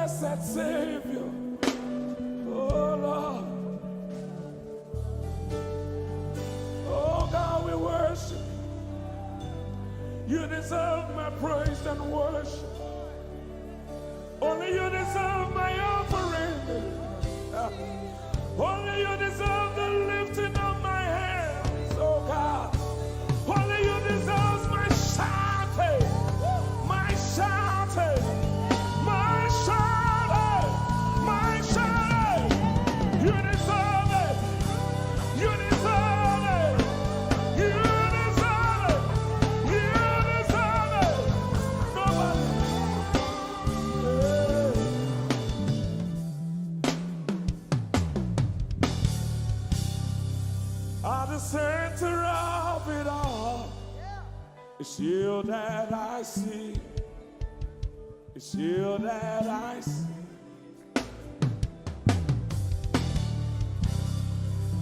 blessed Savior. Oh Lord. Oh God, we worship you. You deserve my praise and worship. Only you deserve my offering. Only you deserve the lifting of my hands, oh God. Only you deserve my shouting, my shouting, my shouting, my shouting. You deserve it. You deserve it. You deserve it. You deserve it. Nobody. At the center of it all, it's you that I see. It's you that I see.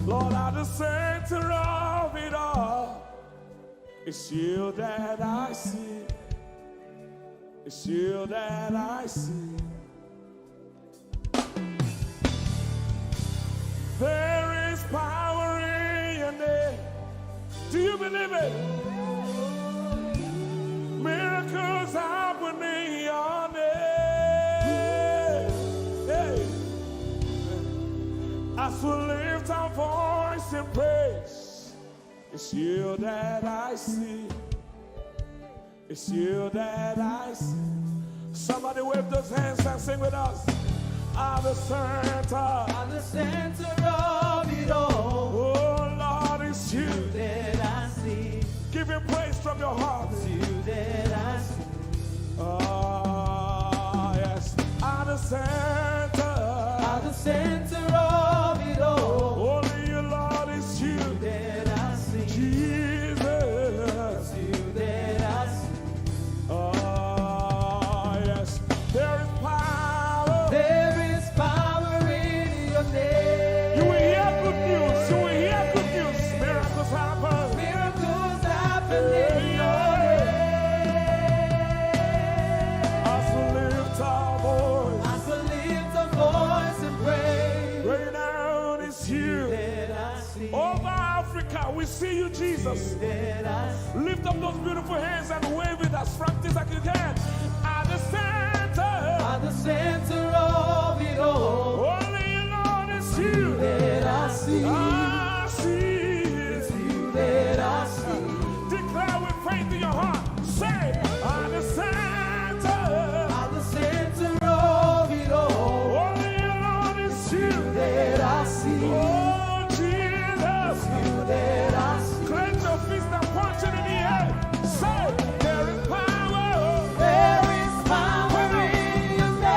Lord, at the center of it all, it's you that I see. It's you that I see. There is power in your name. Do you believe it? Miracles happen in your name. Hey. As we lift our voice in praise, it's you that I see. It's you that I see. Somebody wave those hands and sing with us. At the center of it all. Oh Lord, it's you that I see. Give him praise from your heart. It's you that I see. Oh yes. At the center of it all. Only you, Lord, it's you that I see. Jesus. It's you that I see. Oh yes. There is power. There is power in your name. You will hear good news. You will hear good news. Miracles happen. Miracles happen in your name. As we lift our voice. As we lift our voice and praise. Right now it's you. That I see. Over Africa, we see you, Jesus. That I see. Lift up those beautiful hands and wave it as frantic as you can. At the center of it all. Only you, Lord, it's you that I see. I see. It's you that I see. Declare with faith in your heart. Say, at the center of it all. Only you, Lord, it's you that I see. Oh, Jesus. It's you that I see. Clench your fist and punch it in the air. Say, there is power. There is power in your name.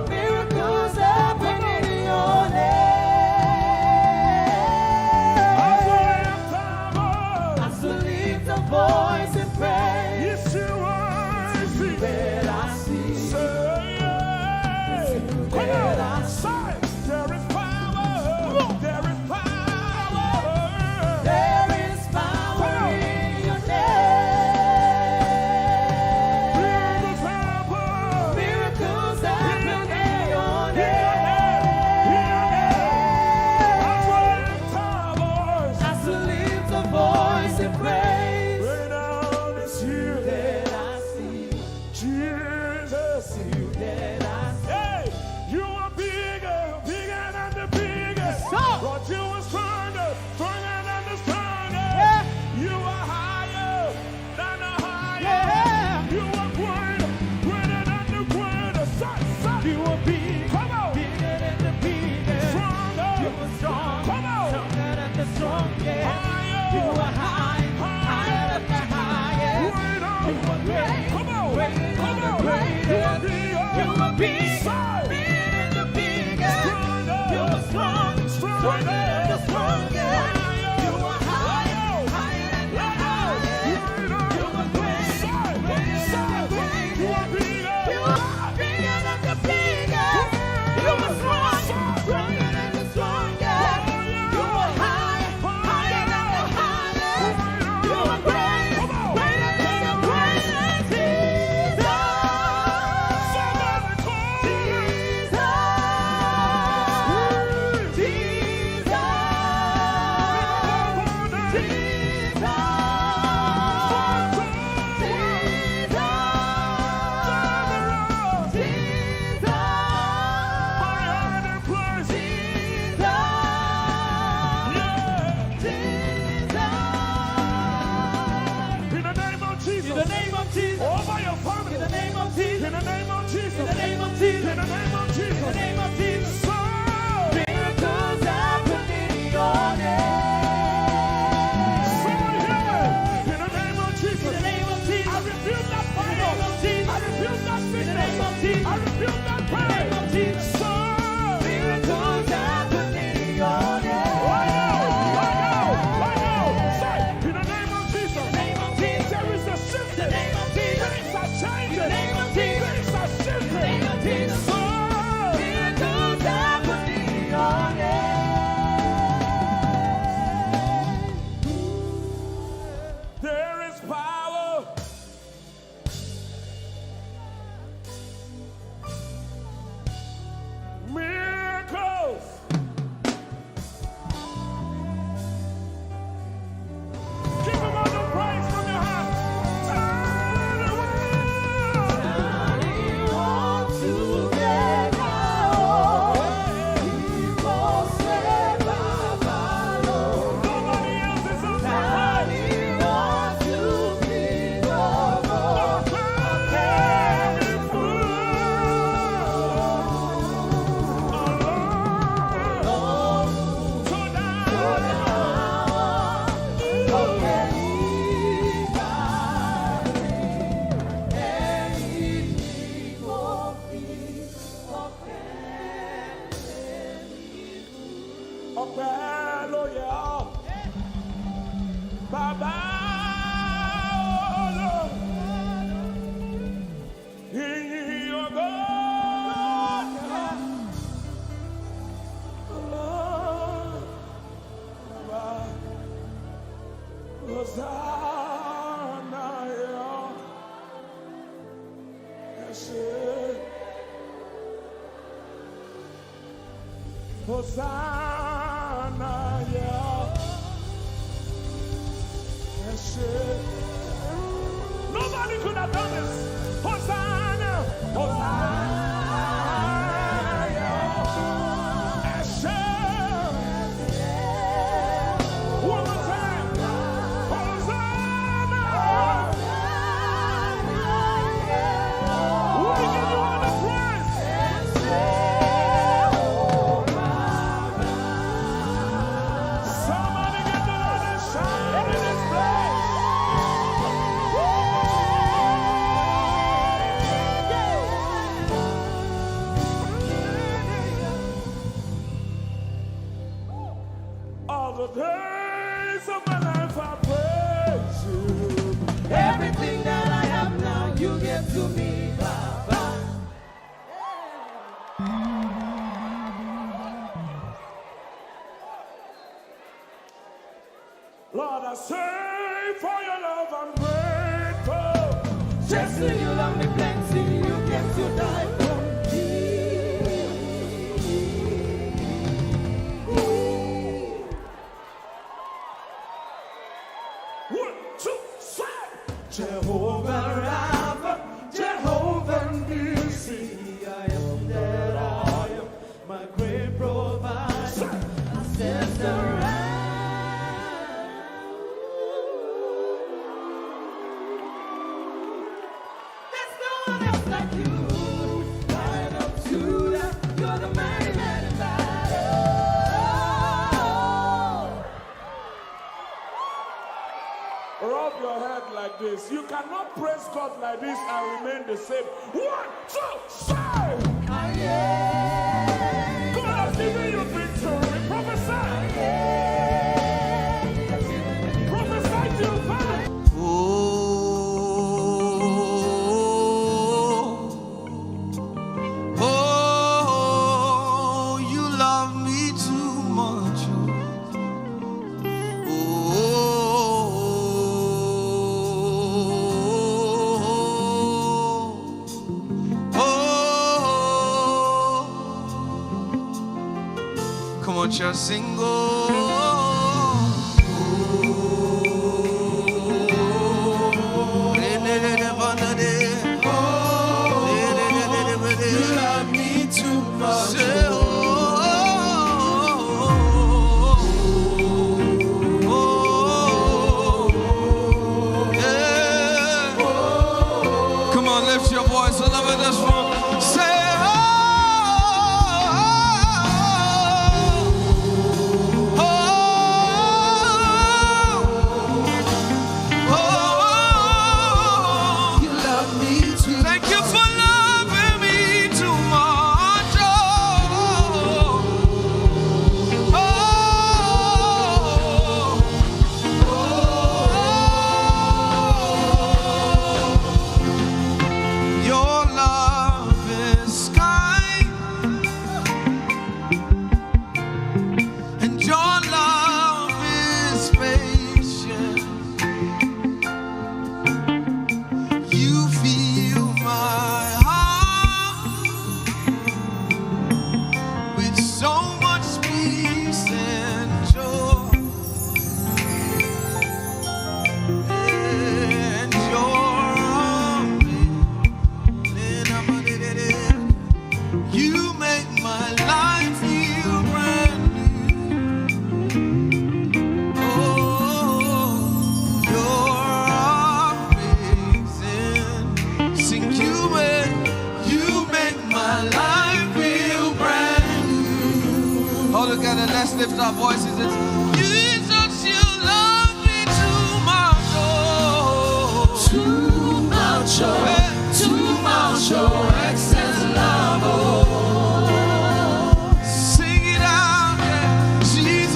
Miracles happen in your name. As we lift our voice and praise. Yes, you are. It's you that I see. It's you that I see. There is power. There is power. There is power in your name. Miracles happen in your name. As we lift our voice and praise. Right now it's you That I see. Jesus. You that I see. Hey, you are bigger, bigger than the biggest. Lord, you are stronger, stronger than the strongest. Yeah. You are higher than the highest. Yeah. You are greater, greater than the greatest. Son. You are big. Come on. Bigger than the biggest. Stronger. You are strong. Come on. Stronger than the strongest. Higher. You are high. Higher than the highest. Greater. You are great. Come on. Greater than Come the on. greatest. You are bigger. You are big. Son. Bigger than the biggest. Stronger. You are strong. Stronger than the strongest. You are high. Higher than the highest. You are great. Greater than the greatest. You are bigger than the biggest. You are strong. Stronger than the strongest. You are high. Higher than the highest. You are great. Greater than the greatest. ọpẹ́ ló yẹ ọ́. Bàbá ìyìn ògo Hosanna yọ ẹ ṣé. Hosanna yọ ẹ ṣé. Nobody could have done this. Hosanna, Hosanna yọ ẹ ṣé. One more time. Hosanna. We give you all the praise. Somebody get the Lord and shout in His place. All the days of my life I praise you. Everything that I have now, you give to me, Baba. Lord, I say for your love I'm grateful. Just so you love me plenty, you came to die for me. One, two, three. Jehovah Rapha, Jehovah Nissi, I am that I am, my great provider. I stand around. There's no one else like you. Lion of Judah, you're the mighty man in battle. Rub your head like this. You cannot praise God like this and remain the same. One, two, three. God has given you victory. Prophesy. Prophesy to your family. Oh, you love me too much. Come on, just sing. You love me too much. Come on, lift your voice all over this room. Say, You love me too thank you for loving me too much. Your love is kind, and your love is patient. You fill my heart with so much peace and joy, and your arms, you make my life feel brand new. Oh, you're amazing. Sing, you make my life feel brand new. All together, let's lift our voices. It's Jesus, you love me too much. too much, too much, excess love. Sing it out, yeah. Jesus.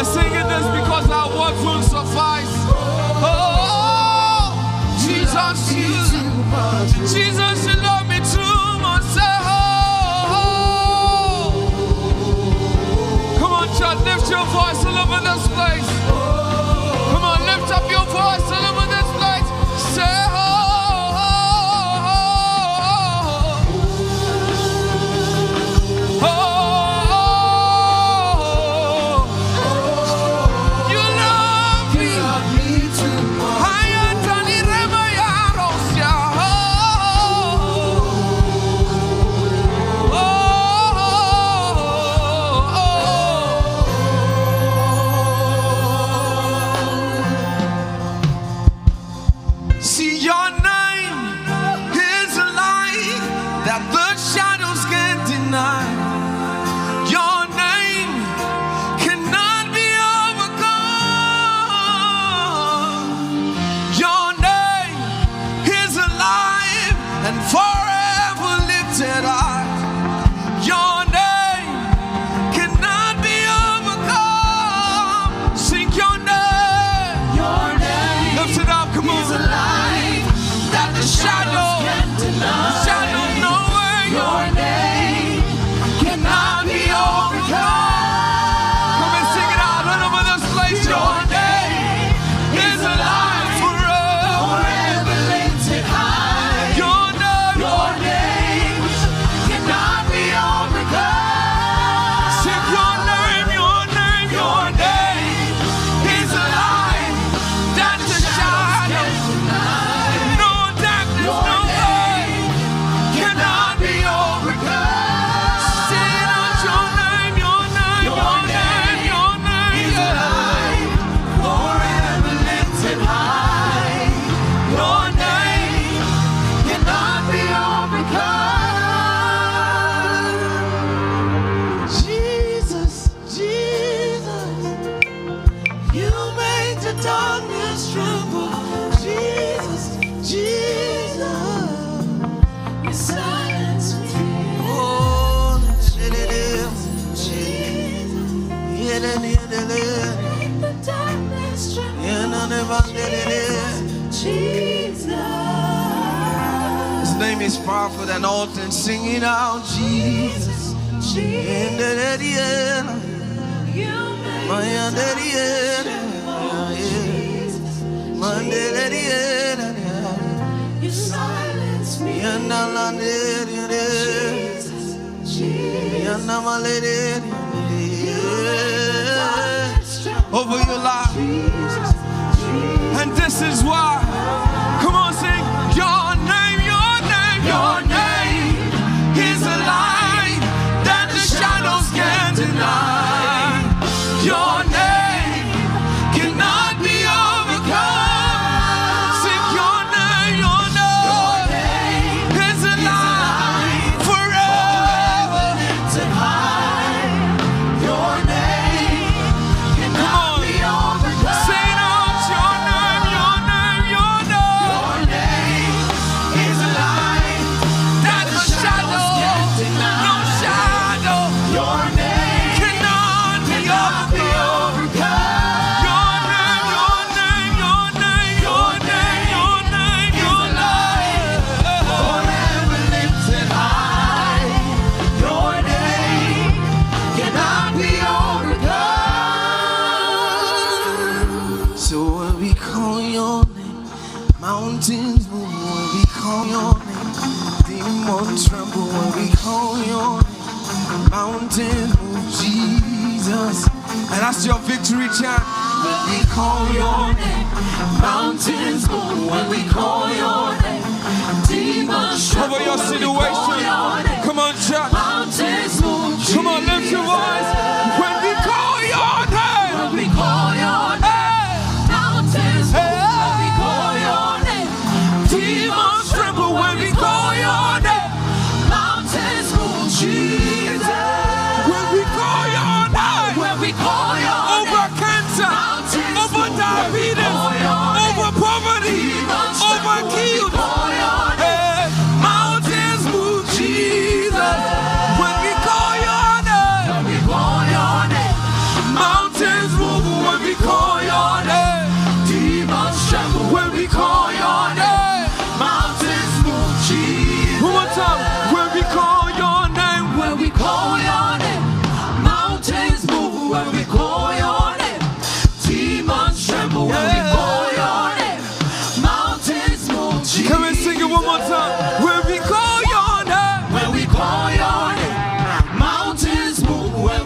We're singing this because our words won't suffice. Oh, Jesus, Jesus, Jesus, you love me too much. Come on, church, lift your voice all over this place. Come on, lift up your voice all over this place. Say, His name is powerful than all things. Sing it out, Jesus. You silence me. Over your life. And this is why. Come on, sing. Your name, your name, your name is a light that the shadows can't deny. Your name cannot be overcome. Sing your name is a light forever lifted high. Your name cannot be overcome. Say it out, your name, your name, your name. Your name is a light that the shadows can't deny. No shadow. Your name cannot be overcome. Your name, your name, your name, your name, your name, your name. Forever lifted high. Your name cannot be overcome. So when we call your name, mountains move. When we call your name, demons tremble. When we call your name, mountains move. Jesus, and that's your victory chant. When we call your name, mountains move. When we call your name, demons tremble. Over your situation. Come on, church. Mountains move. Come on, lift your voice. When we call your name, when we call your name, mountains move. When we call your name, demons tremble. When we call your name, mountains move. Jesus. When we call your name, when we call your name, over cancer, over diabetes, over poverty, over guilt, mountains move. Jesus. When we call your name, when we call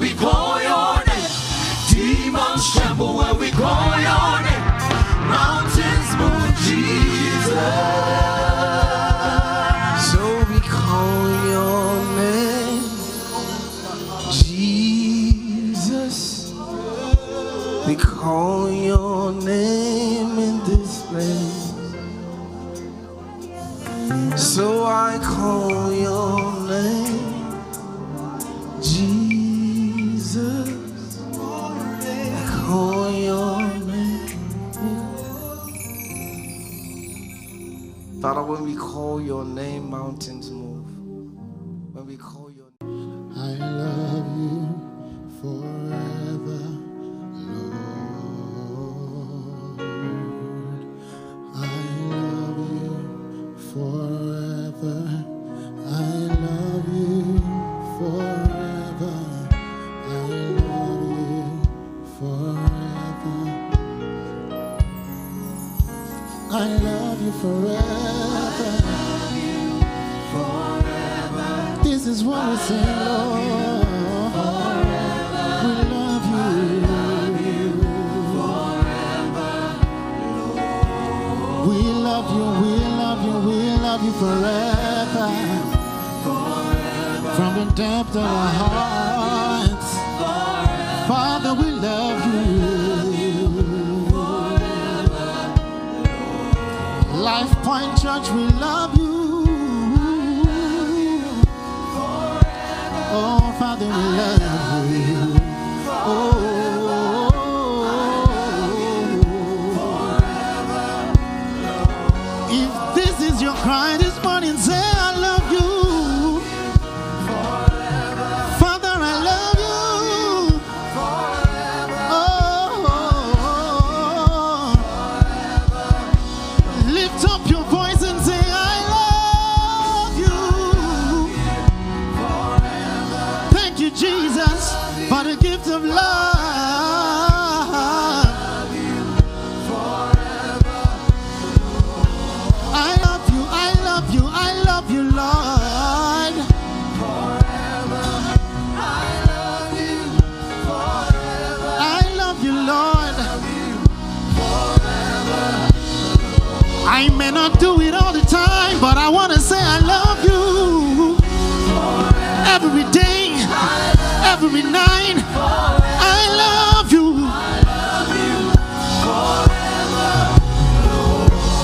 we call your name. Demons tremble when we call your name. Mountains move, Jesus. So we call your name, Jesus. We call your name in this place. So I call your name, Jesus. I call your name. Father, when we call your name, mountains move. When we call your name, I love you forever, Lord. I love you forever. I love you forever. I love you forever. I love you forever. This is what we say, Lord. We love you forever. We love you, we love you, we love you forever. From the depth of our hearts, Father, we love you. Life Point Church, we love you. Oh, Father, we love you. Oh, if this is your cry this morning, say I love you. Father, I love you. Oh, lift up your voice and say I love you. Thank you, Jesus, for the gift of love. I love you, I love you, I love you, Lord. I love you, Lord. I may not do it all the time, but I want to say I love you. Every day, every night, I love you.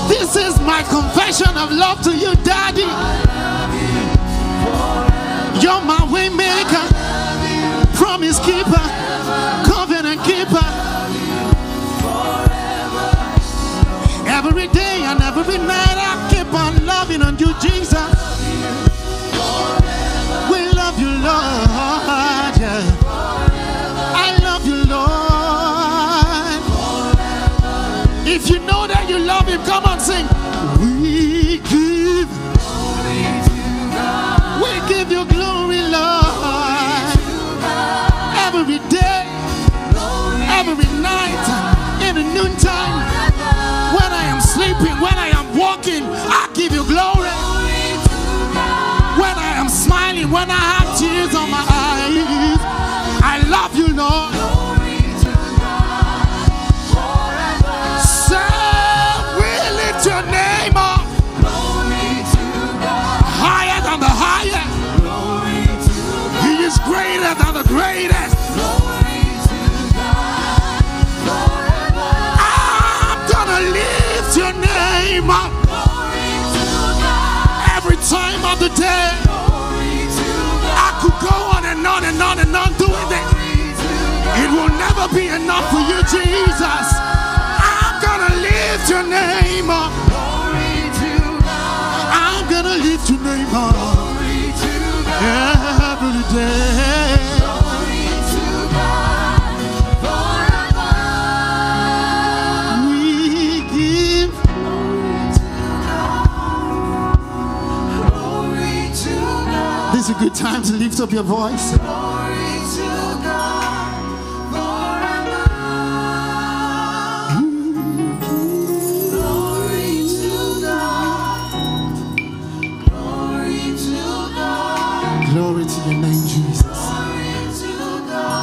This is my confession of love to you, Daddy. You're my way maker, promise keeper, covenant keeper. Every day and every night I keep on loving on you, Jesus. We love you, Lord. Yeah. I love you, Lord. If you know that you love him, come on, sing. We give you glory, Lord. Every day, every night, in the noontime, when I am sleeping, when I am walking, I give you glory. When I am smiling, when I have tears on my eyes, I love you, Lord. So we lift your name up higher than the highest. He is greater than the greatest. I'm gonna lift your name up every time of the day. I could go on and on and on and on doing it. It will never be enough for you, Jesus. I'm gonna lift your name up. I'm gonna lift your name up every day. This is a good time to lift up your voice. Glory to God forever. Glory to God. Glory to God. Glory to your name, Jesus. Glory to God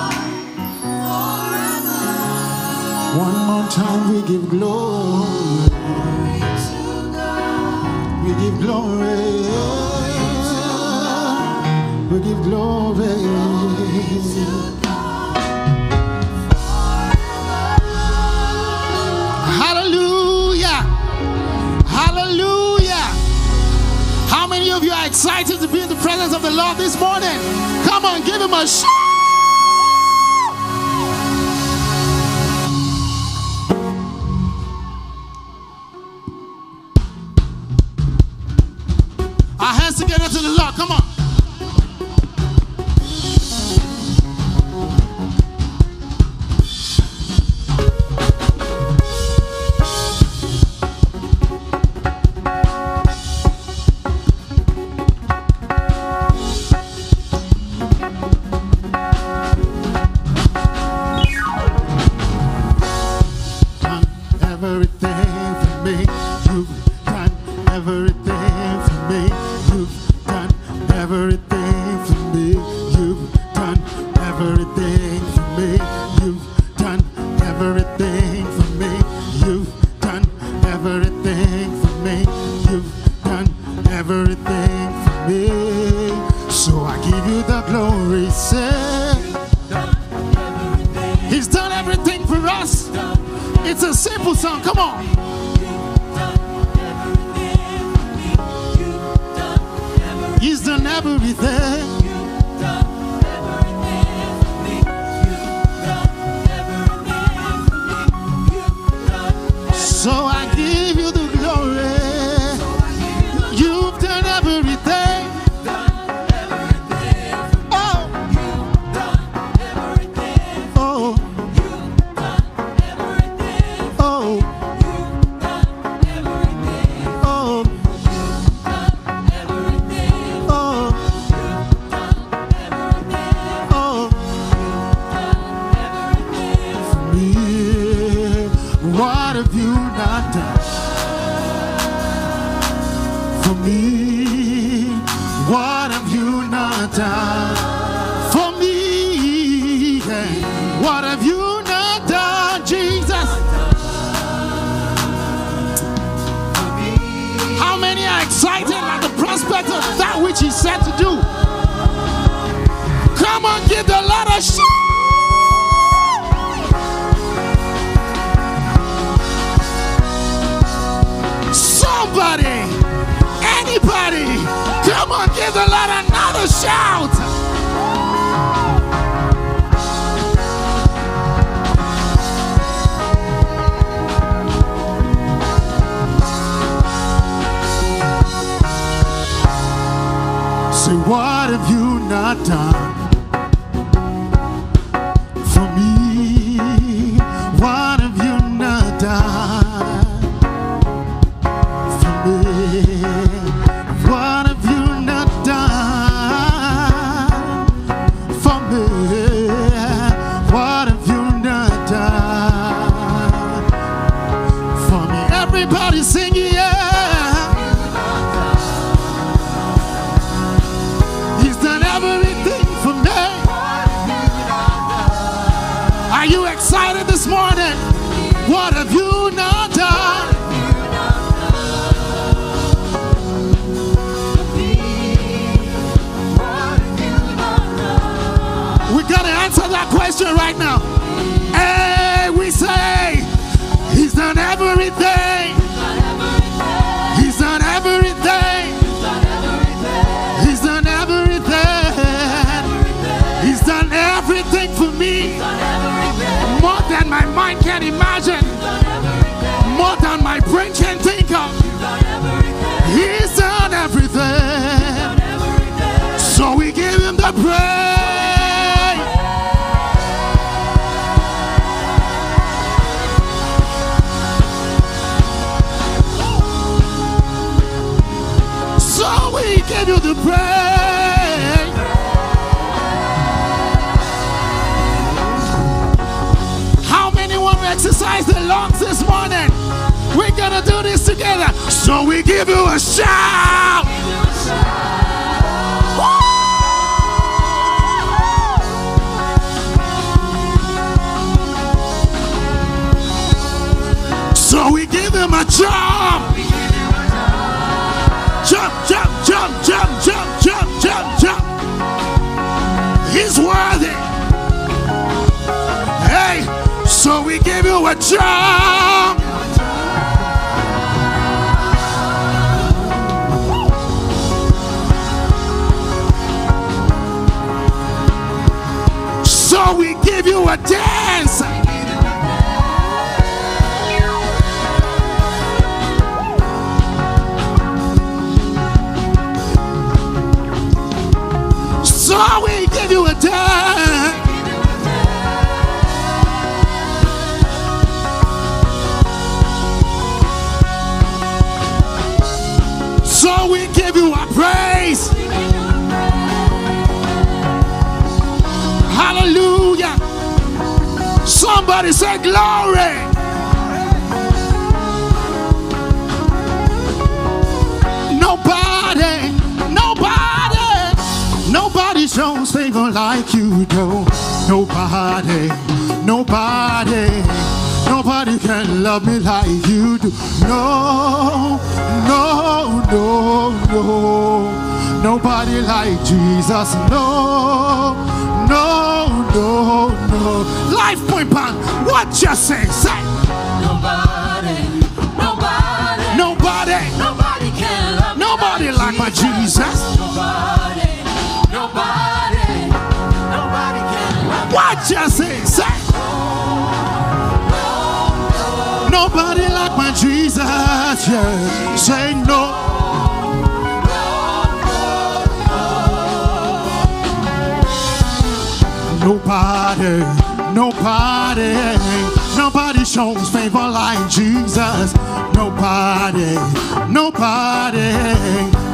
One more time we give glory. We give glory. We give glory. Hallelujah. Hallelujah. How many of you are excited to be in the presence of the Lord this morning? Come on, give him a shout. Our hands together to the Lord. Come on. So we give you a shout. jump. Jump, jump, jump, jump, jump, jump, jump, jump. He's worthy. Hey, so we give you a jump. So we give you a dance. So we give you a dance. So we give you a praise. Hallelujah. Somebody say glory. Nobody shows favor like you do. Nobody can love me like you do. No. Nobody like Jesus. No. Life point pan. What you say? Say. Nobody can love me. Nobody like my Jesus. Nobody can love me. What you say? Say. Nobody like my Jesus. Yeah. Say no. Nobody shows favor like Jesus.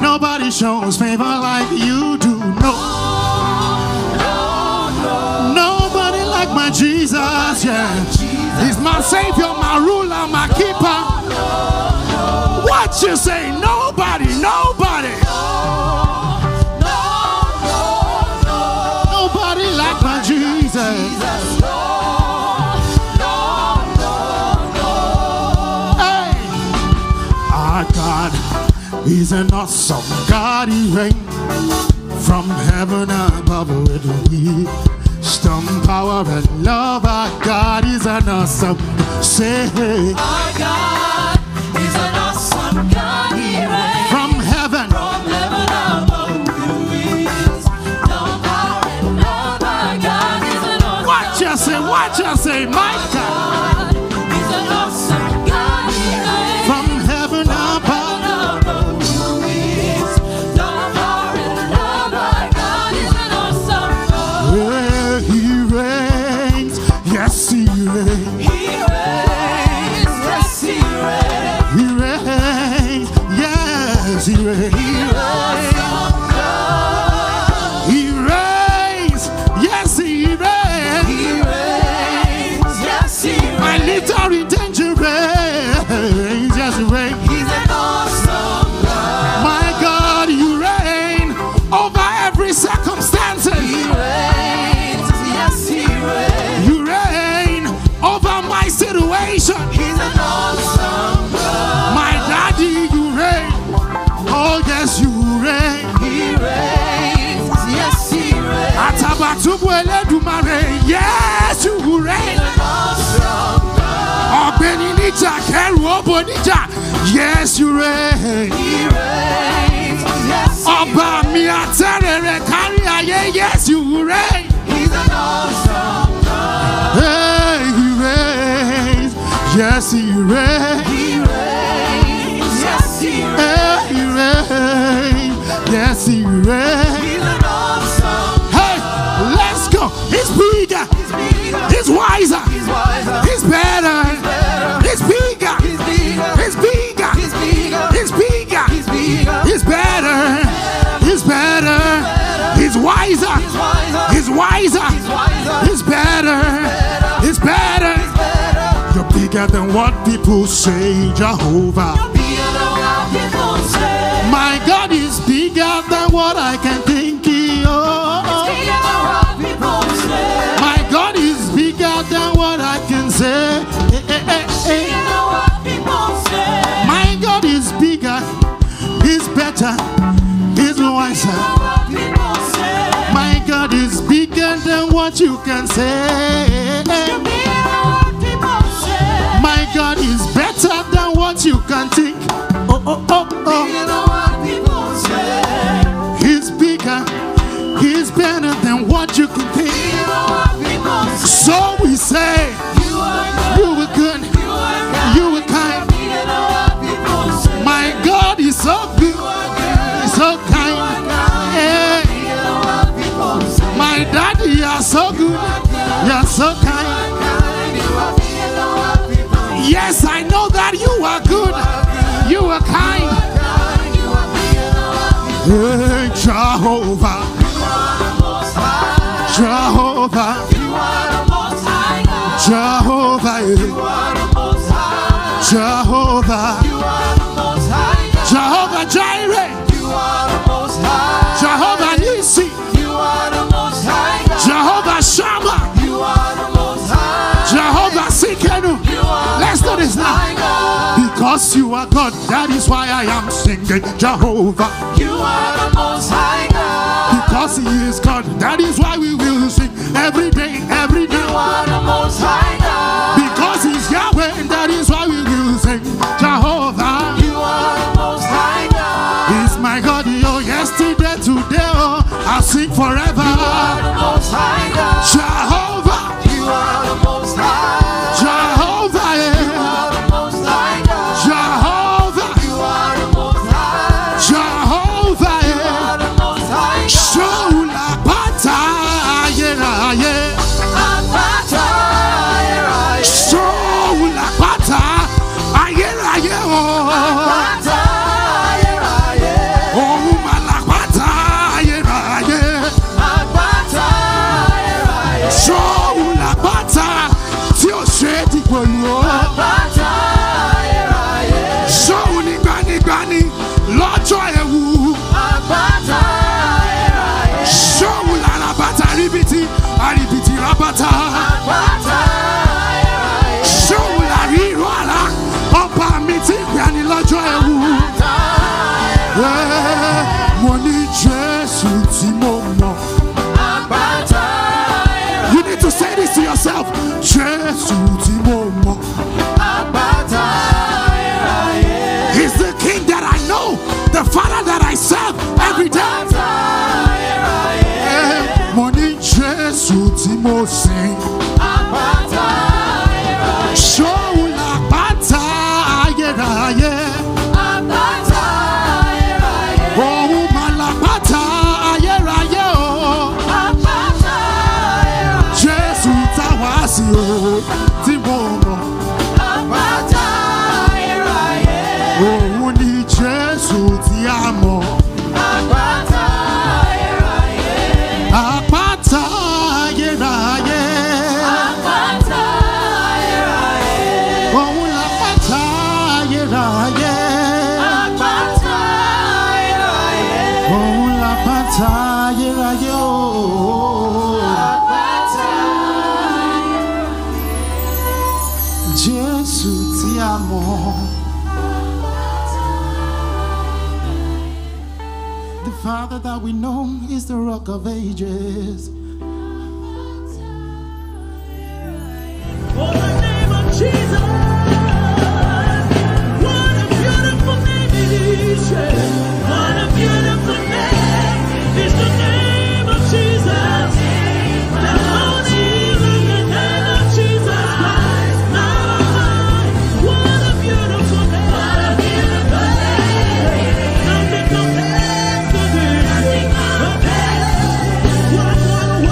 Nobody shows favor like you do. Nobody like my Jesus, yeah. He's my savior, my ruler, my keeper. What you say? Nobody. Nobody like my Jesus. Hey, our God is an awesome God. He reigns from heaven above with wisdom, power, and love. Our God is an awesome. Say, our God is an awesome God. He reigns from heaven above with wisdom, power, and love. Our God is an awesome. What you say, my God is an awesome God. He reigns from heaven above. Yes, he reigns. He reigns. Yes, he reigns. He reigns. Yes, he reigns. He reigns. He reigns. Yes, he reigns. He reigns. Yes, he reigns. My little in danger reigns. Yes, he reigns. He's an awesome God. My God, you reign over every circumstance. He reigns. Yes, he reigns. You reign over my situation. He's an awesome God. My daddy, you reign. Oh yes, you reign. He reigns. Yes, he reigns. Atabatubu Eledumare. Yes, you reign. He's an awesome God. Obeni Nija Keru Obonija. Yes, you reign. He reigns. Yes, he Oba Miatere Kariaye. Yes, you reign. He's an awesome God. Hey, he reigns. Yes, he reigns. He reigns. Yes, he reigns. Hey, he reigns. Yes, he reigns. He's an awesome. Hey, let's go. He's bigger. He's bigger. He's wiser. He's wiser. He's better. He's bigger. He's bigger. He's bigger. He's bigger. He's bigger. He's bigger. He's better. He's better. He's wiser. He's wiser. He's wiser. He's wiser. He's better. He's better. You're bigger than what people say, Jehovah. You're bigger than what people say. My God is bigger than what I can think. Bigger than what people say. My God is bigger than what I can say. Bigger than what people say. better, He's wiser. My God is bigger than what you can say. My God is better than what you can think. Oh, oh, oh, oh. He's bigger, He's better than what you can think. So we say, you were good, you were kind. My God is so good, He's so kind. Hey. My daddy, you're so good, you're so kind. Yes, I know that you are good, you are kind. Hey, Jehovah, Jehovah, Jehovah, Jehovah, Jehovah Jireh, Jehovah Nissi, Jehovah Shammah, Jehovah Sikenu. Let's do this now. Because you are God, that is why I am singing Jehovah. You are the most high God. Because He is God, that is why we will sing every day, every day. You are the most high God. Because He's Yahweh, and that is why we will sing Jehovah. You are the most high God. He's my God, oh, yesterday, today, oh, I'll sing forever. You are the most high God. Jehovah. You are the most high. Jehovah, yeah. You are the most high God. Jehovah. You are the most high. Jehovah, You are the most high God. Sola Bata, yeah, yeah. Apata, yeah, yeah. Sola Bata, yeah, yeah, oh. Apata, yeah, yeah. Oh, Malapata, yeah, yeah. Apata, yeah, yeah. Sola Bata, Tio Sheti Kwelo. Apata, yeah, yeah. Souni Gani, Lord Joyewu. Apata, yeah, yeah. Sola Bata, Ribiti, Aribiti Rabata. Apata, yeah, yeah. Sola Riwala, Opa Miti Gani Lord Joyewu. Money Jesus Timomo. Apata, yeah, You need to say this to yourself. Jesus Timomo. Apata, yeah, yeah. He's the King that I know, the Father that I serve every day. Apata, yeah, yeah. Money Jesus Timo sing. Apata, yeah, yeah. Sola Bata, yeah, yeah. Apata, yeah, yeah. Oh, Malapata, yeah, yeah, oh. Apata, yeah, yeah. Jesus Tawasi, oh, Timomo. Apata, yeah, yeah. Oh, ni Jesus Tiamo. Apata, yeah, yeah. Apata, yeah, yeah. Apata, yeah, yeah. Oh, Lapata, yeah, yeah. Apata, yeah, yeah. Oh, Lapata, yeah, yeah. Oh. Apata, Jesus Tiamo. The Father that we know is the Rock of Ages. oh, the name of Jesus. What a beautiful name it is. What a beautiful name is the name of Jesus. The only name of Jesus Christ. What a beautiful name. What a beautiful name. Nothing compares to this. What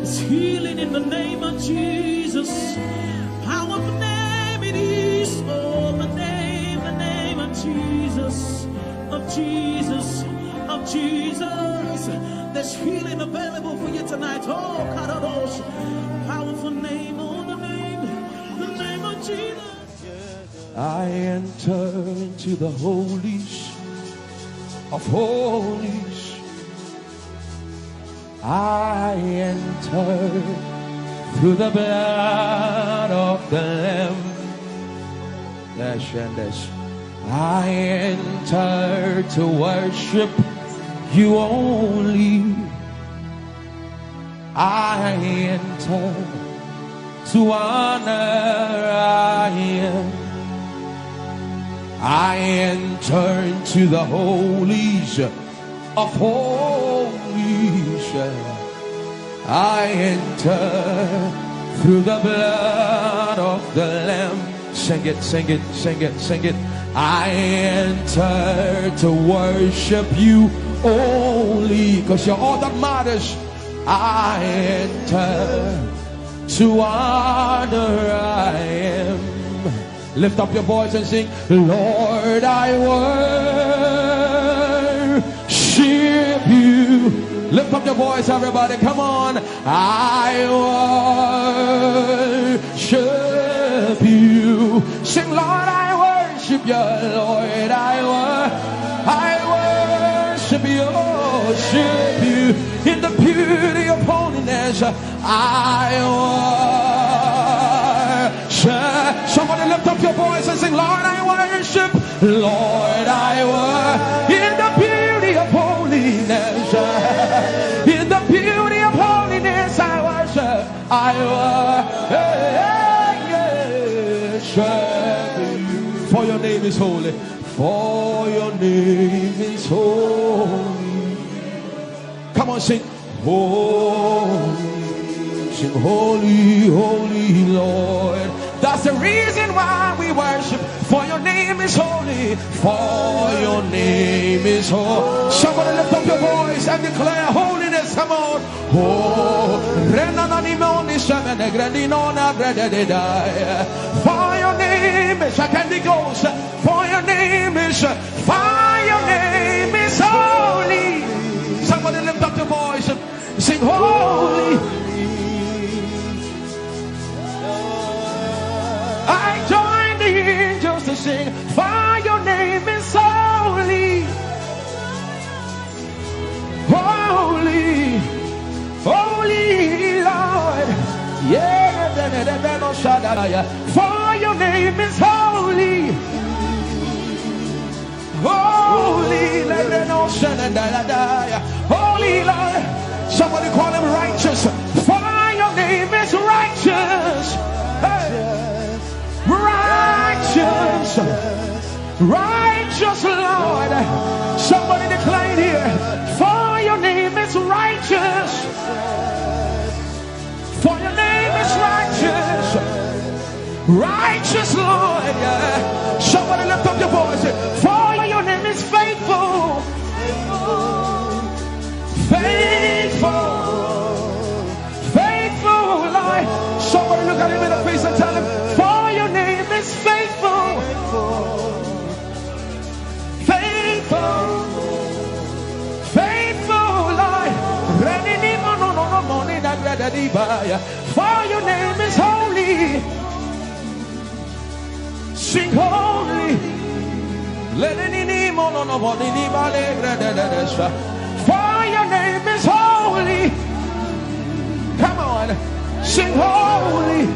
There's healing in the name of Jesus. Powerful name it is. Oh, the name of Jesus. Of Jesus. Of Jesus. There's healing available for you tonight. Oh, Karadosh. Powerful name. Oh, the name of Jesus. I enter into the holies of holies. I enter through the blood of the Lamb. I enter to worship you only. I enter to honor I am. I enter into the holies of holies. I enter through the blood of the Lamb. Sing it, sing it, sing it, sing it. I enter to worship you only, because you're all that matters. I enter to honor I am. Lift up your voice and sing, Lord, I worship you. Lift up your voice, everybody, come on. I worship you. Sing, Lord, I worship you. Lord, I worship you. Worship you in the beauty of holiness. I worship. Somebody lift up your voice and sing, Lord, I worship. Lord, I worship in the beauty of holiness. In the beauty of holiness, I worship. I worship you. For your name is holy. For your name is holy. Come on, sing. Holy. Sing, holy, holy Lord. That's the reason why we worship. For your name is holy. For your name is holy. Somebody lift up your voice and declare holiness. Come on. Oh, for your name is a candy ghost. For your name is holy. Somebody lift up your voice and sing holy. I join the angels to sing, for your name is holy. Holy, holy Lord. Yeah, for your name is holy. Holy, holy Lord. Somebody call him righteous. For your name is righteous. Hey. Righteous, righteous Lord. Somebody declare it here. For your name is righteous. For your name is righteous. Righteous Lord. Yeah. Somebody lift up your voice. For your name is faithful. Faithful. Faithful Lord. Somebody look at him in the face and tell him, for your name is faithful. Faithful. Faithful Lord. For your name is holy. Sing holy. For your name is holy. Come on. Sing holy.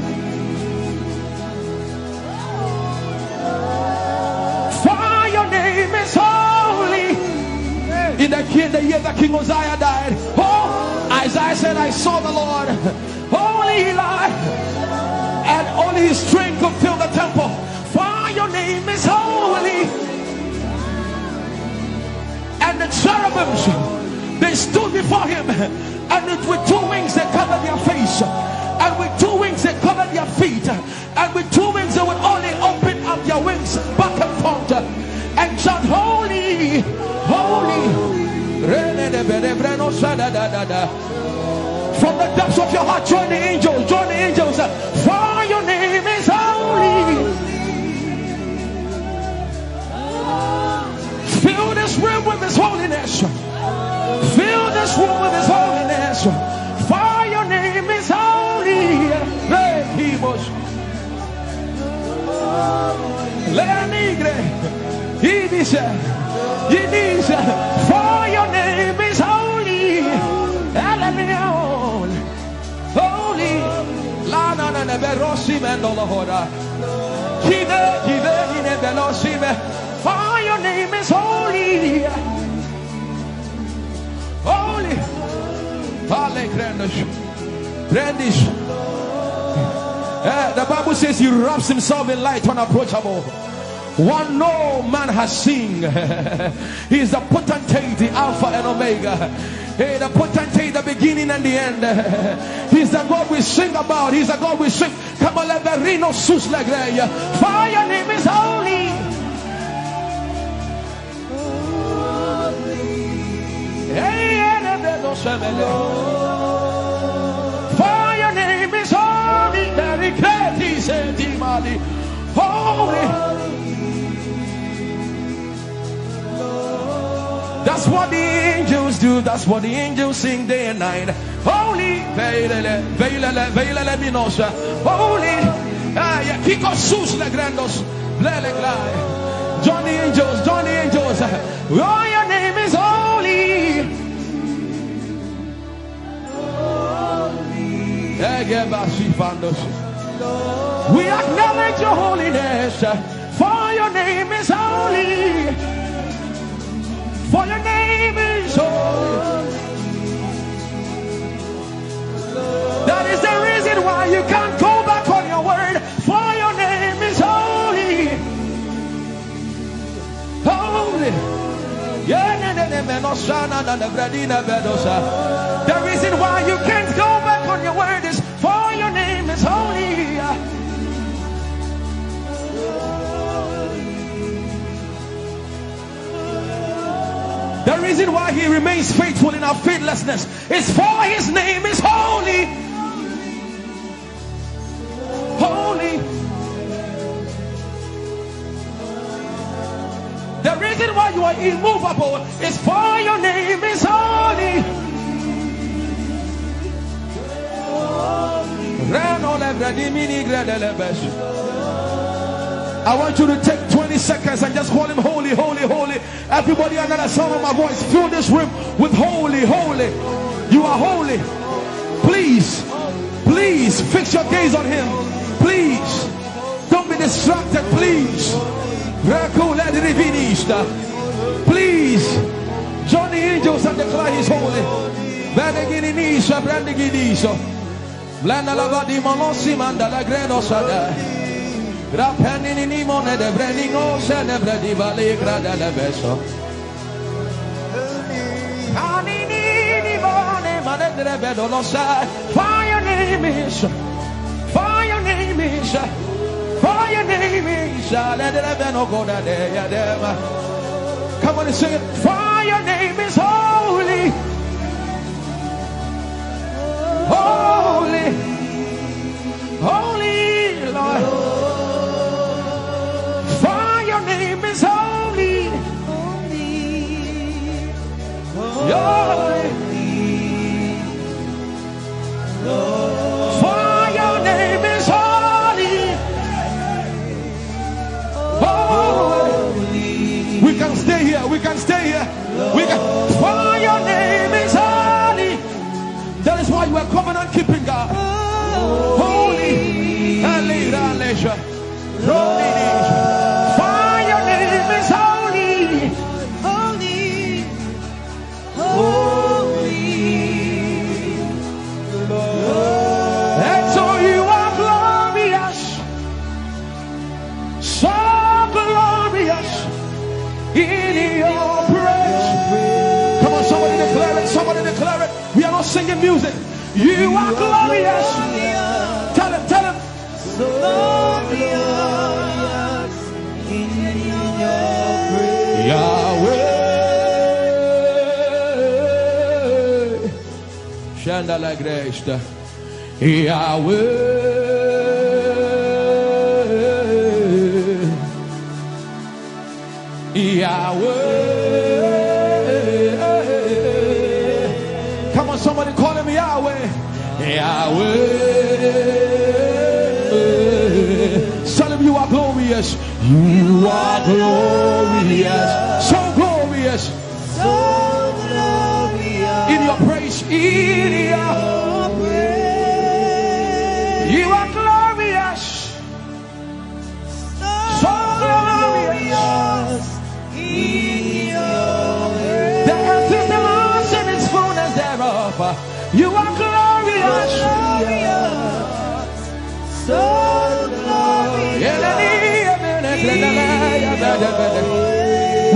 For your name is holy. In the year that King Uzziah died, Isaiah said, I saw the Lord, holy Lord, and only his strength could fill the temple. For your name is holy. And the cherubims, they stood before him, and with two wings they covered their face, and with two wings they covered their feet, and with two wings they would only open up their wings back and forth and shout, holy, holy. From the Depths of your heart, join the angels, join the angels. For your name is holy. Fill this room with his holiness. Fill this room with his holiness. For your name is holy. Ehi Moses. He needs for your name is holy. Holy. Lana na berosi mendola hoda. Give for your name is holy. Holy. Brandish. The Bible says he wraps himself in light unapproachable. One no man has seen. He is the potentate, the Alpha and Omega. Hey, the potentate, the beginning and the end. He's the God we sing about. He's the God we sing. Come on, let the Reno sus legreya. For your name is holy. For your name is holy. Very great, he said, holy. That's what the angels do. That's what the angels sing day and night. Holy, holy. Kiko sus le grandos, join the angels, join the angels. Oh, your name is holy. We acknowledge your holiness. For your name is holy. For your name is holy. That is the reason why you can't go back on your word. For your name is holy. Holy. The reason why you can't go back on your word is for your name is holy. The reason why he remains faithful in our faithlessness is for his name is holy. Holy. The reason why you are immovable is for your name is holy. I want you to take 20 seconds and just call him holy, holy, holy. Everybody under the sound of my voice, fill this room with holy, holy. You are holy. Please, please fix your gaze on him. Please, don't be distracted, please. Please, join the angels and declare he's holy. Blanda la vadi monosi manda la greno sada. Grappeni ni mone de brandingo se ne bradi vale grada la beso. Ani ni mone mane de bedo no sa. For your name is, for your name is, for your name is. Let the beno go da de ya dema. Come on and sing it. For your name is holy. Holy, holy Lord. For your name is holy. Holy. For your name is holy. Holy. We can stay here. We can stay here. We can. For your name is holy. That is why you are covenant keeping God. Holy. For your name is holy. Holy. Holy. And so you are glorious. So glorious in your praise. Come on, somebody declare it. Somebody declare it. We are not singing music. You are glorious. Tell him, tell him. So glorious in your praise. Yahweh. and la grace. Yahweh, Yahweh. Come on, somebody call him Yahweh. Yahweh. Son of you are glorious. You are glorious. So glorious. So glorious. In your praise, in your praise. You are glorious. So glorious. In your praise. The earth is the Lord's and its fullness thereof. You are glorious. So glorious.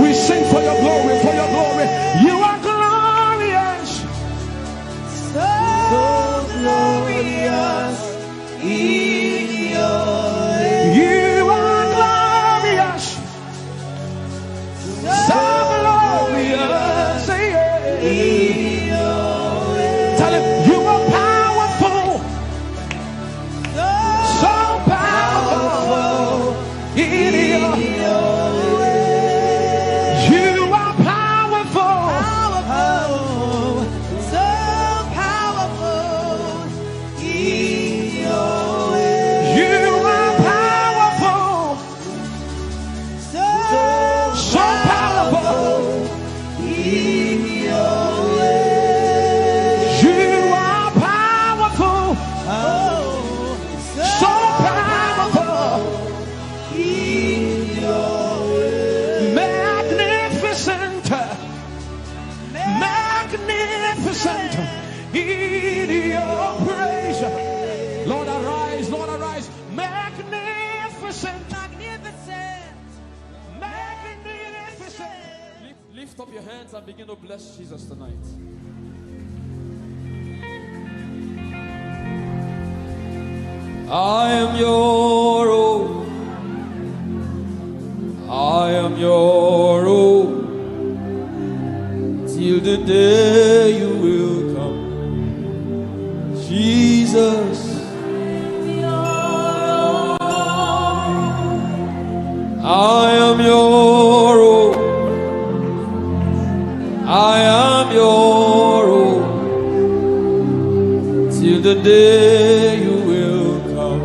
We sing for your glory, for your glory. You are glorious. So glorious. In your praise. You are glorious. So glorious. In your praise. Tell him you are powerful. So powerful. In your you are powerful. Powerful. So powerful. In your way. You are powerful. So powerful. In your way. You are powerful. Oh, So powerful. in your way. Magnificent. Magnificent. In your praise. Lord arise. Lord arise. Magnificent. Magnificent. Magnificent. Lift up your hands and begin to bless Jesus tonight. I am your own. I am your own. Till the day you will come. Jesus. I am your own. I am your own. Till the day you will come.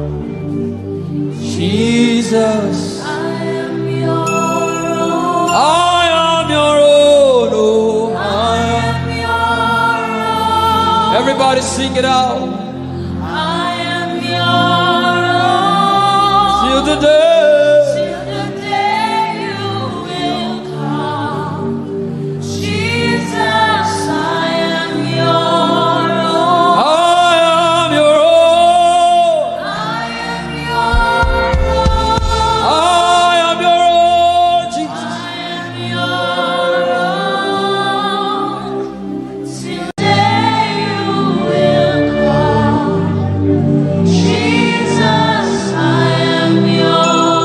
Jesus. I am your own. I am your own. Oh, I am your own. Everybody sing it out. I am your own. Till the day. Jesus, I am yours.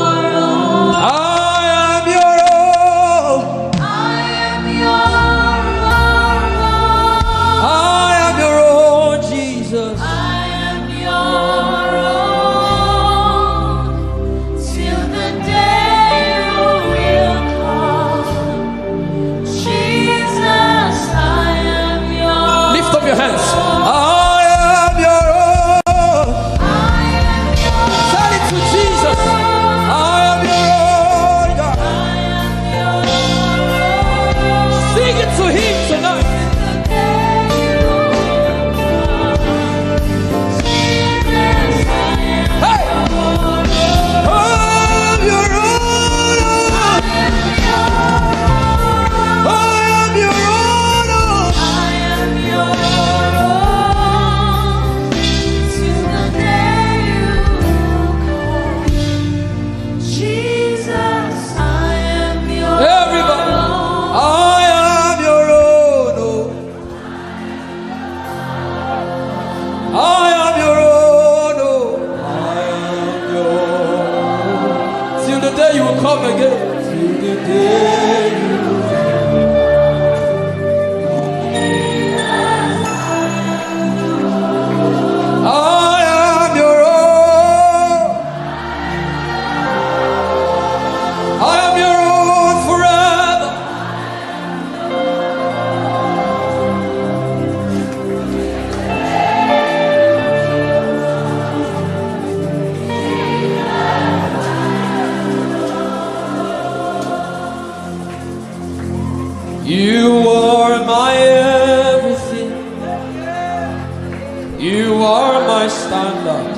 You are my standard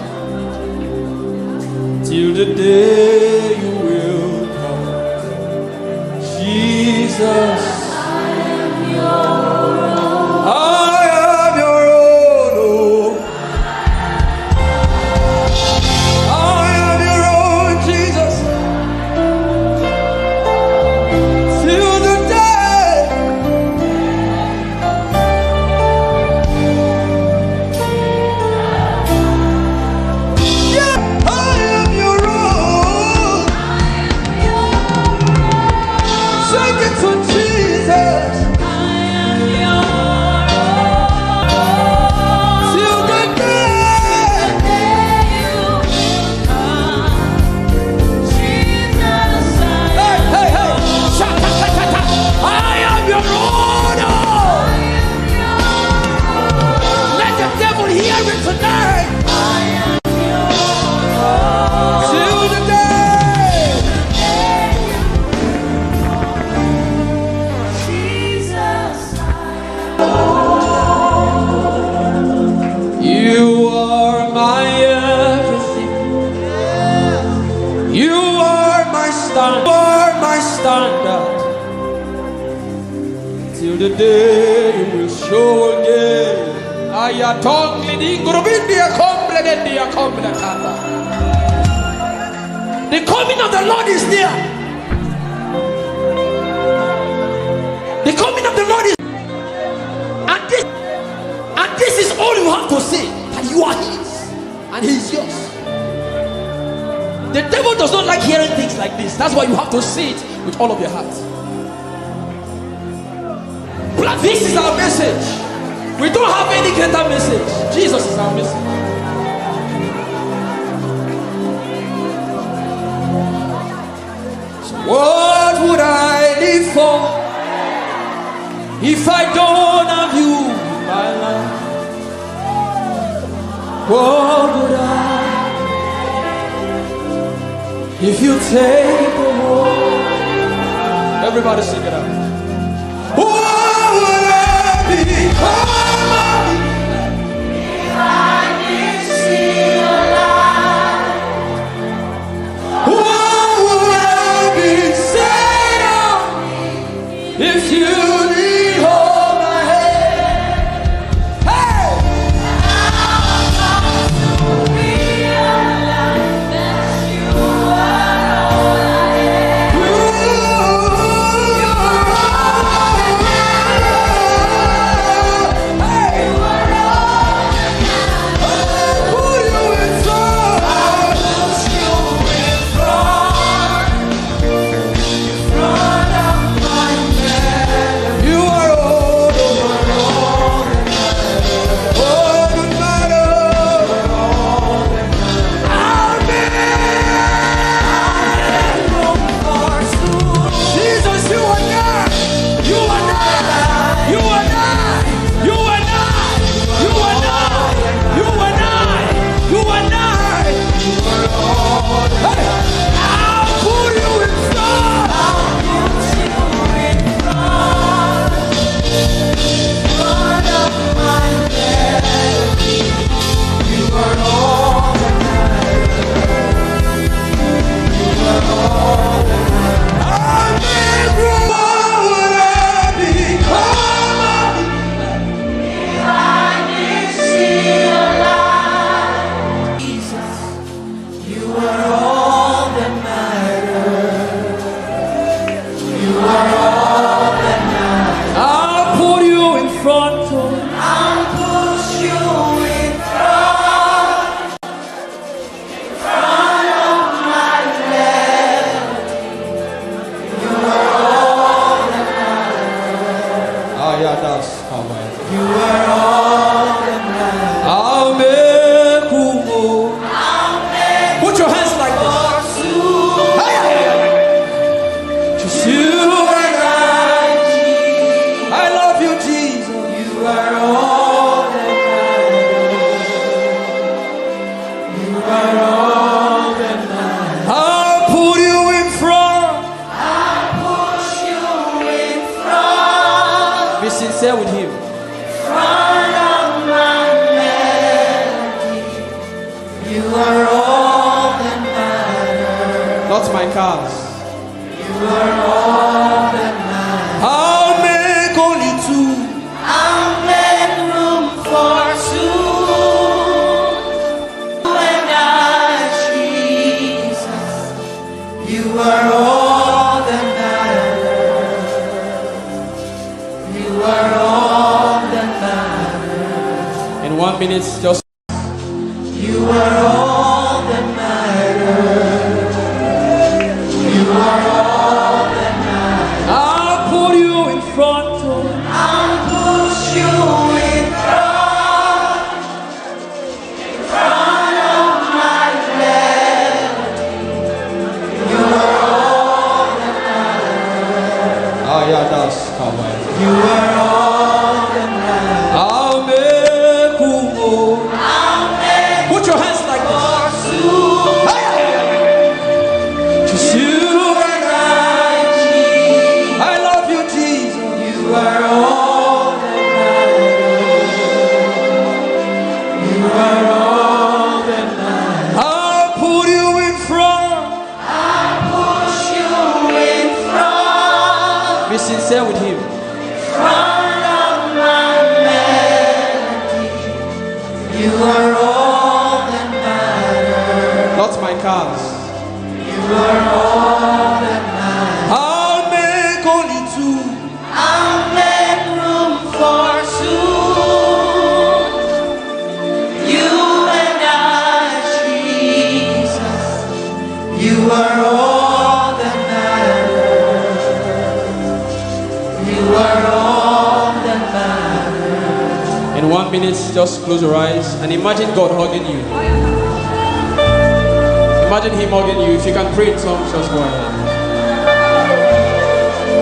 till the day you will come. Jesus, I am your own. I am your own. Oh. I am your own, Jesus. Till the day. Yeah, I am your own. Sing it to Jesus. I am your own. Till the day you will come. Jesus, hey, hey, hey. Shaka-ta-ta-ta. I am your own. Let the devil hear it tonight. Till the day. You are my everything. You are my standard. You are my standard. Till the day you will show again. The coming of the Lord is near. The coming of the Lord is, and this is all you have to say, that you are his and he is yours. The devil does not like hearing things like this. That's why you have to say it with all of your heart. But this is our message. We don't have any greater message. Jesus is our message. So what would I live for if I don't have you in my life? What would I if you take the world? Everybody sing it out. What would I become if I didn't see your light? What would I be saying if you didn't hold my hand? Hey! I've come to realize that you are all I am. You are all I am. my cause. You are all that matters. I'll make only two. I'll make room for two. You and I, Jesus. You are all that matters. You are all that matters. In 1 minute, just. You are all that matters. You are all that matters. I'll put you in front. I'll push you in front of my melody. You are all that matters. Ah, yeah, that's how You are all that matters. I'll make Umoh. Put your hands like this. Just you and I love you, Jesus. You are all that matters. You are all that matters. I'll put you in front. I'll push you in front. Be sincere with him. Front of my melody. You are all that matters. Not my cars. You are all that matters. I'll make only two. I'll make room for two. You and I, Jesus. You are all that matters. You are all that matters. In 1 minute, just close your eyes and imagine God hugging you. Imagine him hugging you. If you can pray in tongues, just go ahead.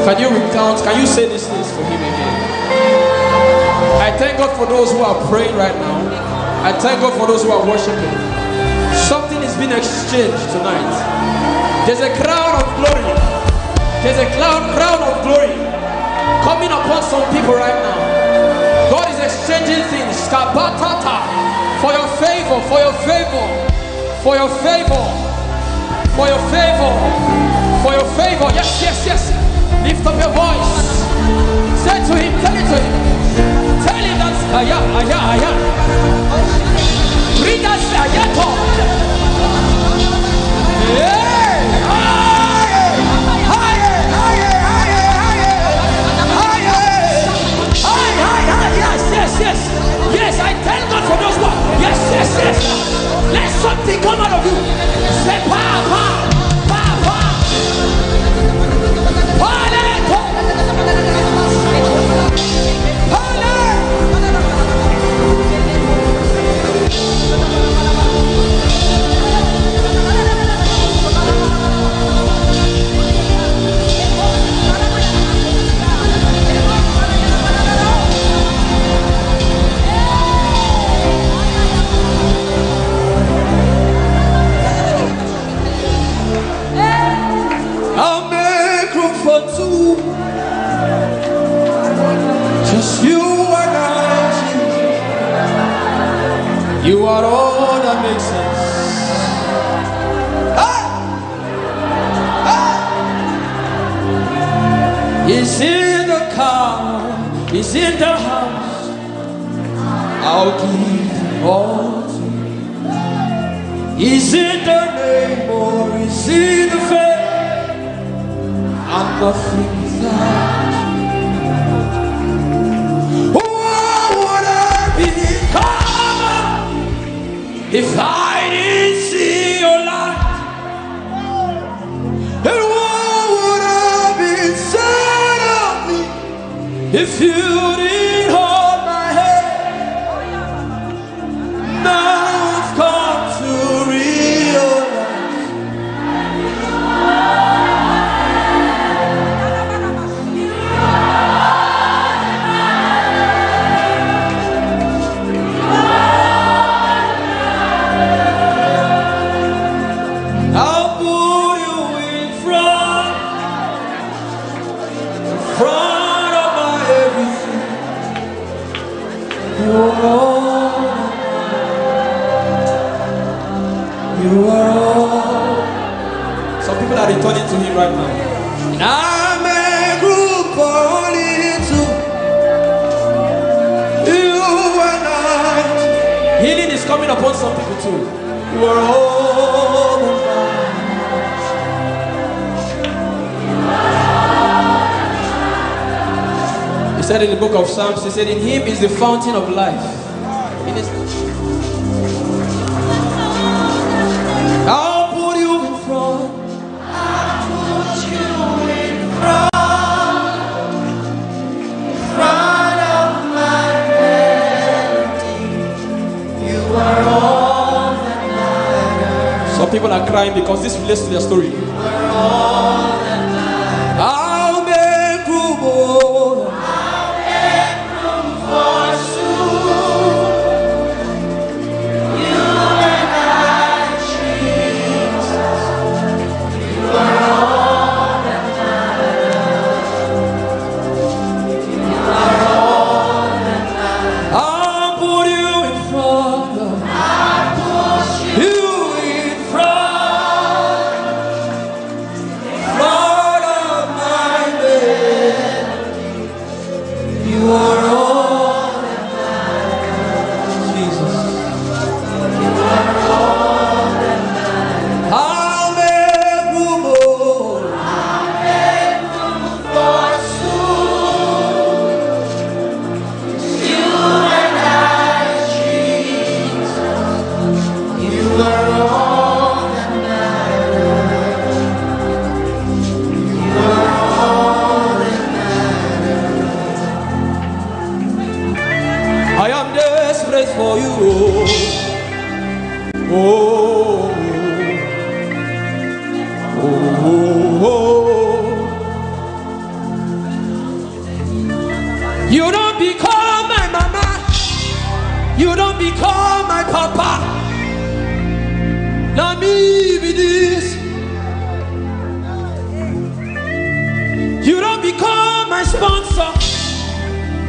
Can you recount? Can you say these things for him again? I thank God for those who are praying right now. I thank God for those who are worshiping. Something is being exchanged tonight. There's a crown of glory. There's a crown of glory coming upon some people right now. God is exchanging things. For your favor, for your favor, for your favor, for your favor, for your favor. Yes, yes, yes. Lift up your voice. Say to him, tell it to him. Tell him that's aya, aya, aya. Read us ayato. Yes, yes, I thank God for those ones. Yes, yes, yes. Let something come out of you. Say, pa, pa, pa, pa. I'll make room for two. Just you and I. You are all that makes sense. He's in the car, he's in the house. I'll give all to you. He's in the name or he's in the face. I'm nothing without you. What would I become if I didn't see your light? And what would have been said of me if you didn't hold my hand? Now I've come to realize I'll put you in front of my everything. You are all. Some people are are returning to him right now. And I'm a group only to you and I. Healing is coming upon some people too. You are all that matters. He said in the book of Psalms, he said, in him is the fountain of life. I'll put you in front. I'll put you in front of my melody. You are all that matters. Some people are crying because this relates to their story. You are all that matters. I'll make room, oh. I'll make room for soon. You and I. For you, oh, oh, oh, oh. You don't become my mama, you don't become my papa. Now me be this. You don't become my sponsor,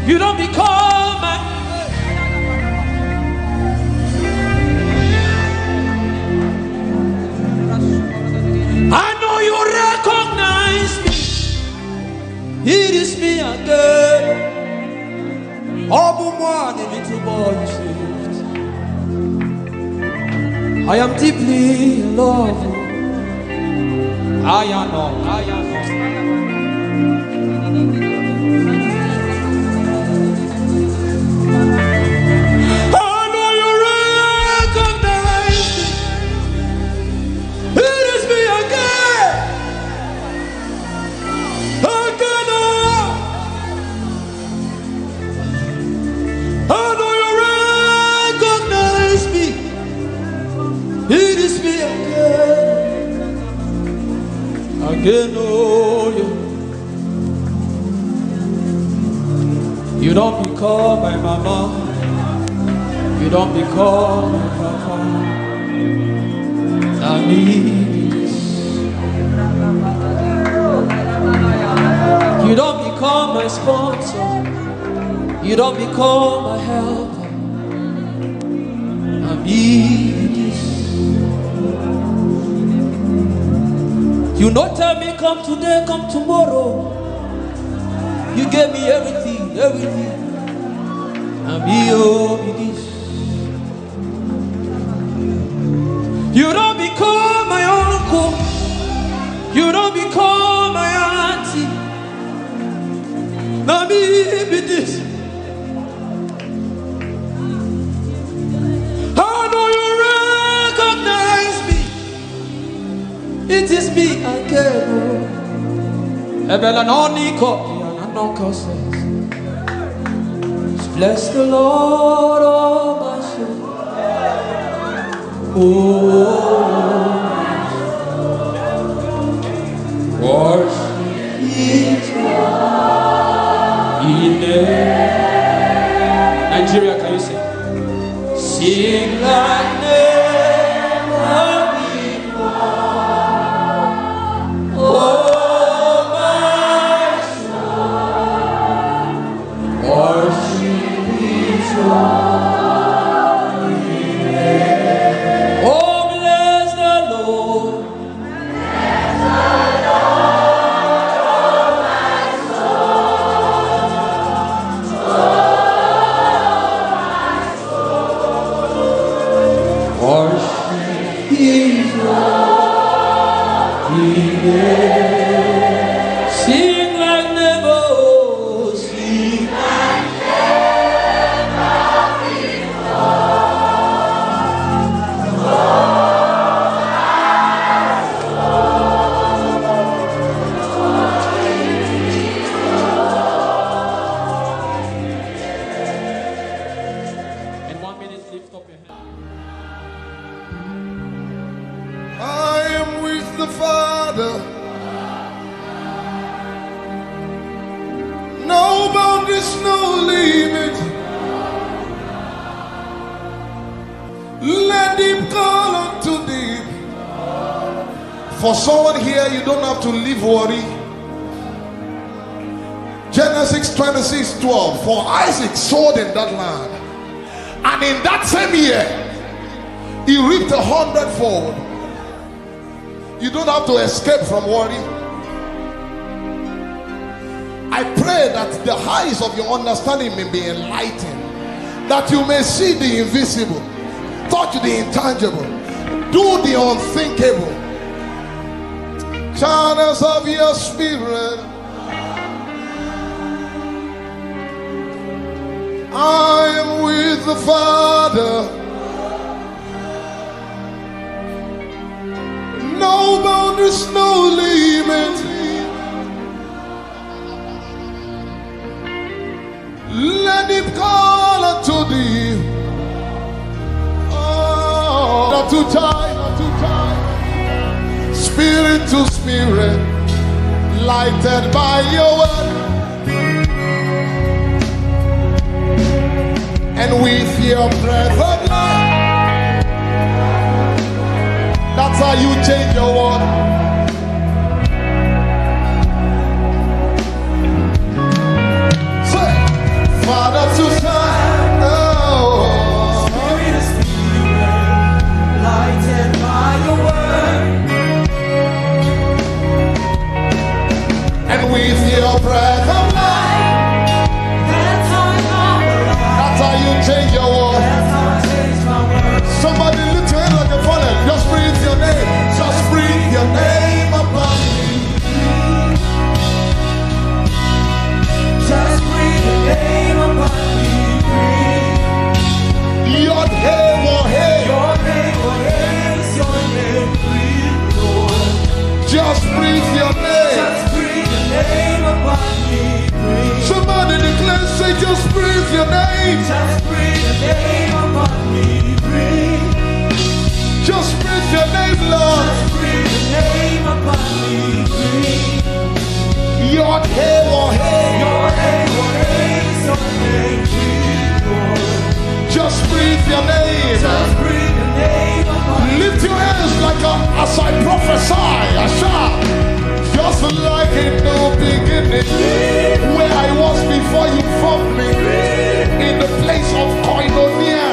you don't become my. I know you recognize me. It is me again. Oh, the little boy you saved. I am deeply in love. I know. You don't become my mama, you don't become my papa. I need this. You don't become my sponsor, you don't become my helper. I need this. You don't tell me come today, come tomorrow. You gave me everything, everything. And me, oh, me this. You don't become my uncle. You don't become my auntie. Now me be this. How do you recognize me? It is me again. Eben and Oniko. Bless the Lord, oh my soul. Oh, worship His name. Nigeria, can you sing? Sing like never before. Oh. Oh, bless the Lord. I am with the Father. No boundaries, no limit. Let him call unto thee. For someone here, you don't have to live worry. Genesis 26:12. For Isaac sowed in that land, and in that same year, he reaped 100-fold. You don't have to escape from worry. I pray that the eyes of your understanding may be enlightened, that you may see the invisible, touch the intangible, do the unthinkable. Channels of your spirit, I am with the Father. No boundaries, no limit. Let him call unto thee. Oh, not too tight, not too tight. Spirit to spirit, lighted by your word. And with your breath of life, that's how you change your world. Say, Father to Son, oh. Spirit to spirit, lighted by your word. And with your breath of life, That's how I come alive. that's how you change your world. That's how I change my world. Somebody lift your hand like a fallen. Just breathe your name. Just breathe your name upon me. Just breathe your name upon me. Breathe. Your name, oh hey. Your name, what is your name? Breathe, Lord. Just breathe your name. Just breathe your name upon me. Breathe. Somebody declare, say, just breathe your name. Just breathe your name upon me. Breathe. Just breathe your name, Lord. Just breathe your name upon me. Breathe. Your name, oh hey. Your name, what is your name? Breathe, Lord. Just breathe your name. Just breathe your name upon me. Lift your hands like as I prophesy. Asha. Just like in the beginning, where I was before you formed me, in the place of koinonia.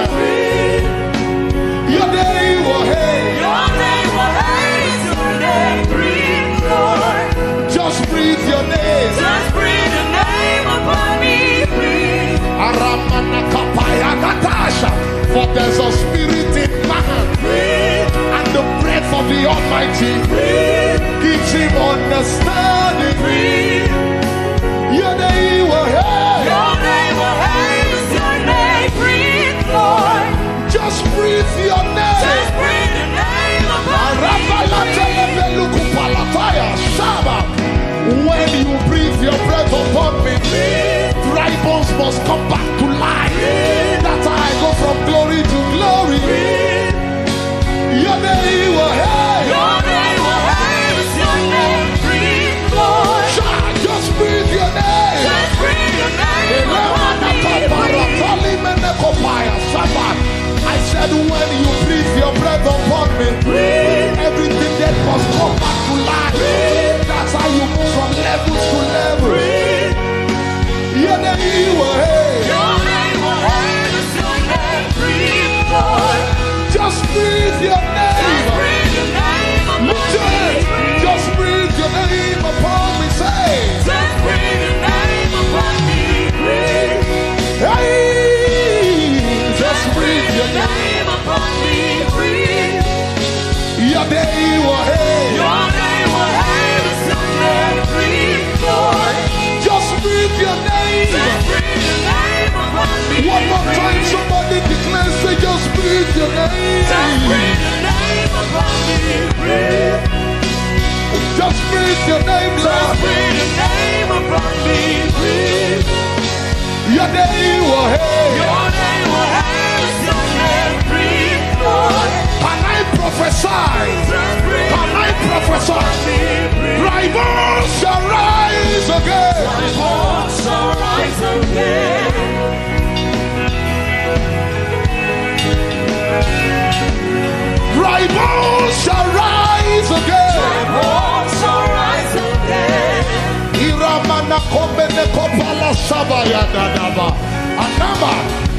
Your name, oh hey. Your name, what is your name? Breathe, Lord. Just breathe your name. Just breathe your name upon me. Breathe. For there's a spirit in man, and the breath of the Almighty gives him understanding. Your name, oh hey. Your name, what is your name? Breathe, Lord. Just breathe your name. Just breathe your name upon me. When you breathe your breath upon me, dry bones must come back to life. That's how I go from glory to glory. Your name, oh hey. Your name, what is your name? Breathe, Lord. Just breathe your name. Just breathe your name upon me. I said when you breathe your breath upon me, everything that must come back to life. That's how you move from levels to level. Your name, oh hey. Your name, what is your name? Breathe, Lord. Just breathe your Just name. breathe your name upon Lift your hands. me. Just breathe your name upon me. Say, Just breathe your name upon me. Breathe. hey, just breathe your name. Name upon me. Breathe. Your name, oh hey. Your name, what is your name? Breathe, Lord. Just breathe your name. Just breathe your name upon me. One more time, somebody declare, say, just breathe your name. Just breathe your name upon me. Breathe. Just breathe your name, Just Lord. breathe your name upon me. Breathe. Your name, oh hey. Your name, what is your name? Breathe.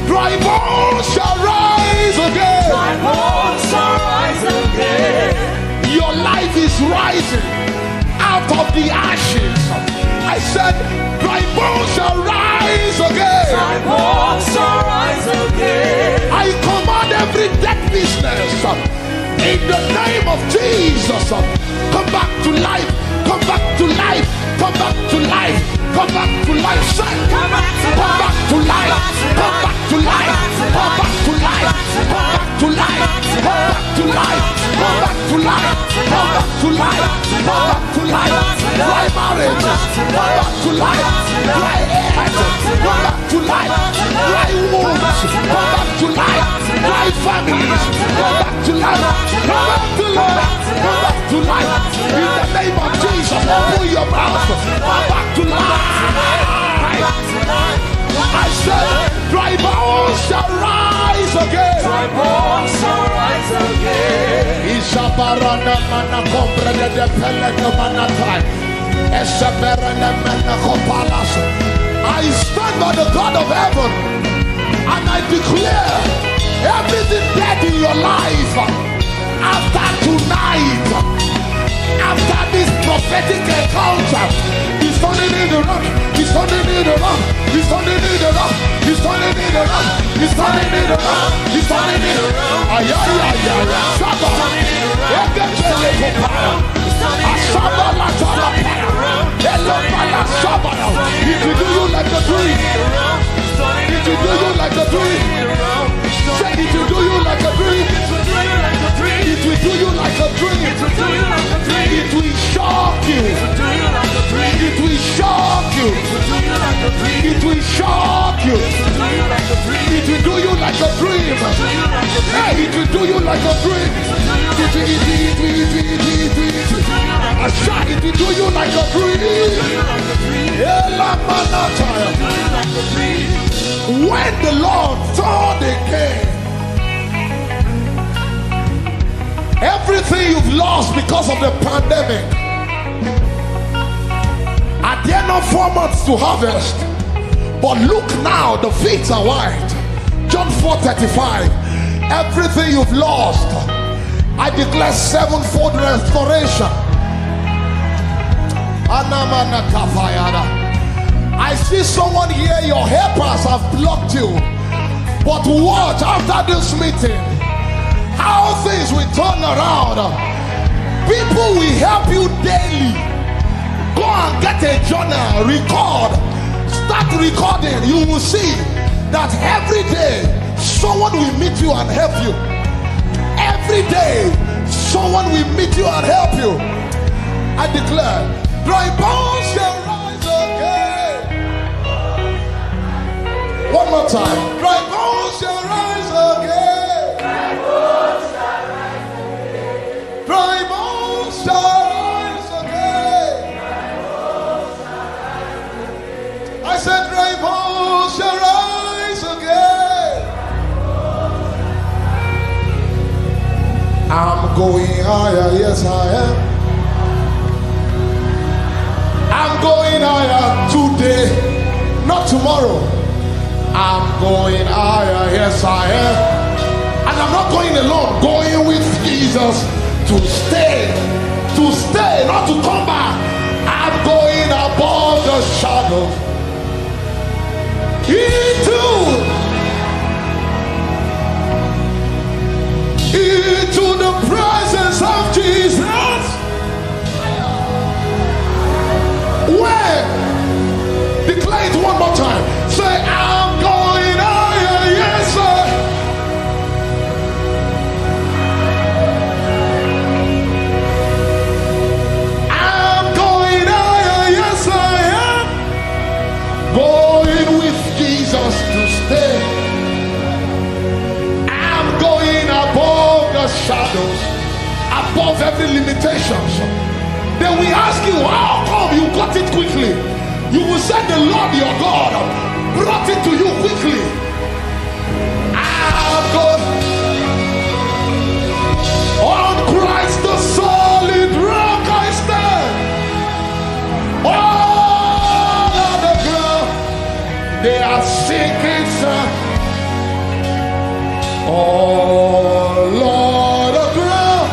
Dry bones shall rise again. Dry bones shall rise again. Your life is rising out of the ashes. I said, dry bones shall rise again. Dry bones shall rise again. I command every dead business in the name of Jesus. Come back to life. Come back to life. Come back to life. Come back to life. Come back to life. Come back to life. Come back to life. Come back to life. Come back to life. Come back to life. Come back to life. Come back to life. Dry marriage. Come back to life. Dry head. Come back to life. Dry wounds. Come back to life. Dry families. Come back to life. Come back to life. Come back to life. In the name of Jesus, open your mouth. Come back to life. I said, dry bones shall rise again. Dry bones shall rise again. Isabarana mana comprende de pelego manatai. Esaberana mana kopalas. I stand by the God of heaven and I declare everything dead in your life after tonight, after this prophetic encounter, he's turning it around. He's turning it around. He's turning it around. He's turning it around. He's turning it around. He's turning it around. Ay ay ay ay. Saba. Egechele kopara. Asaba la saba. Hello mala saba. It will do you like a dream. It will do you like a dream. Say it will do you like a dream. It will do you like a dream. It will shock you. It will shock you. It will shock you. It will do you like a dream. Hey, it will do you like a dream. It will do you like a dream. When the Lord turned again, everything you've lost because of the pandemic, are there not 4 months to harvest? But look now, the fields are white. John 4:35. Everything you've lost, I declare sevenfold restoration. I see someone here, your helpers have blocked you. But watch after this meeting, how things will turn around. People will help you daily. Go and get a journal, record, start recording. You will see that every day someone will meet you and help you. Every day someone will meet you and help you. I declare, dry bones shall rise again. One more time, dry bones shall rise again. Dry bones shall rise again. Dry bones shall rise again. I said, dry bones shall rise again. I'm going higher, yes I am. I'm going higher today, not tomorrow. I'm going higher, yes I am. And I'm not going alone, going with Jesus to stay, not to come back. I'm going above the shadows into the presence of Jesus. Where? Declare it one more time. Say, I'm going higher, yes sir. I'm going higher, yes I am. Going with Jesus to stay. I'm going above the shadows, above every limitation. Then we ask you, how come you got it quickly? You will say the Lord your God brought it to you quickly. I'm going on Christ the solid rock I stand. All of the ground Oh Lord of ground,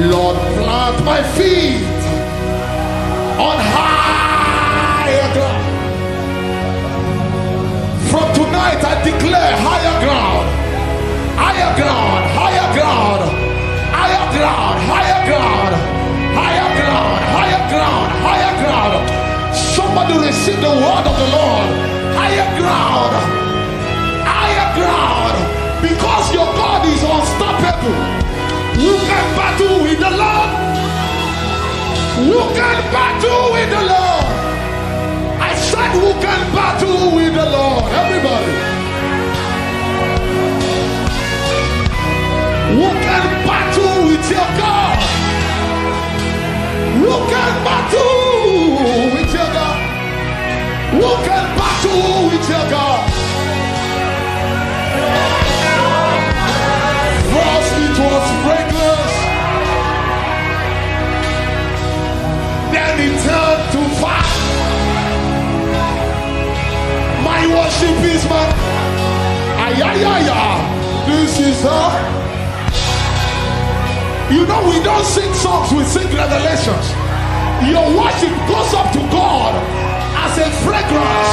Lord, plant my feet on higher ground. From tonight I declare higher ground, higher ground, higher ground, higher ground, higher ground, higher ground, higher ground, higher ground. Somebody receive the word of the Lord. Higher ground, higher ground, because your God is unstoppable. Who can battle with the Lord? Who can battle with the Lord? I said, who can battle with the Lord? Everybody. Who can battle with your God? Who can battle with your God? Who can battle with your God? First it was fragrance, then it turned to fire. My worship is my this is her. You know we don't sing songs, we sing revelations. Your worship goes up to God as a fragrance.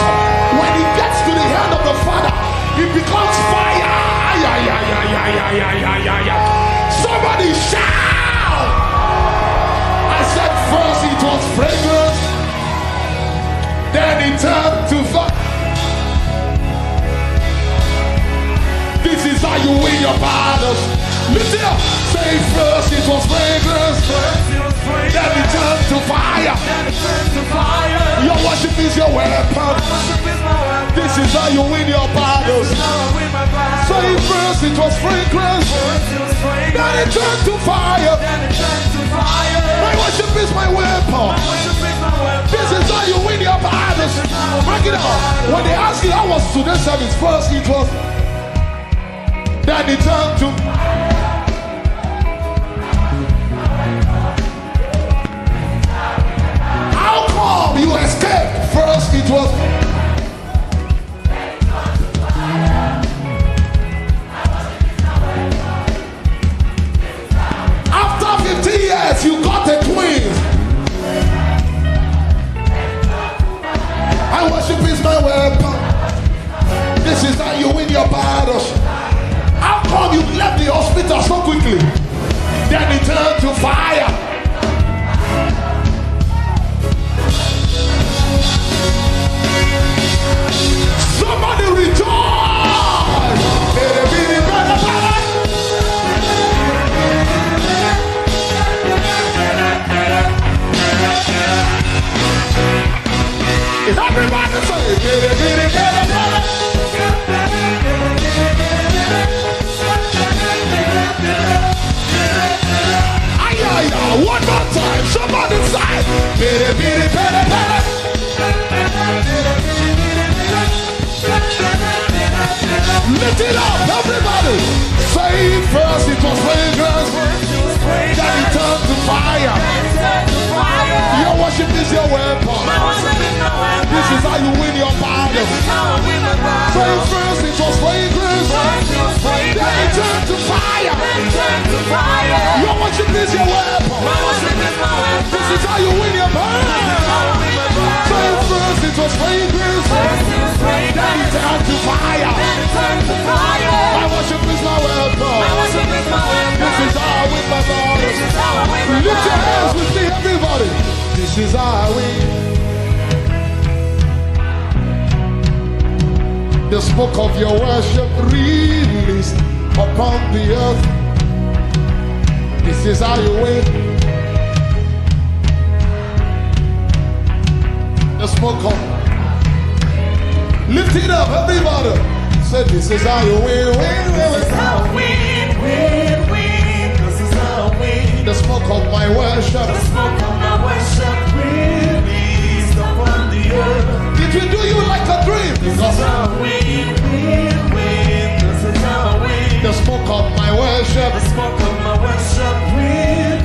When it gets to the hand of the Father, it becomes fire. Somebody shout! I said first it was fragrance, then it turned to fire. This is how you win your battles. Lift it up. Say first it was fragrance, then it turned to fire. Your worship is your weapon. This is how you win your battles. Say first it was fragrance, then it turned to fire. My worship is my weapon. This is how you win your battles. Break it up. When they ask you how was today's service, first it was, then it turned to. How come you escaped? First it was. After 50 years, you got a twin. I worship is my weapon. This is how you win your battles. How come you left the hospital so quickly? Then it turned to fire. Somebody rejoice! Is everybody one more time, somebody say lift it up, everybody. Say first it was fragrance, then it turned to fire. Your worship is your weapon. This is how you win your battle. Say first it was fragrance, then it turned to fire. Your worship is your weapon. This is how you win your battle. Say first it was fragrance, then it turned to fire. My worship is my weapon. This is how I win my battles. Lift your hands with me, everybody. This is how I win. The smoke of your worship released upon the earth. This is how you win. The smoke of. Lift it up, everybody. Say this is how you win, win, win. This is how I win, win, win. This is how I win. The smoke of my worship. The smoke of my worship released upon the earth. Did we do you like a dream? This is how I win, win, win. This is how I win. The smoke of my worship. The smoke of my worship released.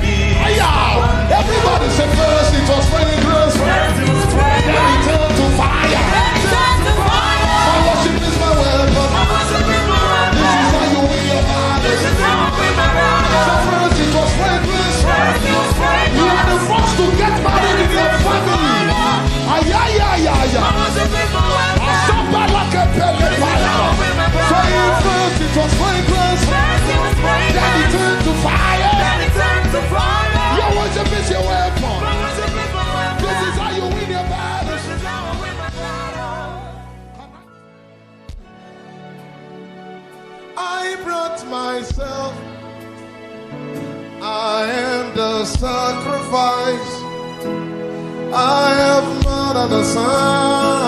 Everybody say first it was fragrance. Then it turned to fire. My brought myself. I am the sacrifice. I have more than the sound.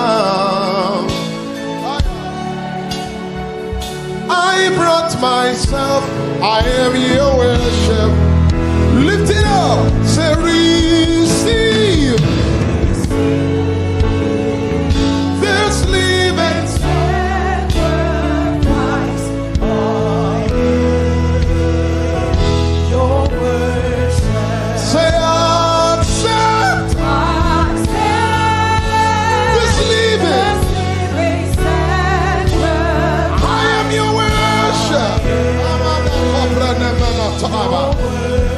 I brought myself. I am your worship. Lift it up. Say receive. This living sacrifice. Your worship. Say accept. This living sacrifice. I am your worship.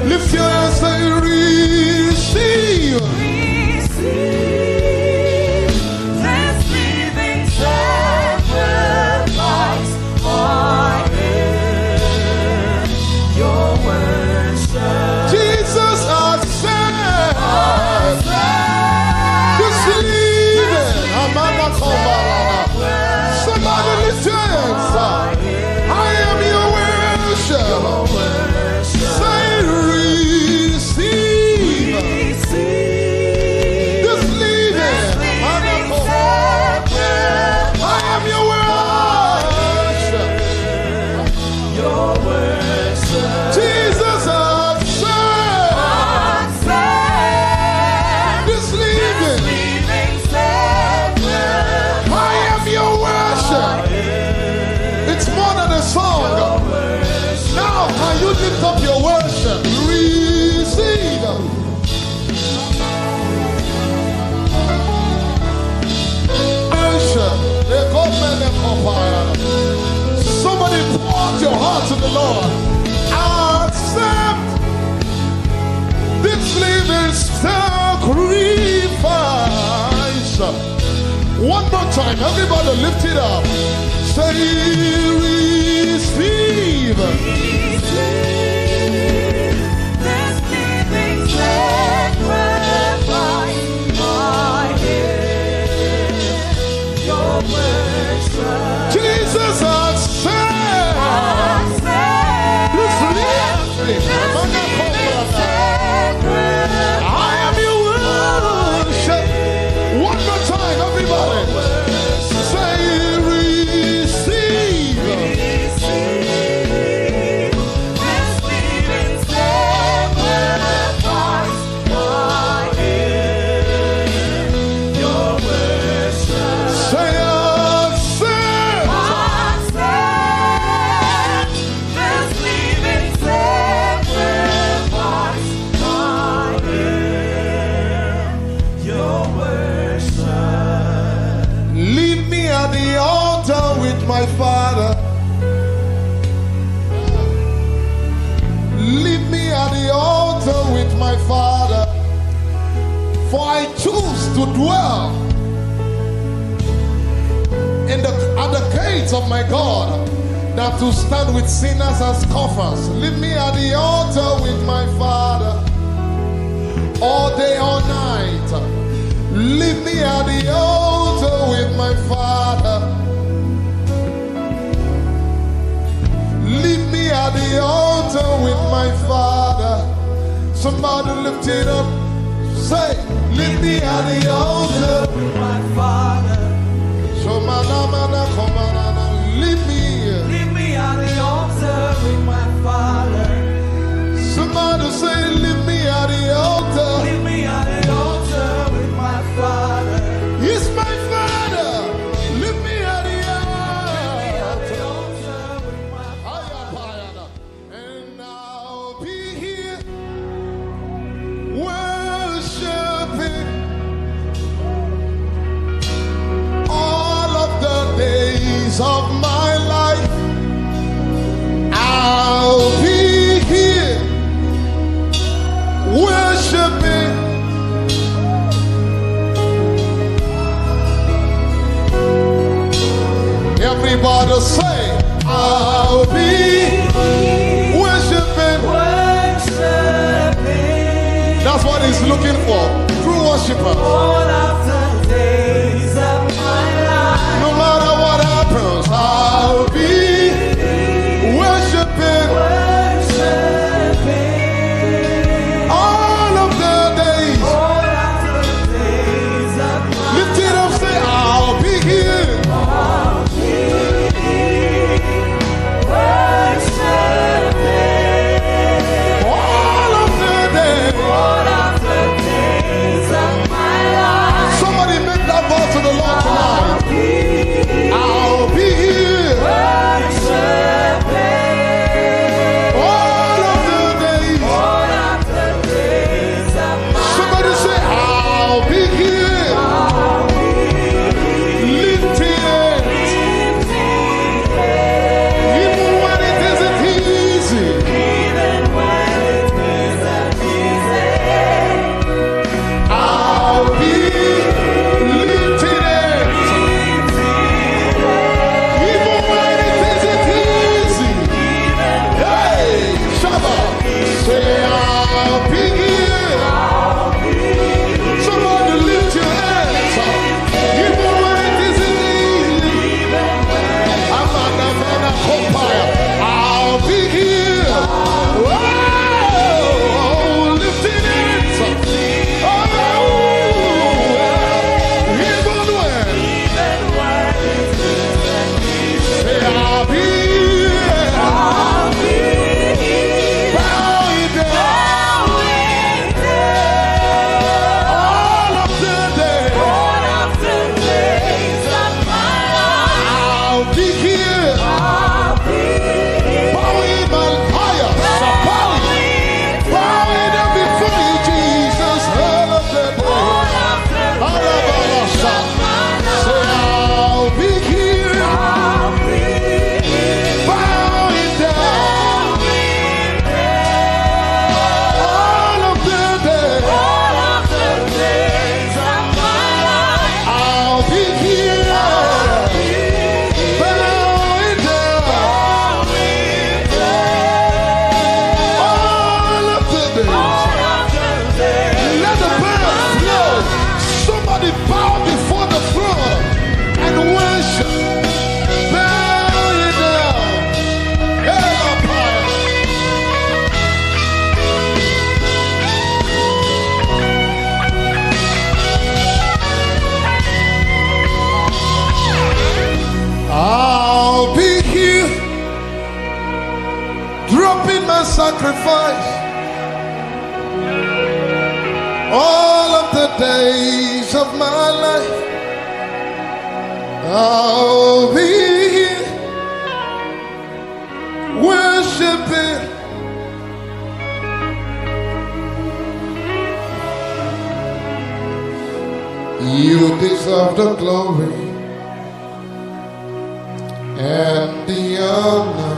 Lift your hands, say receive. Receive this living sacrifice. I am your worship. Jesus, accept this living. Somebody lift your hands. I am your worship. Lift up your worship. Receive. Worship. Somebody pour out your heart to the Lord. Accept this living sacrifice. One more time. Everybody lift it up. Say receive. This living sacrifice. I am your worship. Jesus, accept. This living sacrifice. I am your worship. One more time, everybody. Say receive. My Father, leave me at the altar with my Father, for I choose to dwell at the gates of my God, than to stand with sinners as scoffers. Leave me at the altar with my Father, all day, all night. Leave me at the altar with my Father. Leave me at the altar with my Father. Somebody lift it up. Say, leave me at the altar with my Father. Leave me at the altar with my Father. Somebody say, leave me at the altar. Leave me at the altar with my Father. He's my Father. Leave me at the altar with my Father. And I'll be here worshiping all of the days of my life. I'll be here worshiping everybody say, I'll be worshiping. That's what he's looking for. True worshipers. All of the days of my life. No matter what happens, I'll be worshiping. a sacrifice. All of the days of my life, I'll be here worshiping. You deserve the glory and the honor.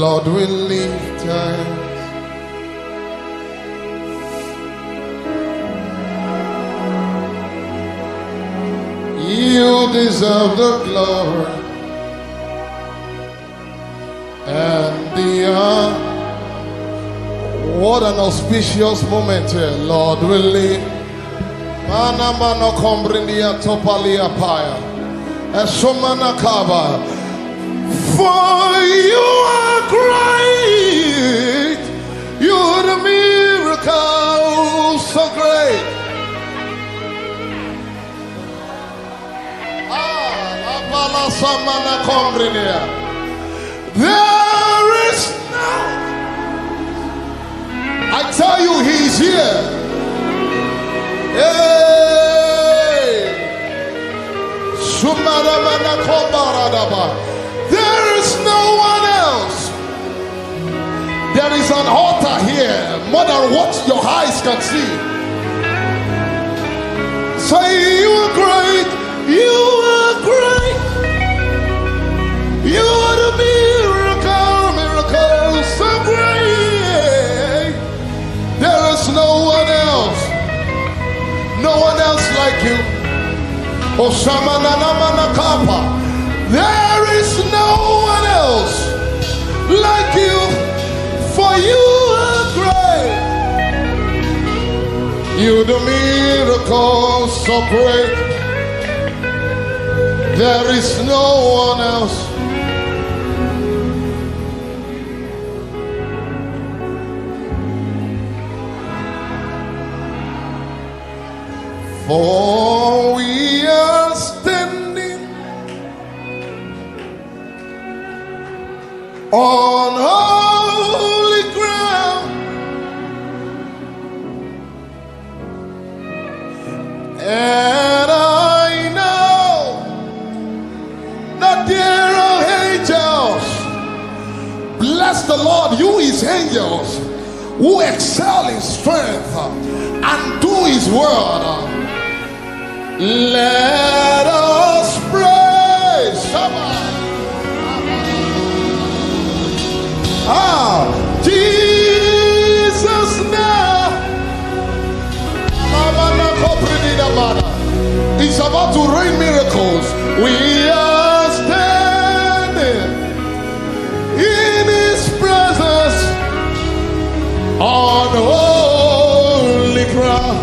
Lord, we lift hands. You deserve the glory and the honor. What an auspicious moment here, Lord, we live. Mana mano combrindia topalia paya. Esomana kaba. For you are great. You're the miracle so great. La pala samana combrindia. There is no. I tell you, he's here. Hey! There is no one else. There is an altar here, more than what your eyes can see. Say, you are great. You are great. You are the miracle so great. There is no one else. No one else like you. There is no one else like you. For you are great. You the miracle so great. There is no one else. For we are standing on holy ground, and I know that there are angels. Bless the Lord, you his angels, who excel in strength and do his word. Let us praise. Jesus now is about to rain miracles. We are standing in his presence on holy ground.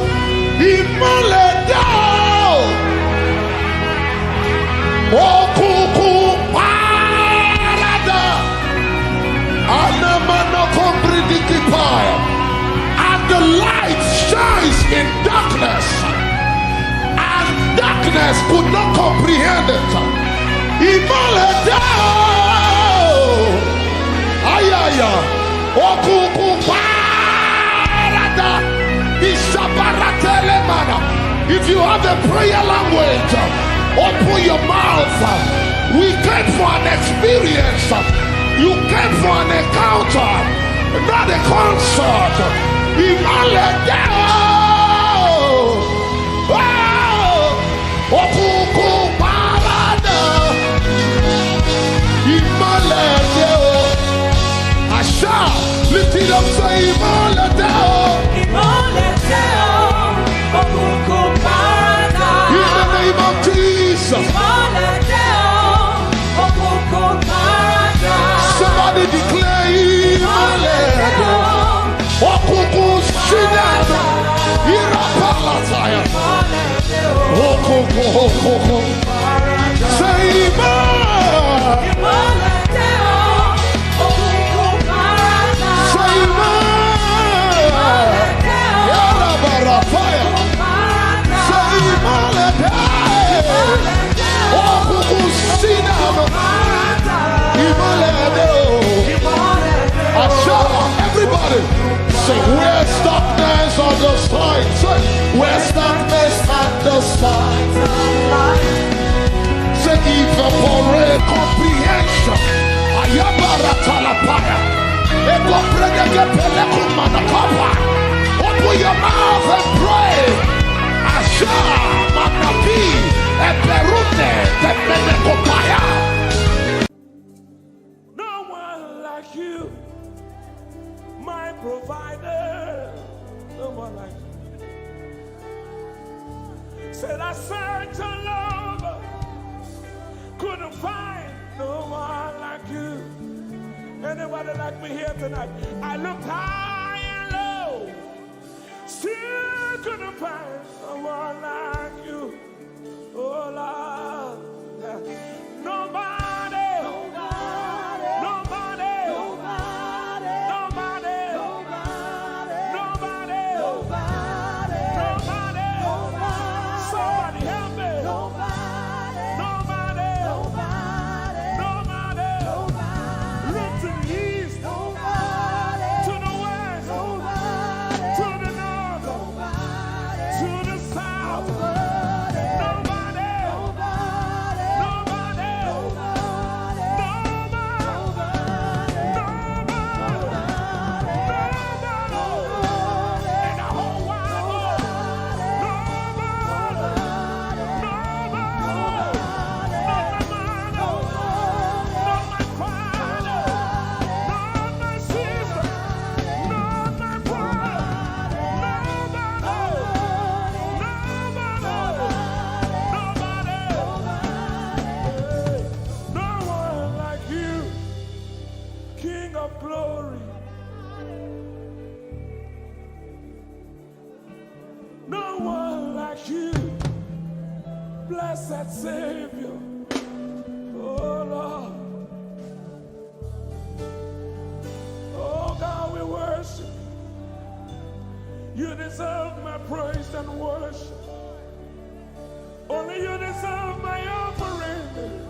Okuku parada, anamano compridikipaya, and the light shines in darkness, and darkness could not comprehend it. Imaledao, ayaya, okuku parada, isabaratele mana. If you have a prayer language, open your mouth. We came for an experience. You came for an encounter, not a concert. Imaledao, okuku parada, Imaledao. Asha, lift it up, say Imaledao, Imaledao, okuku parada. In the name of Jesus. Somebody declare Imaledao, okuku shinada, irapalataya, okuku. Say Imaledao, okuku parada. Say Yarabarafaya. Say Imaledao, okuku shinada, Imaledao. Say, where's darkness on the side? Say, where's darkness at the side? Say, evaporate comprehension. Ayabara talapaya. Ego predege pelekumana kapa. Open your mouth and pray. Asha manapi eperune temenekopaya. No one like you, my provider. No one like you. Said I searched all over, couldn't find no one like you. Anybody like me here tonight? I looked high and low, still couldn't find no one like you. Oh Lord, nobody. Blessed Savior, oh Lord, oh God, we worship you. You deserve my praise and worship. Only you deserve my offering.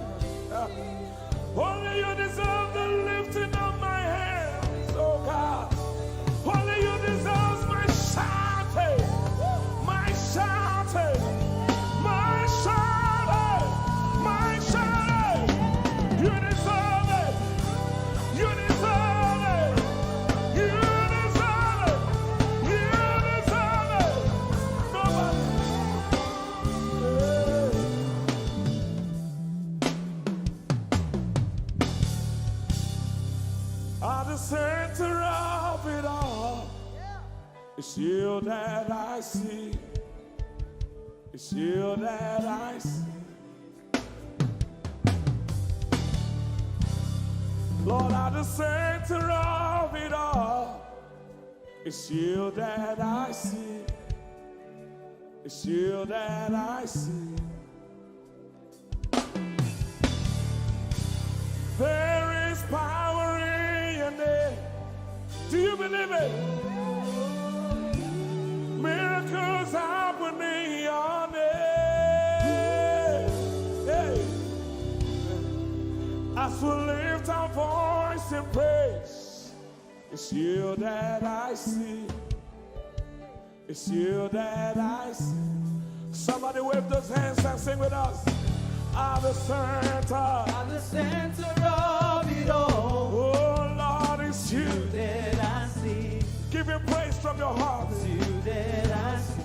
Only you deserve the lifting of my hands, oh God. Only you deserve my shouting, my shouting. You deserve it. You deserve it. You deserve it. You deserve it. Nobody. At the center of it all, it's you that I see. It's you that I see. Lord, at the center of it all, it's you that I see. It's you that I see. There is power in your name. Do you believe it? Miracles happen in your name. Hey. As we lift our voice in praise, it's you that I see. It's you that I see. Somebody wave those hands and sing with us. At the center of it all. Oh Lord, it's you that I see. Give him praise from your heart. It's you that I see.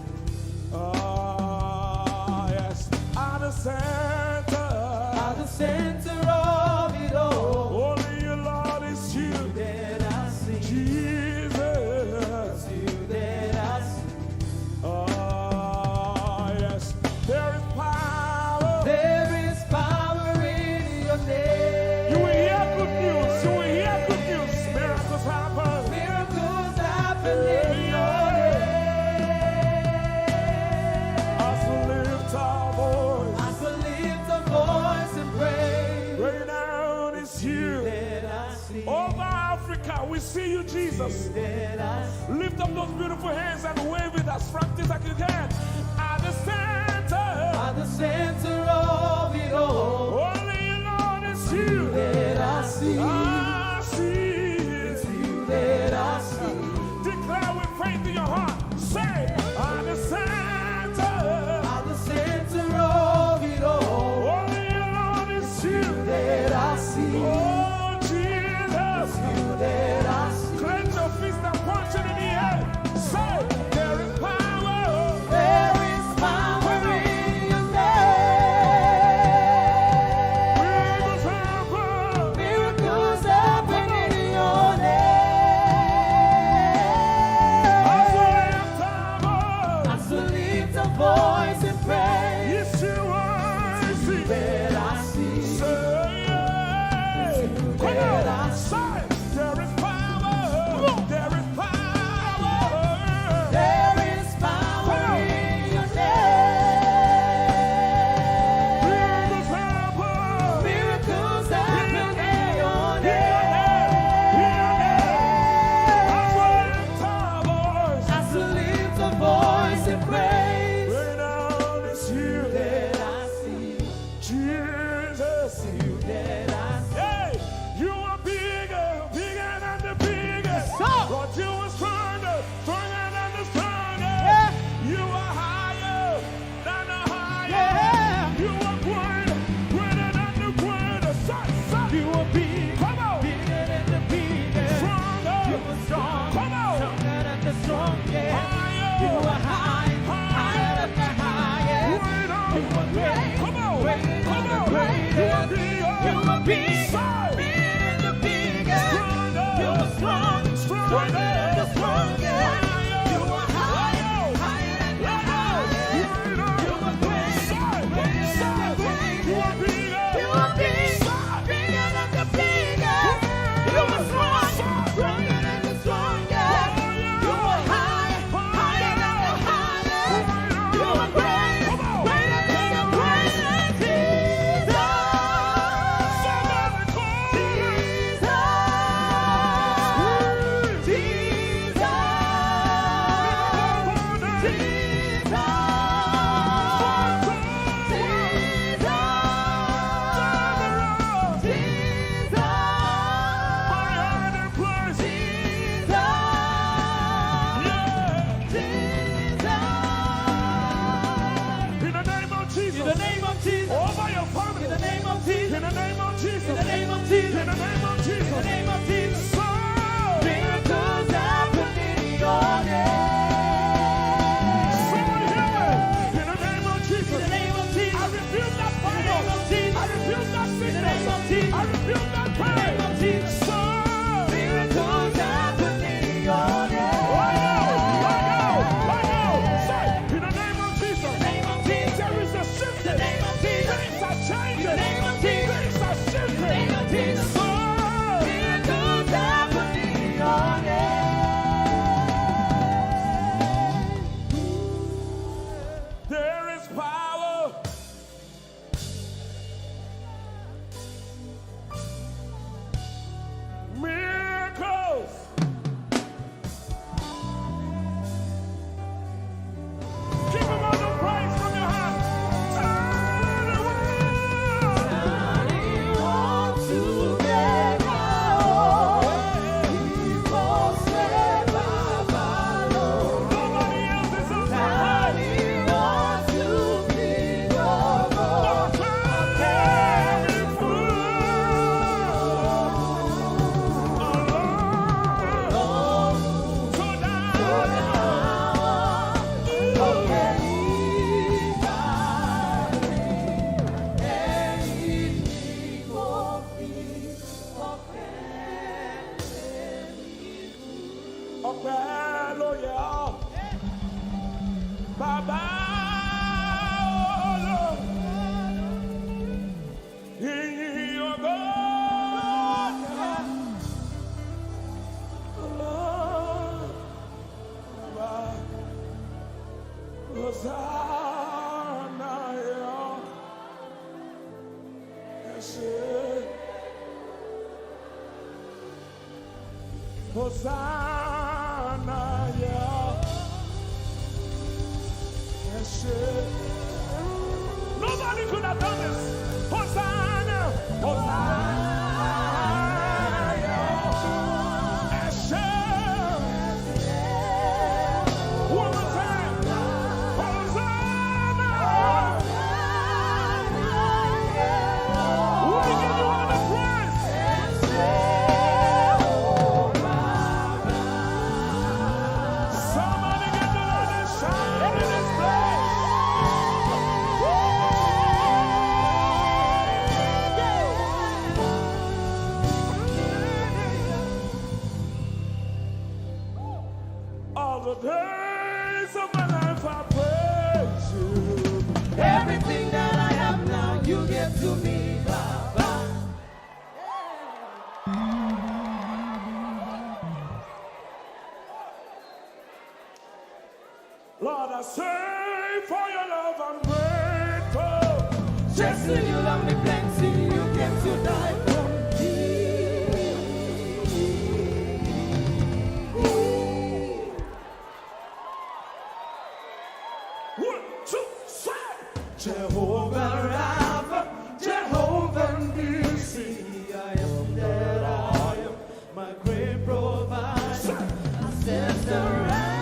Oh yes. At the center of it all. Only you, Lord, it's you that I see. Jesus. It's you that I see. Oh yes. There is power. There is power in your name. You will hear good news. You will hear good news. Miracles happen. Miracles happen in your name. As we lift our voice. As we lift our voice and pray. Right now it's you. That I see. Over Africa, we see you, Jesus. That I see. Lift up those beautiful hands and wave it as practice as you can. At the center of it all. Only you, Lord, it's you that I see. I see. It's you that I see. Declare see. Oh, Jesus. You that I see. Cleanse your fist and punch it in the air. Say, there is power. There is power in your name. Miracles happen. Miracles happen in your name. I still lift a voice and praise. Yes, you are. See. That I see. Come on. Say, there is power. There is power. There is power in your name. Miracles happen. Miracles happen in your I still lift a voice and praise. That I see. Jesus, You that I see. hey, you are bigger, bigger than the biggest. But you are stronger, stronger than the strongest. You are higher than the highest. You are greater, greater than the greatest. You are big, come on, Bigger than the biggest. stronger, You are strong. come on, Stronger than the strongest. higher, You are high. Higher than the highest. greater, You are great. come on, Greater come than the on, greatest. you are bigger, You are big. Say, Bigger than the biggest. stronger, You are strong. Stronger than the strongest. You are high. Higher than the highest. You are great. Greater than the greatest. You are big. Bigger than the biggest. You are strong. Stronger than the strongest. You are high. Higher than the highest. You are great. Greater than the greatest. In the name of Jesus. Over your family. In the name of Jesus. In the name of Jesus. In the name of Jesus. In the name of Jesus. In the name of Jesus. So, Miracles happen in your name. someone hear me. In the name of Jesus. In the name of Jesus. I rebuke that In the fire. name of Jesus. I rebuke that In the sickness. name of Jesus. I rebuke that In the pain. name of Jesus. So, Miracles happen in your name. right now. Say, in the name of Jesus. In the name of Jesus. There is a shift. In the name of Jesus. Things are changing. In the name of Jesus. Things are shifting. In the name of Jesus. So, Miracles happen in your name. there is power. Miracles. Give him all the praise from your heart. Turn it around. He wants to get Nobody else is on the praise. He wants to be your Lord. Carry through. So ọpẹ́ ló yẹ ọ́. Bàbá olóore, ìyìn ògo yẹ. Bàbá, Hosanna yẹ ọ́. Ẹ ṣé. Hosanna, yeah. Yes, nobody could have done this. Hosanna, Hosanna, yeah. Yes, one more time. Hosanna. We give you all the praise. days of my life I praise you. Everything that I have now, you give to me, Baba. Lord, I say for your love I'm grateful. Just to you love me plenty, you came to die for me. One, two, three. Jehovah Rapha, Jehovah Nissi, I am that I am, my great provider. I stand around.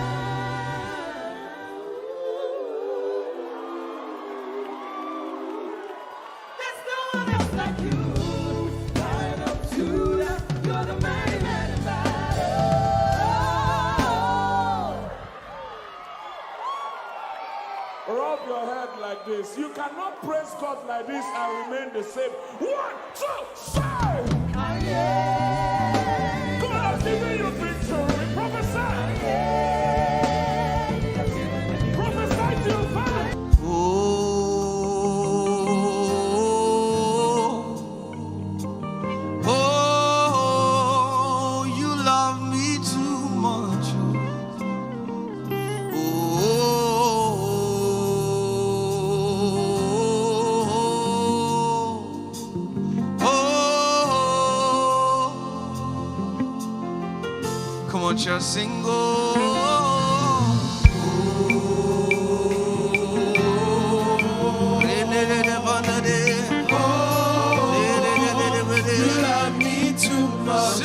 There's no one else like you. Lion of Judah, you're the mighty man in battle. Rub your head like this. You cannot praise God like this and remain the same. One, two, three. God has given you victory. Prophesy. Prophesy to your father. Oh, you love me too much. Come on, just sing. You love me too much.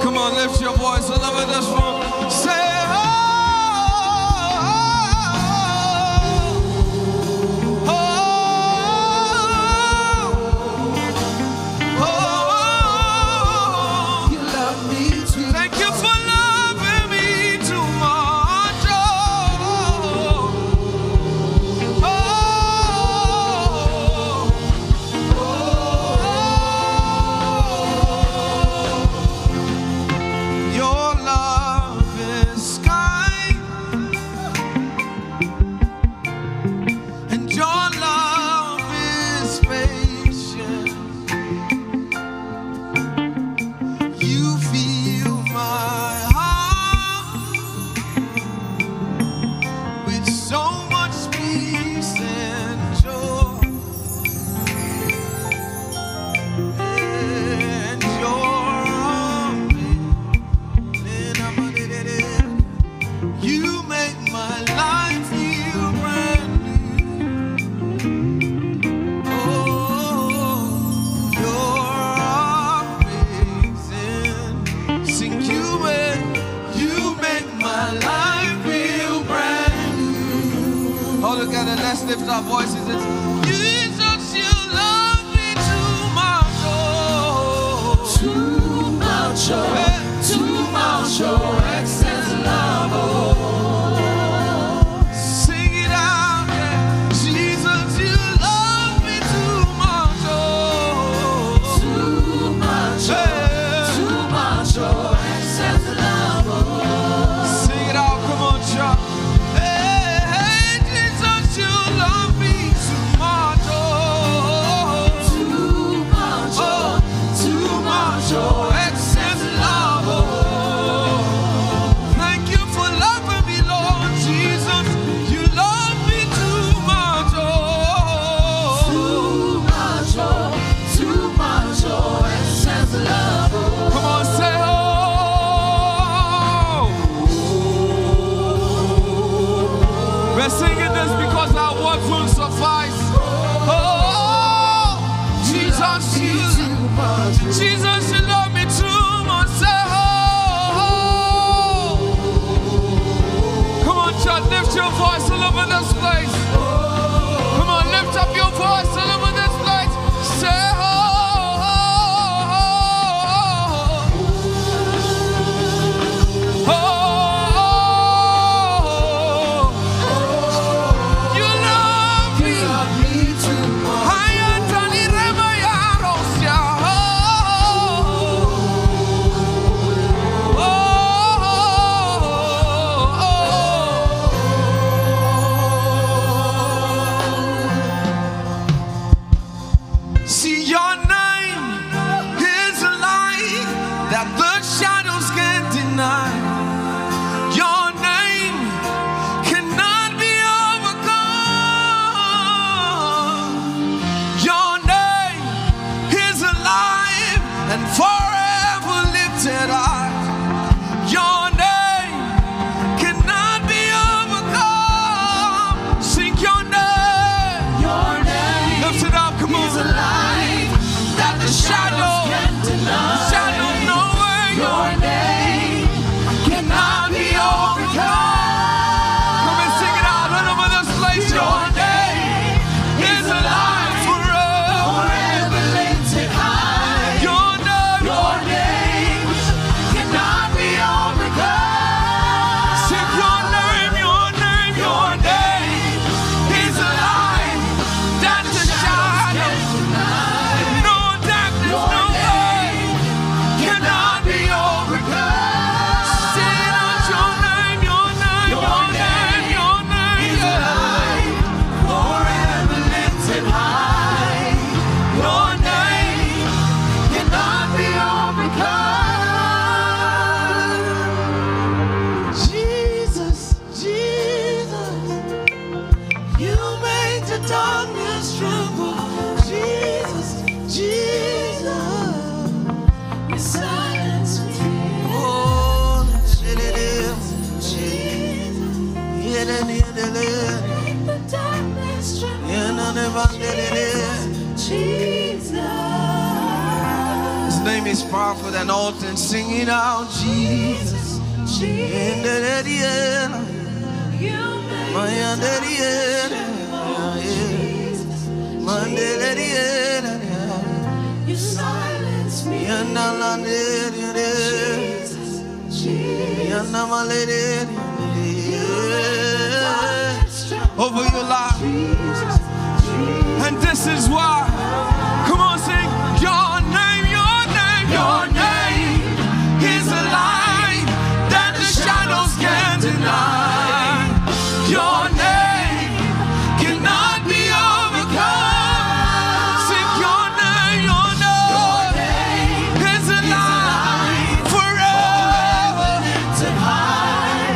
Come on, lift your voice all over this room. Say, You love me too. thank you for loving me too much. Your love is kind, and your love is patient. You fill my heart with so much peace and joy, and your arms, you make my life feel brand new. Oh, you're amazing. Sing you make my life feel brand new. All together, let's lift our voices. It's Jesus, you love me too much. Oh, Too much, too much, excess love. sing it out, yeah. Jesus, you love me too much. Oh, Too much, excess love. sing it out, come on, Chuck. Hey, Jesus, you love me too much. Too much, Excess love. Thank you for loving me, Lord Jesus. You love me too much. too much, excess love. Come on, say oh. We're singing this because our words won't suffice. Oh, Jesus, Jesus, you love me too much. Say oh. Come on, church, lift your voice all over this place. Come on, lift up your voice all over this place. Say oh. You love me. is powerful than all things. Sing it out, Jesus. You silence me. Over your life. And this is why. Come on, sing your name, your name, your name is a light that the shadows can't deny. Your name cannot be overcome. Sing your name is a light forever lifted high.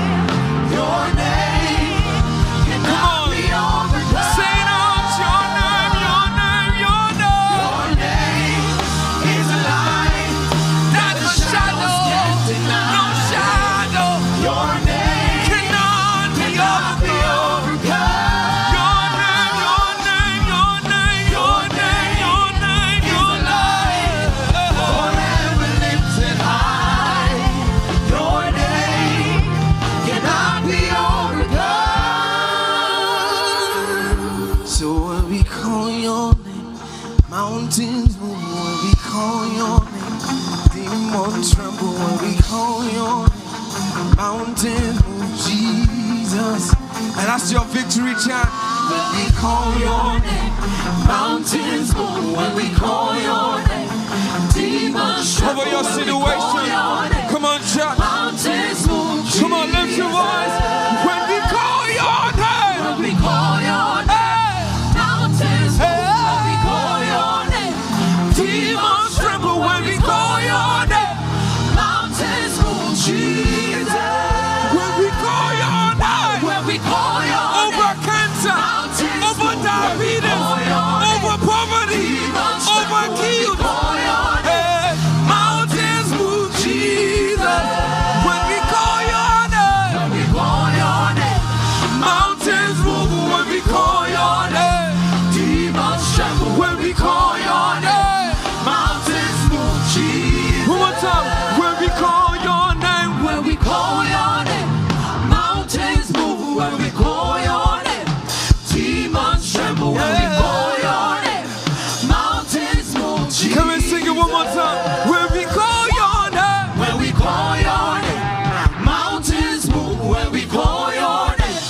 Your name cannot be overcome. Say it out, your name, your name, your name. Your name is a light that the shadows can't deny. No shadow. Your name cannot be overcome. Your name, your name, your name, your name, your name, your name. Forever lifted high. Your name cannot be overcome. So when we call your name, mountains move. When we call your name, demons tremble. When we call your name, mountains move. Jesus, and that's your victory chant. When we call your name, mountains move. When we call your name, demons tremble. Over your situation. Come on, church. Mountains move. Come on, lift your voice. When we call your name, when we call your name, mountains move. When we call your name, demons tremble. When we call your name, mountains move. Jesus. When we call your name, when we call your name, over cancer, over diabetes, over poverty, over guilt, mountains move. Jesus. When we call your name, mountains move. When we call your name, demons tremble. When we call your name, mountains move. Jesus. One more time. When we call your name, when we call your name, mountains move. When we call your name, demons tremble. When we call your name, mountains move. Jesus. Come and sing it one more time. When we call your name, when we call your name, mountains move. When we call your name,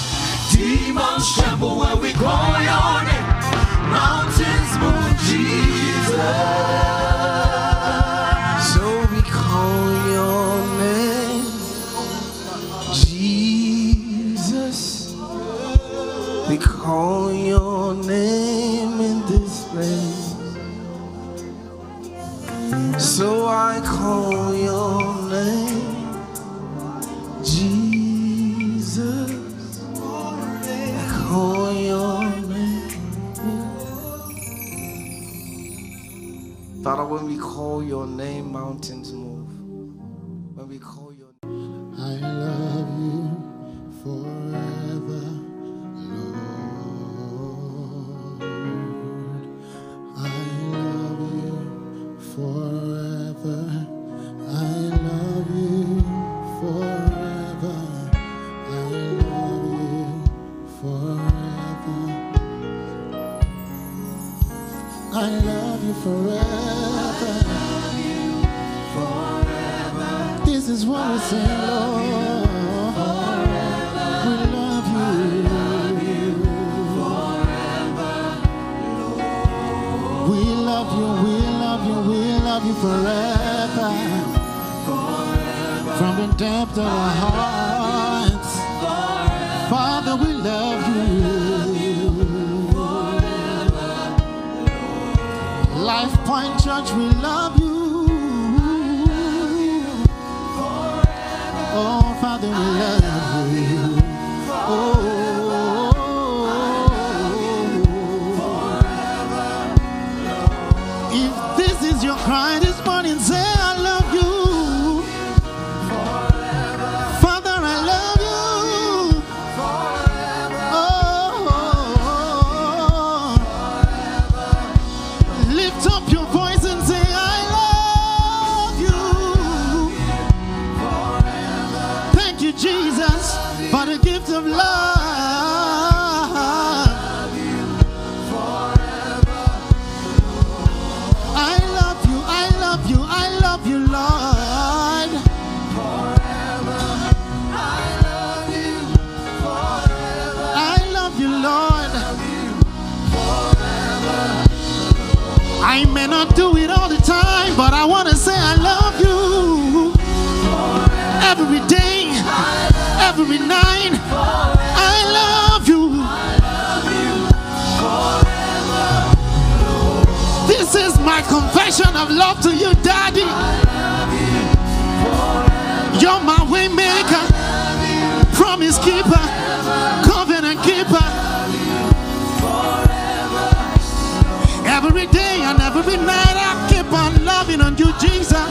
demons tremble. When we call your name, mountains move. Jesus. So we call your name, Jesus. We call your name in this place. So I call your name, Jesus. I call your name. Father, when we call your name, mountains move. When we call your name. I love you forever, Lord. I love you forever. I love you forever. I love you forever. I love you forever. This is what we say, Lord. We love you. We love you, we love you, we love you forever. From the depth of our hearts, Father, we love you. Life Point Church, we love you. Oh, Father, we love you. Oh, if this is your cry this morning, say I love you. Father, I love you. Oh, lift up your voice and say I love Jesus, for the gift of love. I love you, I love you, I love you, Lord. Forever, I love you. Forever, I love you, Lord. I may not do it all the time, but I want to say I love you. Every day, every night, I love you. This is my confession of love to you, Daddy. You're my way maker, promise keeper, covenant keeper. Every day and every night I keep on loving on you, Jesus.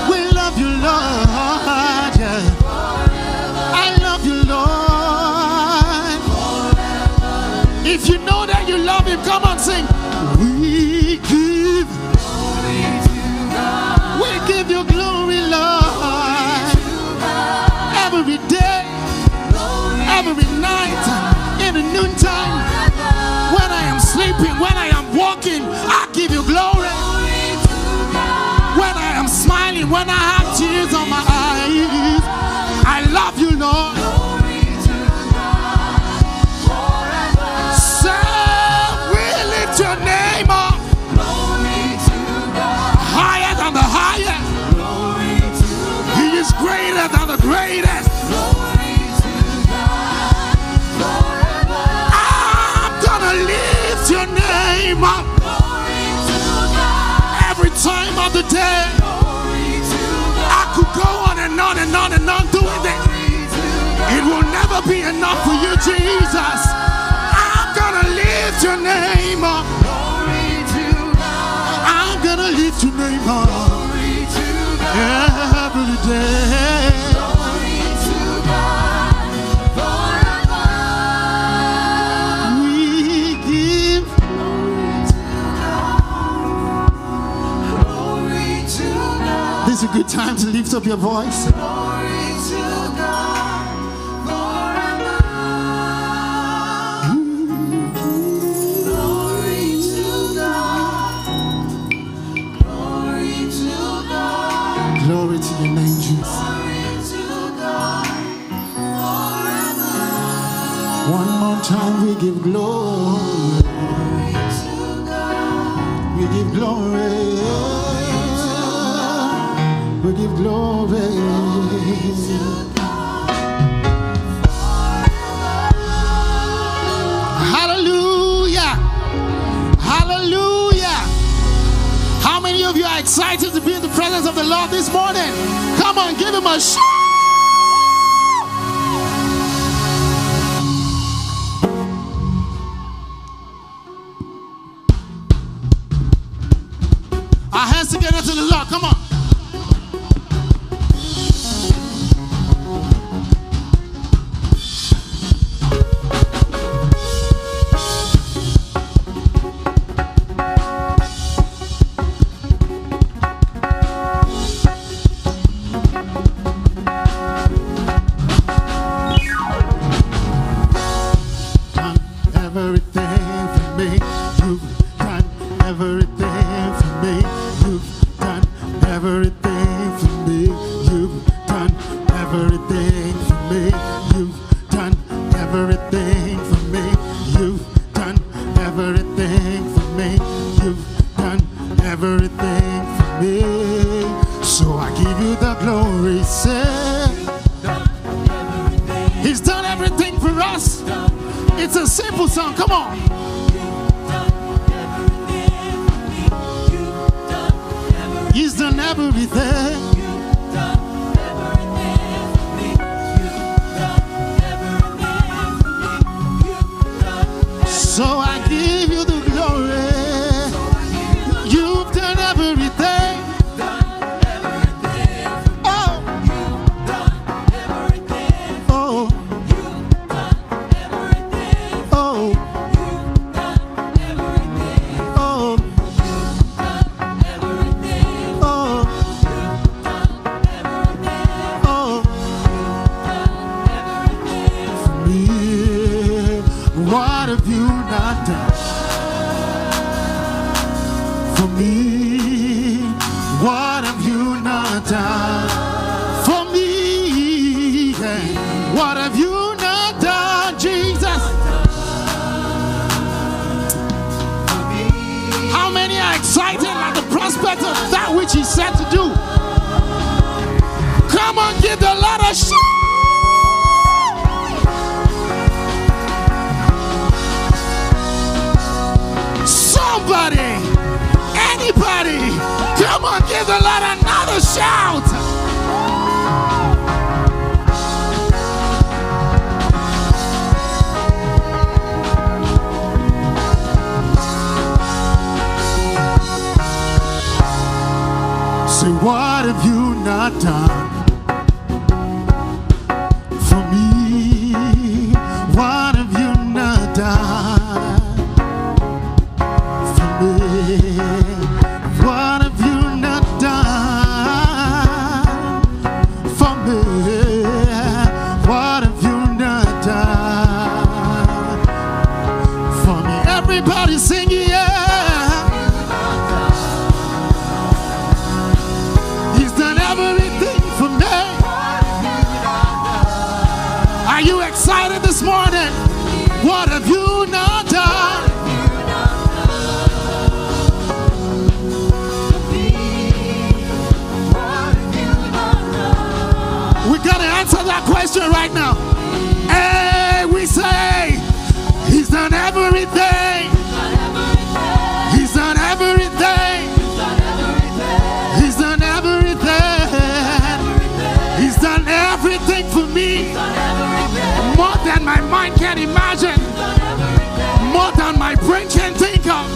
We love you, Lord. Yeah. I love you, Lord. If you know that you love him, come on, sing. We give you glory, Lord. Every day, every night, in the noontime, when I am sleeping, when I am walking, I give you glory. When I am smiling, when I have tears on my eyes, I love you, Lord. So we lift your name up higher than the highest. He is greater than the greatest. Lift your name up every time of the day. I could go on and on and on and on doing it. It will never be enough for you, Jesus. I'm gonna lift your name up. I'm gonna lift your name up every day. This is a good time to lift up your voice. Glory to God forever. Glory to God. Glory to God. Glory to your name, Jesus. Glory to God forever. One more time, we give glory. Glory to God. We give glory. We give glory. Hallelujah. Hallelujah. How many of you are excited to be in the presence of the Lord this morning? Come on, give him a shout. Our hands together to the Lord. Come on. set to do. Come on, give the Lord a shout. Somebody, anybody, come on, give the Lord another shout. Say, what have you not done for me? What have you not done for me? What have you not done for me? What have you not done for me? Everybody sing, yeah. Are you excited this morning? What have you not done? We gotta answer that question right now. Hey, we say, He's done everything. He's done everything. He's done everything. He's done everything for me. More than my mind can imagine. More than my brain can think of.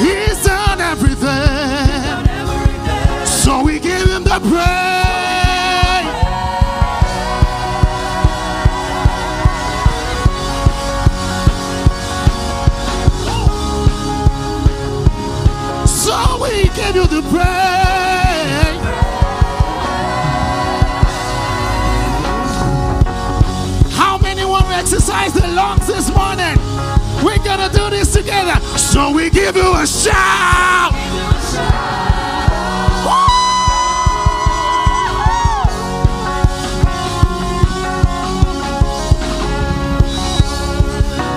He's done everything. So we give Him the praise. So we give you the praise. How many want to exercise the lungs this morning? We're gonna do this together. So we give you a shout.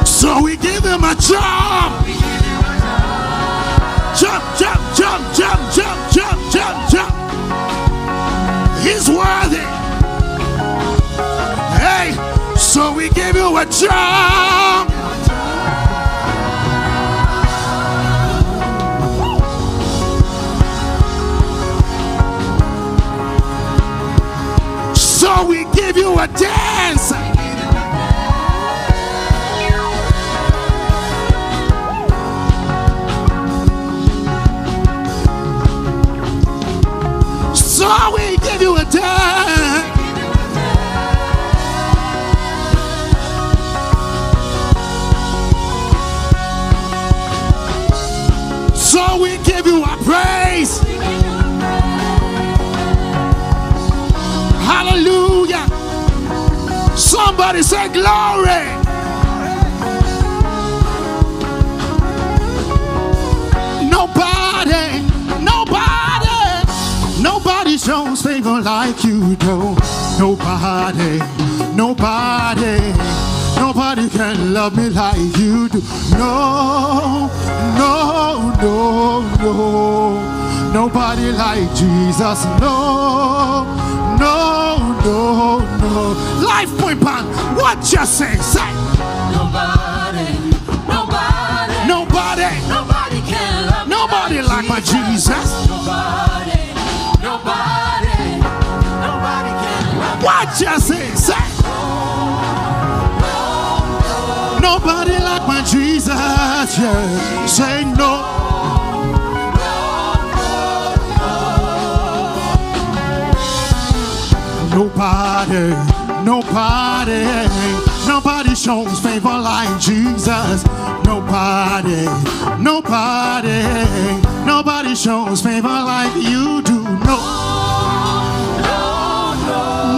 So we give Him a jump. Jump, jump, jump, jump, jump, jump, jump, jump. He's worthy. Hey, so we give you a jump. So we give you a dance. So we give you a dance. So we give you a praise. Hallelujah. Somebody say glory. Nobody shows favor like you do. Nobody can love me like you do. No. Nobody like Jesus. No. Life Point Band, what you say? Say. Nobody can love me. Nobody like my Jesus. Nobody can love me. What you say? Say. Nobody like my Jesus. Yeah. Say no. Nobody shows favor like Jesus. Nobody shows favor like you do.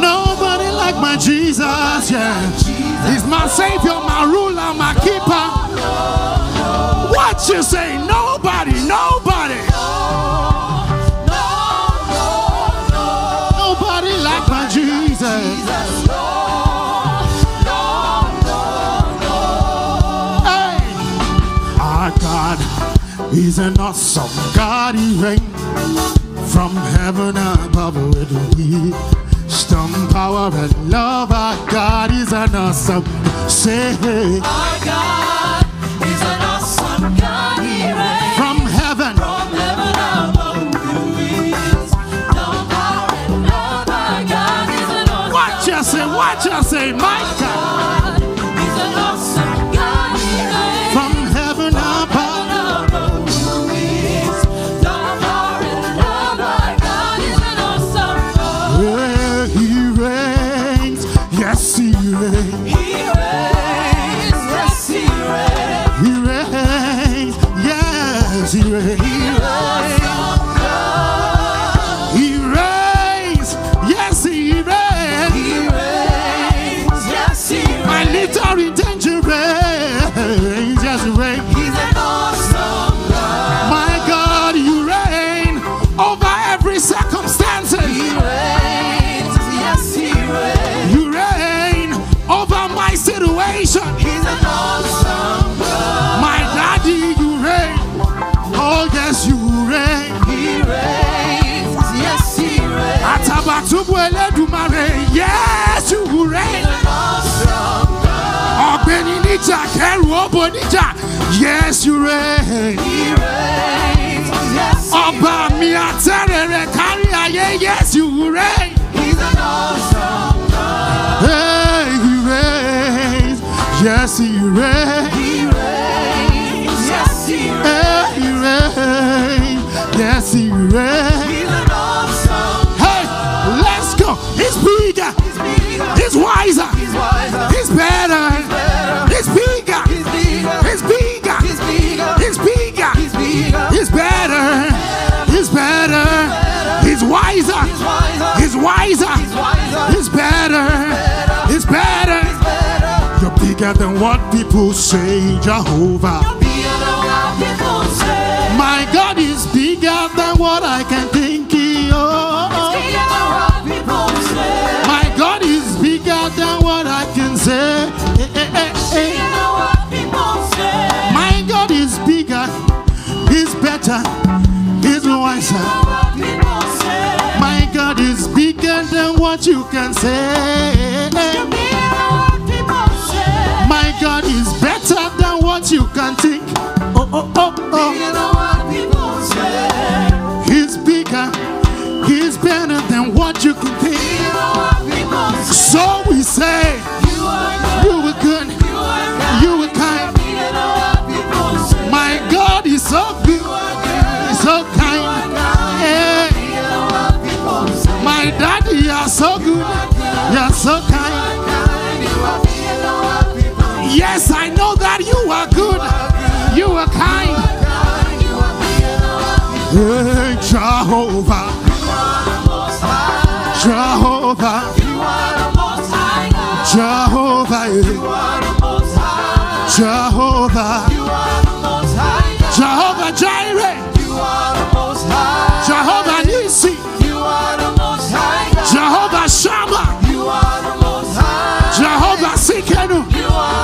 Nobody like my Jesus, yeah. He's my Savior, my ruler, my keeper. What you say? Nobody. Nobody like my Jesus. Hey, our God, He's an awesome God. He reigns from heaven above with wisdom, power, and love. Our God is an awesome. Say, Our God is an awesome God. He reigns from heaven. from heaven above with wisdom, power, and love. Our God is an awesome. What you say, my God. He's an awesome God. He reigns From heaven above. above with wisdom, power, and love. Our God is an awesome God. Where he reigns, yes he reigns. He reigns, yes he reigns. He reigns, yes he reigns. He reigns, yes he reigns. He reigns, yes he reigns. My little intention reigns, yes he reigns. He's an awesome God. My God, you reign over every circumstance. He reigns, yes he reigns. You reign over my situation. He's an awesome God. My daddy, you reign. Oh yes, you reign. He reigns, yes he reigns. Atabatubu Eledumare, yes, you reign. He's an awesome God. Ọ̀gbẹ́ni níjà, kẹrù ọ̀bọ níjà, yes, you reign. He reigns, yes he Ọba mi àtẹ̀rẹ̀rẹ̀ kárí ayé, yes, you reign. He's an awesome God. Hey, he reigns, yes, he reigns. He reigns, yes he reigns. Hey, he reigns, yes, he reigns. He's an awesome. Hey, let's go. He's bigger, He's bigger. he's wiser, He's wiser. he's better, he's bigger, He's bigger. he's bigger, He's bigger. he's bigger, He's bigger. he's better, he's better, he's wiser, He's wiser. he's wiser, He's wiser. he's better, he's better. Better. You're bigger than what people say, Jehovah. Bigger than what people say. My God is bigger than what I can think. Oh, Bigger than what people say. my God is bigger than what I can say. Bigger than what people say. My God is bigger, he's better, he's wiser. What people say. My God is bigger than what you can say. Bigger than what people say. My God is better than what you can think. Oh, oh, oh, Bigger oh. than what people say. He's bigger, he's better than what you can think. Bigger than what people say. So we say, You are good. you were good, You are kind. you were kind. Bigger than what people say. My God is so good, he's so kind. Yeah. Bigger than what people say. My daddy, you're so good, you're so kind. Yes, I know that you are good, you are kind. Hey, Jehovah, Jehovah, Jehovah, Jehovah, Jehovah Jireh, Jehovah Nisi, Jehovah Shammah, Jehovah Sikenu.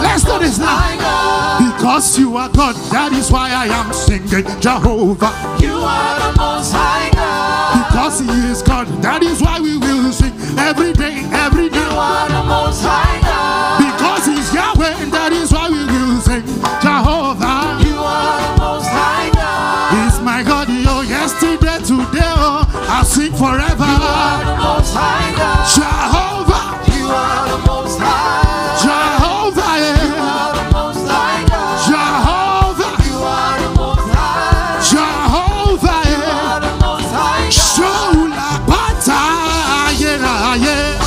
Let's do this now. Because you are God, that is why I am singing Jehovah. You are the most high God. Because he is God, that is why we will sing every day, every day. You are the most high God. Because he's Yahweh, that is why we will sing Jehovah. You are the most high God. He's my God, oh, yesterday, today, oh, I'll sing forever. You are the most high God. Jehovah, You are the most high. Jehovah, You are the most high God. Jehovah, You are the most high. Jehovah, You are the most high God. Sola Allyson, yeah, yeah.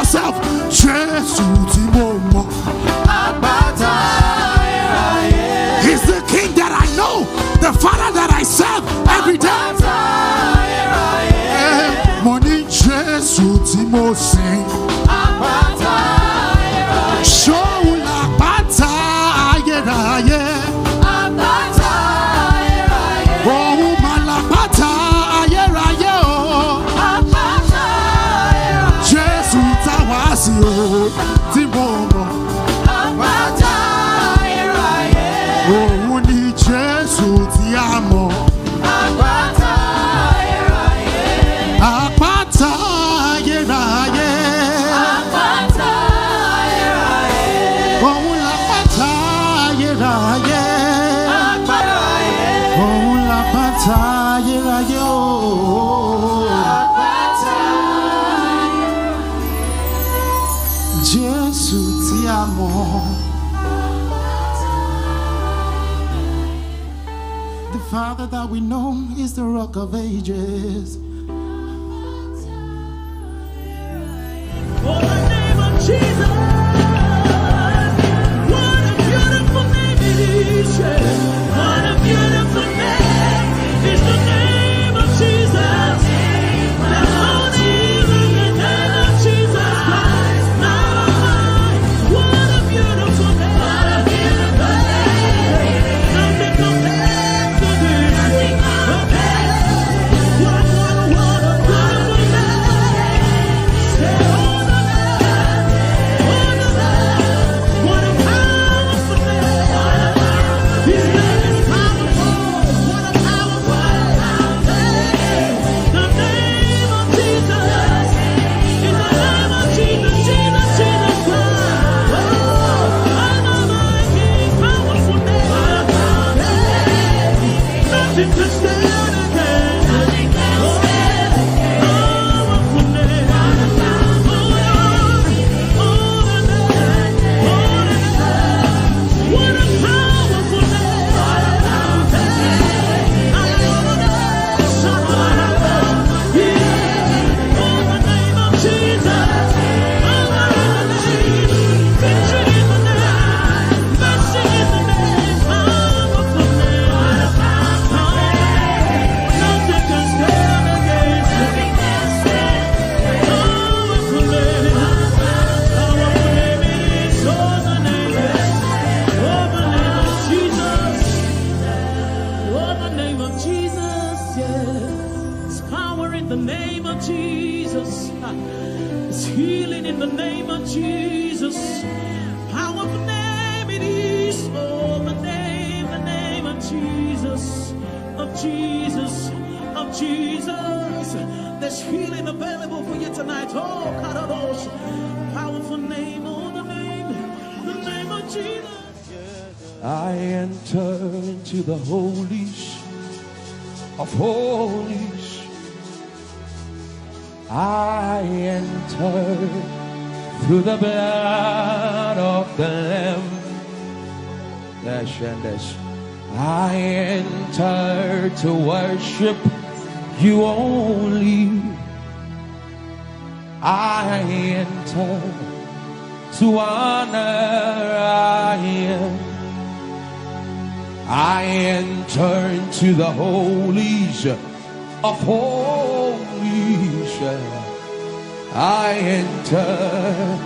yourself. Jesus Timomo. He's the King that I know, the Father that I serve every day. Money Jesus Timo sing. Show la bata ayeraye. Oh malabata ayeraye oh. Jesus tawasi oh Timomo. Oh ni Jesus ti amo. Apata ayeraye. The Father that we know is the Rock of Ages. Oh, the name of Jesus. What a beautiful name it is. What a beautiful name is the name of Jesus. There's no name in the name of Jesus Christ. What a beautiful name. What a beautiful name. Nothing compares to this. Nothing compares. What a beautiful name. Say, oh, the what a powerful name. His name is powerful. What a powerful name. The name of Jesus. In the name of Jesus, Jesus, Jesus Christ. Oh, King, powerful name. Nothing can stand against. Nothing can stand against. Powerful name. What a powerful name! Oh, the name of Jesus! Victory in the name! Mercy in the name! Powerful name! Nothing can stand against it. Powerful name! Powerful name it is! Oh, the name is! Oh, the name of Jesus. Oh, the name of Jesus. Yeah. It's power in the name of Jesus. It's healing in the name of Jesus. Powerful name it is. Oh, the name of Jesus. Of Jesus. Of Jesus. There's healing available for you tonight. Oh, Karados. Powerful name. Oh, the name of Jesus. I enter into the holies of holies. I enter through the blood of the Lamb. I enter to worship you only. I enter to honor I am. I enter into the holies of holies. I enter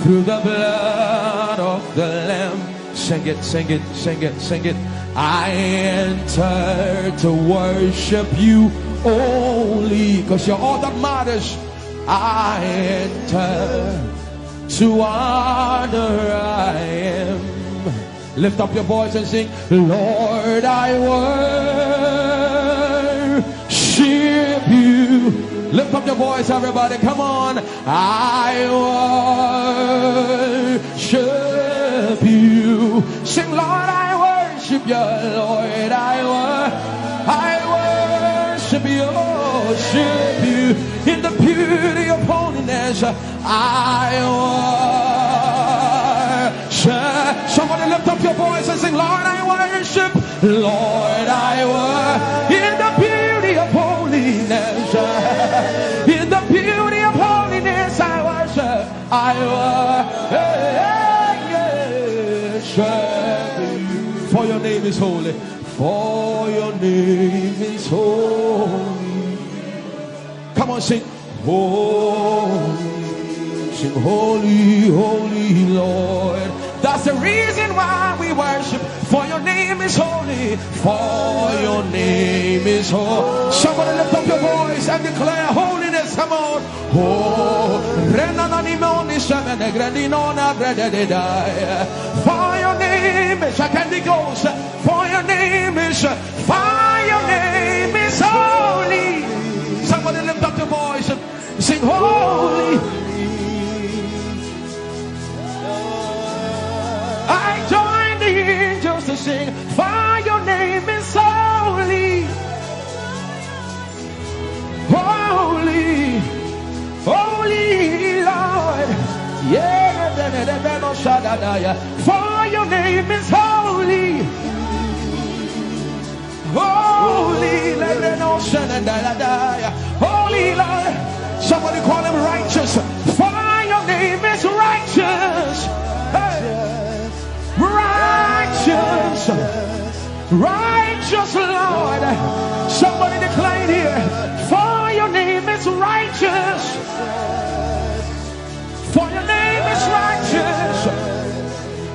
through the blood of the Lamb. Sing it, sing it, sing it, sing it. I enter to worship you only, because you're all that matters. I enter to honor I am. Lift up your voice and sing, Lord, I worship you. Lift up your voice, everybody, come on. I worship you. Sing, Lord, I worship you. Lord, I worship you. Worship you in the beauty of holiness. I worship. Somebody lift up your voice and sing, Lord, I worship. Lord, I worship in the beauty of holiness. In the beauty of holiness, I worship. I worship you. For your name is holy. For your name is holy. Come on, sing. Holy, sing holy, holy Lord. That's the reason why we worship. For your name is holy. For your name is holy. Somebody lift up your voice and declare holiness. Come on. Oh, for your name is, I can't goes. For your name is, for your name is holy. Somebody lift up your voice and sing holy. I join the angels to sing, for your name is holy. Holy, holy Lord. Yeah, for your name is holy. Holy, holy Lord. Somebody call him righteous. For your name is righteous. Hey. Righteous, righteous Lord. Somebody declare here. For your name is righteous. For your name is righteous.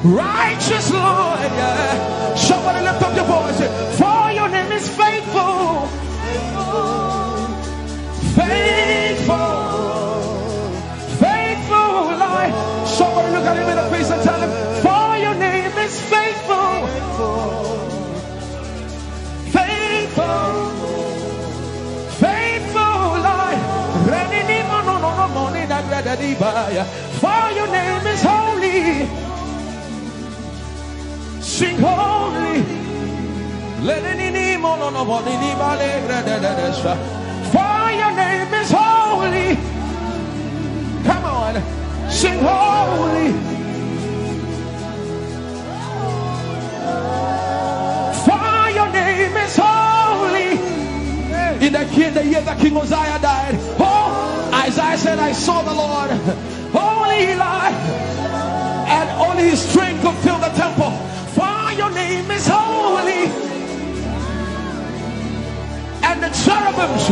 Righteous Lord. Yeah. Somebody lift up your voice. For your name is faithful. Faithful. Faithful Lord. Somebody look at him in the face and tell him, for your name is faithful. Faithful. Faithful Lord. For your name is holy. Sing holy. For your name is holy. Come on. Sing holy. For your name is holy. In the year that King Uzziah died, oh, Isaiah said, I saw the Lord, holy Lord, and only his strength could fill the temple. For your name is holy. And the cherubims,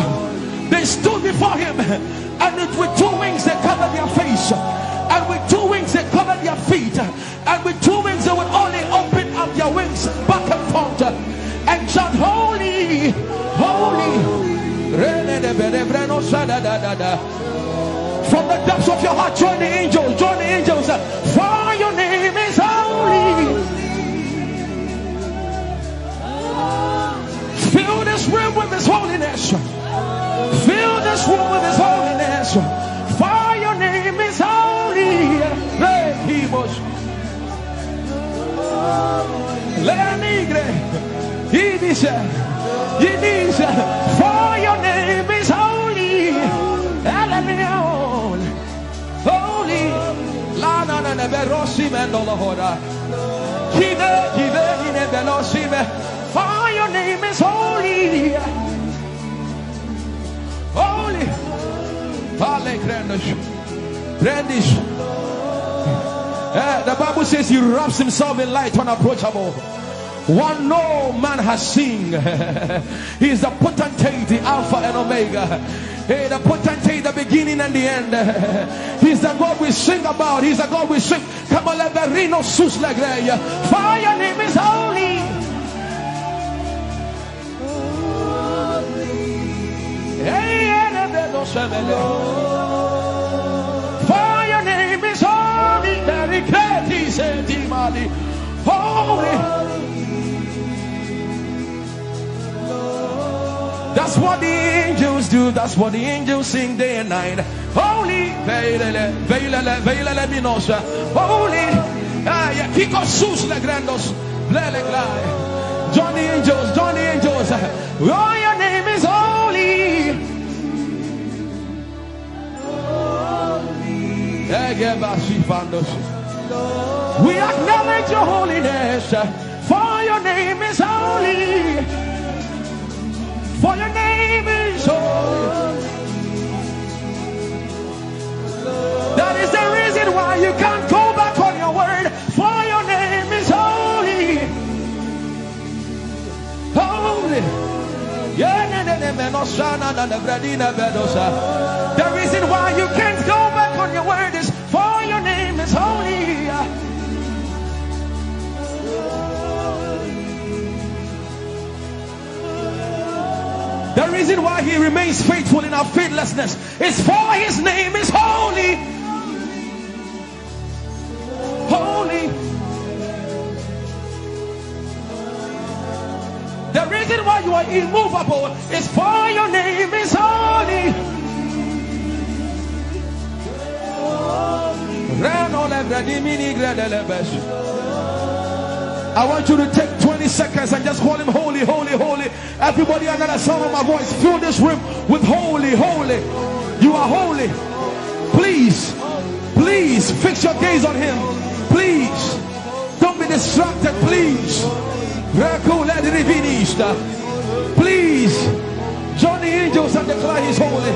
they stood before him, and with two wings they covered their face, and with two wings they covered their feet, and with two wings they would only open up their wings back and front and chant holy, holy. From the depths of your heart, join the angels, join the angels. For your name is holy. Fill this room with his holiness. Fill this room with his holiness. For your name is holy. Ehi Moses. He said, for your name is holy. Holy. For your name is holy. Holy. The Bible says he wraps himself in light unapproachable. One no man has seen. He is the potentate, the Alpha and Omega. Hey, the potentate, the beginning and the end. He's the God we sing about. He's the God we sing. Come on, let the reno sus like that. For your name is holy. For your name is holy. Holy. That's what the angels do. That's what the angels sing day and night. Holy. Holy. Join the angels. Join the angels. Oh, your name is holy. We acknowledge your holiness. For your name is holy. For your name is holy. That is the reason The reason why you can't go back on your word is for your name is holy. The reason why he remains faithful in our faithlessness is for his name is holy. Holy. The reason why you are immovable is for your name is holy. I want you to take 20 seconds and just call him holy, holy, holy. Everybody under the sound of my voice, fill this room with holy, holy. You are holy. Please, please fix your gaze on him. Please, don't be distracted, please. Please, join the angels and declare he's holy.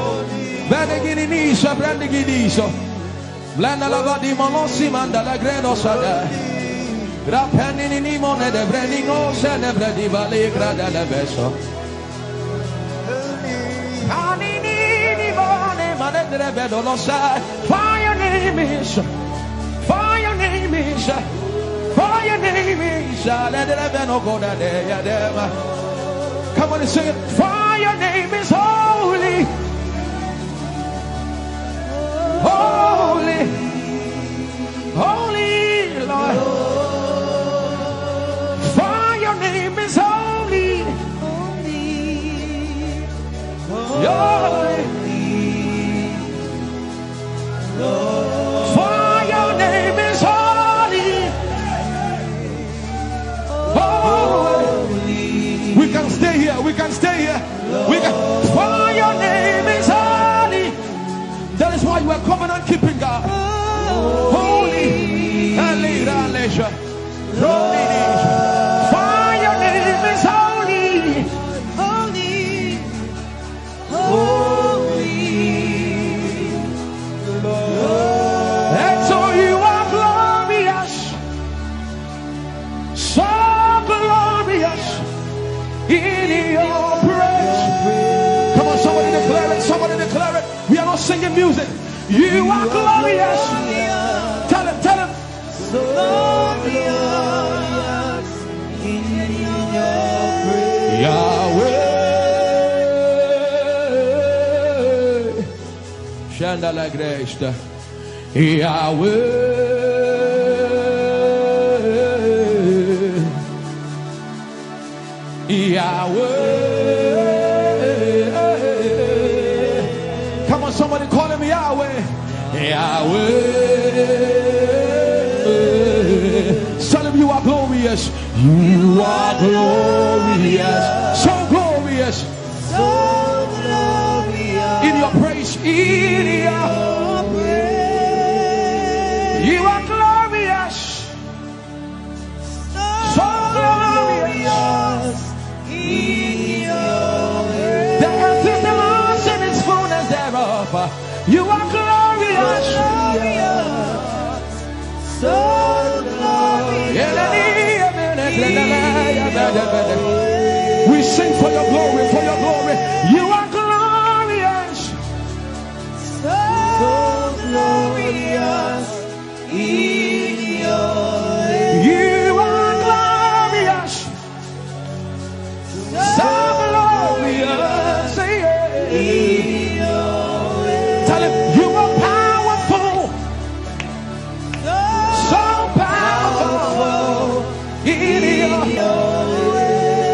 Fire name is, fire name is, fire name is. Come on and sing it. Fire name is holy, holy, holy Lord. Fire name is holy, holy. For your name is holy, holy. We can stay here. We can stay here. We can. For your name is holy. That is why you are covenant keeping God. Holy. For your name is holy, holy, holy. And so you are glorious, so glorious in your praise. Come on, somebody declare it, somebody declare it. We are not singing music. You are glorious. Tell him, tell him. So glorious in your praise. Yahweh. Chandala Grace. Yahweh, Yahweh. Come on, somebody call him Yahweh. Yahweh. Tell him you are glorious. You are glorious. So glorious. So glorious. In your praise. In your praise. You are glorious. So glorious. In your praise. The earth is the Lord's and its fullness thereof. You are glorious. So glorious. We sing for your glory, for your glory. You are glorious. So glorious in your name. You are glorious. So glorious in your name. Tell him you are powerful. So powerful in your name.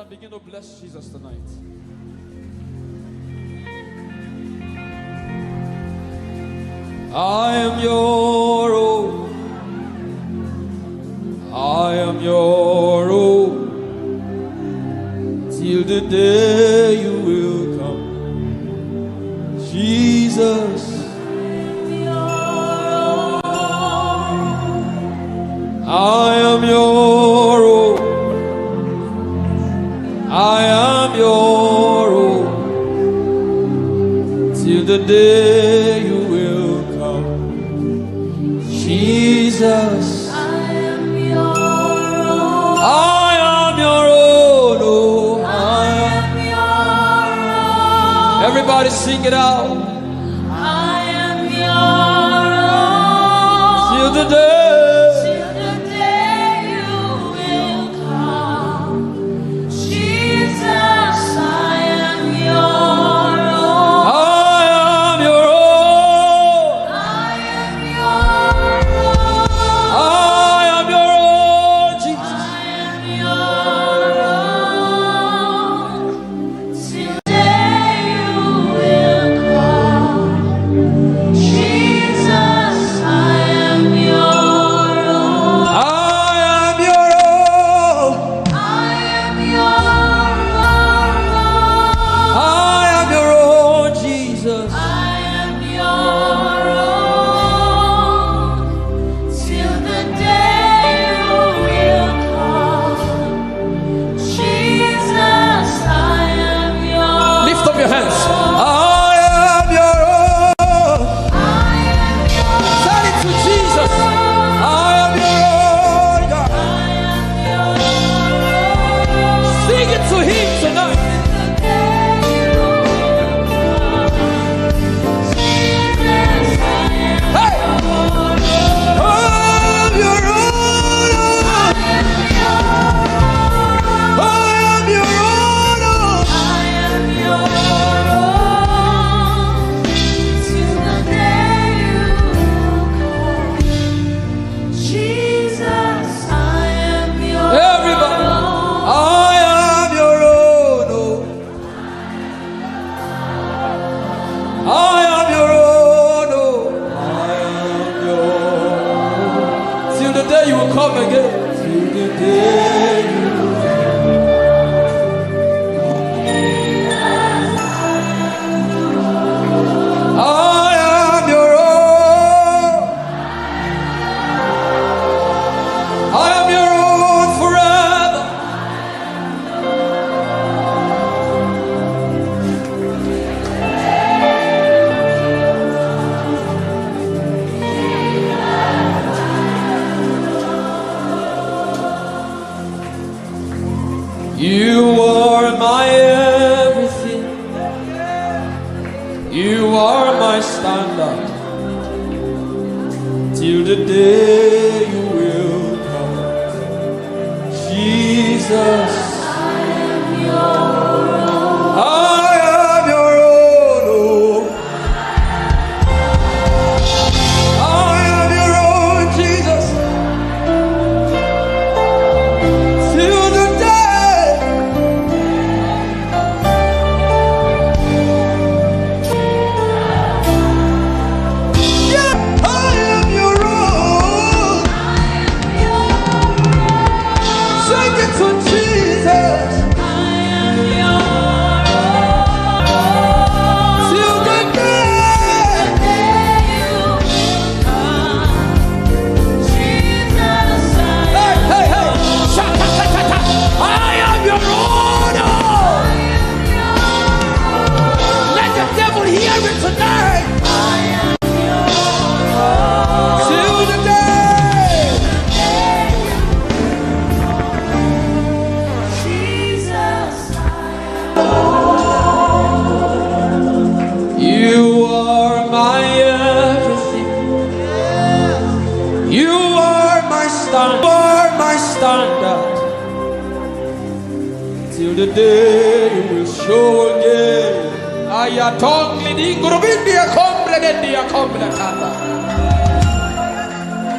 and begin to bless Jesus tonight. I am your own. I am your own. Till the day you will come. Jesus. I am your own. I am your own. Till the day you will come. Jesus. I am your own. I am your own. Oh, I am your own. Everybody sing it out. I am your own. Till the day.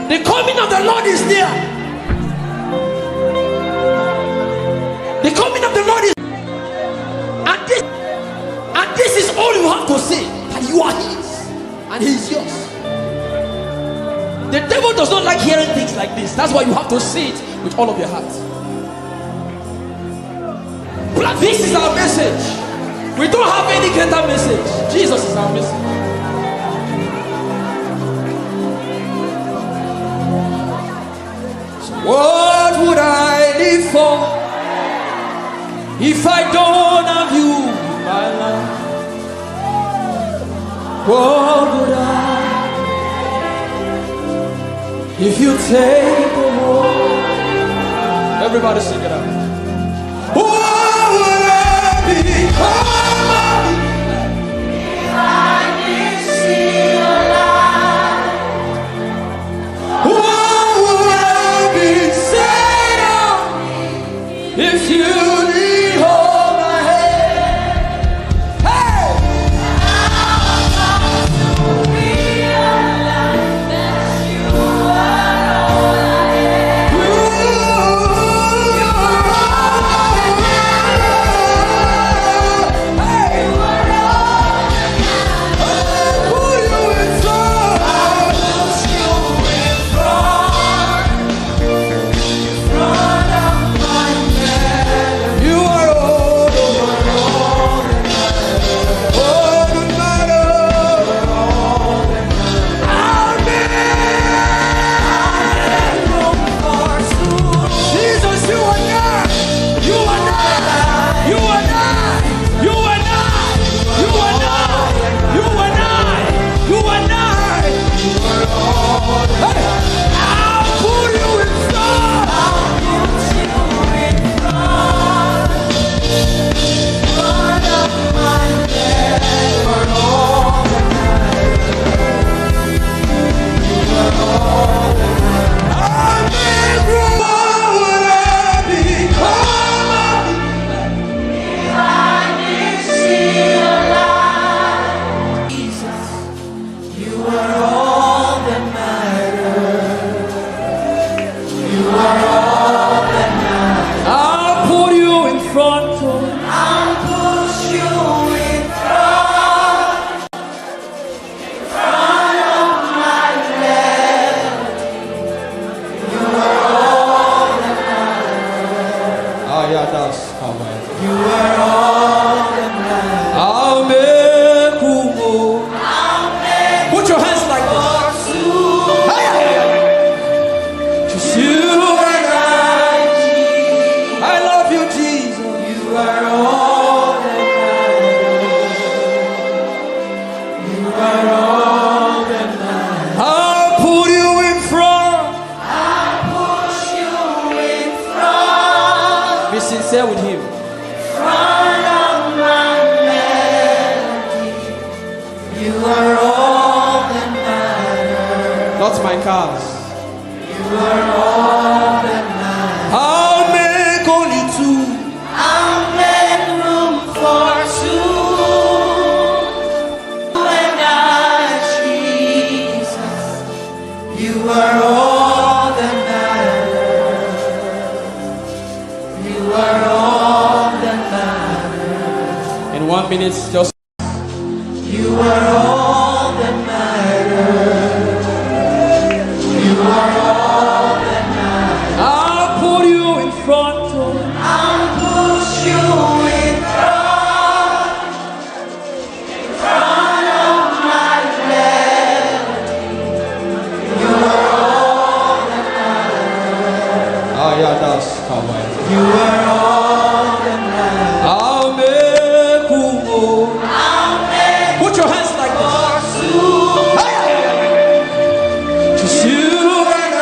The coming of the Lord is near. The coming of the Lord is, and this is all you have to say, that you are His and He is yours. The devil does not like hearing things like this. That's why you have to say it with all of your heart. But this is our message. We don't have any greater message. Jesus is our message. So what would I live for if I don't have you in my life? What would I if you take the whole? Everybody sing it out. What would I become if I didn't see your light? What would I be said of if you didn't hold my hand? Hey! Just you are all that matters. You are all that matters. I'll put you in front. I'll push you in front of my melody. You are all that matters. Ah, yeah, that's come on. You are all that matters. I'll make put your hands like this. Just you and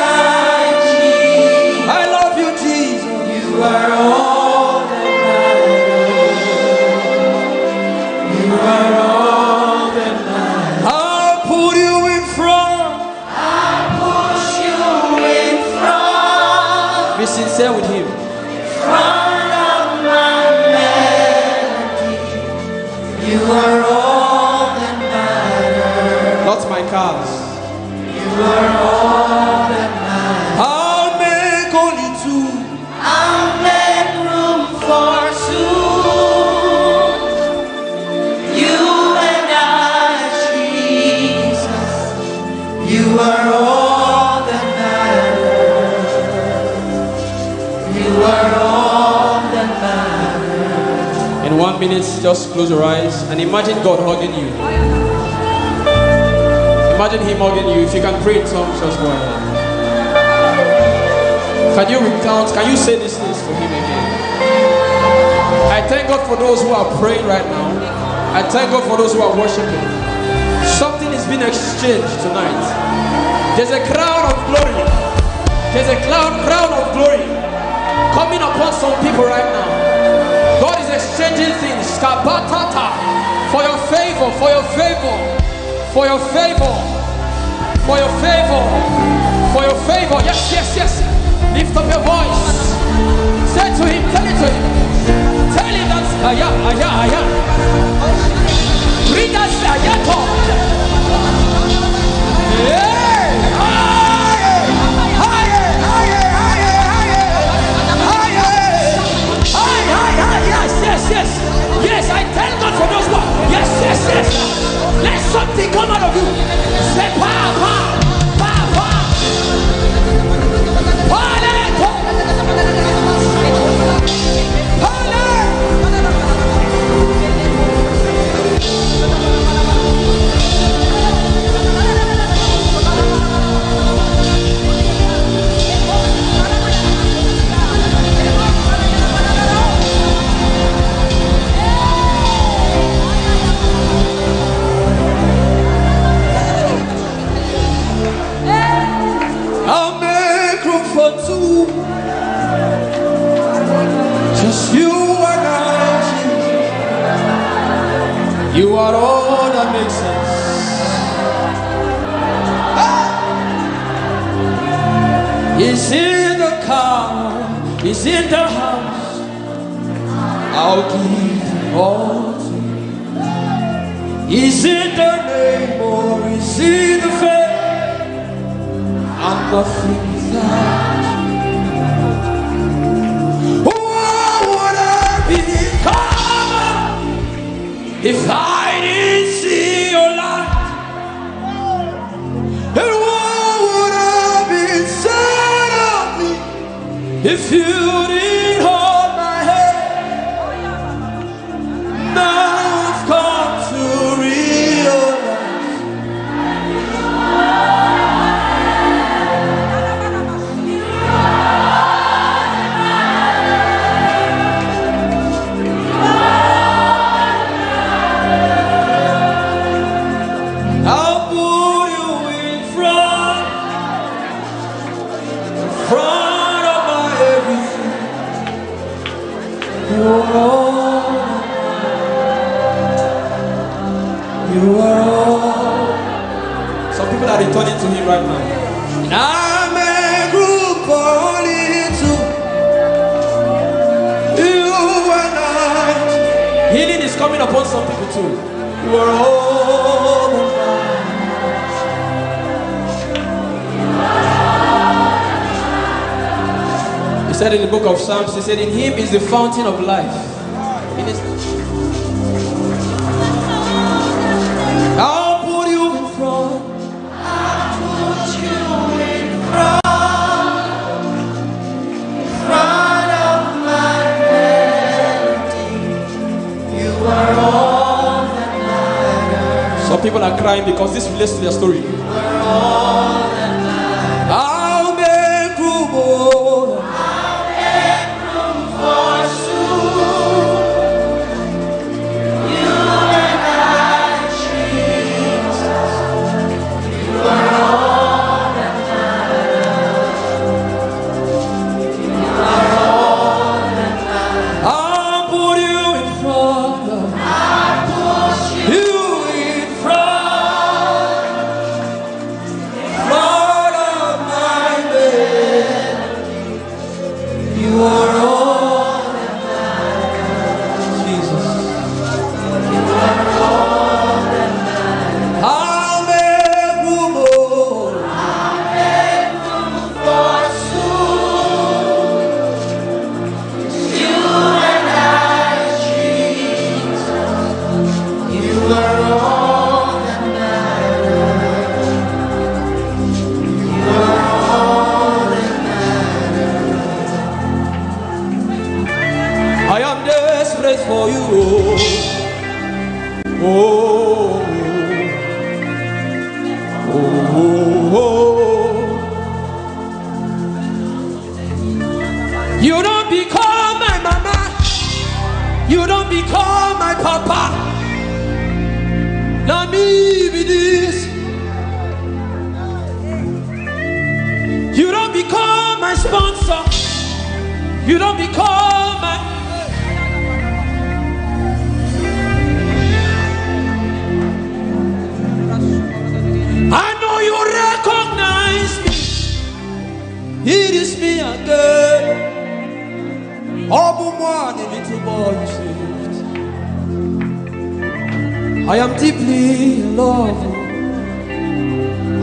I love you, Jesus. You are all that matters. You are all that matters. I'll put you in front. I'll push you in front. Be sincere with Him. In front of my melody. You are all that matters. Not my cars. You are all that matters. I'll make only two. I'll make room for You are all that matters. You are all that matters. In 1 minute, just close your eyes and imagine God hugging you. Imagine Him hugging you. If you can pray in tongues, just go ahead. Can you recount? Can you say these things to Him again? I thank God for those who are praying right now. I thank God for those who are worshiping. Something is being exchanged tonight. There's a crown of glory. There's a crown of glory coming upon some people right now. God is exchanging things. For your favor, for your favor, for your favor, for your favor, for your favor. Yes, yes, yes. Lift up your voice. Say to Him, tell it to Him. Tell Him that's aya. Read us ayato. Yes, I thank God for those ones. Yes. Let something come out of you. Say power. Just you and I. You are all that makes sense. He's in the car, He's in the house. I'll give all to you. He's in the name, or He's in the faith, and nothing without. If I didn't see your light, and what would have been said of me if you didn't hold my hand? Now I've come to realize returning to Him right now. And I'm a group only to you and I. Healing is coming upon some people too. You are all He said in the book of Psalms, He said in Him is the fountain of life. In His I'll put you in front. Some people are crying because this relates to their story. I'll make room for soon. You and I, Jesus. You are all that matters. You are all that matters. I'll put you in front of me. I'll put you in front. You don't become my mama. You don't become my papa. Now me be this. You don't become my sponsor. You don't become my. I know you recognize me. It is me again. Oh, the little boy you saved. I am deeply in love.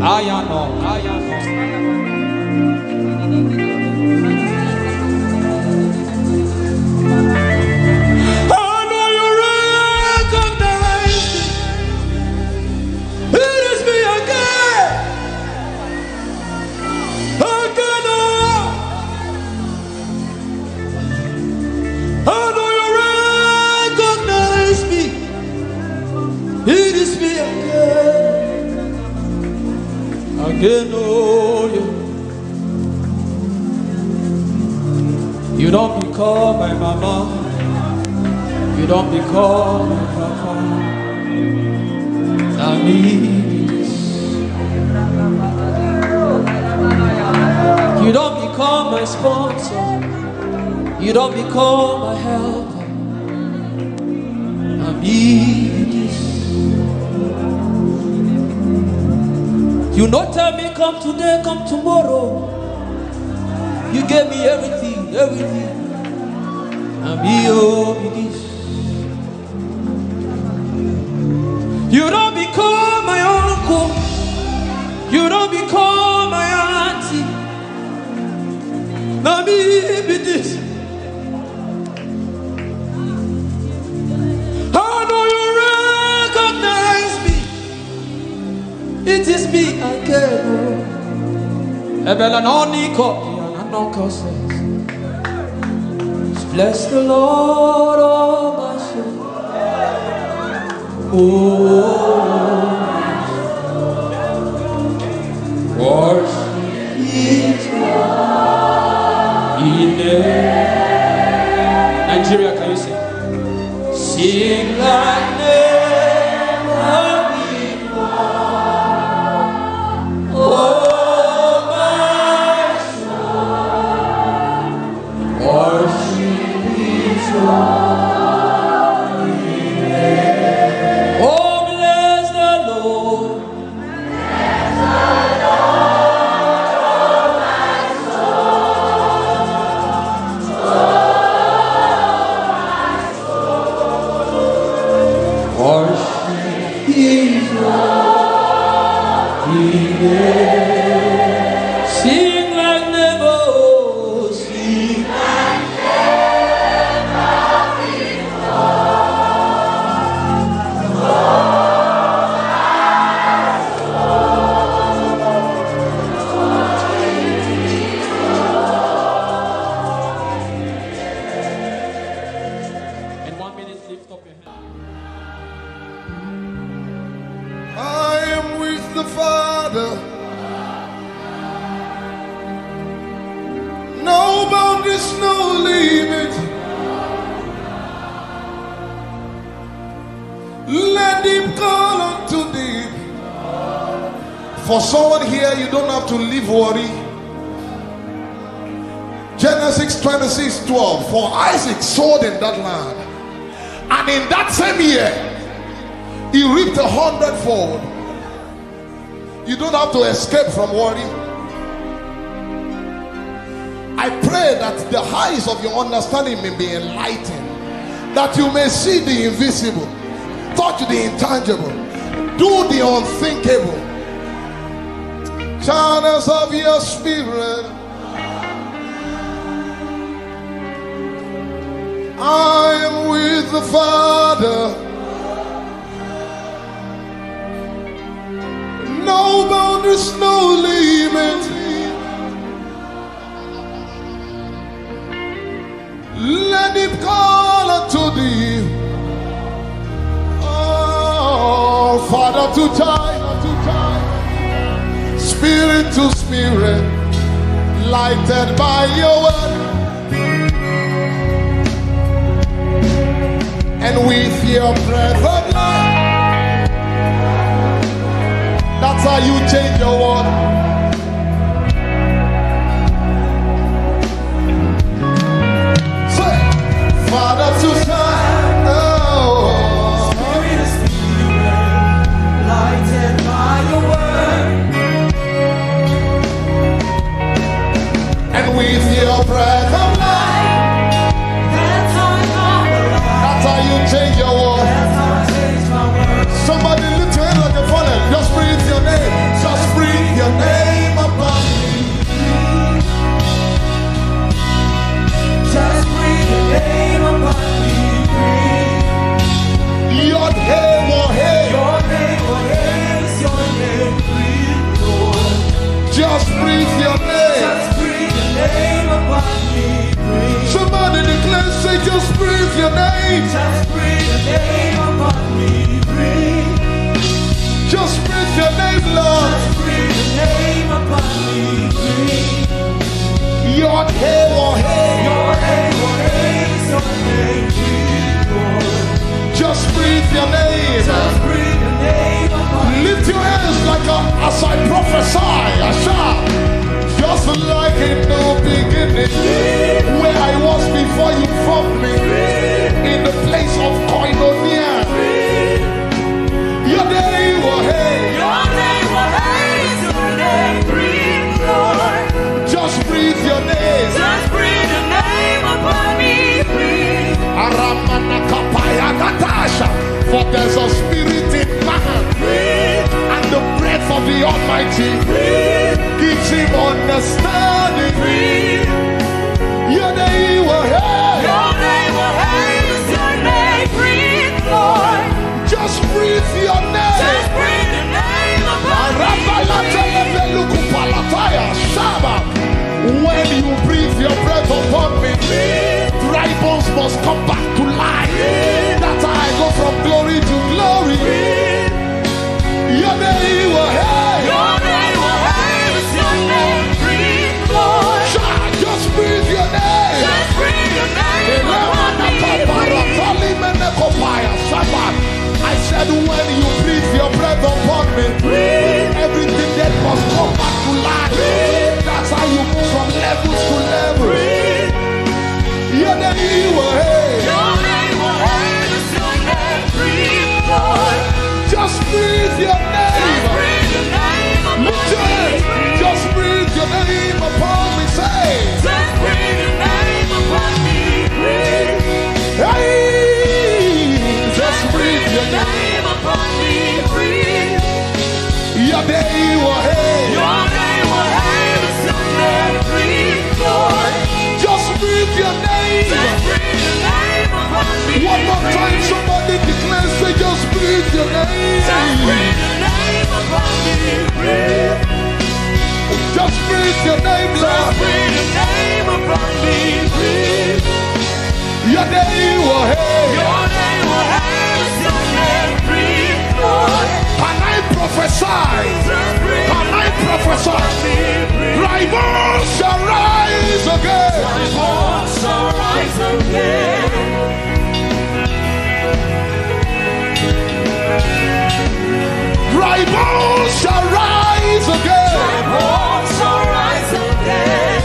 I am You don't become my mama. You don't become my papa. I need this. You don't become my sponsor. You don't become my helper. I need this. You not tell me come today, come tomorrow. You gave me everything, everything. And be this. You don't become my uncle. You don't become my auntie. Now me be this. I know you recognize me. It is me again. Eben and Oniko. Bless the Lord, oh my soul. Oh, worship His name. Nigeria, can you sing? Sing like never before. Oh. Oh, bless the Lord. Bless the Lord, oh my soul. Oh, my soul. Worship His holy name. Sing like never. Sing like For someone here, you don't have to live worry. Genesis 26:12. For Isaac sowed in that land, and in that same year, he reaped 100-fold. You don't have to escape from worry. I pray that the eyes of your understanding may be enlightened, that you may see the invisible, touch the intangible, do the unthinkable. Channels of your spirit, I am with the Father. No boundaries, no limit. Let him call unto thee. Oh, Father, to time, little spirit, lighted by your word. And with your breath of life, that's how you change your world. Say, Father to Son, Spirit, lighted by your word. and with your breath of life, That's how I come alive. that's how you change your world. That's how I change my world. Somebody lift your hand like a fallen. Just breathe your name. Just breathe your name upon me. Just breathe your name upon me. Breathe. Your name, oh hey. Your name, what is your name? Breathe, Lord. Just breathe your name. Just breathe your name upon me. Breathe. Somebody declare, say, just breathe your name. Just breathe your name upon me. Breathe. Just breathe your name, Lord. Just breathe your name upon me. Breathe. Your name, oh hey. Your name, what is your name? Breathe, Lord. Just breathe your name. Just breathe your name upon me. Lift your hands like as I prophesy. I shout. Just like in the beginning, where I was before you formed me, in the place of koinonia. Your name, oh hey. Your name, what is your name? Breathe, Lord. Just breathe your name. Just breathe your name upon me. Breathe. Aramanakapayagadasha. For there's a spirit in man, and the breath of the Almighty gives him understanding. Your name, oh hey. Your name, what is your name? Breathe, Lord. Just breathe your name. Just breathe your name upon me. When you breathe your breath upon me, dry bones must come back to life. That's how I go from glory to glory. Your name, oh hey. Your name, what is your name? Breathe, Lord. Just breathe your name. Just breathe your name upon me. I said when you breathe your breath upon me, everything that must come back to life. That's how you move from levels to levels. Your name, oh hey. Your name, what is your name? Breathe, Lord. Just breathe your Just name. breathe your name upon Lift your hands. me. Just breathe your name upon me. Say, Just breathe your name upon me. Breathe. hey, just breathe your name. Name upon me. Breathe. Your name, oh hey. Your name, what is your name? Breathe, Lord. Just breathe your name. Just breathe your name upon me. One more time, somebody declare, say, just breathe your name. Just breathe your name upon me. Breathe. Just breathe your name, Just Lord. breathe your name upon me. Breathe. Your name, oh hey. Your name, what is your name? Breathe, Lord. Can I prophesy? Just breathe Can I prophesy? Dry bones shall rise again. my voice shall rise again. Dry bones shall rise again. My voice shall rise again.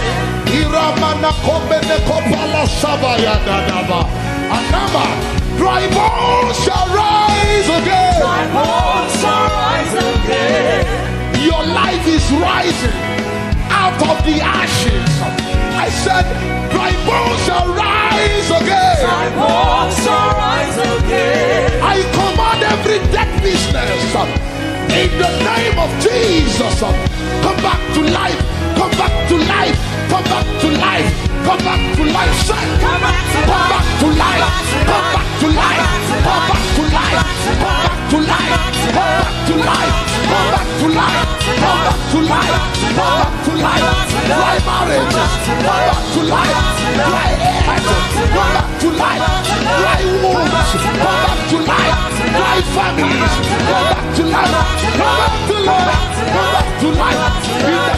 Iramana komene kopala sabaya dadaba. Anama, dry bones shall rise again. My voice shall rise again. Your life is rising out of the ashes. I said, dry bones shall rise again. My voice shall rise again. I command every dead business in the name of Jesus. Come back to life. Come back to life. Come back to life. Come back to life. Say, Come back to come back to life. Come back to life. Come back to life. Come back to life. Come back to life. Come back to life. Come back to life. Come back to life. Dry marriage. Come back to life. Dry head. Come back to life. Dry wounds. Come back to life. Dry families. Come back to life. Come back to life. Come back to life. In the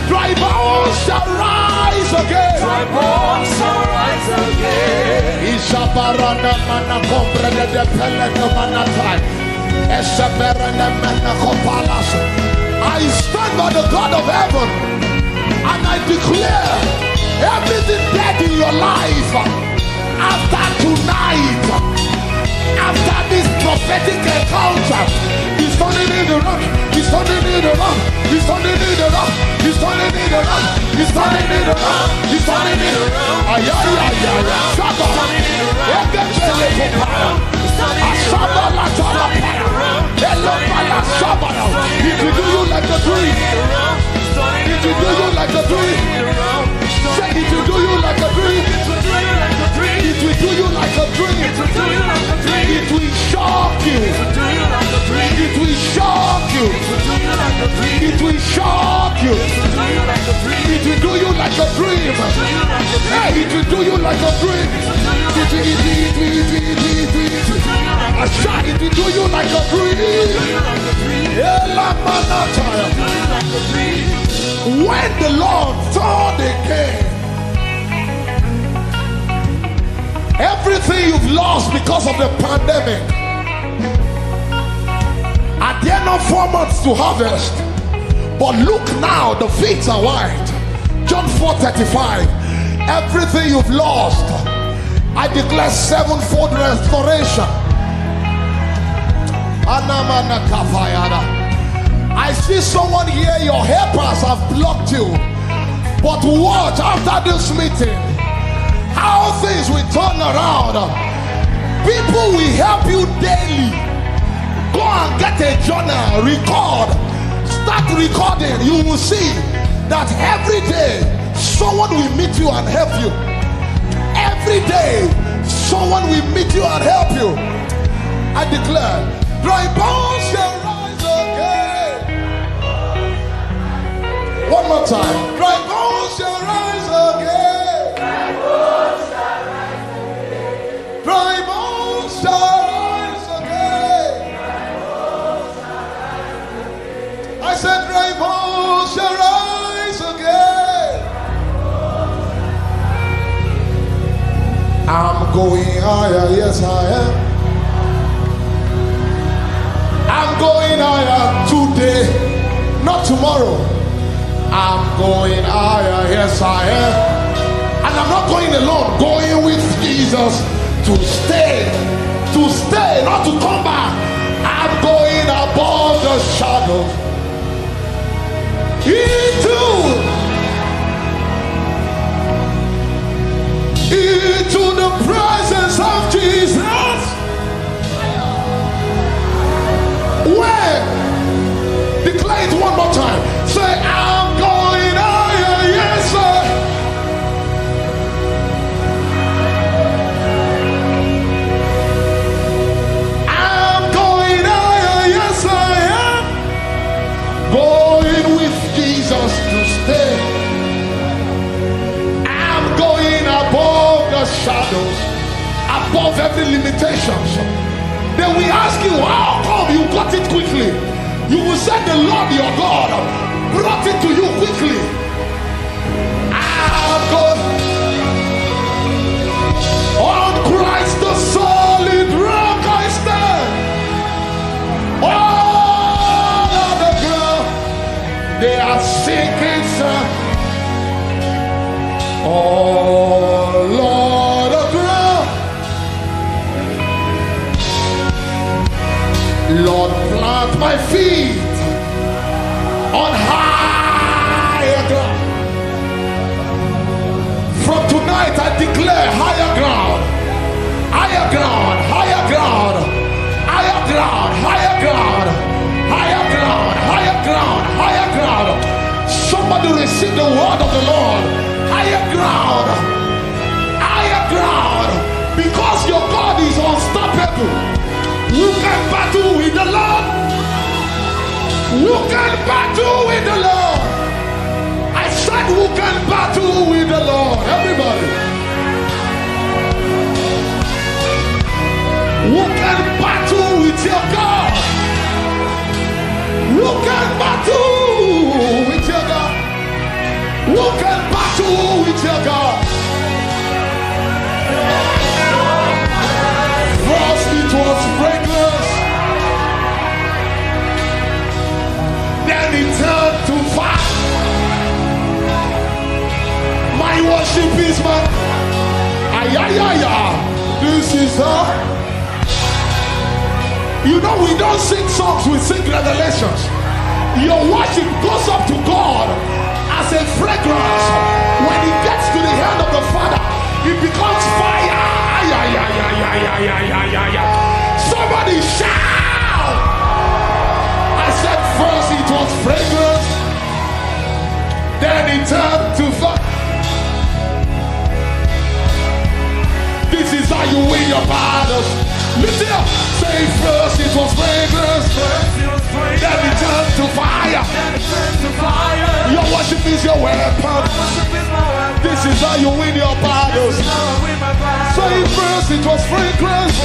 Dry bones shall rise again. Dry bones shall rise again. Isabarana mana comprende de pelene manatai. Esaberana mana kopalas. I stand by the God of heaven and I declare everything dead in your life after tonight, after this prophetic encounter, he's turning it around, he's turning it around, he's turning it around, he's turning it around, he's turning it around, he's turning it around. Ay, ay, ay, ay, ay. Shaba. Ekepele kopara. Asaba la tala para. Elopa la shaba. It will do you like a dream. It will do you like a dream. Say it will do you like a dream. It will do you like a dream. It will shock you. It will shock you. It will shock you. It will do you like a dream. Hey, it will do you like a dream. It will do you like a dream. When the Lord turned again, everything you've lost because of the pandemic, and there are not 4 months to harvest, but look now, the fields are white. John 4:35. Everything you've lost, I declare sevenfold restoration. I see someone here, your helpers have blocked you, but watch after this meeting how things will turn around. People will help you daily. Go and get a journal, record, start recording. You will see that every day someone will meet you and help you. Every day someone will meet you and help you. I declare, dry bones shall rise again. One more time, dry bones shall rise again. Dry bones shall rise again. I said dry bones shall rise again. I'm going higher, yes I am. I'm going higher today, not tomorrow. I'm going higher, yes I am. And I'm not going alone, going with Jesus to stay, not to come back. I'm going above the shadows into the presence of Jesus. When? Declare it one more time. Say, I'm going higher, yes sir. I'm going higher, yes I am. Going with Jesus to stay. I'm going above the shadows, above every limitation. Then we ask you, how come you got it quickly? You will say the Lord your God brought it to you quickly. I'm going on Christ the solid rock I stand. All of the ground they are sinking, sir. All of the ground, Lord, plant my feet on higher ground. From tonight I declare higher ground, higher ground, higher ground, higher ground, higher ground, higher ground, higher ground, higher ground. Somebody receive the word of the Lord. Higher ground, higher ground, because your God is unstoppable. Who can battle with the Lord? Who can battle with the Lord? I said, who can battle with the Lord? Everybody. Who can battle with your God? Who can battle with your God? with your God? First it was fragrance, then it turned to fire. My worship is my this is you know, we don't sing songs, we sing revelations. Your worship goes up to God as a fragrance. When it gets to the hand of the Father, it becomes fire. Somebody shout! I said first it was fragrance, then it turned to fire. This is how you win your battles. Lift it up. Say first it was fragrance, then it turned to fire. Your worship is your weapon. This is how you win your battles. Say first it was fragrance,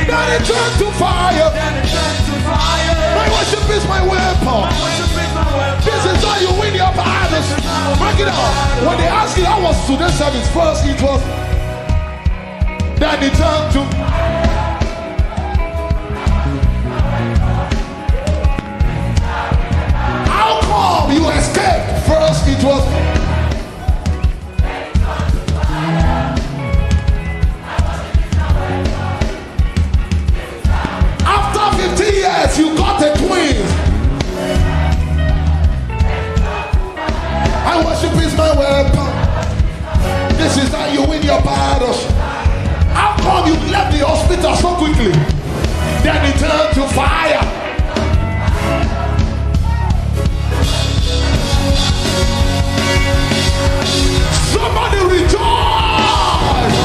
then it turned to fire. My worship is my weapon. This is how you win your battles. Break it up. When they ask you how was today's service, first it was, then it turned to. How come you escaped? First it was. After 50 years, you got a twin. I worship is my weapon. This is how you win your battles. How come you left the hospital so quickly? Then it turned to fire. Somebody rejoice!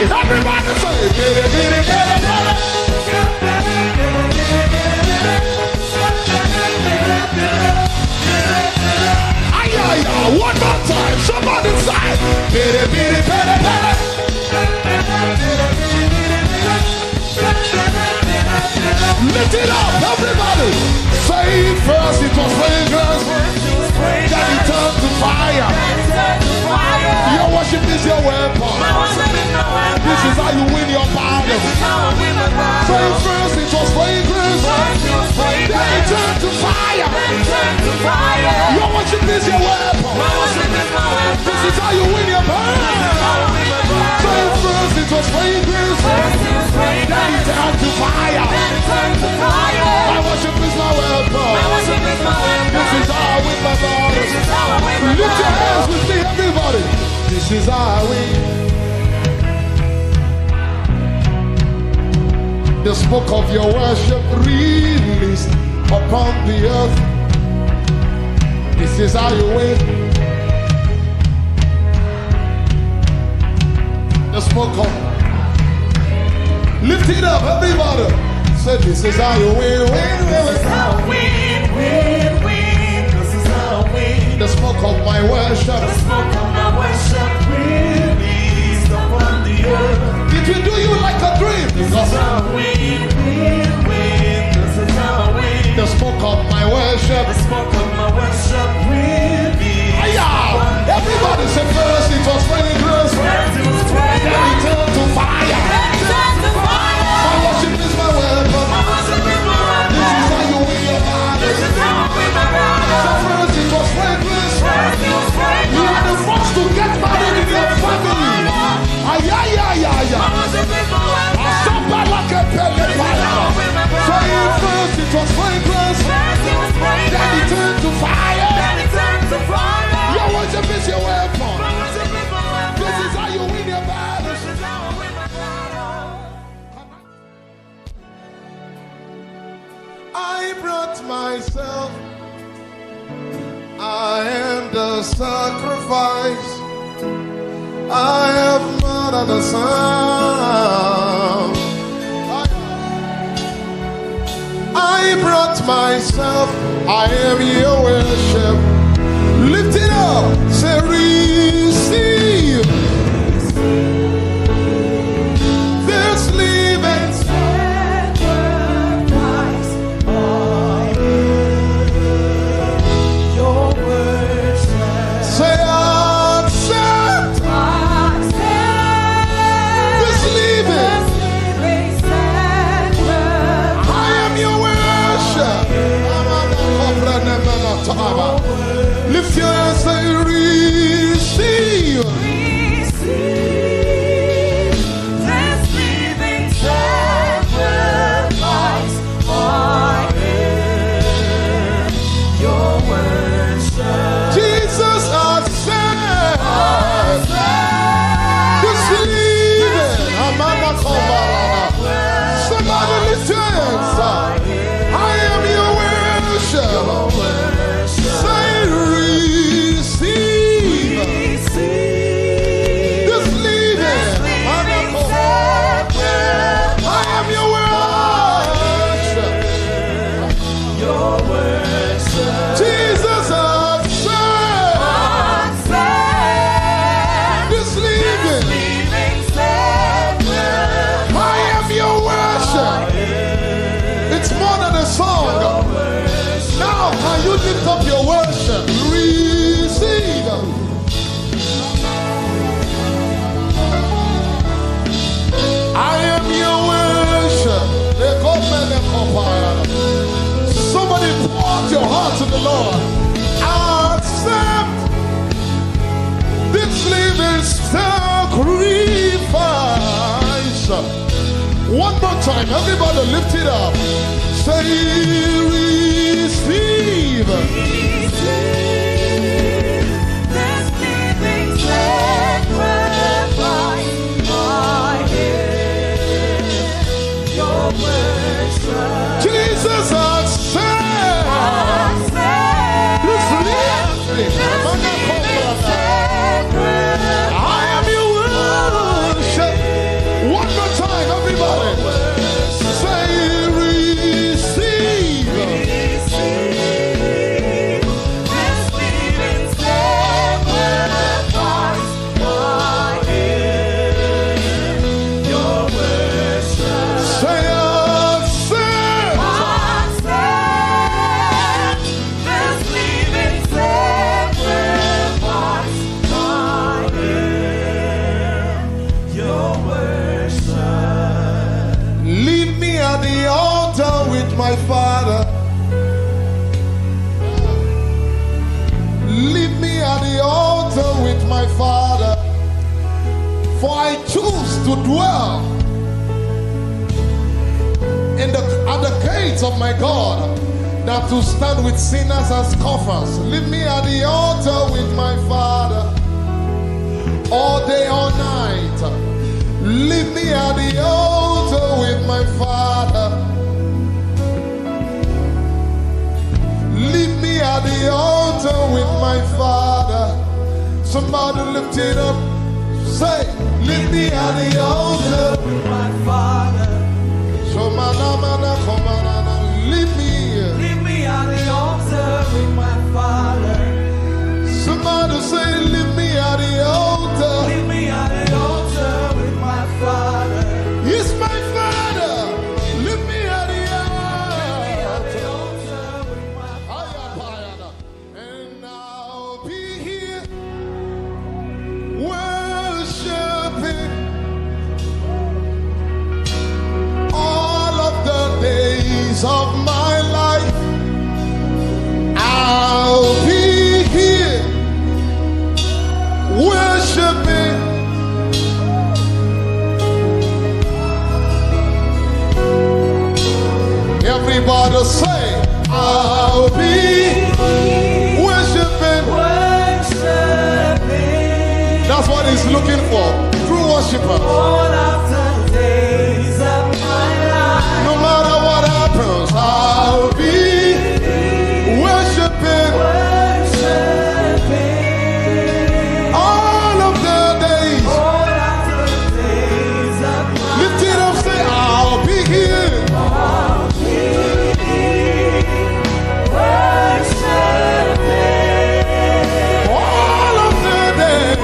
Is everybody saying? One more time, somebody say, lift it up, everybody. Say first it was fragrance, then it turned to fire. Your worship is your weapon. This is how you win your battle. Say first it was fragrance, then it turned to fire. Your worship is your weapon. This is how you win your battle. Say first it was fragrance, then it turned to fire. My worship is my weapon. This is how I win my battle. Lift your hands with me, everybody. This is how I win. The smoke of your worship released upon the earth. This is how you win. The smoke of. Lift it up, everybody. Say this is how you win, win, win. This is how I win, win, win. This is how I win. The smoke of my worship. The smoke of my worship released upon the earth. It will do you like a dream. This is how I win, win, win. This is how I win. The smoke of my worship. The smoke of my worship released. Everybody say first it was fragrance. Then it turned to fire. My worship is my weapon. This is how you win your battle. So first it was fragrance. You are the first to get married in your family. Somebody like a pellet fire. So first it was fragrance. Then it turned to fire. Your worship is your weapon. This is how you win your battle. I brought myself. I am the sacrifice. I have murdered the sound. I brought myself. I am your worship. Lift it up. Say receive. This lead. Lift your hands, say, receive. This living sacrifice, I am your worship. Jesus, I said, this living. Somebody lift your hands. I am your worship. Say, receive. This living. I am your worship. Jesus, I said, this living. I am your worship. It's more than a song. Now, can you lift up your worship? Receive. I am your worship. Somebody pour out your heart to the Lord. Accept this living sacrifice. One more time, everybody lift it up. Say, receive. This living sacrifice, I am your worship. Jesus, I said, this living I am your worship. One more time, everybody. Say, receive. This living sacrifice, I am your worship. Say, Accept this living sacrifice, I am your worship. leave me at the altar with my Father. Leave me at the altar with my Father. For I choose to dwell at the gates of my God, than to stand with sinners and scoffers. Leave me at the altar with my Father, all day, all night. Leave me at the altar with my Father. Leave me at the altar with my Father. Somebody lift it up. Say, leave me at the altar with my Father. So leave me. Leave me at the altar with my Father. Somebody say, leave me at the altar. Leave me at the altar with my Father. He's my Father. Leave me at the altar with my Father. And I'll be here worshiping all of the days of my life. I'll be here worshiping. Everybody say, I'll be worshiping. That's what he's looking for. True worshipers. All of the days of my life. No matter what happens, I'll be worshiping. All of the days. Lift it up, say, I'll be here. All of the days.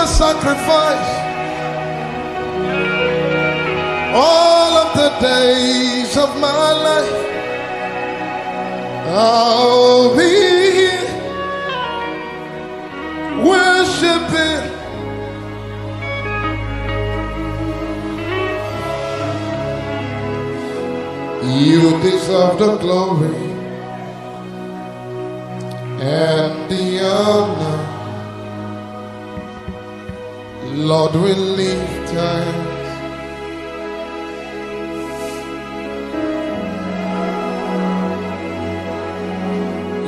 a sacrifice. All of the days of my life, I'll be worshiping. You deserve the glory and the honor. Lord, we lift hands.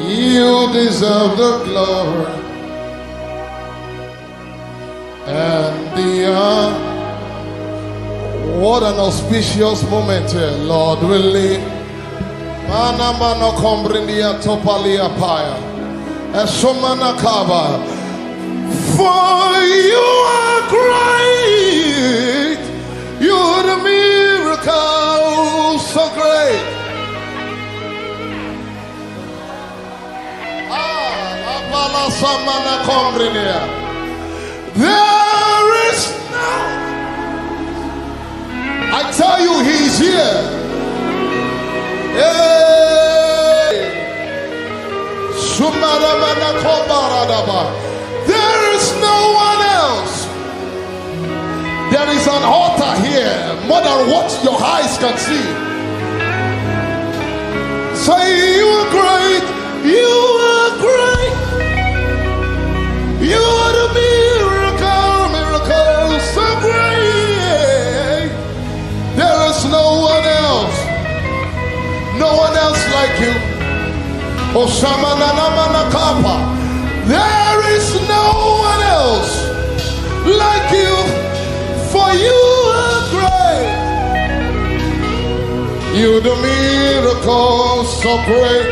You deserve the glory and the honor. What an auspicious moment here, Lord, we live. Mana mana kombrindia topalia paya. Esomana kaba. For you are great. You are the miracle so great. Apala samana kombrindia. There is no. I tell you, he's here. Hey. There is no one else. There is an altar here, more than what your eyes can see. Say, you are great. You are great. You are the miracle so great. There is no one else like you. There is no one else like you, for you are great. You the miracle so great.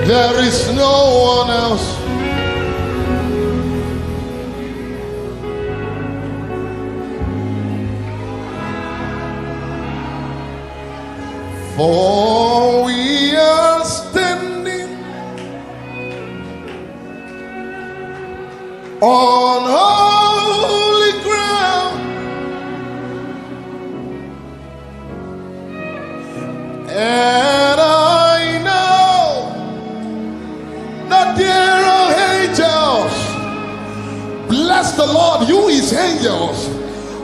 There is no one else. For we are standing on holy ground, and I know that there are angels. Bless the Lord, you his angels,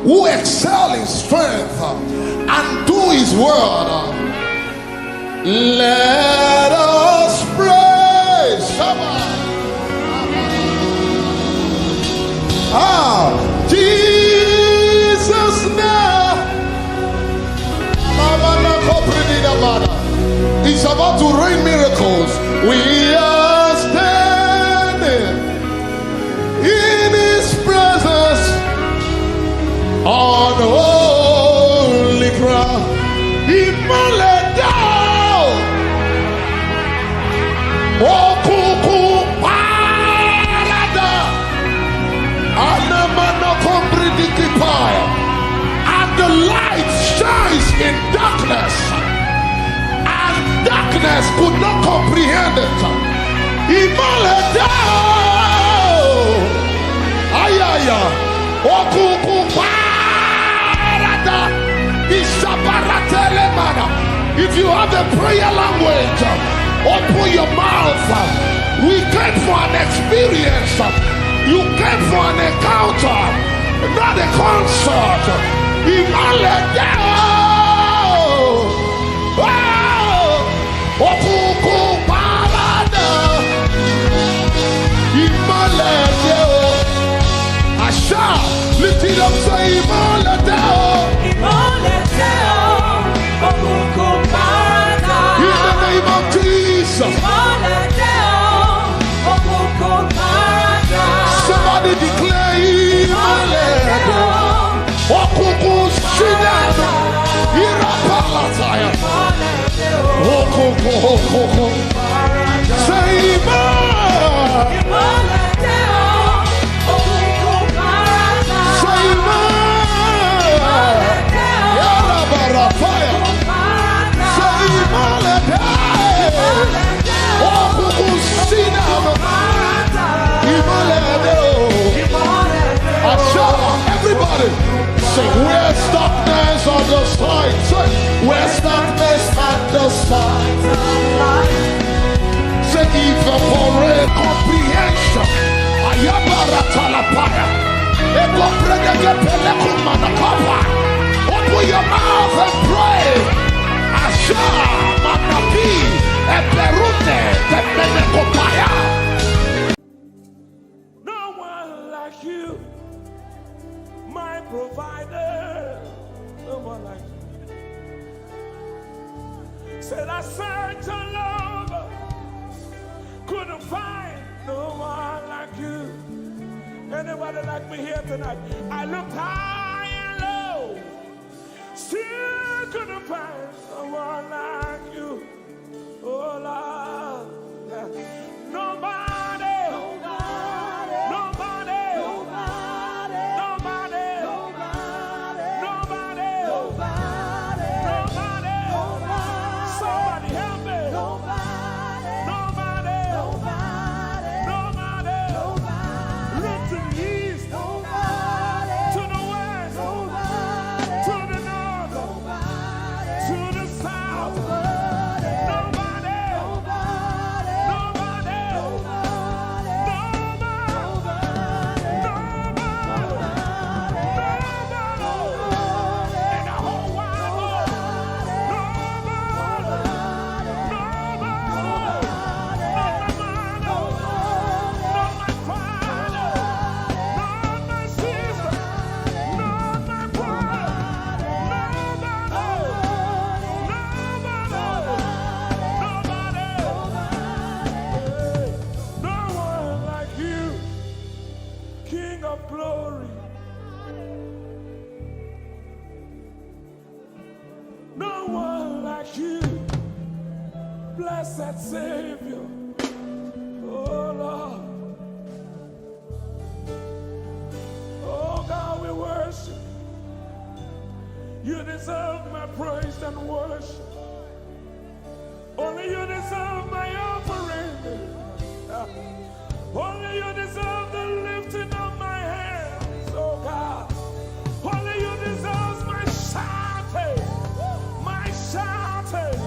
who excel in strength and do his word. Let us praise. Jesus now. He's about to rain miracles. We are standing in his presence on holy ground. And the light shines in darkness, and darkness could not comprehend it. If you have a prayer language, open your mouth. We came for an experience. You came for an encounter, not a concert. Lift it up, say in the name of Jesus. Somebody declare Say Say, where's darkness on the side? Say, where's darkness at the side of light? Say, even for a comprehension. Ayabara talapaya. Ego predege pelekumana kapa. Open your mouth and pray. Asha manapi eperute temenekopaya. No one like you, my provider. No one like you. Said I searched all over, couldn't find no one like you. Anybody like me here tonight? I looked high and low, still couldn't find no one like you. Oh Lord, nobody. Blessed Savior, oh Lord, oh God, we worship. You deserve my praise and worship. Only you deserve my offering. Only you deserve the lifting of my hands, oh God. Only you deserve my shouting, my shouting.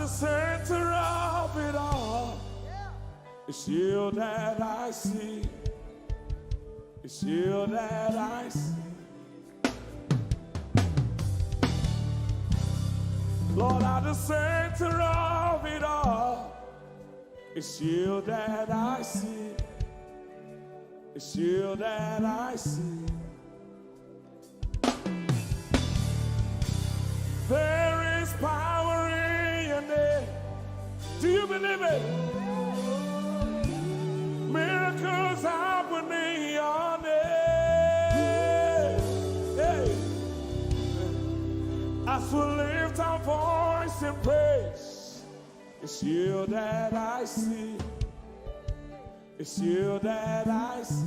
Center of it all, it's you that I see. It's you that I see. Lord, at the center of it all, it's you that I see. It's you that I see. There is power in your name. Do you believe it? Miracles happen in your name. Hey. As we lift our voice in praise, it's you that I see. It's you that I see.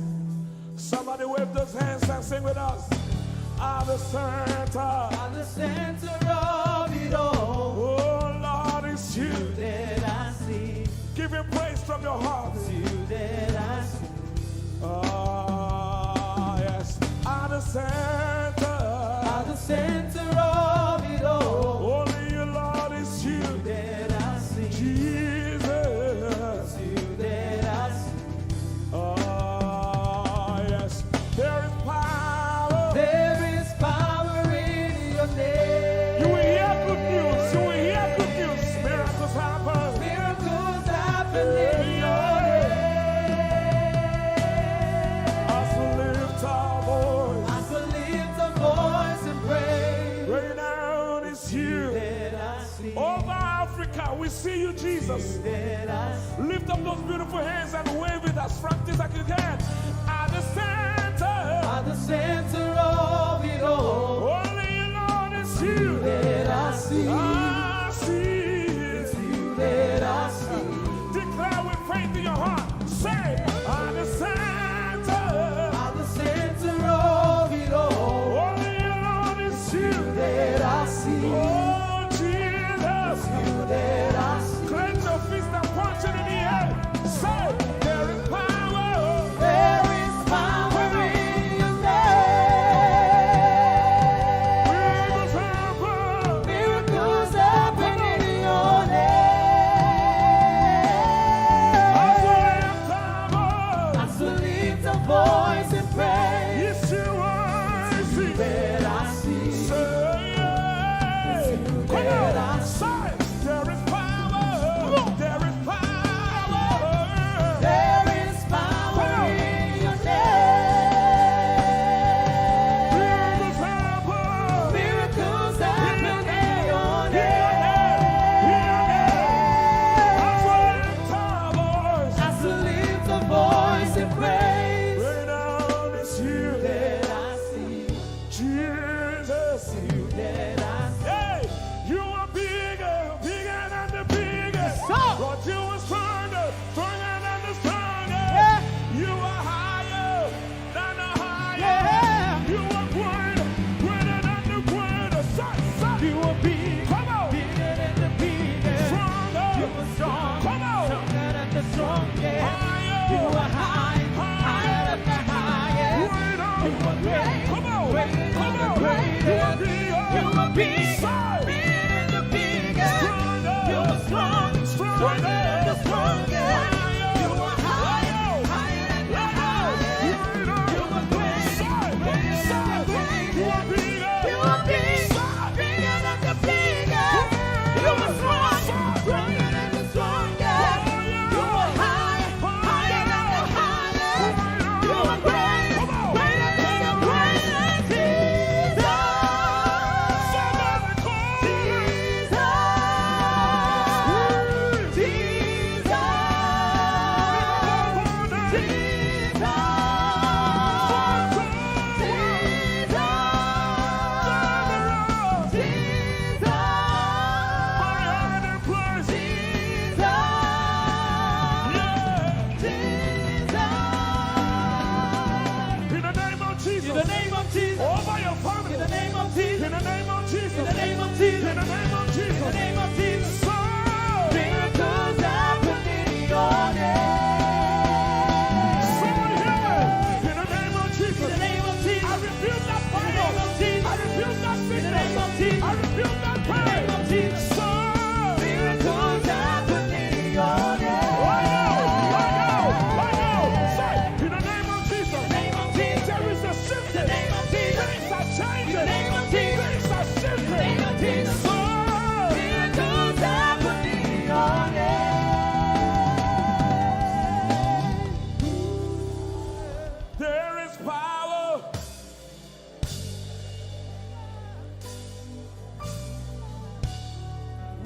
Somebody wave those hands and sing with us. At the center of it all. Oh Lord, it's you that I see. Give him praise from your heart. It's you that I see. Oh yes. At the center of it all. Only you, Lord, it's you that I see. Jesus. It's you that I see. Oh yes. There is power. There is power in your name. You will hear good news. You will hear good news. Miracles happen. Miracles happen in your name. As we lift our voice. As we lift our voice and pray. Right now it's you. That I see. Over Africa, we see you, Jesus. That I see. Lift up those beautiful hands and wave it as frantic as you can. At the center of it all. Only you, Lord, it's you that I see. I see. It's you that I see. Declare see. Oh, Jesus. You that I see. Cleanse your fist and punch it in the air. Say, there is power. There is power in your name. Miracles happen. Miracles happen in your name. As we lift a voice and praise. Yes, you are. See. That I see. Come on. Say, there is power. There is power. There is power in your name. Miracles happen. Miracles happen in your name. As we lift a voice and praise. That I see. Jesus, You that I see. hey, you are bigger, bigger than the biggest. Lord, you are stronger, stronger than the strongest. You are higher than the highest. You are greater, greater than the greatest. You are big, come on, Bigger than the biggest. stronger, You are strong. come on, Stronger than the strongest. higher, You are high. Higher than the highest. greater, You are great. come on, Greater come than the on, greatest. you are bigger, You are big. Say, Bigger than the biggest. stronger, You are strong. Stronger than the strongest. You are high. Higher than the highest. You are great. Greater than the greatest. You are big. Bigger than the biggest. You are strong. Stronger than the strongest. You are high. Higher than the highest. You are great. Greater than the greatest. In the name of Jesus. Over your family. In the name of Jesus. In the name of Jesus. In the name of Jesus. In the name of Jesus. In the name of Jesus. So, Miracles happen in your name. somebody hear me. In the name of Jesus. In the name of Jesus. I rebuke that In the fire. name of Jesus. I rebuke that In the sickness. name of Jesus. I rebuke that In the pain. name of Jesus. So, Miracles happen in your name. right now. Say, in the name of Jesus. In the name of Jesus. There is a shift. In the name of Jesus. Things are changing. In the name of Jesus. Things are shifting. In the name of Jesus. So, Miracles happen in your name. there is power.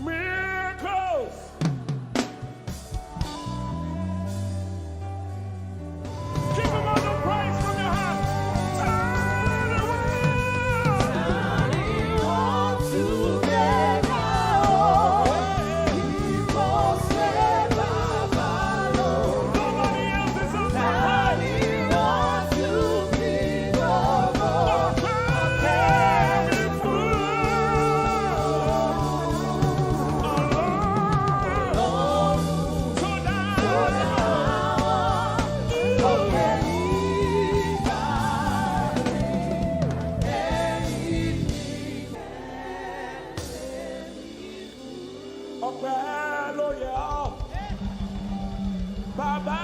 Miracles. Give him all the praise from your heart. Turn around. He wants to make our He wants to Nobody else is on the and He wants to be the Lord. Baba,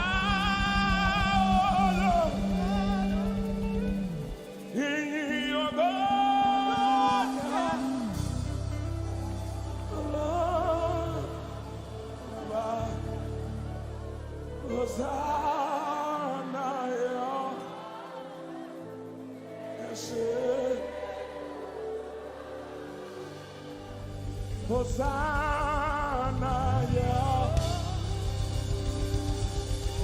Hosanna, yeah.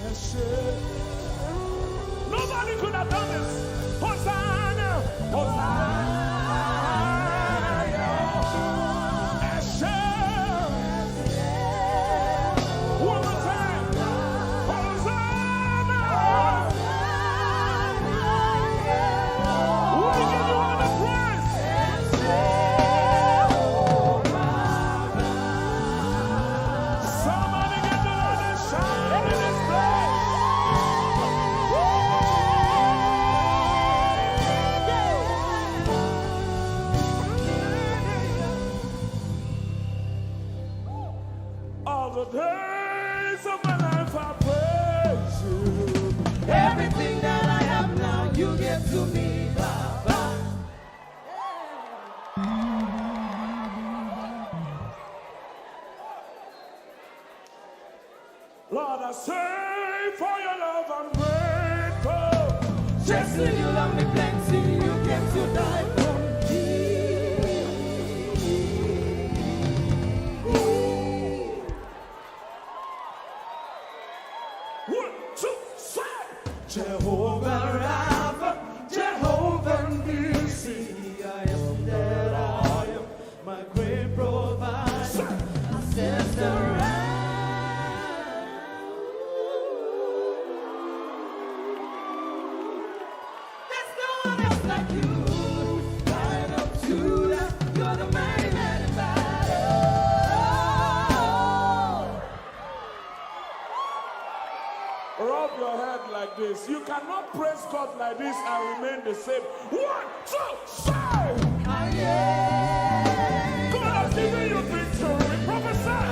Yes, nobody could have done this. Hosanna, Hosanna, yeah. Yes, one more time. Hosanna. We give you all the praise. days of my life I praise you. Everything that I have now, you give to me, Baba. Lord, I say for your love I'm grateful. Just you love me plenty, you came to die for me. One, two, three. Jehovah Rapha, Jehovah Nissi, I am that I am, my great provider. I said the there's no one else like you. Lion of Judah, you're the mighty man in battle. Rub your head like this. You cannot praise God like this and remain the same. 1, 2, 3. God has given you victory. Prophesy.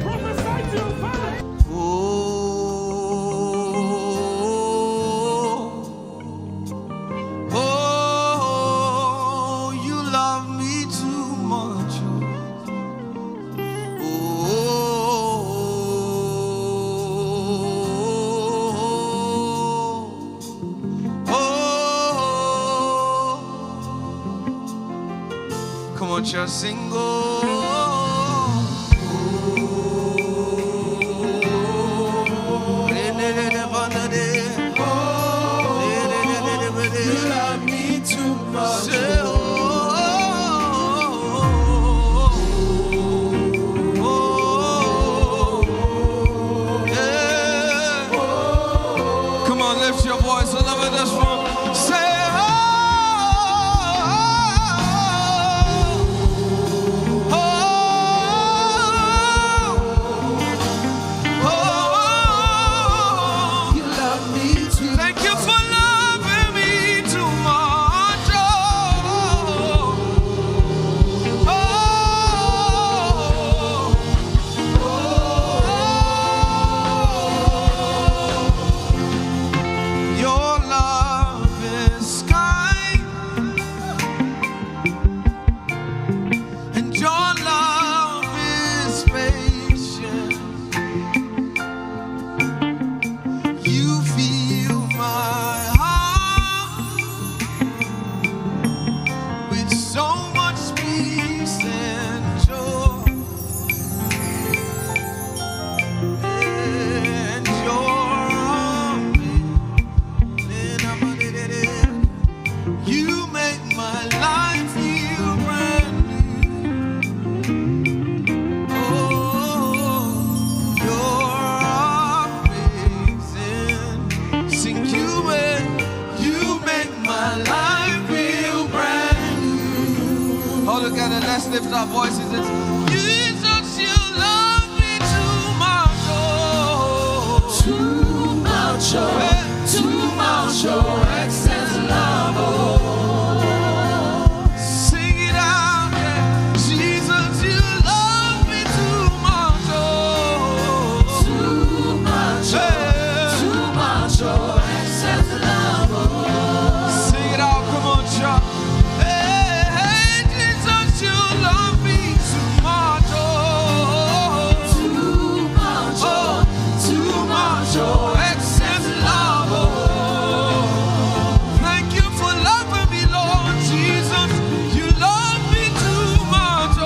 Prophesy to your family. Oh, you love me too much. Come on, church, sing. You love me too much. Come on, lift your voice all over this room. Say, You love me too thank you for loving me too much. Your love is kind, and your love is patient. You fill my heart with so much peace and joy, and your arms, you make my life feel brand new. Oh, you're amazing. Sing you make my life feel brand new. All together, let's lift our voices. It's Jesus, you love me too much. too much, too much, excess love. Sing it out, yeah. Jesus, you love me too much. Too much, too much, excess love. Sing it out, come on, Chuck. Hey, Jesus, you love me too much. Too much, excess love. Thank you for loving me, Lord Jesus. You love me too much.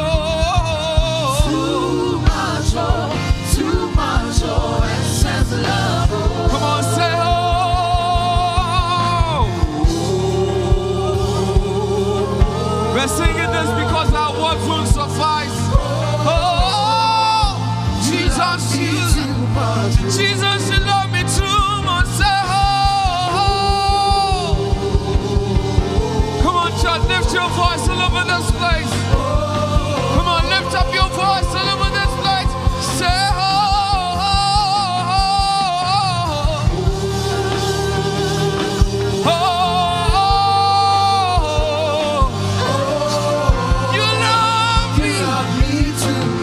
Too much, excess love. Come on, say oh. We're singing this because our words won't suffice. Oh, Jesus, Jesus, you love me too much. Say oh. Come on, church, lift your voice all over this place. Come on, lift up your voice all over this place. Say oh. You love me. You love me too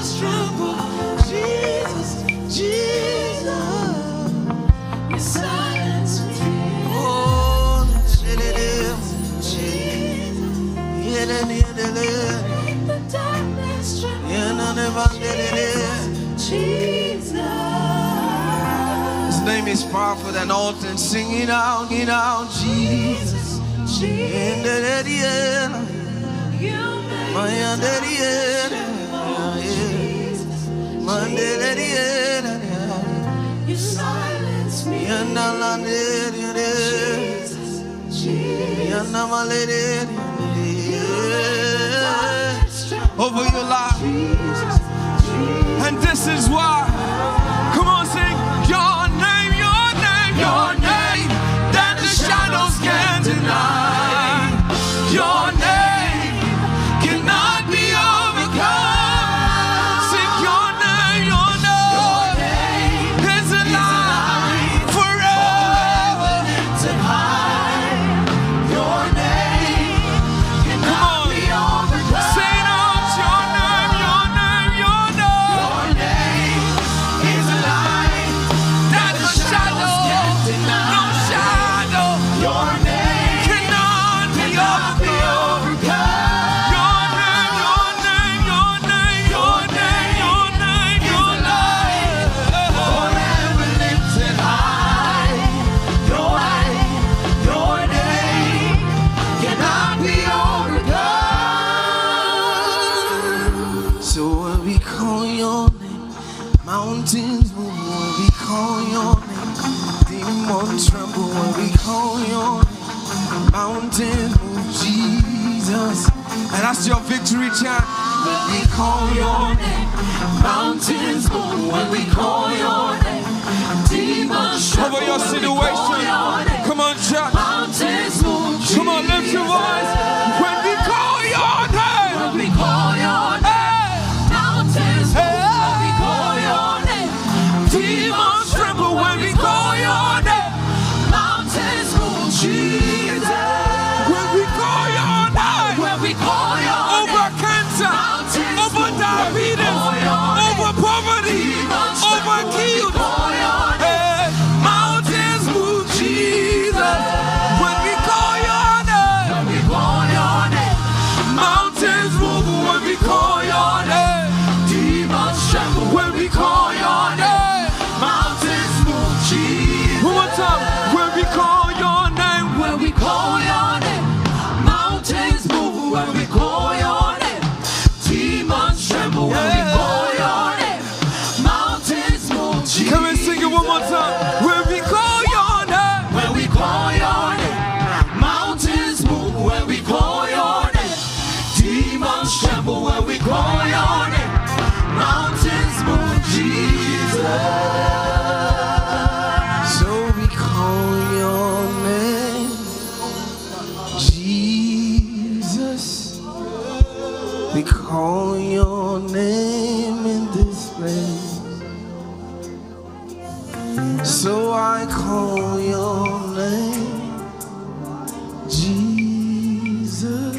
darkness tremble. Jesus, Jesus, you silence me. Oh, the darkness tremble. Jesus. His name is powerful than all things. Sing it out, Jesus. Jesus. You silence me. Over your life. And this is why. Come on, sing your name, your name, your name, that the shadows can't deny. Your name cannot be overcome. Sing your name, your name is alive forever lifted high. Your name cannot be overcome. Say it out, your name, your name, your name. Your name is alive. That the shadow, no shadow. Your name cannot be overcome. Your name, your name, your name, your name, your name, your name, forever lifted high. Your name cannot be overcome. So when we call your name, mountains move. When we call your name, demons tremble. When we call your name, mountains move. Jesus, and that's your victory chant. When we call your name, mountains move. When we call your name, demons tremble. Over your situation. Come on, church. Mountains move. Come on, lift your voice. When we call your name. When we call your name, mountains move. When we call your name, demons tremble. When we call your name, mountains move. Jesus. When we call your name. When we call your name, over cancer, over diabetes, over poverty, over guilt. Mountains move. Jesus. When we call your name. When we call your name, mountains move. When we call your name, demons tremble. When we call your name, mountains move. Jesus. One more time. When we call your name. When we call your name, mountains move. When we call your name, demons tremble. When we call your name, mountains move. Jesus. Come and sing it one more time. When we call your name. When we call your name, mountains move. When we call your name, demons tremble. When we call your name, mountains move. Jesus. So we call your name, Jesus. We call your name in this place. So I call your name, Jesus.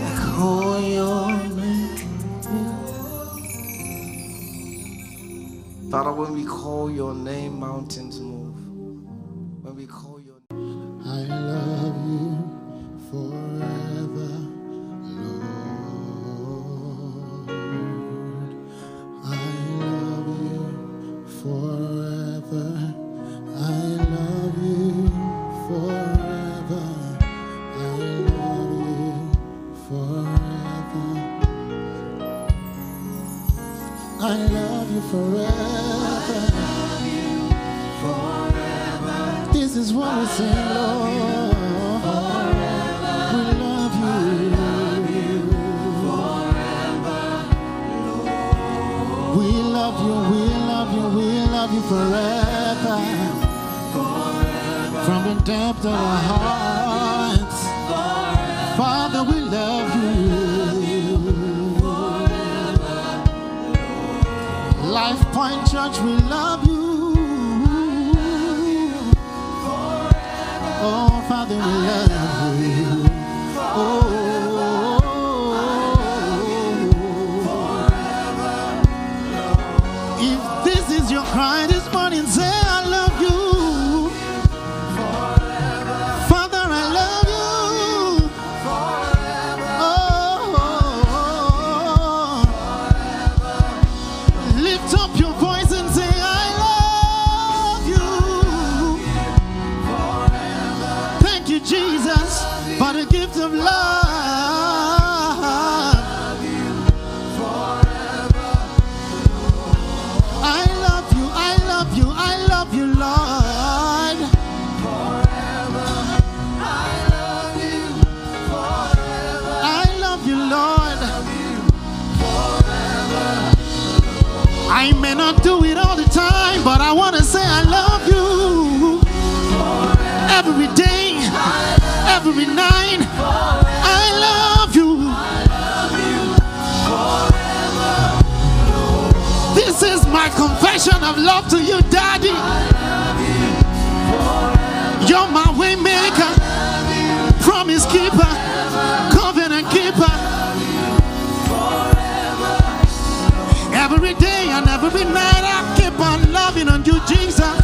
I call your name. Father, when we call your name, mountains move. When we call your name. I love you forever, Lord. I love you forever. I love you forever. I love you forever. I love you forever. This is what we say, Lord. We love you. We love you, we love you, we love you forever. From the depth of our hearts, Father, we love you. Life Point Church, we love you. Oh, Father, we love you. Oh, cry this morning, say I love you. Father, I love you. Oh, lift up your voice and say I love you. Thank you, Jesus, for the gift of love. You, Lord. Forever, I love you. Forever, I love you, Lord. Forever. I may not do it all the time, but I want to say I love you. Forever. Every day, every night. I love you. This is my confession of love to you, Daddy. You're my way maker, promise keeper, covenant keeper. Every day and every night I keep on loving on you, Jesus.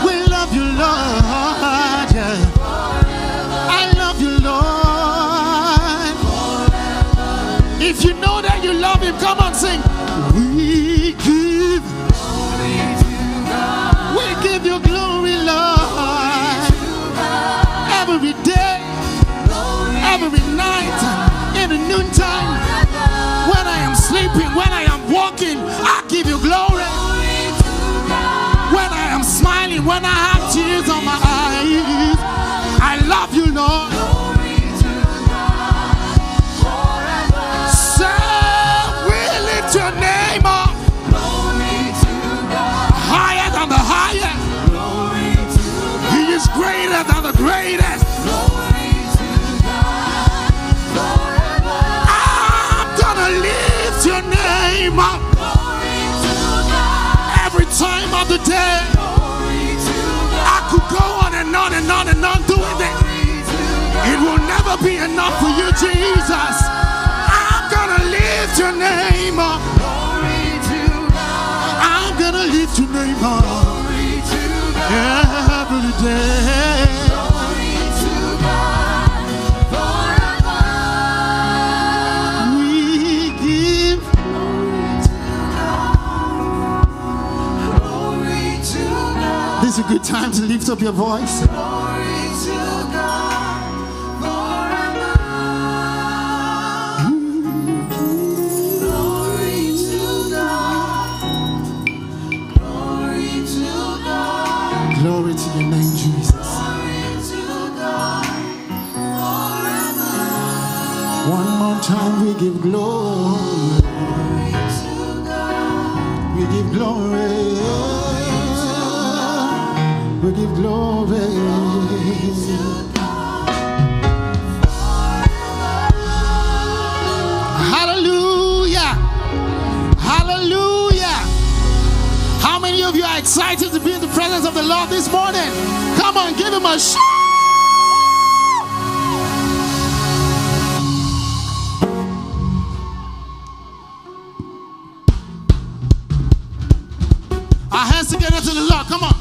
We love you, Lord. Yeah. I love you, Lord. If you know that you love him, come on, sing. We give you glory, Lord. Every day, every night, in the noontime, when I am sleeping, when I am walking, I give you glory. When I am smiling, when I have tears on my eyes, I love you, Lord. Your name up higher than the highest. He is greater than the greatest. I'm gonna lift your name up every time of the day. I could go on and on and on and on doing it. It will never be enough for you, Jesus. I'm gonna lift your name up. I'm gonna lift your name up every day. We give glory to God. This is a good time to lift up your voice. Glory to God. Glory to your name, Jesus. Glory to God forever. One more time, we give glory. Glory to God. We give glory. We give glory. Glory to God forever. Hallelujah. Hallelujah. How many of you are excited to be in the presence of the Lord this morning? Come on, give him a shout. Our hands together to the Lord. Come on.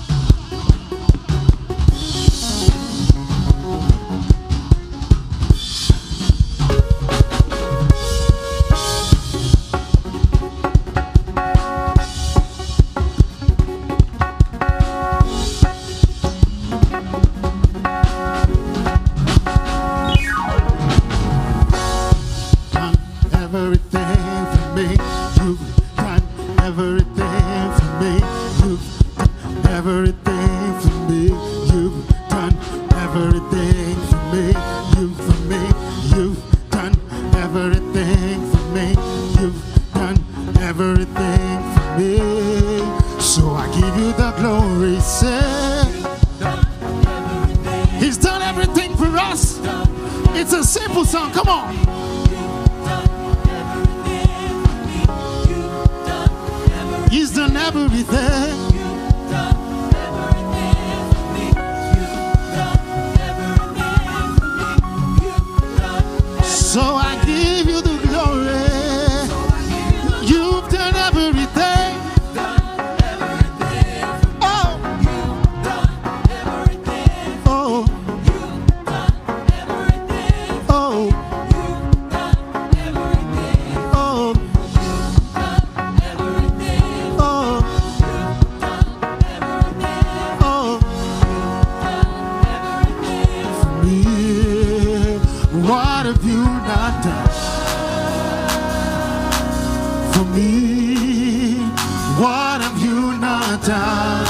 For me, what have you not done?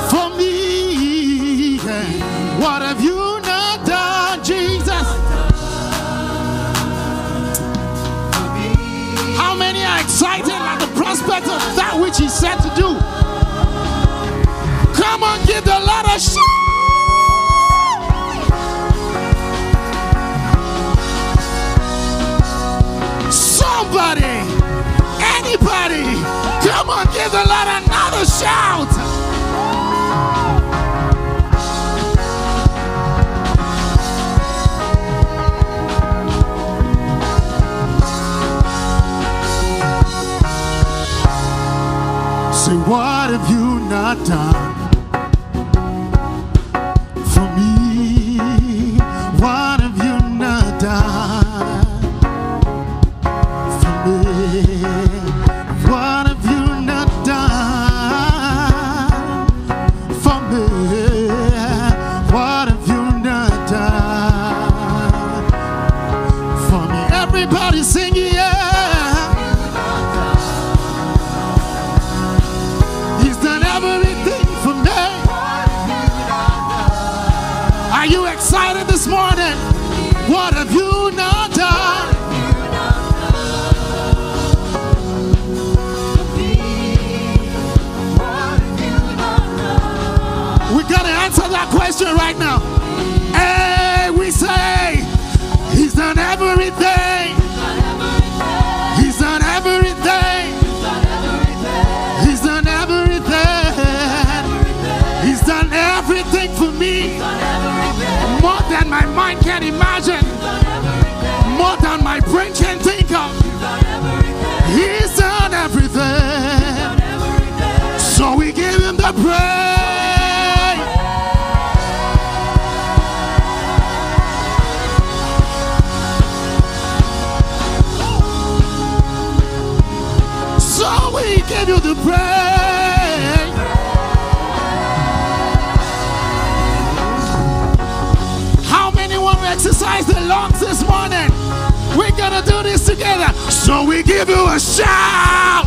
For me, what have you not done, Jesus? How many are excited at the prospect of that which he said to do? Come on, give the Lord a shout! Somebody, anybody, come on, give the Lord another shout! Say, what have you not done for me? What have you not done for me? What have you not done for me? What have you not done for me? Everybody sing, yeah. Are you excited this morning? What have you not done? We gotta answer that question right now. Hey, we say, he's done everything. He's done everything. He's done everything. He's done everything for me. More than my mind can imagine. More than my brain can think of. He's done everything. So we give him the praise. So we give you the praise. How many want to exercise their lungs this morning? We're gonna do this together. So we give you a shout.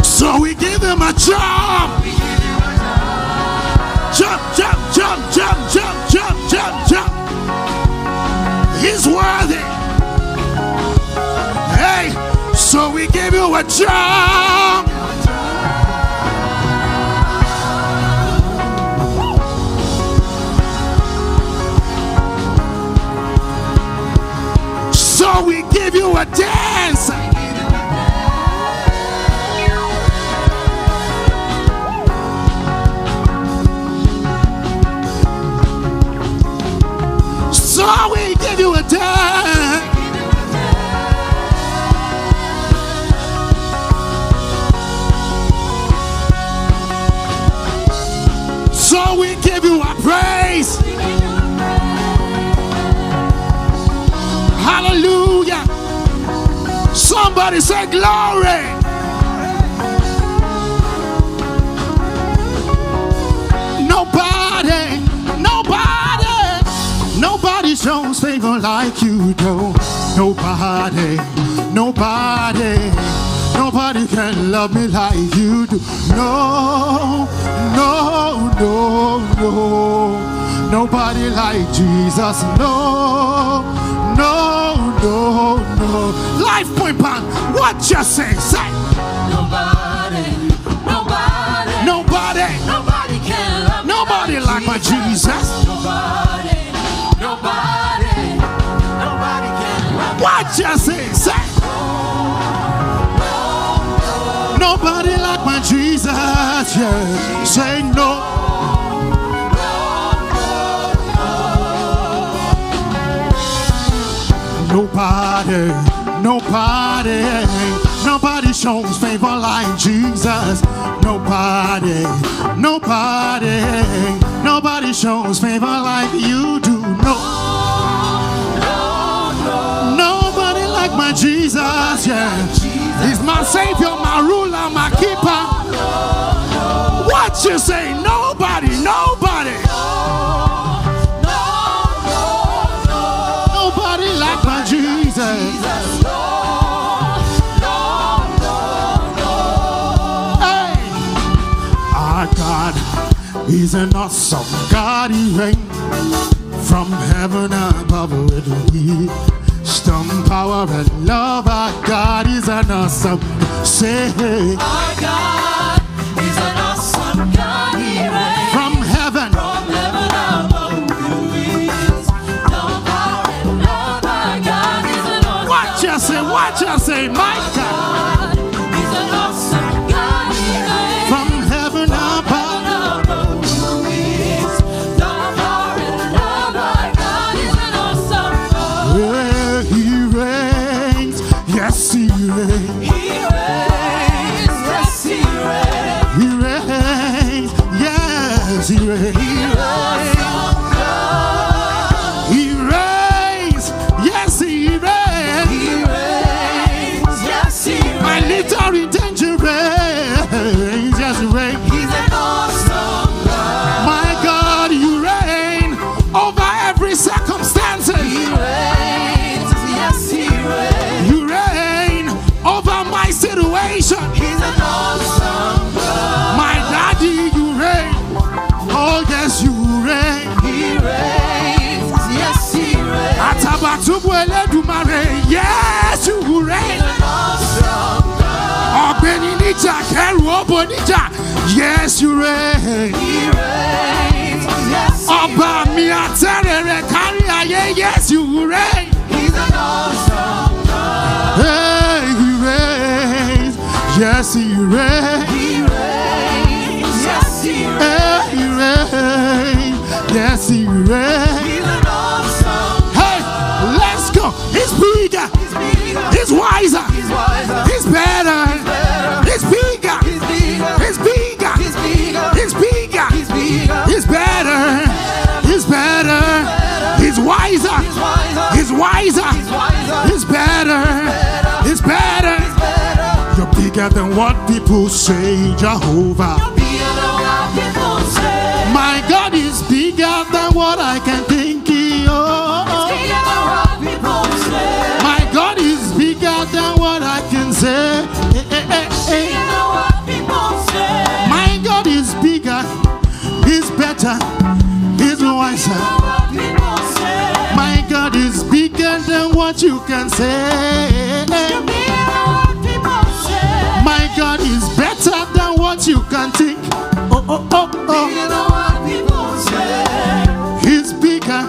So we give him a jump. Jump, jump, jump, jump, jump, jump, jump, jump. He's worthy. Hey, so we give you a jump. So we give you a dance. So we give you a dance. So we give you a praise. Hallelujah. Somebody say glory. Nobody shows favor like you do. Nobody can love me like you do. No. Nobody like Jesus. No. Life Point Band, what you say? Say. Nobody can love me. Nobody like my Jesus. Nobody can love me. What you say? Say. Nobody like my Jesus. Yeah. Say no. Nobody shows favor like Jesus. Nobody shows favor like you do. Nobody like my Jesus, yeah. He's my savior, my ruler, my keeper. What you say? Nobody. Nobody. Nobody like my Jesus. Hey, our God is an awesome God. He reigns from heaven above with wisdom, power, and love. Our God is an awesome. Say, Our God is an awesome God. He reigns from heaven. above with wisdom, power, and love. Our God is an awesome. What you say, my God. He's an awesome God. He reigns From heaven above. above with wisdom, power, and love. Our God is an awesome God. Yeah, he reigns. Yes, he reigns. He reigns, yes, he reigns. He reigns. Yes, he reigns. He reigns. Yes, he reigns. He reigns, yes, he reigns. My little danger reigns. Yes, he reigns. He's an awesome God. My God, you reign over every circumstance. He reigns, yes, he reigns. You reign over my situation. He's an awesome God. My daddy, you reign. Oh, yes, you reign. He reigns, yes, he reigns. Atabatubu Eledumare, yes, you reign. He's an awesome God. Obeni Nija, Keru Obo Nija, yes, you reign. He reigns, yes, he Oba Miatere Kariaye, yes, you reign. He's an awesome God. Hey, he reigns. Yes, he reigns. He reigns, yes, he reigns. Hey, he reigns. Yes, he reigns. He's an awesome. Hey, let's go. He's bigger. He's bigger. He's wiser. He's wiser. He's better. He's bigger. He's bigger. He's bigger. He's bigger. He's bigger. He's bigger. He's better. He's better. He's wiser. He's wiser. He's wiser. He's wiser. He's better. He's better. You're bigger than what people say, Jehovah. Bigger than what people say. My God is bigger than what I can think. Oh, Bigger than what people say. my God is bigger than what I can say. Bigger than what people say. My God is bigger. He's better. He's wiser. What people say. My God is bigger than what you can say. Bigger than what people say. My God is better than what you can think. Oh, oh, oh, Bigger oh. than what people say. He's bigger.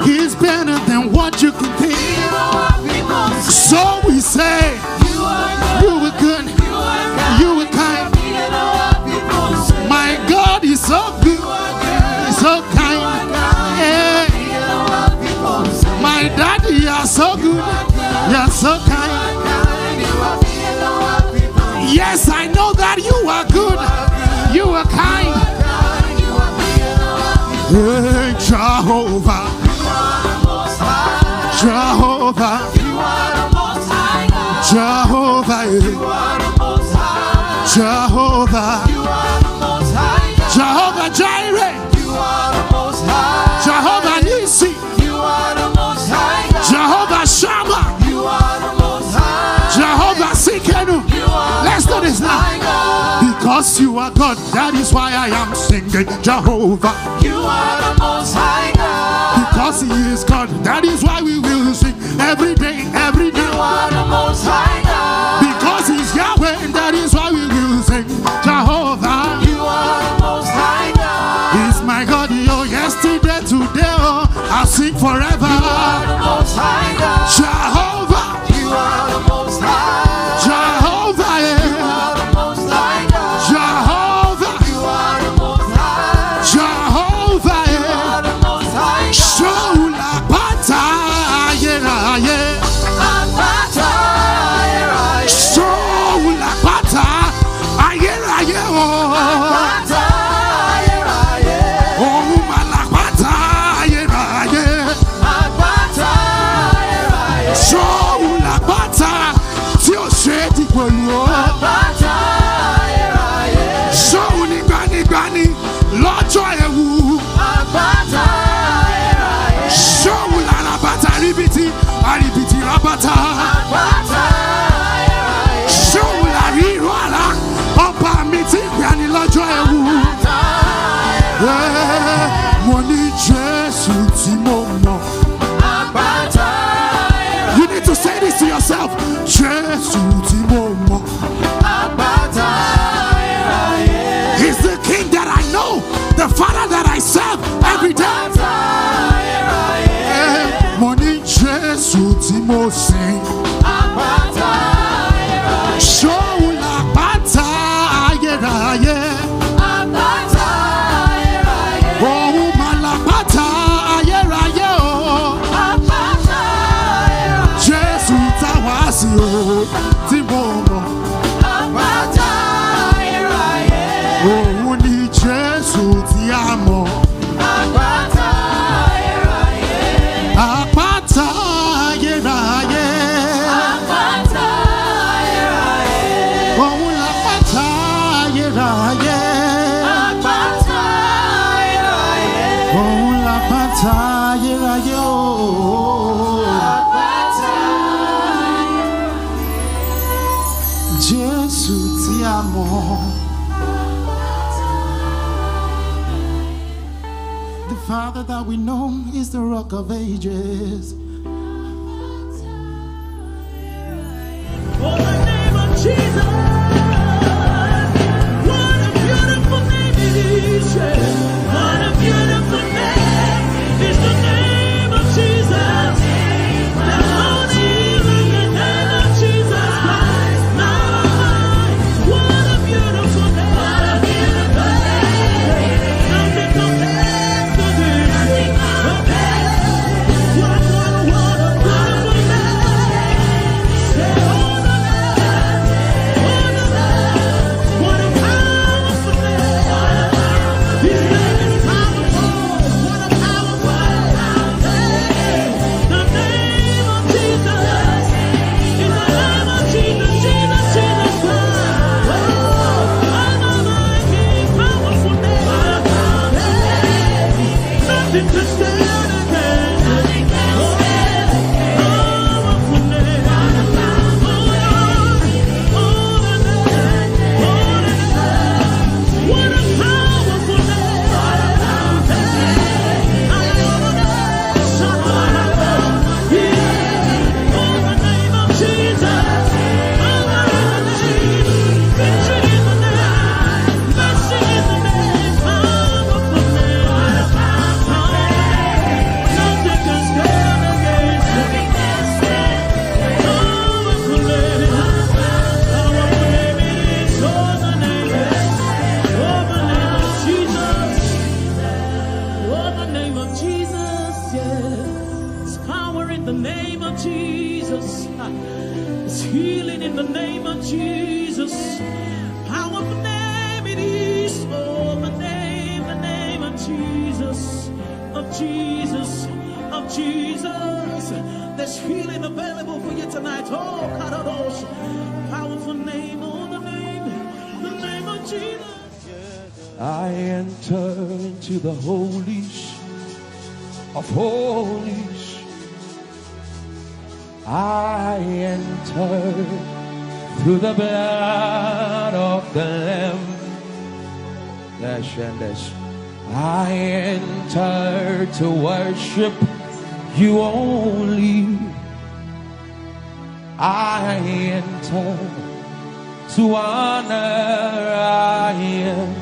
He's better than what you can think. Bigger than what people say. So we say, You are good. you were good. You are kind. You were kind. Bigger than what people say. My God is so good. He's so kind. Yeah. Bigger than what people say. My daddy, you're so good. You're so kind. Yes, I know that you are good. You are kind. Hey, Jehovah. Jehovah. Jehovah. Jehovah. Jehovah Jireh. Jehovah Nissi. Jehovah Shammah. Jehovah Sikenu. Let's do this now. Because you are God, that is why I am singing Jehovah. You are the most high God. Because he is God, that is why we will sing every day, every day. You are the most high God. Because he's Yahweh, and that is why we will sing Jehovah. You are the most high God. He's my God, oh, yesterday, today, oh, I'll sing forever. You are the most high God. Jehovah. You are the most high. Jehovah, yeah. You are the most high God. Jehovah. You are the most high. Jehovah, You are yeah. the most high God. Sola Bata, yeah, yeah. Apata, yeah, yeah. Sola Bata, yeah, yeah, oh. Apata, yeah, yeah. Oh, Malapata, yeah, yeah. Apata, yeah, yeah. lọ́jọ́ ewu. Àpáta ayérayé. Ṣóun lára bàtà ríbitì, àríbitì rábàtà. Àpáta ayérayé. Ṣóun lárí ìró àlá, ọba mi ti gbani lọ́jọ́ ewu. Àpáta ayérayé. Mo ní Jésù tí mo mọ̀. Àpáta ayérayé. You need to say this to yourself. Jésù tí mo mọ̀. Àpáta ayérayé. He's the King that I know, the Father that I serve every day. Àpáta ayérayé. Mo ní Jésù tí mo sìn. Àpáta ayérayé. Ṣóun làpáta ayérayé. Àpáta ayérayé. Òun mà làpáta ayérayé o. Àpáta ayérayé. Jésù táwa sí o tí mo mọ̀. Àpáta ayérayé. Òun ni Jésù tí a mọ̀. Àpáta ayérayé. Àpáta ayérayé. Àpáta ayérayé. Òun làpáta ayérayé. Àpáta ayérayé. Òun làpáta ayérayé o. Àpáta Jésù tí a mọ̀. The Father that we know is the Rock of Ages. Oh, the name of Jesus. What a beautiful name it is. What a beautiful name is the name of Jesus. The only name of Jesus Christ. What a beautiful name. What a beautiful name. Nothing compares to this. What a beautiful name. Say, oh, the name. What a powerful name. His name is powerful. What a powerful name. The name of Jesus. In the name of Jesus, Jesus, Jesus Christ. Oh, King, powerful name. Nothing to stand against. Powerful name. What a powerful healing in the name of Jesus. Powerful name it is. Oh, the name of Jesus, of Jesus, of Jesus. There's healing available for you tonight. Oh, Karadosh. Powerful name, oh, the name of Jesus. I enter into the holies of holies. I enter through the blood of the Lamb. I enter to worship you only. I enter to honor I am.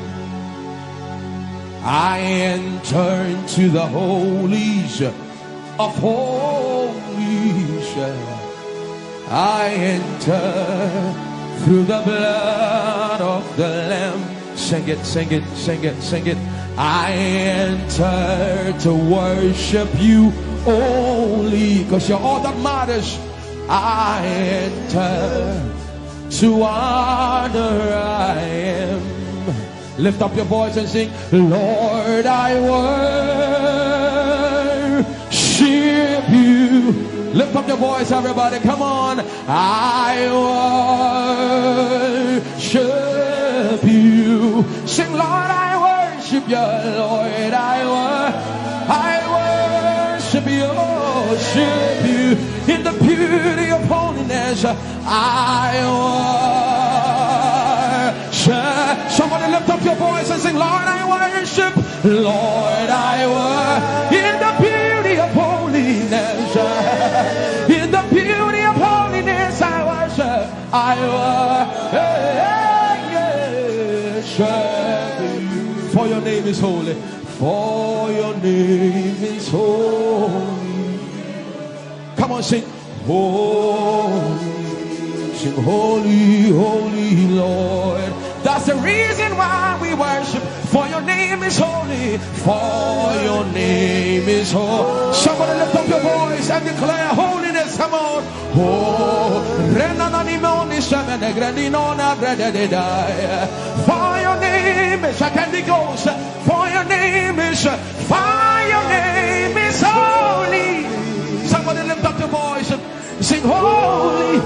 I enter into the holies of holies. I enter through the blood of the Lamb. Sing it, sing it, sing it, sing it. I enter to worship you only, because you're all that matters. I enter to honor I am. Lift up your voice and sing, Lord, I worship you. Lift up your voice, everybody, come on. I worship you. Sing, Lord, I worship worship you, Lord. I worship you in the beauty of holiness. I worship. Somebody lift up your voice and sing, Lord, I worship. Lord, I worship in the beauty of holiness. In the beauty of holiness, I worship. I worship you. For your name is holy. For your name is holy. Come on, sing. Holy. Sing holy, holy Lord. That's the reason why we worship. For your name is holy. For your name is holy. Somebody lift up your voice and declare holiness. Come on. Oh, for your name is Candy Ghost. For your name is holy. Somebody lift up your voice and sing holy.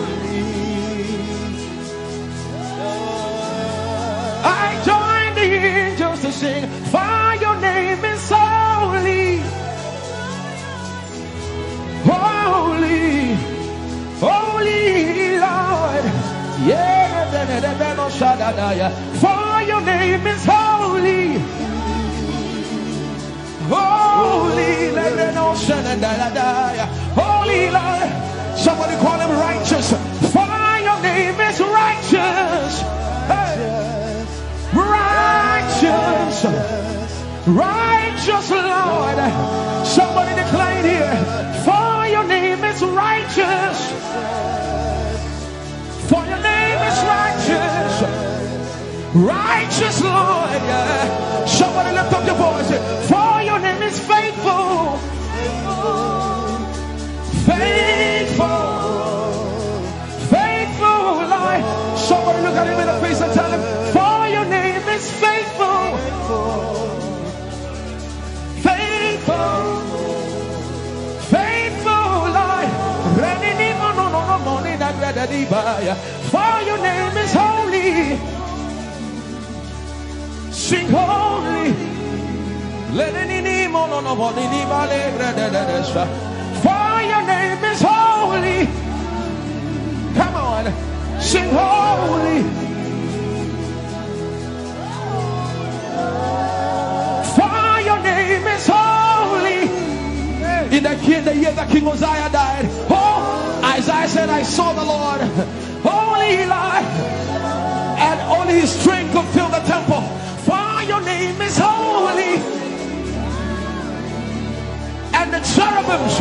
I join the angels to sing, for your name is holy. Holy, holy Lord. Yeah, for your name is holy. Holy, holy Lord. Somebody call him righteous. For your name is righteous. Hey. Righteous, righteous Lord. Somebody declare it here. For your name is righteous. For your name is righteous. Righteous Lord. Somebody lift up your voice. For your name is faithful. Faithful. Faithful Lord. Somebody look at him in the face and tell him, for your name is faithful. Faithful. Faithful Lord. For your name is holy. Sing holy. For your name is holy. Come on. Sing holy. For your name is holy. In the year that King Uzziah died, Isaiah said, I saw the Lord, holy Lord, and only his strength could fill the temple. For your name is holy. And the cherubims,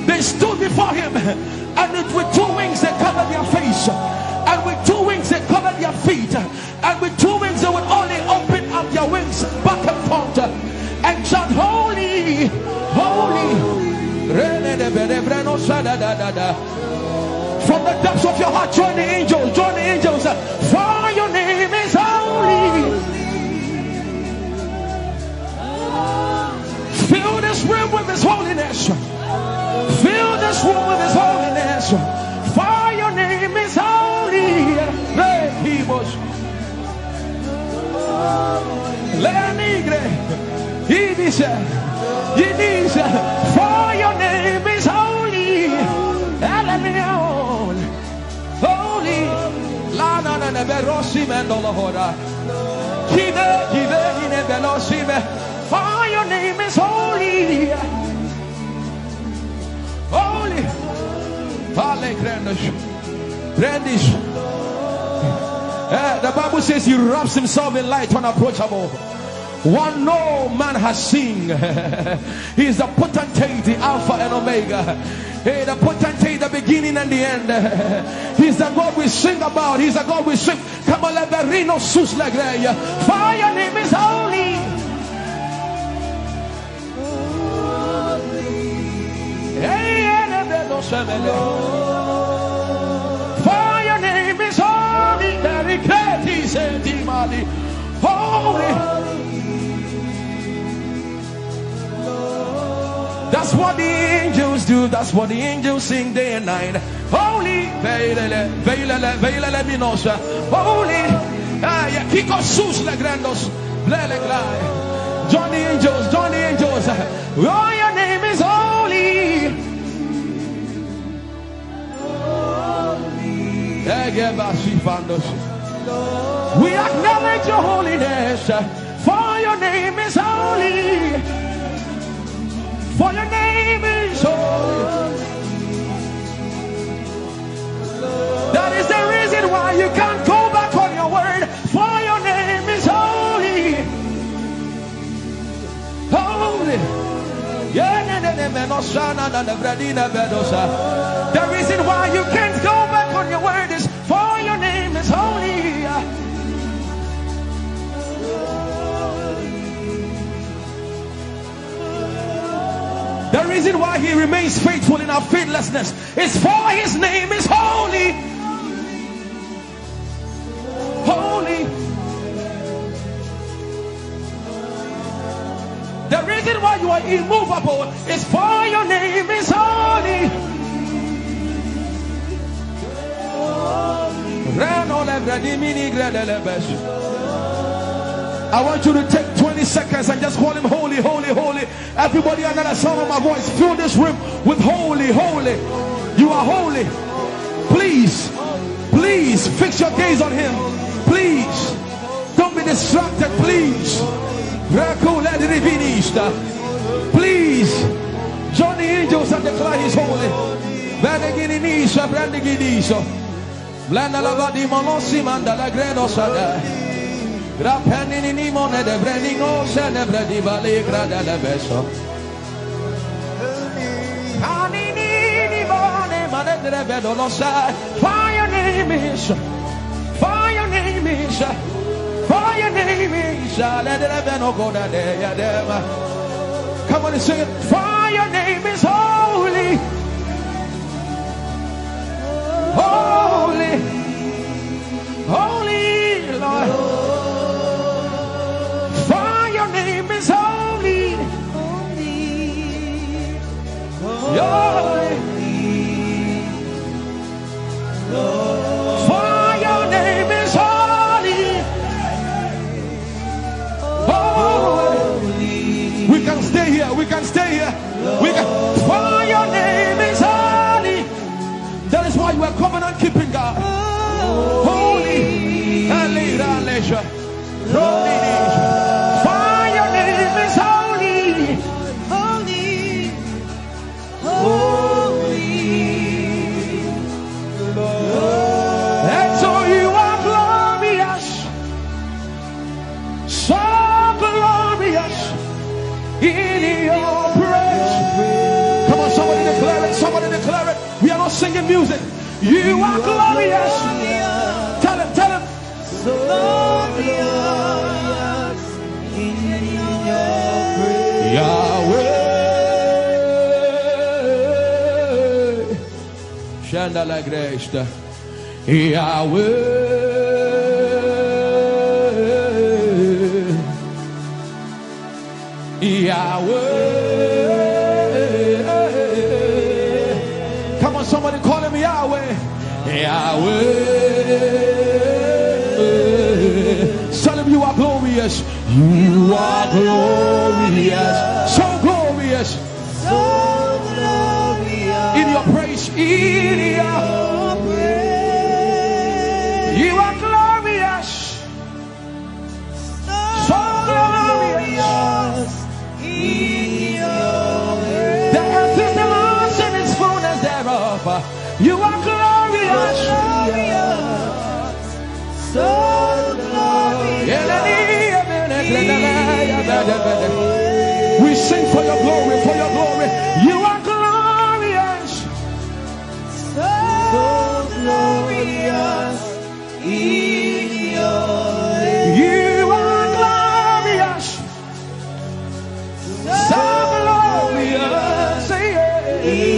they stood before him, and with two wings they covered their face, and with two wings they covered their feet, and with two wings they would only open up their wings back and front and shout, holy, holy. From the depths of your heart, join the angels, join the angels. For your name is holy. Fill this room with his holiness. Fill this room with his holiness. For your name is holy. Ehi Moses. For your name is holy. Holy. For your name is holy. Holy. The Bible says he wraps himself in light unapproachable. One no man has seen. He is the potentate, the Alpha and Omega. Hey, the potentate, the beginning and the end. He's the God we sing about. He's the God we sing. Come on, let the reno sus like that. For your name is holy. For your name is holy. Holy. That's what the angels do. That's what the angels sing day and night. Holy. Holy. Kiko sus le grandos. Join the angels, join the angels. Oh, your name is holy. We acknowledge your holiness, for your name is holy. For your name is holy. That is the reason why you can't go back on your word. For your name is holy. Holy. The reason why you can't go back on your word is for your name is holy. The reason why he remains faithful in our faithlessness is for his name is holy. Holy. The reason why you are immovable is for your name is holy. I want you to take 20 seconds and just call him holy, holy, holy. Everybody under the sound of my voice, fill this room with holy, holy. You are holy. Please, please fix your gaze on him. Please, don't be distracted, please. Please, join the angels and declare he's holy. Blanda la vadi monosi manda la gredo sada. Grappeni ni mone de brandingo se ne bredi vale grada la beso. Ani ni mone mane de vedo lo sa. For your name is, for your name is, for your name is. Let the veno go da de ya dema. Come on and sing it. For your name is holy. Holy, holy Lord, for your name is holy, holy, for your name is holy, holy. We can stay here, we can stay here, we can. For your name is holy. That is why you are covenant keeping God. Holy. For your name is holy. Holy. Holy. And so you are glorious. So glorious in your praise. Come on, somebody declare it. Somebody declare it. We are not singing music. You are glorious. Tell him, tell him. So glorious in your praise. Yahweh. Shanda la Grace. Yahweh. Yahweh. Somebody call him Yahweh. Yahweh. Tell him you are glorious. You are glorious. So glorious. So glorious. In your praise. In your praise. You are glorious. So glorious. In your praise. The earth is the Lord's and its fullness thereof. You are glorious, so glorious. We sing for your glory, for your glory. You are glorious, so glorious in your way. You are glorious, so glorious in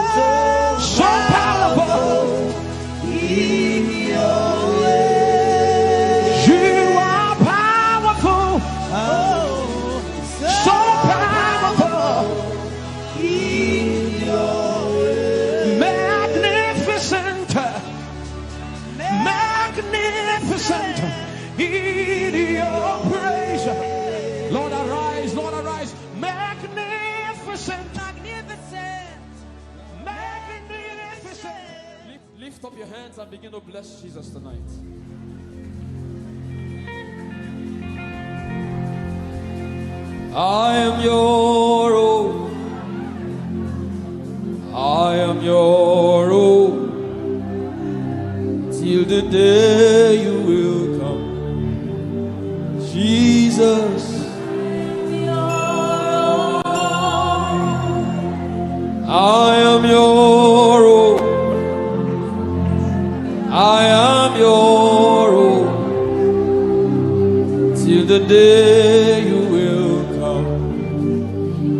so Lift up your hands and begin to bless Jesus tonight. I am your own. I am your own. Till the day you will come. Jesus. I am your own. I am your own. Till the day you will come.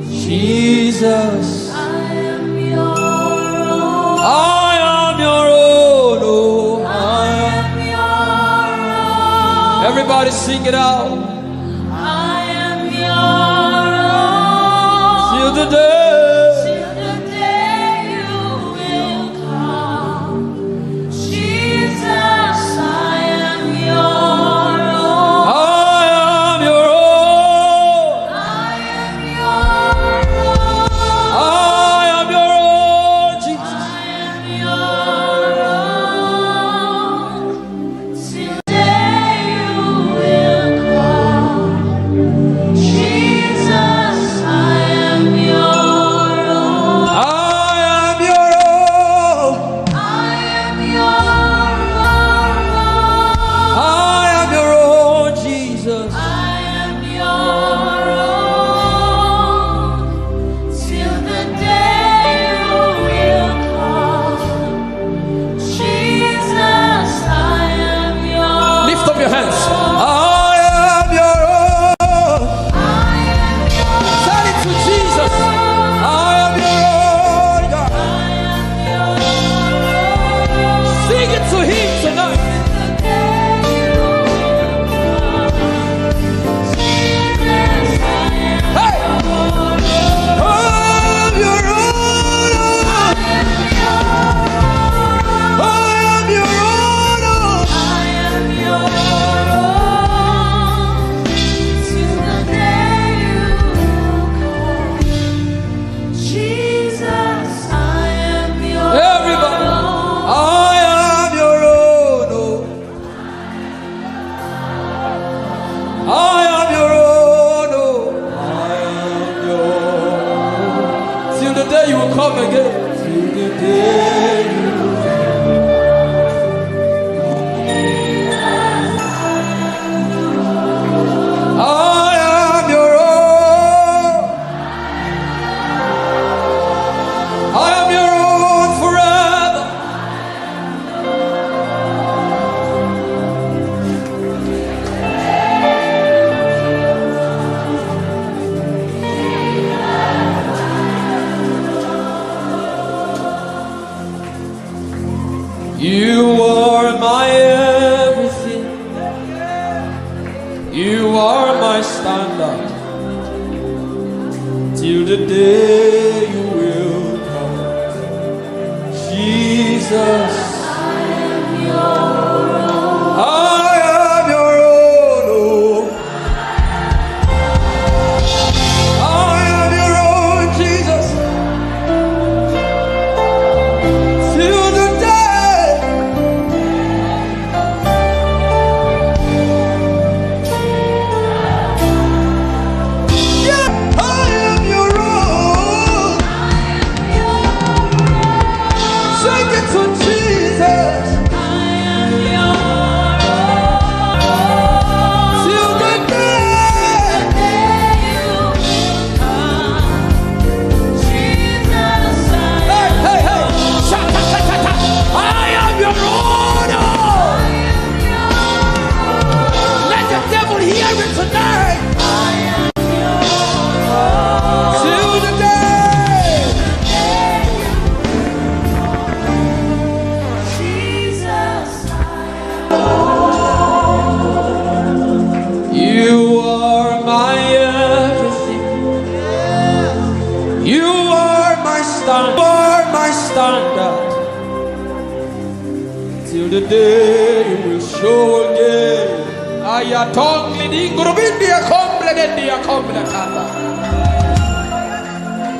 Jesus. I am your own. I am your own. Oh, I am your own. Everybody sing it out. I am your own. Till the day.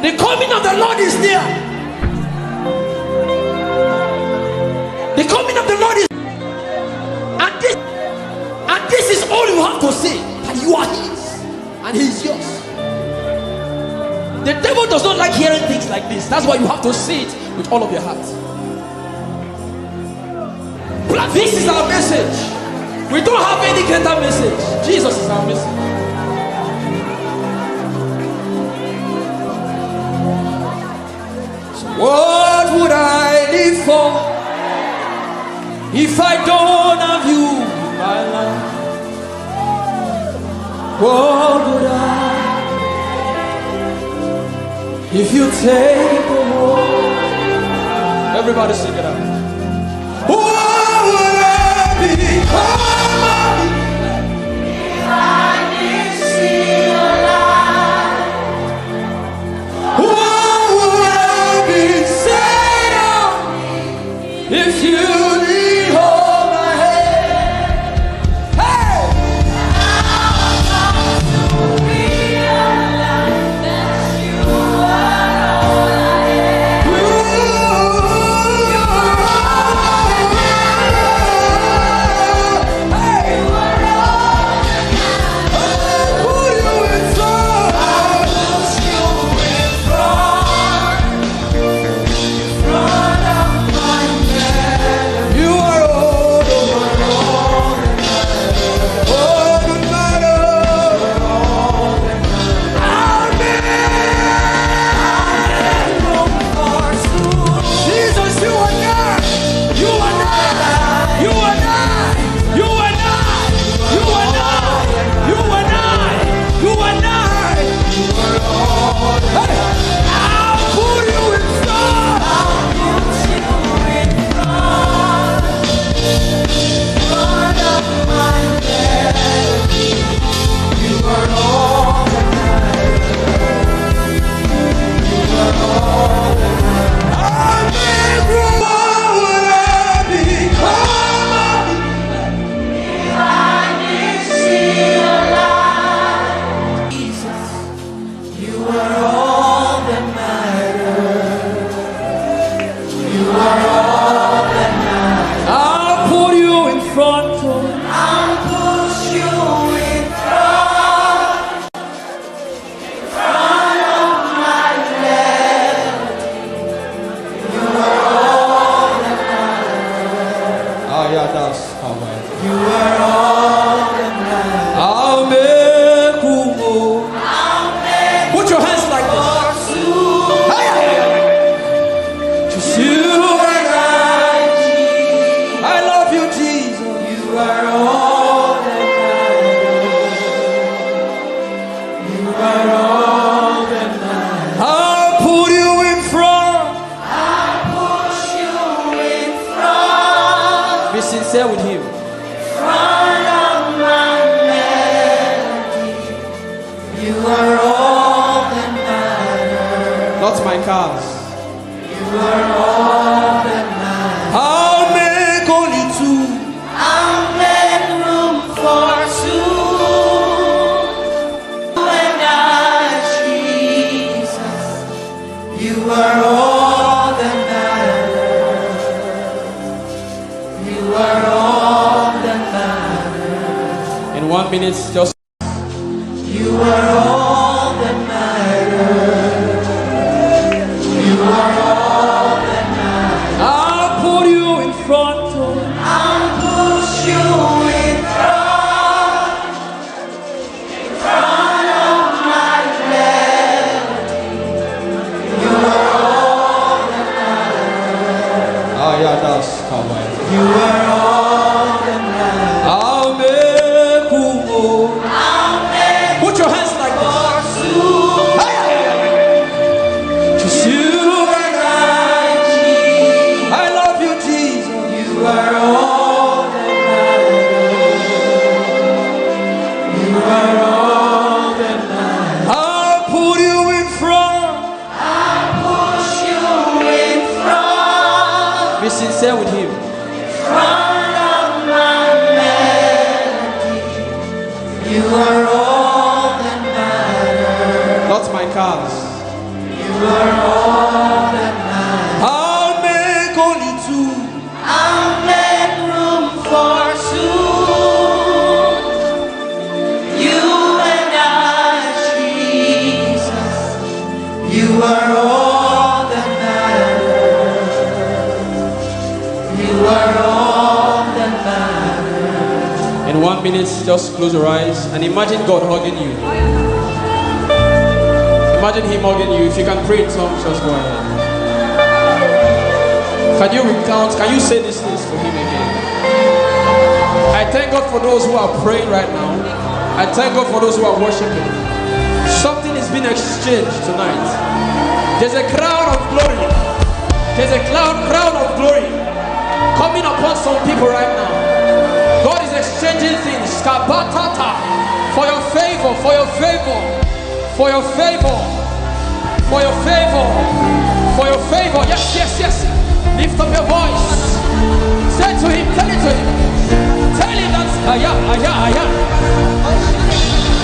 The coming of the Lord is near. does not like hearing things like this. That's why you have to see it with all of your heart. This is our message. We don't have any greater message. Jesus is our message. So what would I live for if I don't have you in my life? What would I if you take the world? Everybody sing it out. What would I become if I didn't see your light? What would I be said of if you didn't hold my hand? Hey! Just you are all that matters. You are all that matters. I'll put you in front. I'll push you in front of my melody. You are all that matters. Oh yeah, that's come on. You are all that matters. I'll make put your hands like this. Just you and I love you, Jesus. You are all that matters. You are all that matters. I'll put you in front. I'll push you in front. Be sincere with him. Front of my melody. You are all that matters. Not my cars. You are all that matters. I'll make only two. I'll make room for two. You and I, Jesus. You are all that matters. In 1 minute, just close your eyes and imagine God hugging you. Imagine Him hugging you. If you can pray in tongues, just go ahead. Can you recount? Can you say these things to Him again? I thank God for those who are praying right now. I thank God for those who are worshiping. Something is being exchanged tonight. There's a crown of glory. There's a crown of glory coming upon some people right now. God is exchanging things. For your favor, for your favor, for your favor, for your favor, for your favor. Yes, yes, yes. Lift up your voice. Say to Him, tell it to Him. Tell Him that aya.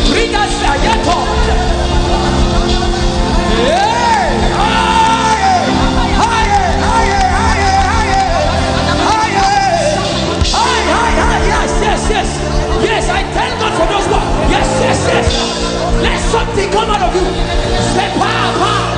Bring us ayato. Yes, I thank God for those ones. Yes. Let something come out of you. Say power.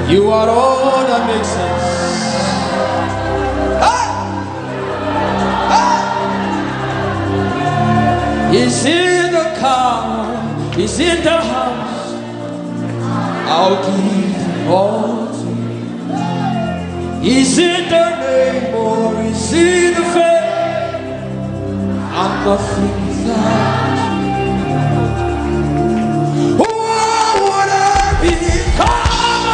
You are all that makes sense. He's in the car, He's in the house. I'll give all to you. He's in the name, or He's in the faith. I'm nothing without you. What would I become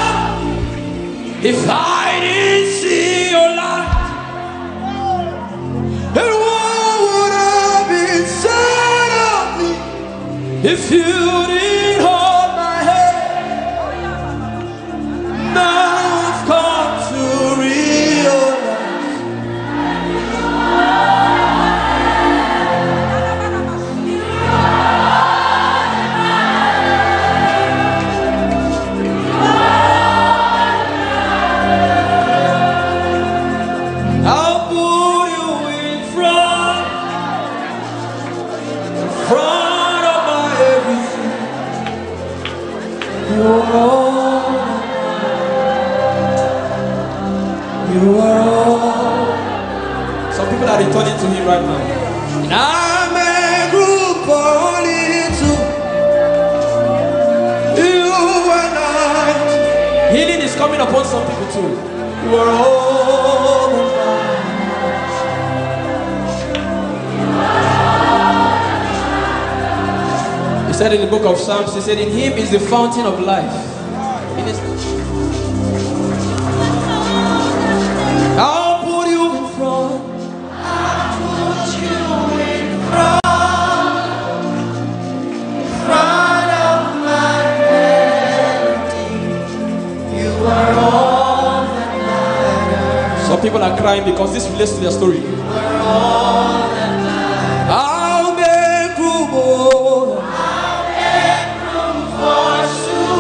if I didn't see your light? And what would have been said of me if you didn't hold my hand? Now I've come to realize returning to Him right now. And I'm a group only to you and I. Healing is coming upon some people too. You are all He said in the book of Psalms, He said, in Him is the fountain of life. In His I'll put you in front. Some people are crying because this relates to their story. I'll make room. I'll make room for soon.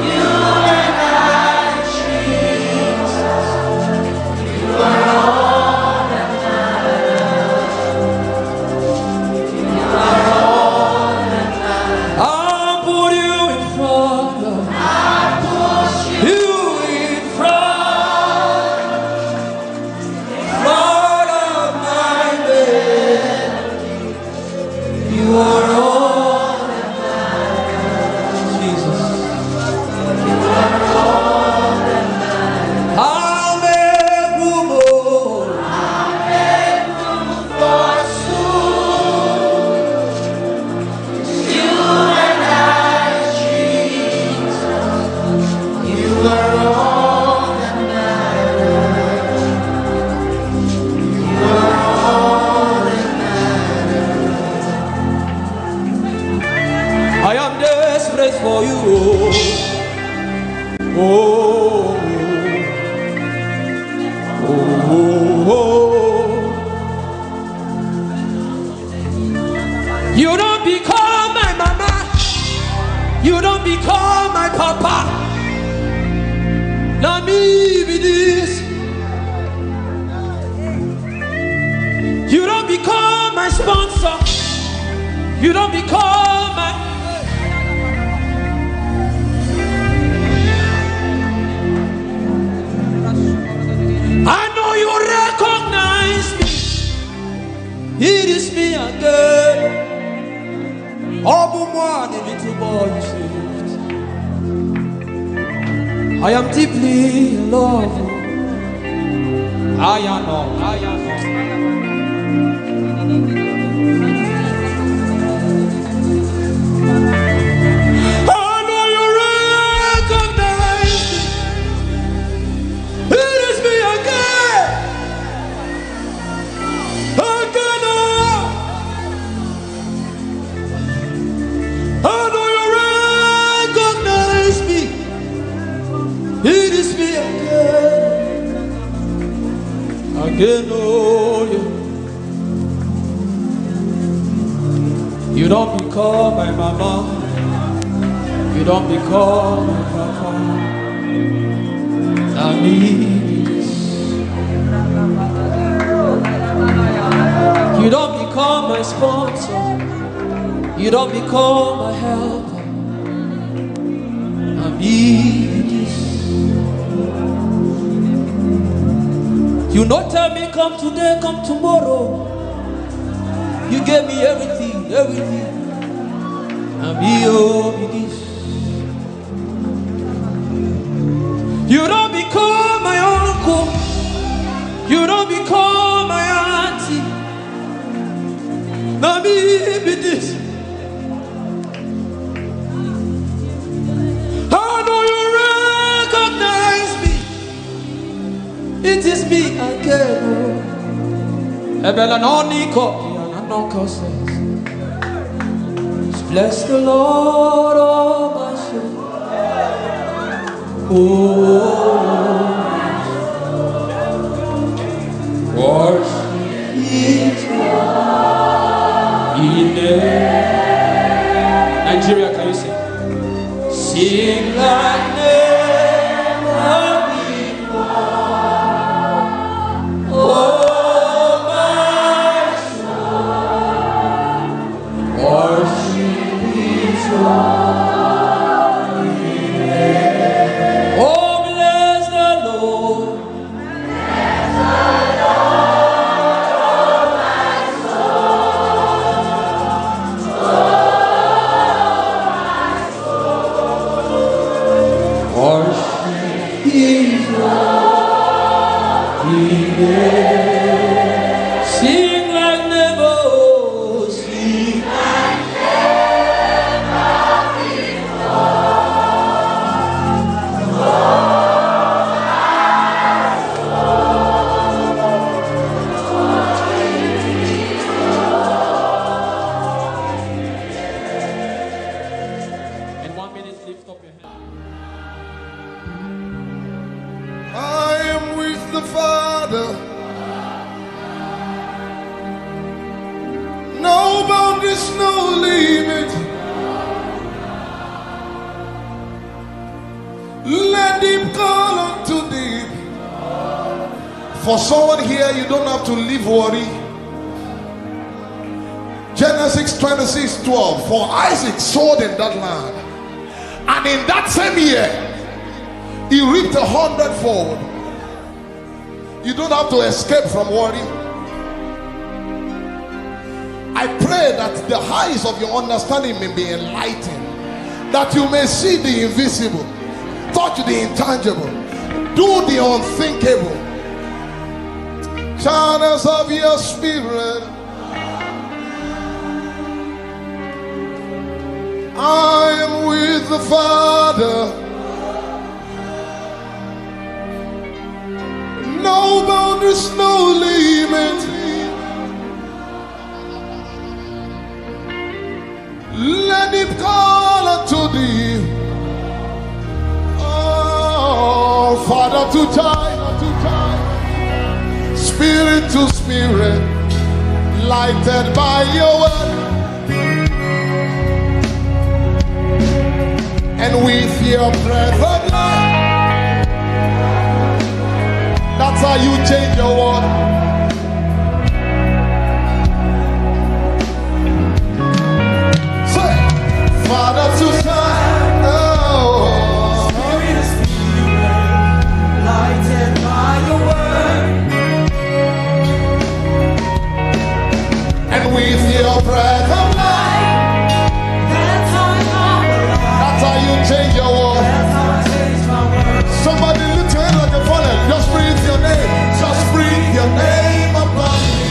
You and I, Jesus. You are all that matters. You are all that matters. I'll put you in front of. I'll push you. You don't become my mama. You don't become my papa. Now me be this. You don't become my sponsor. You don't become my. I know you recognize me. It is me again. Moi, the little boy you saved. I am deeply in love. I know. You don't become my mama. You don't become my papa. I need this. You don't become my sponsor. You don't become my helper. I need this. You not tell me come today, come tomorrow. You gave me everything, everything. And me this. You don't become my uncle. You don't become my auntie. Now me be this. I know you recognize me. It is me again. Eben Onka says, bless the Lord, oh my soul. Worship His name. Nigeria, can you sing? Sing like never before. Oh, For someone here, you don't have to live worry. Genesis 26:12. For Isaac sowed in that land, and in that same year, he reaped 100-fold. You don't have to escape from worry. I pray that the eyes of your understanding may be enlightened, that you may see the invisible, touch the intangible, do the unthinkable. Channels of your spirit, I am with the Father. No boundaries, no limit. Let him call unto thee. Oh, Father to child, Spirit to spirit, lighted by your word. And with your breath of life, that's how you change your world. Say, Father to Son, oh, Spirit, lighted by your word. And with your breath of life, That's how I come alive. that's how you change your world. That's how I change my world. Somebody lift your hand like you're falling. Just breathe your name. Just breathe your name upon me.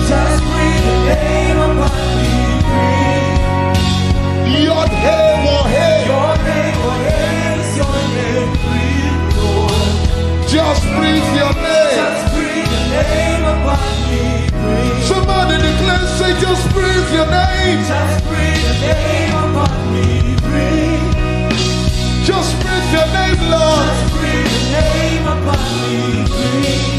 Just breathe the name upon me. Breathe. Yod hey wo hey. Your name, what is your name? Breathe, Lord. Just breathe your name. Just breathe the name upon me. Breathe. Somebody declare, say, just breathe your name. Just breathe the name upon me. Breathe. Just breathe your name, Lord. Just breathe the name upon me. Breathe.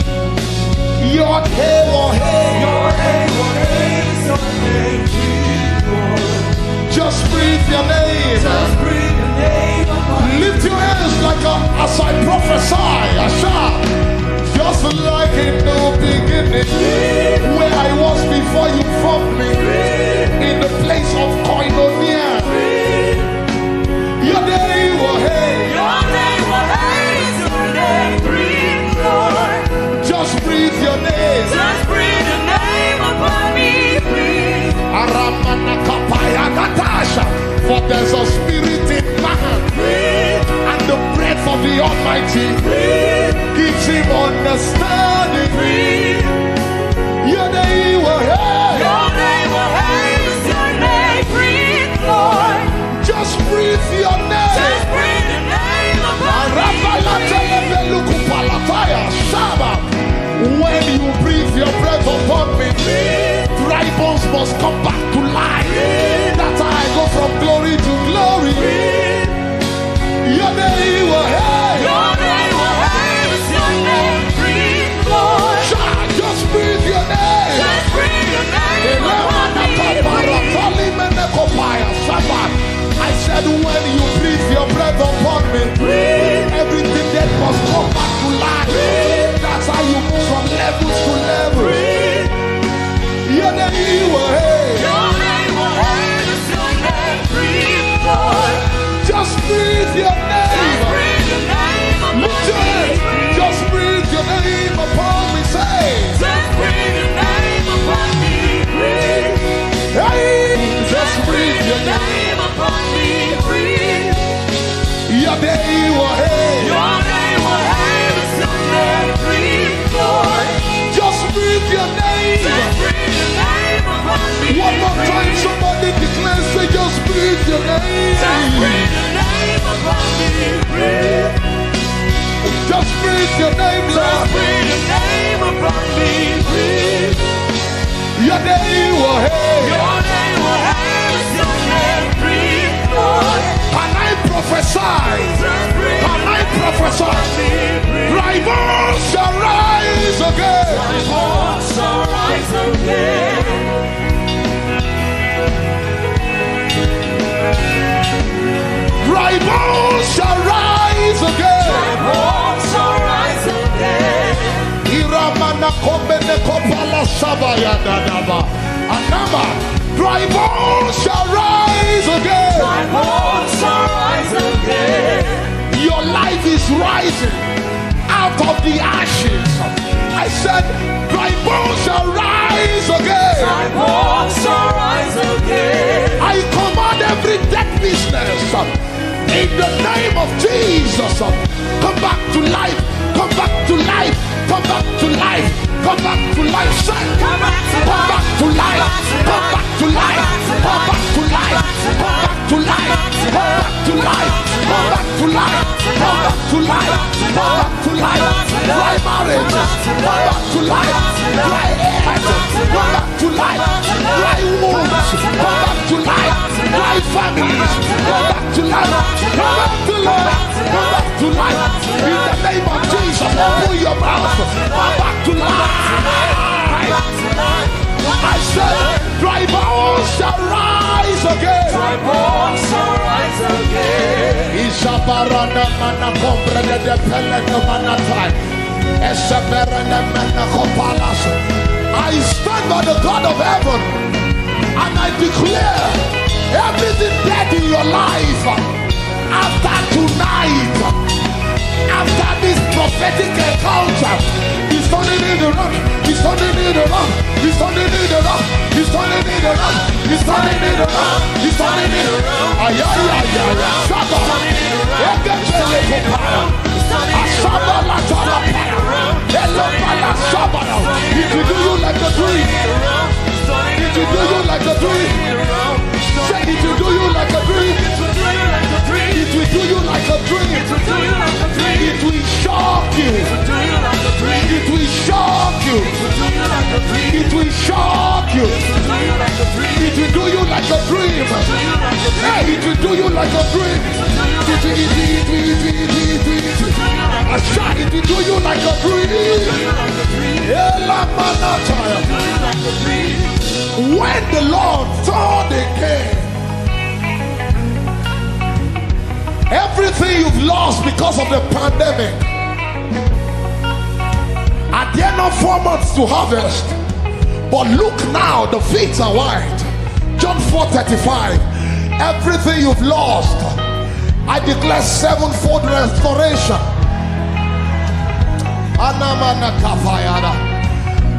Yod hey wo hey. Your name, what is your name? Breathe, Lord. Just breathe your name. Just breathe the name upon me. Lift your hands like as I prophesy. I shout. Just like in the beginning, where I was before you formed me, in the place of koinonia. Your name will hey. Your name, what is your name? Breathe, Lord. Just breathe your name. Just breathe the name upon me. Breathe. For there's a spirit in man, and the breath of the Almighty gives him understanding. Your name will hey. Your name, what is your name? Breathe, Lord. Just breathe your name. Just breathe the name upon me. When you breathe your breath upon me, dry bones must come back to life. That's how I go from glory to glory. Your name will hey. Your name, what is your name? Breathe, Lord. Just breathe your name. Just breathe the name upon me. I said when you breathe your breath upon me, everything that must come back to life. That's how you move from levels to levels. Your name will hey. Your name, what is your name? Breathe, Lord. Just breathe your Just name. breathe the name upon Lift your hands. me. Just breathe your name upon me. Say, Just breathe the name upon me. Breathe. hey, just breathe your name. Name upon me. Breathe. Your name will hey. Your name, what is your name? Breathe, Lord. Just breathe your name. Just breathe the name upon me. One more time, somebody declare, say, just breathe your name. Just breathe the name upon me. Breathe. Just breathe your name, Just Lord. breathe the name upon me. Breathe. Your name will hey. Your name, what is your name? Breathe, Lord. Can I prophesy? Just breathe Can I prophesy? Dry bones shall rise again. my voice shall rise again. Dry bones shall rise My again. voice shall rise again. Iramana komene kopala sabaya dadaba. Anama. Dry bones shall rise My again. voice shall rise again. Your life is rising out of the ashes. I said, dry bones shall rise My again. voice shall rise again. I command every dead business in the name of Jesus. Come back to life. Come back to life. Come back to life. Come back to life. Say, Come back to come back to life. Come back to life. Come back to life. Come back to life. Come back to life. Come back to life. Come back to life. Come back to life. Dry marriage. Come back to life. Dry head. Come back to life. Dry wounds. Come back to life. Dry families. Come back to life. Come back to life. Come back to life. In the name of Jesus, open your mouth. Come back to life. I said, dry bones shall rise again. I stand by the God of heaven and I declare everything dead in your life after tonight, after this prophetic encounter, he's turning in the rock, he's turning in the rock, he's turning in the rock, he's turning in the rock, he's turning in the rock, he's turning in the rock. If you do you like a dream, if you do you like a dream, say it will do you like a dream, it will do you like a dream, it will shock you, it will shock you, it will shock you, it will do you like a dream, hey, it will do you like a dream, it will do you like a dream. When the Lord turned again, everything you've lost because of the pandemic, at the end of 4 months to harvest, but look now, the fields are wide. John 4:35, everything you've lost, I declare sevenfold restoration.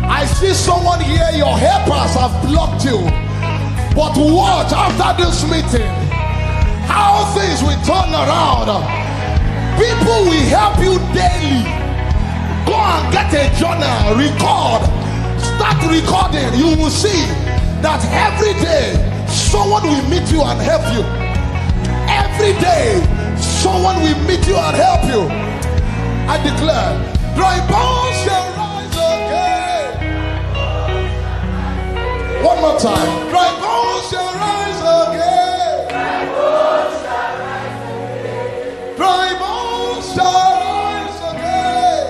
I see someone here, your helpers have blocked you, but watch after this meeting how things will turn around. People will help you daily. Go and get a journal, record, start recording. You will see that every day someone will meet you and help you. Every day someone will meet you and help you. I declare, dry bones shall rise again. One more time. Dry bones shall rise again. Dry bones shall rise again.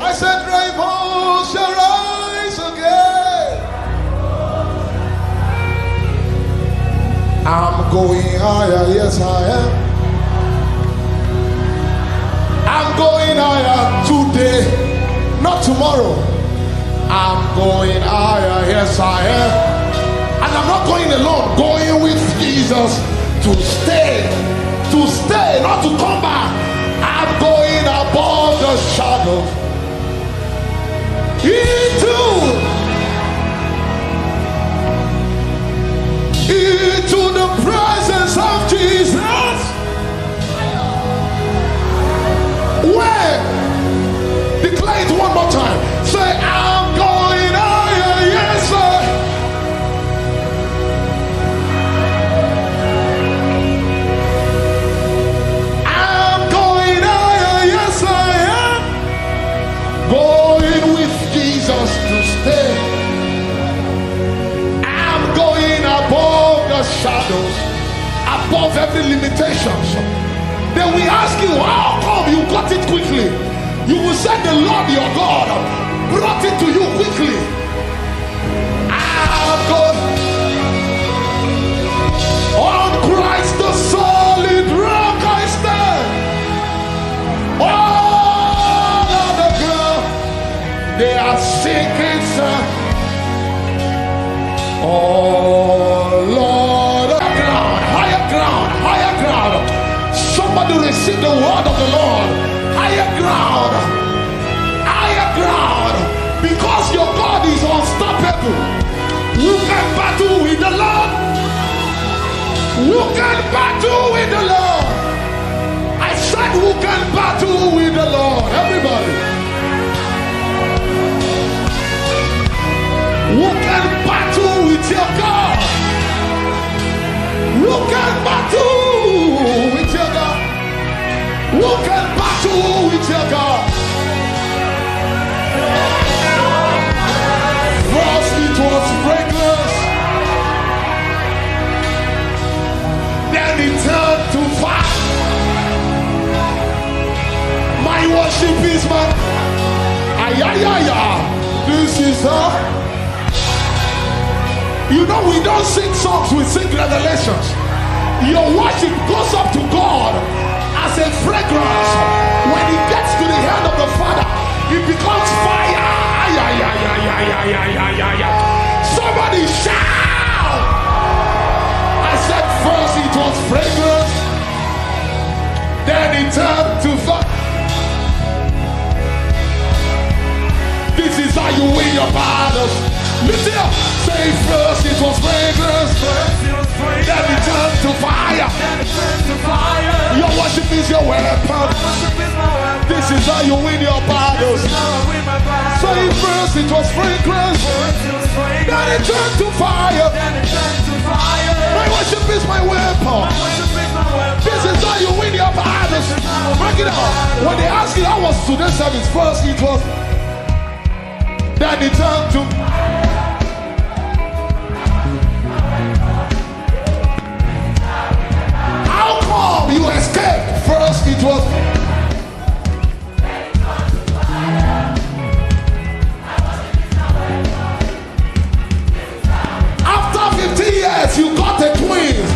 I said dry bones shall rise again. I'm going higher, yes I am. I'm going higher today, not tomorrow. I'm going higher, yes I am. And I'm not going alone, going with Jesus to stay, not to come back. I'm going above the shadows into the presence of Jesus. Where? Declare it one more time. Say, I'm going higher, yes sir. I'm going higher, yes I am. Going with Jesus to stay. I'm going above the shadows, above every limitation. Then we ask you, how come you got it quickly? You will say the Lord your God brought it to you quickly. I'm going on Christ the solid rock I stand. All of the ground they are sinking sand. Oh Lord, higher ground, higher ground. Somebody receive the word of the Lord. Higher ground, because your God is unstoppable. Who can battle with the Lord? Who can battle with the Lord? I said, who can battle with the Lord? Everybody. Who can battle with your God? Who can battle with your God? Who can battle with your God? First it was fragrance, then it turned to fire. My worship is my this is her. You know we don't sing songs, we sing revelations. Your worship goes up to God as a fragrance. When it gets to the hand of the Father, it becomes fire. Somebody shout! I said first it was fragrance, then it turned to fire. This is how you win your battles. Lift it up. Say first it was fragrance, then it turned to fire. Your worship is your weapon. This is how you win your battles. Say first it was fragrance, then it turned to fire. My worship is my weapon. This is how you win your battles. Break it out. When they ask you how was today's service, first it was, then it turned to. How come you escaped? First it was. After 50 years, you got the twins.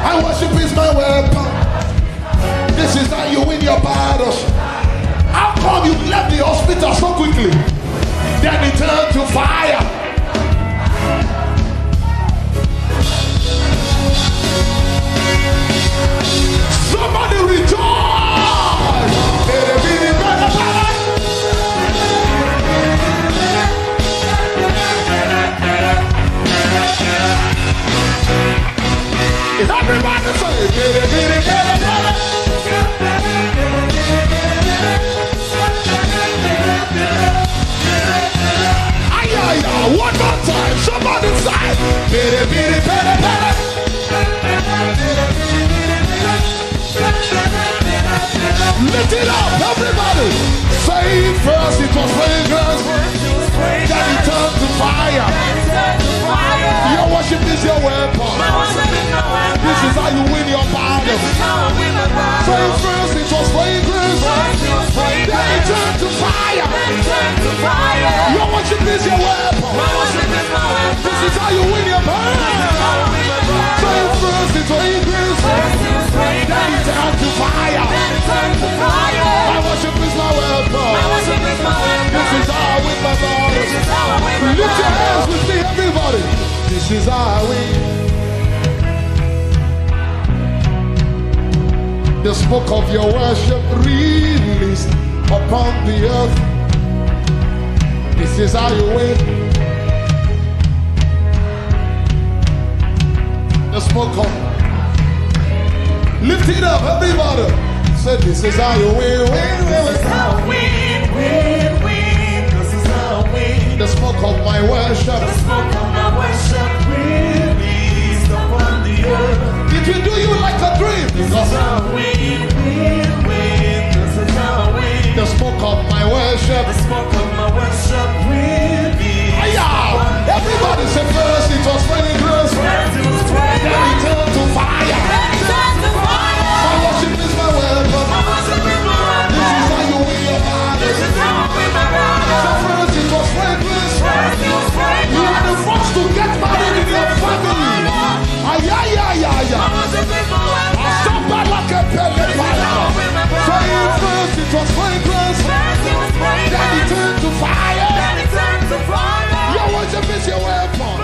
I worship is my weapon. This is how you win your battles. How come you left the hospital so quickly? Then it turned to fire. Somebody rejoice! Is everybody saying? One more time, somebody say, lift it up, everybody. Say first it was fragrance, then it turned to fire. Your worship is your weapon. This is how you win your battle. Say first it was fragrance, then it turned to fire. Your worship is your weapon. This is how you win your battle. Say first it was fragrance, then it turned to fire. My worship is my weapon. This is how I win my battle. Lift your hands with me, everybody. This is how I win. The smoke of your worship released upon the earth. This is how you win. The smoke of. Lift it up, everybody. Say this is how you win, win, win. This is how I win, win, win. This is how I win. The smoke of my worship. The smoke of my worship released upon the earth. It will do you like a dream. This is how I win, win, win. This is how I win. The smoke of my worship. The smoke of my worship released. Everybody say first it was fragrance. Then it turned to fire. My worship is my weapon. This is how you win your battle. So first it was fragrance. You are the first to get married in your family. So first it was fragrance. Then it turned to fire. Your worship is your weapon.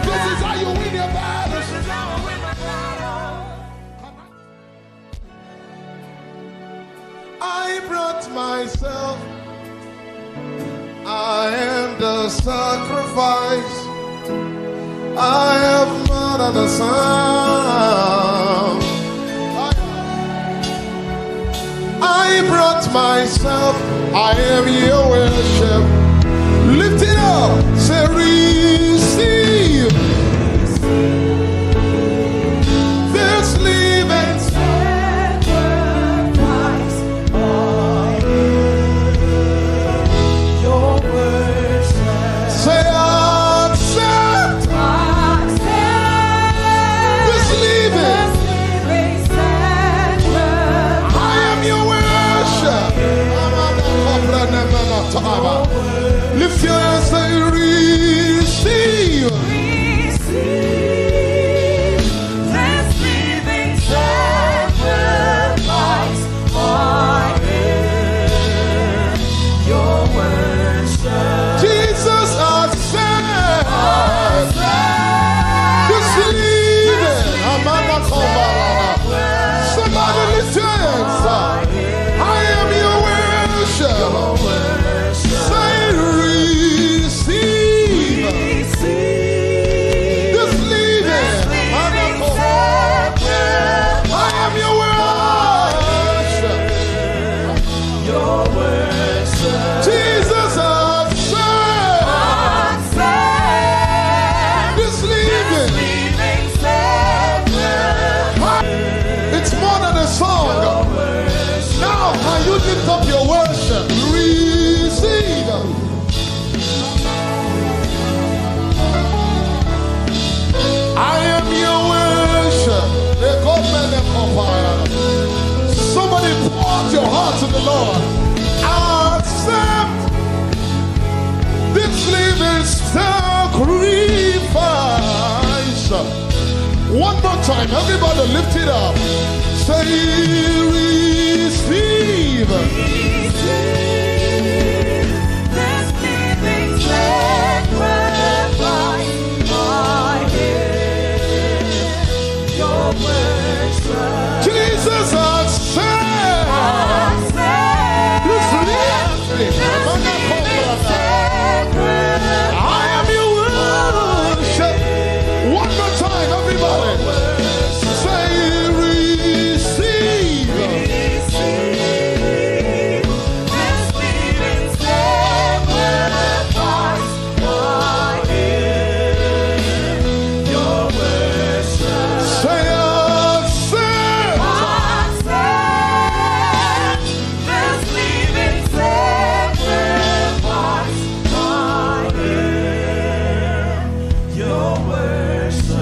This is how you win your battle. I brought myself. I am the sacrifice. I have murdered the sound. I brought myself. I am your worship. Lift it up. Say receive this living sacrifice. Your worship. Say accept this living sacrifice. I am your worship. Lift your hands, say receive. Lift your hands up. I am your worship. Say receive. This living. I am your worship. Jesus, accept this living. It's more than a song. Now, can you lift up your worship? Receive. I am your worship. Somebody pour out your heart to the Lord. Accept this living sacrifice. One more time, everybody lift it up. Say receive. This living sacrifice, I hear your worship. Jesus, accept. This living sacrifice. I am your worship. One more time, everybody. Say receive. This living sacrifice, I hear your worship. Say accept. Accept this living sacrifice, I hear your worship.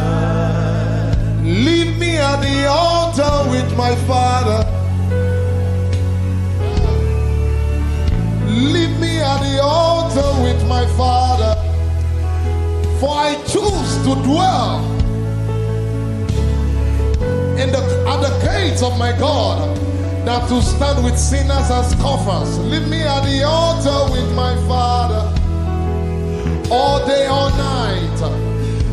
Leave me at the altar with my Father. Leave me at the altar with my Father. For I choose to dwell at the gates of my God, than to stand with sinners as scoffers. Leave me at the altar with my Father, all day, all night.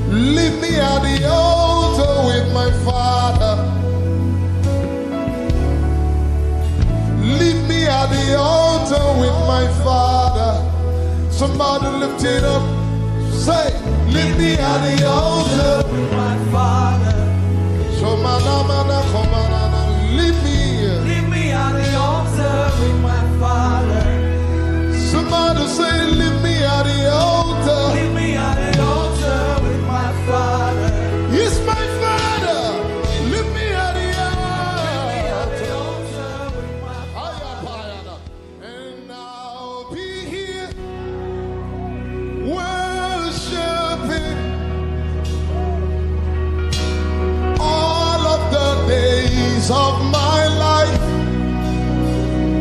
Leave me at the altar with my Father. Leave me at the altar with my Father. Somebody lift it up. Say, leave me at the altar with my Father. Leave me. Leave me at the altar with my Father. Somebody say, leave me at the altar. Leave me at the altar with my Father. He's my Father. Leave me at the altar with my Father. And I'll be here worshiping all of the days of my life.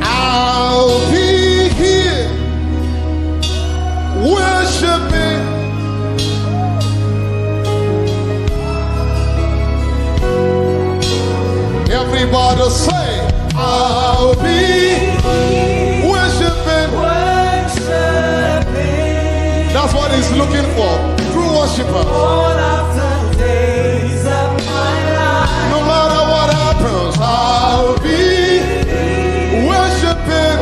I'll be here worshiping. Everybody say, I'll be worshiping. That's what he's looking for. True worshipers. All of the days of my life. No matter what happens, I'll be worshiping.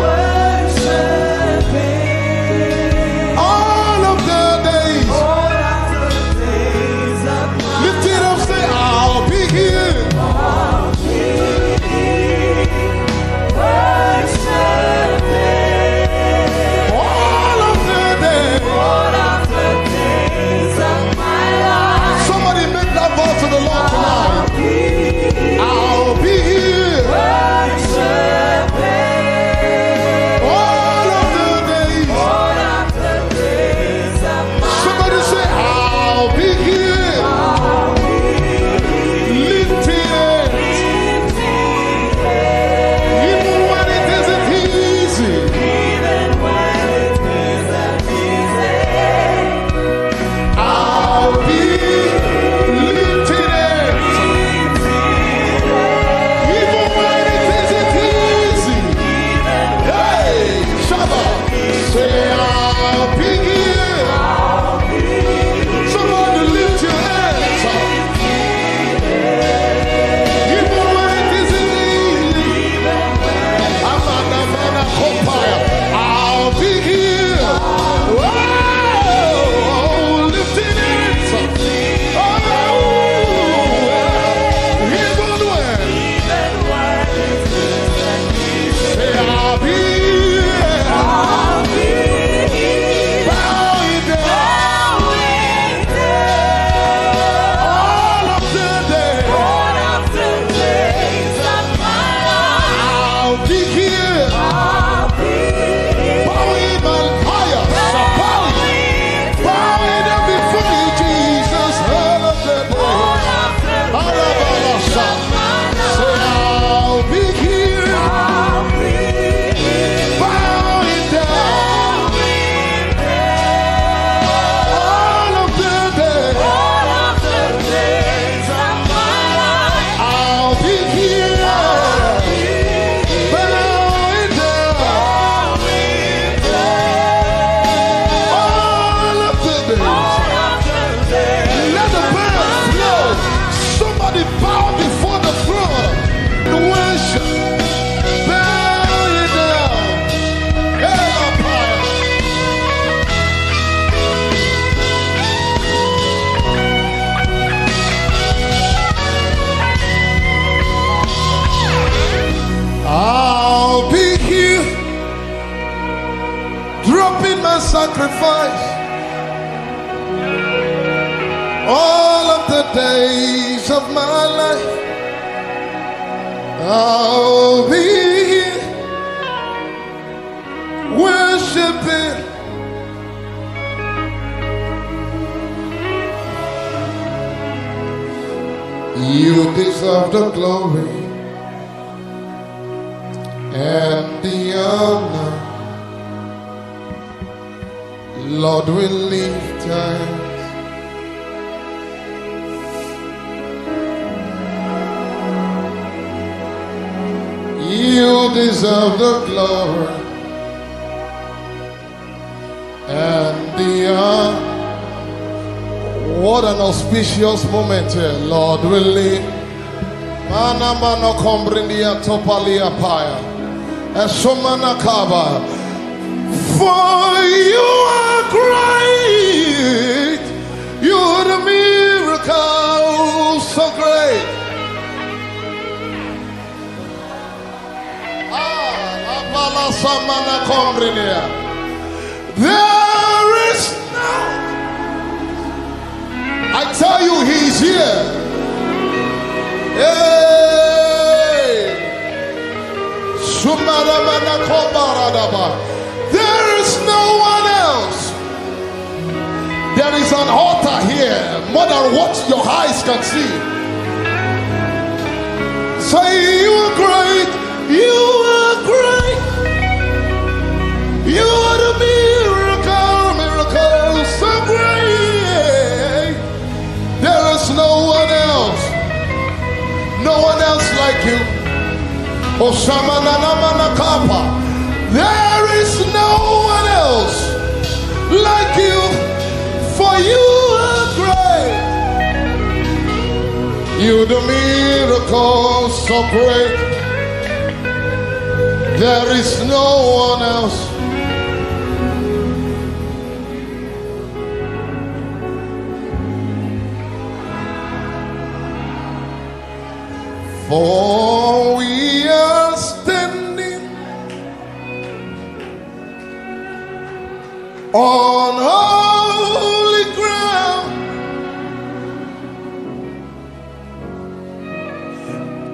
All of the days. Lift it up, say, I'll be here. All of the days. sacrifice all of the days of my life. I'll be worshiping. You deserve the glory and the honor. Lord, we lift hands. You deserve the glory and the honor. What an auspicious moment here, Lord, we live. Mana mano kombrindia topalia paya. Esomana kaba. For you are great. You're the miracle so great. Apala samana kombrindia. There is no. I tell you, he's here. Hey! There is no one else. There is an altar here, more than what your eyes can see. Say, you are great. You are great. You are the miracle so great. There is no one else. No one else like you. There is no one else like you. For you are great. You the miracle so great. There is no one else. For we are standing on holy ground,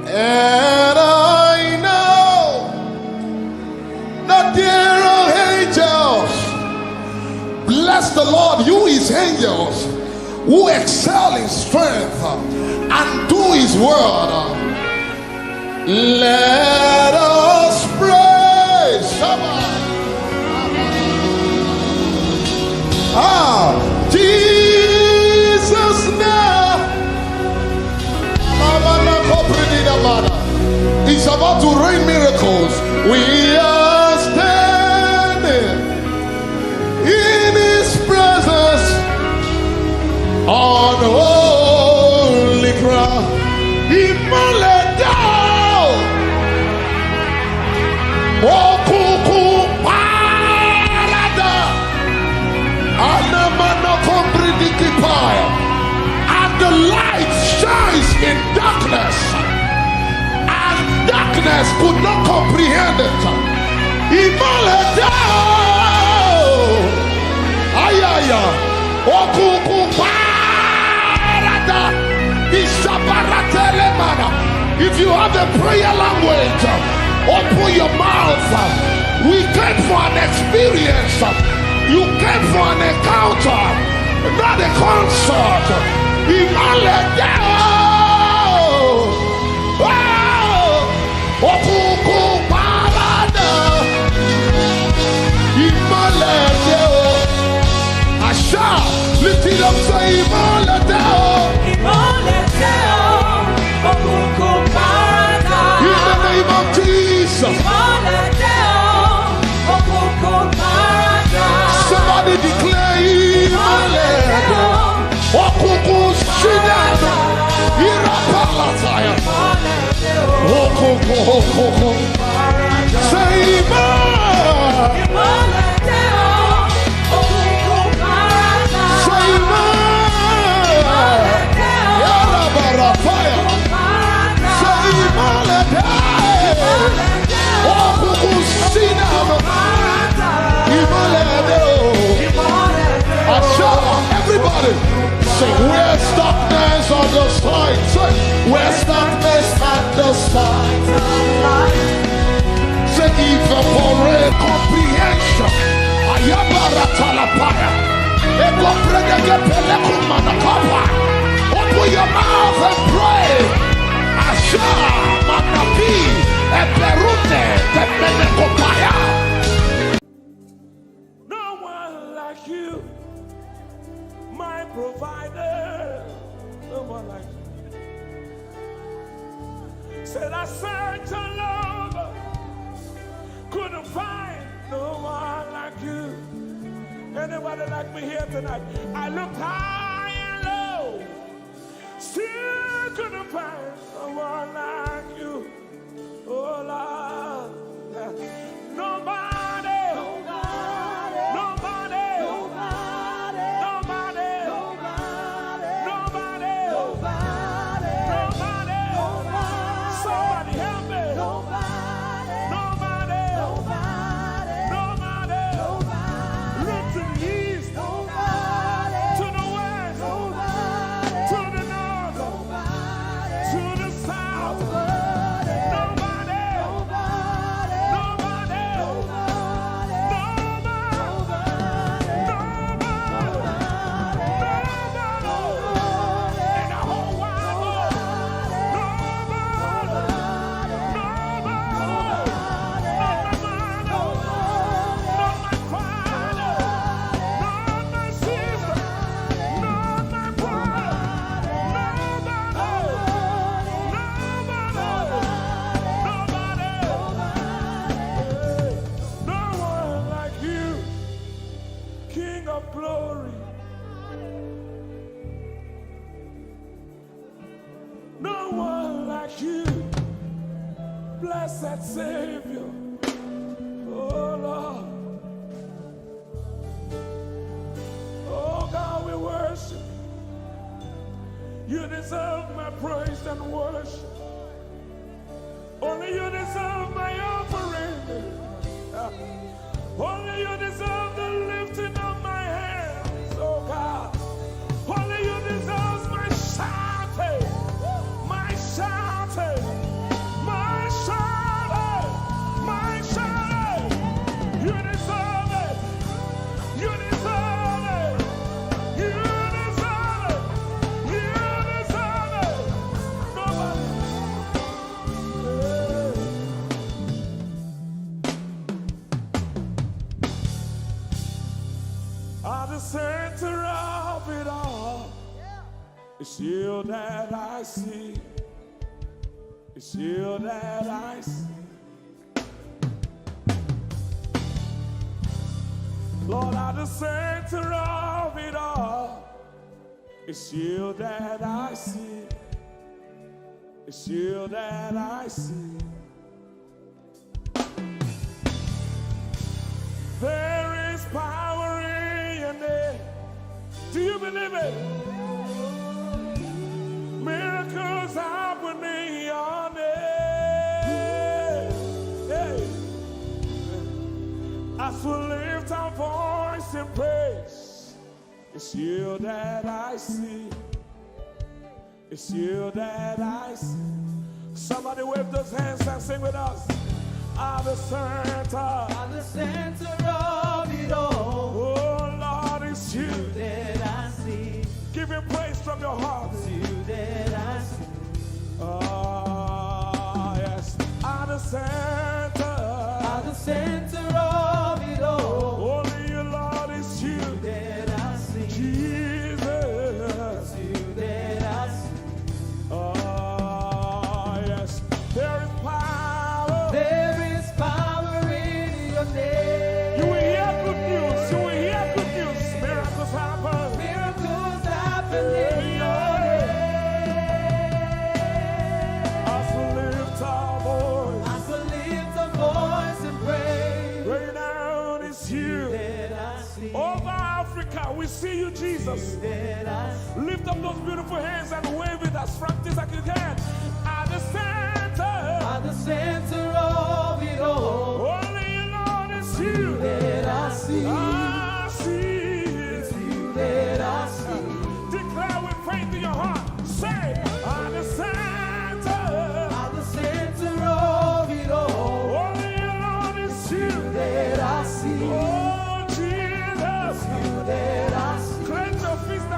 and I know that there are angels. Bless the Lord, you his angels, who excel in strength and do his word. Let us praise. Jesus now. He's about to rain miracles. We are standing in his presence on holy ground. Okuku parada, anamano kompridikipaya, and the light shines in darkness, and darkness could not comprehend it. Imaledao, ayaya, okuku parada, isabaratelemana. If you have a prayer language, open your mouth. We came for an experience. You came for an encounter, not a concert. Lift it up, say in the name of Jesus. Somebody declare Say Open your mouth and pray. Asha, Manapi, Eperute, Temenekopaya. No one like you, my provider. No one like you. Said I searched all over, couldn't find no one like you. Anybody like me here tonight? I looked high and low, still couldn't find someone like you. Oh Lord, nobody, nobody, nobody, nobody, nobody, nobody, nobody, nobody, somebody help me. Nobody, nobody, nobody, nobody, look to the east, nobody, to the west, nobody, to the north, nobody, to the south, nobody, nobody, nobody, nobody, in the whole wide world, not my father, not my sister, not my brother, nobody, no one like you, King of glory. No one like you, blessed Savior. Oh Lord, oh God, we worship you. You deserve my praise and worship. Only you deserve my offering. Only you deserve the lifting of my hands, oh God. Only you deserve my shouting, my shouting, my shouting, my shouting. You deserve it. You deserve it. You deserve it. You deserve it. Nobody. At the center of it all, it's you that I see. It's you that I see. Lord, at the center of it all, it's you that I see. It's you that I see. There is power in your name. Do you believe it? Miracles happen in your name. Hey. As we lift our voice in praise, it's you that I see. It's you that I see. Somebody wave those hands and sing with us. At the center of it all. Oh Lord, it's you that I see. Give him praise from your heart. It's you that I see. Oh yes. At the center of it all. Only you, Lord, it's you That I see. Jesus. It's you that I see. Oh yes. There is power. There is power in your name. You will hear good news. You will hear good news. Miracles happen. Miracles happen in your As we lift our voice. As we lift our voice and pray. Right now it's you. That I see. Over Africa, we see you, Jesus. That I see. Lift up those beautiful hands and wave it as practice as you can. At the center of it all. only you, Lord, it's you. That I see. I see. It's you that I see. Declare with faith in your heart. Say, at the center of it all. only you, Lord, it's you. That I see. Oh, Jesus. You that I see. Cleanse your feet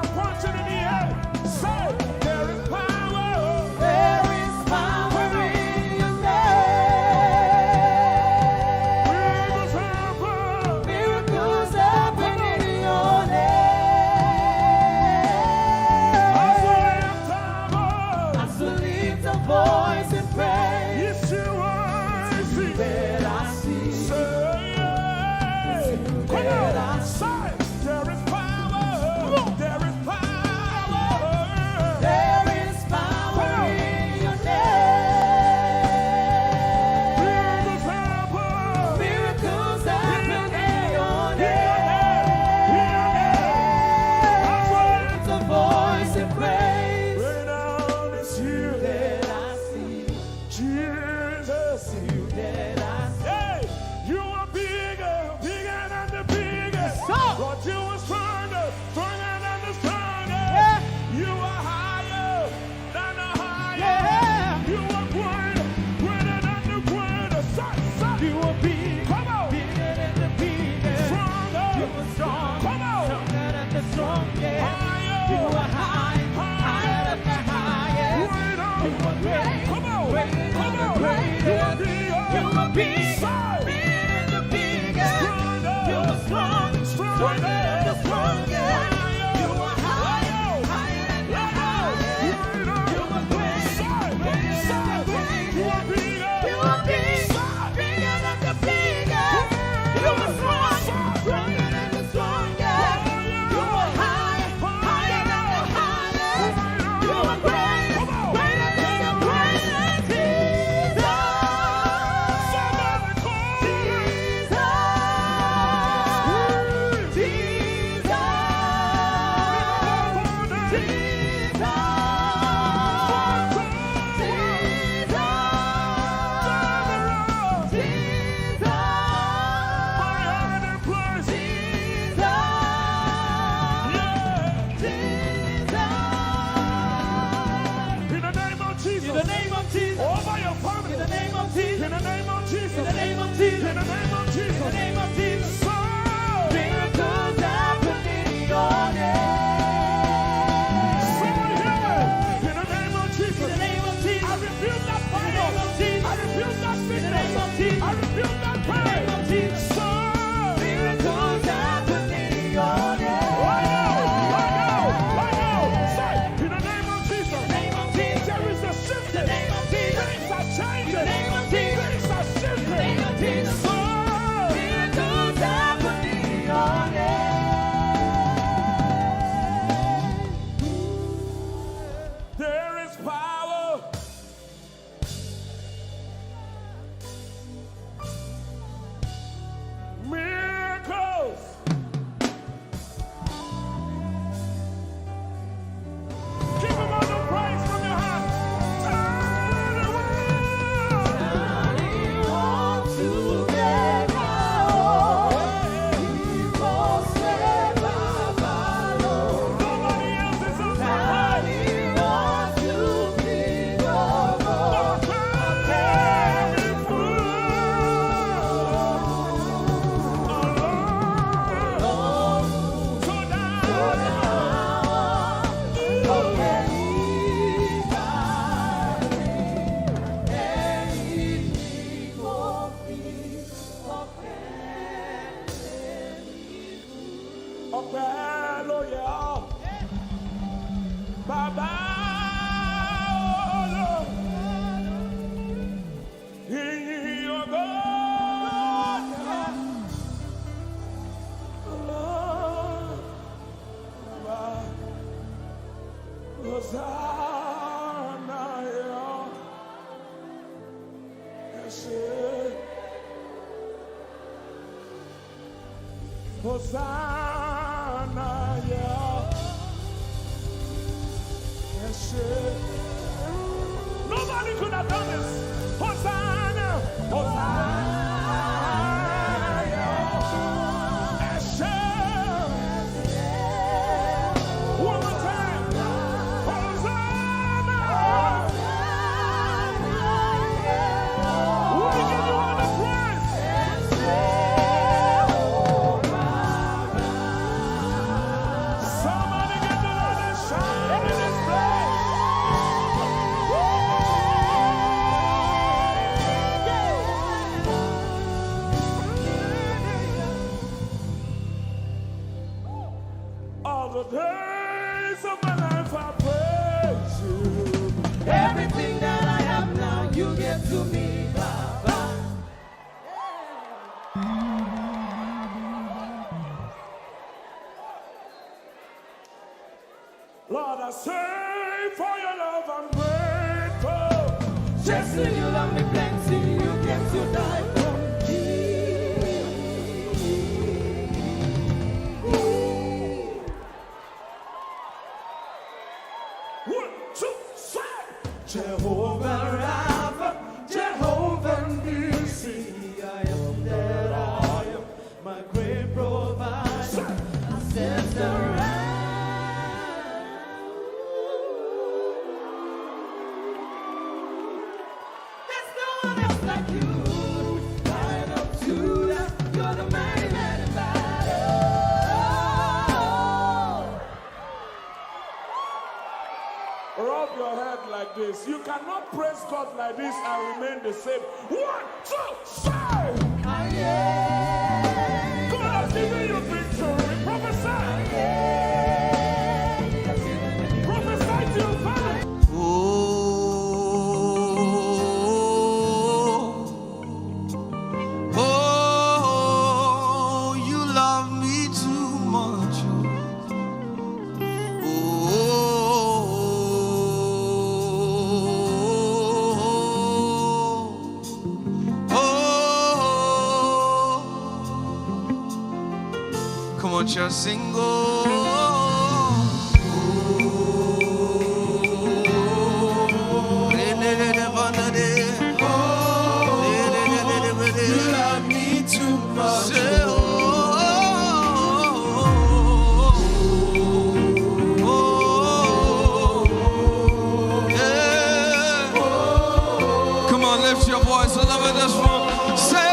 Hosanna, yeah. Yes, nobody could have done this. Hosanna, Hosanna, yeah. Yes, one more time. Hosanna, we give you all the praise. Somebody get the Lord and shout in this place. All the days of my life I praise you. Everything that I have now, you give to me, Baba. Lord, I say for your love I'm grateful. Just so you love me plenty, you came to die for me. 1, 2, 3. Jehovah Rapha, Jehovah Nissi, I am that I am, my great provider. I stand around. There's no cannot praise God like this and remain the same. 1, 2, say! God has given you victory. Prophesy! Prophesy to your father. Oh, you love me too much. Come on, just sing. You love me too much. Come on, lift your voice all over this room. Say,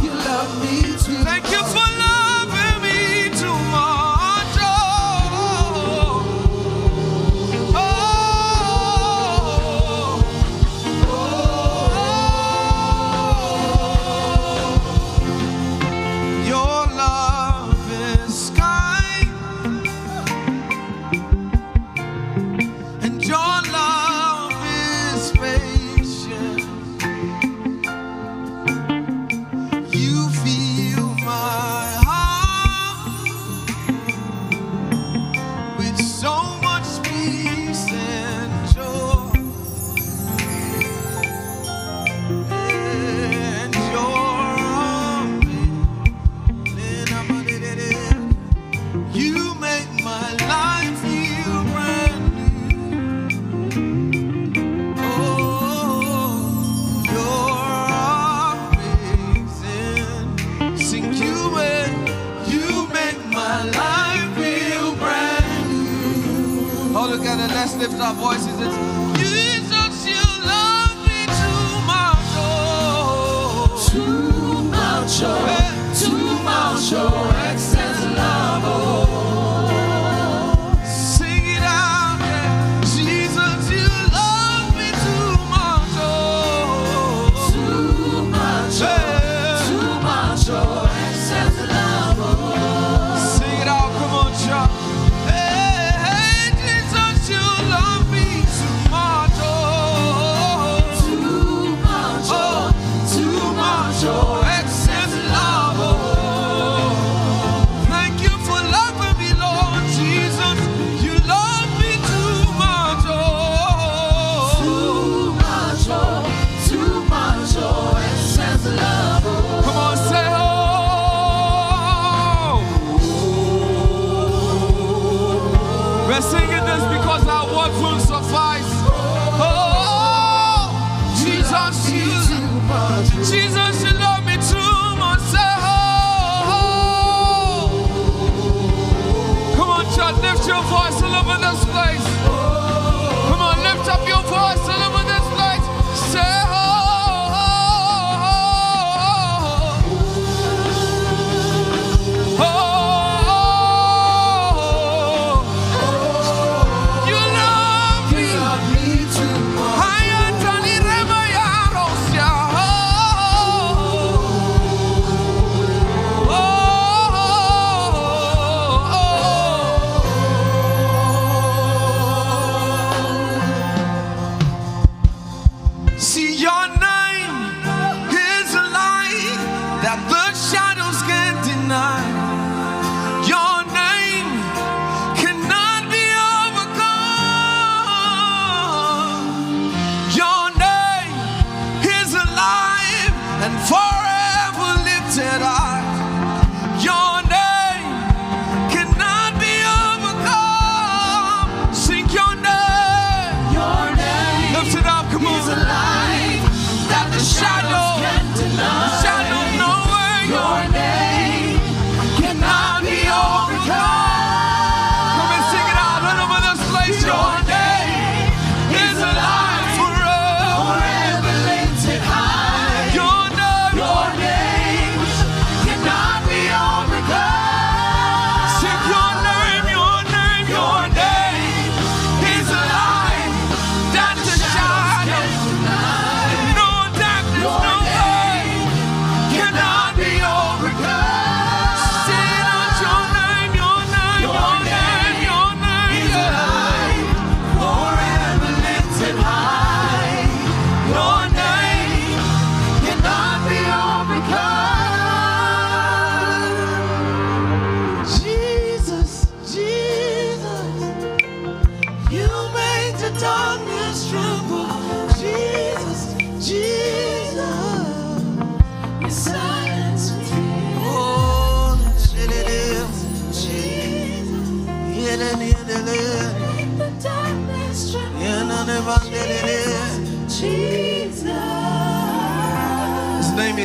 You love me too thank you for loving me too much. Your love is kind, and your love is patient. You fill my heart with so much peace and joy, and you make my life feel brand new. Oh, you're amazing. Sing you make my life feel brand new. All together, let's lift our voices. It's Jesus, you love me too much. too much, too much, excess love. Sing it out, yeah. Jesus, you love me too much. Too much, too much, excess love. Sing it out, come on, y'all. Hey, Jesus, you love me too much. Too much, excess love. Thank you for loving me, Lord Jesus. You love me too much. Too much, excess love. Come on, say oh. We're singing this because our words won't suffice. Oh, Jesus, Jesus, you love me too much. Say oh. Come on, church, lift your voice all over this place. Come on, lift up your voice all over this place. Say oh. You love me. Too much. Hayatani rema ya rosia.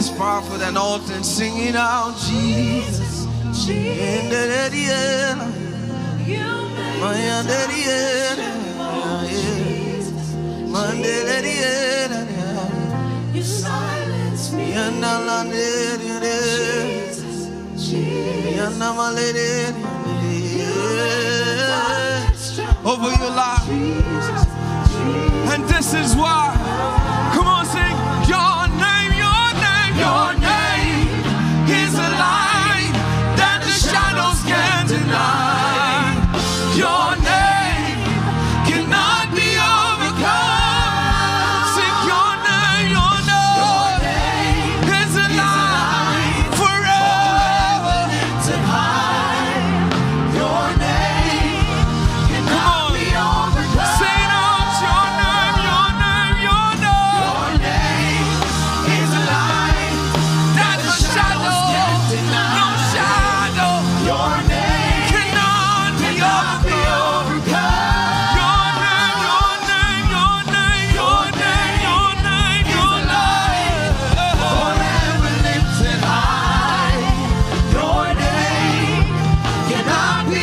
is powerful than all things. Sing it out, Jesus. You silence me. Over your life. And this is why. Come on, sing your name, your name, your name is a light that the shadows can't deny. Your name cannot be overcome. Sing your name is a light forever lifted high. Your name cannot be overcome. Say it out, your name, your name, your name. Your name is a light that the shadows can't deny. No shadow. Your name cannot be overcome. Your name, your name, your name, your name, your name, your light forever lifted high. Your name cannot be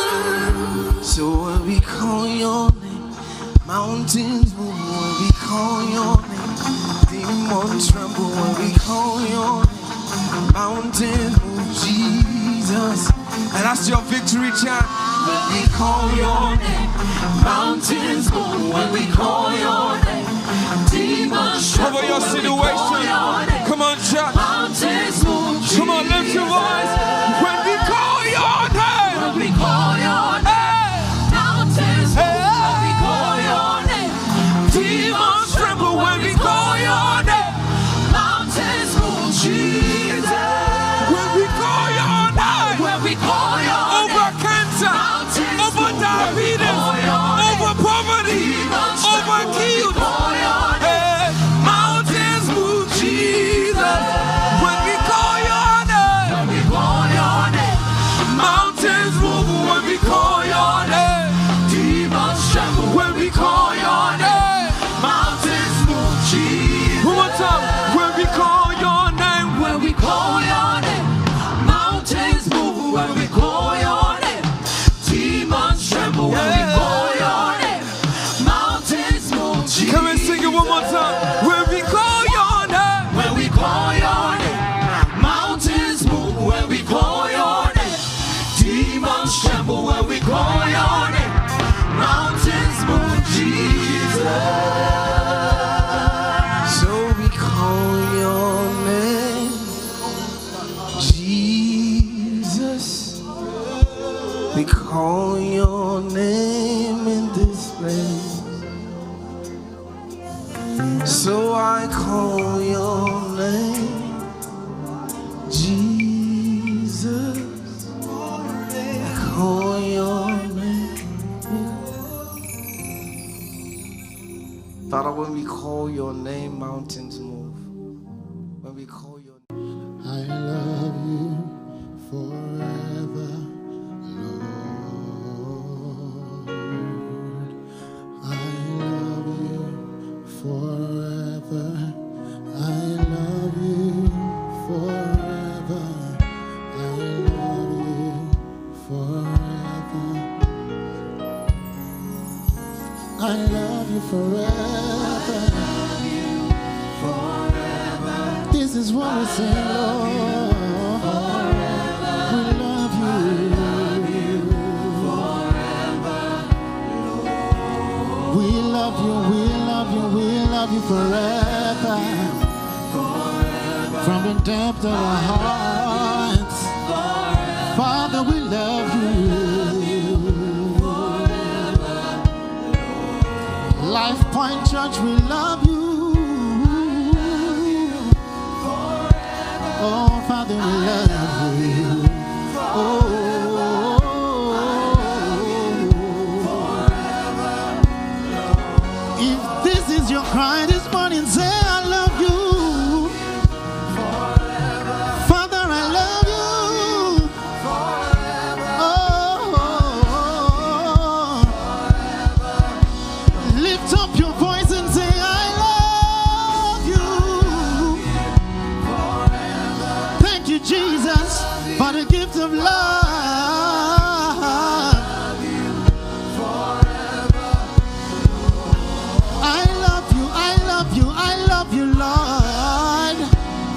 overcome. So when we call your name, mountains move. When we call your name, demons tremble. When we call your name, mountains move. Jesus, and that's your victory chant. When we call your name, mountains move. When we call your name, demons tremble. Over your situation. Come on, church. Mountains move. Come on, lift your voice. When we call your name, when we call your name, mountains move. When we call your name, demons tremble. When we call your name, mountains move. Jesus. When we call your name, when we call your name, over cancer, over diabetes, over poverty, over guilt, mountains move. Jesus. When we call your name, mountains move. When we call your name, demons tremble. When we call your name, mountains move. Jesus. One more time. When we call your name, when we call your name, mountains move. When we call your name, demons tremble. When we call your name, mountains move. Jesus. Come and sing it one more time. When we call your name, when we call your name, mountains move. When we call your name, demons tremble. When we call your name, mountains move. Jesus. So we call your name, Jesus. We call your name in this place. So I call your name, Jesus. I call your name. Father, when we call your name, mountains move. When we call your name, I love you forever, Lord. I love you forever. I love you forever. I love you forever. I love you forever. This is what we say, Lord. We love you forever. We love you, we love you, we love you forever. From the depth of our hearts, Father, we love you. Life Point Church, we love you. Oh, Father, we love you. Oh, if this is your cry this morning, say I love you. Father, I love you. Oh, lift up your voice and say I love for the gift of love. I love you, I love you, I love you, Lord.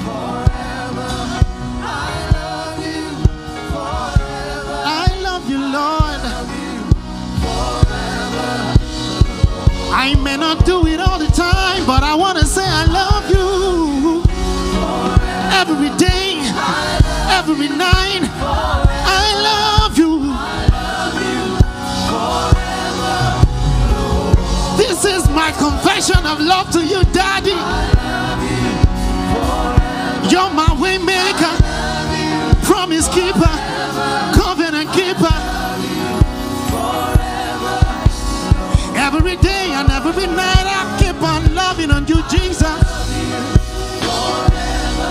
Forever, I love you. Forever, I love you, Lord. I may not do it all the time, but I want to say I love you. Every day, every night, I love you. This is my confession of love to you, Daddy. You're my way maker, promise keeper, covenant keeper. Every day and every night I keep on loving on you, Jesus.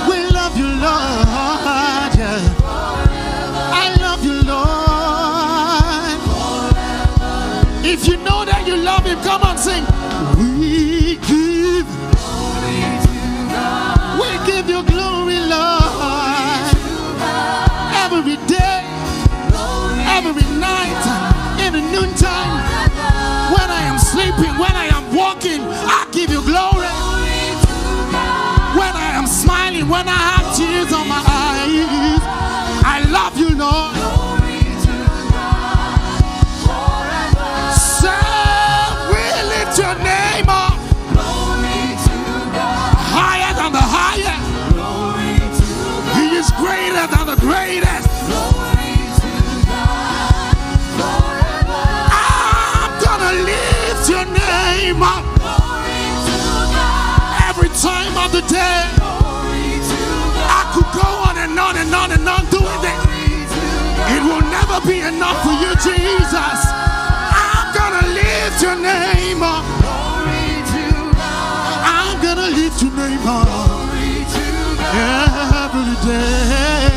We love you, Lord. Yeah. I love you, Lord. If you know that you love him, come on, sing. We give you glory, Lord. Every day, every night, in the noontime, when I am sleeping, when I am walking, I give you glory. When I am smiling, when I have tears on my eyes, I love you, Lord. So we lift your name up higher than the highest. He is greater than the greatest. I'm gonna lift your name up every time of the day. I could go on and on and on and on doing it. It will never be enough for you, Jesus. I'm gonna lift your name up. I'm gonna lift your name up every day.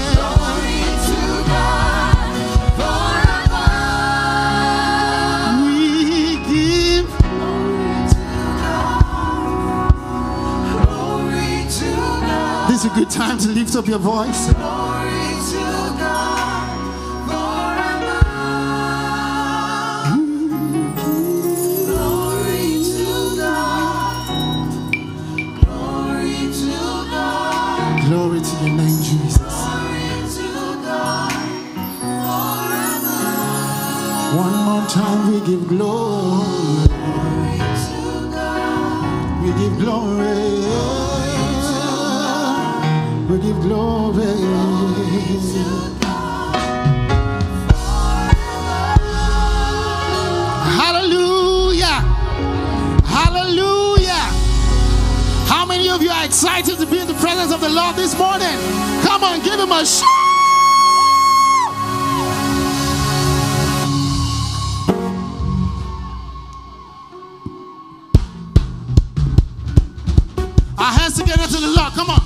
This is a good time to lift up your voice. Glory to God forever. Glory to God. Glory to God. Glory to your name, Jesus. Glory to God forever. One more time we give glory. Glory to God. We give glory. We give glory. Hallelujah. Hallelujah. How many of you are excited to be in the presence of the Lord this morning? Come on, give him a shout. Our hands together to the Lord. Come on.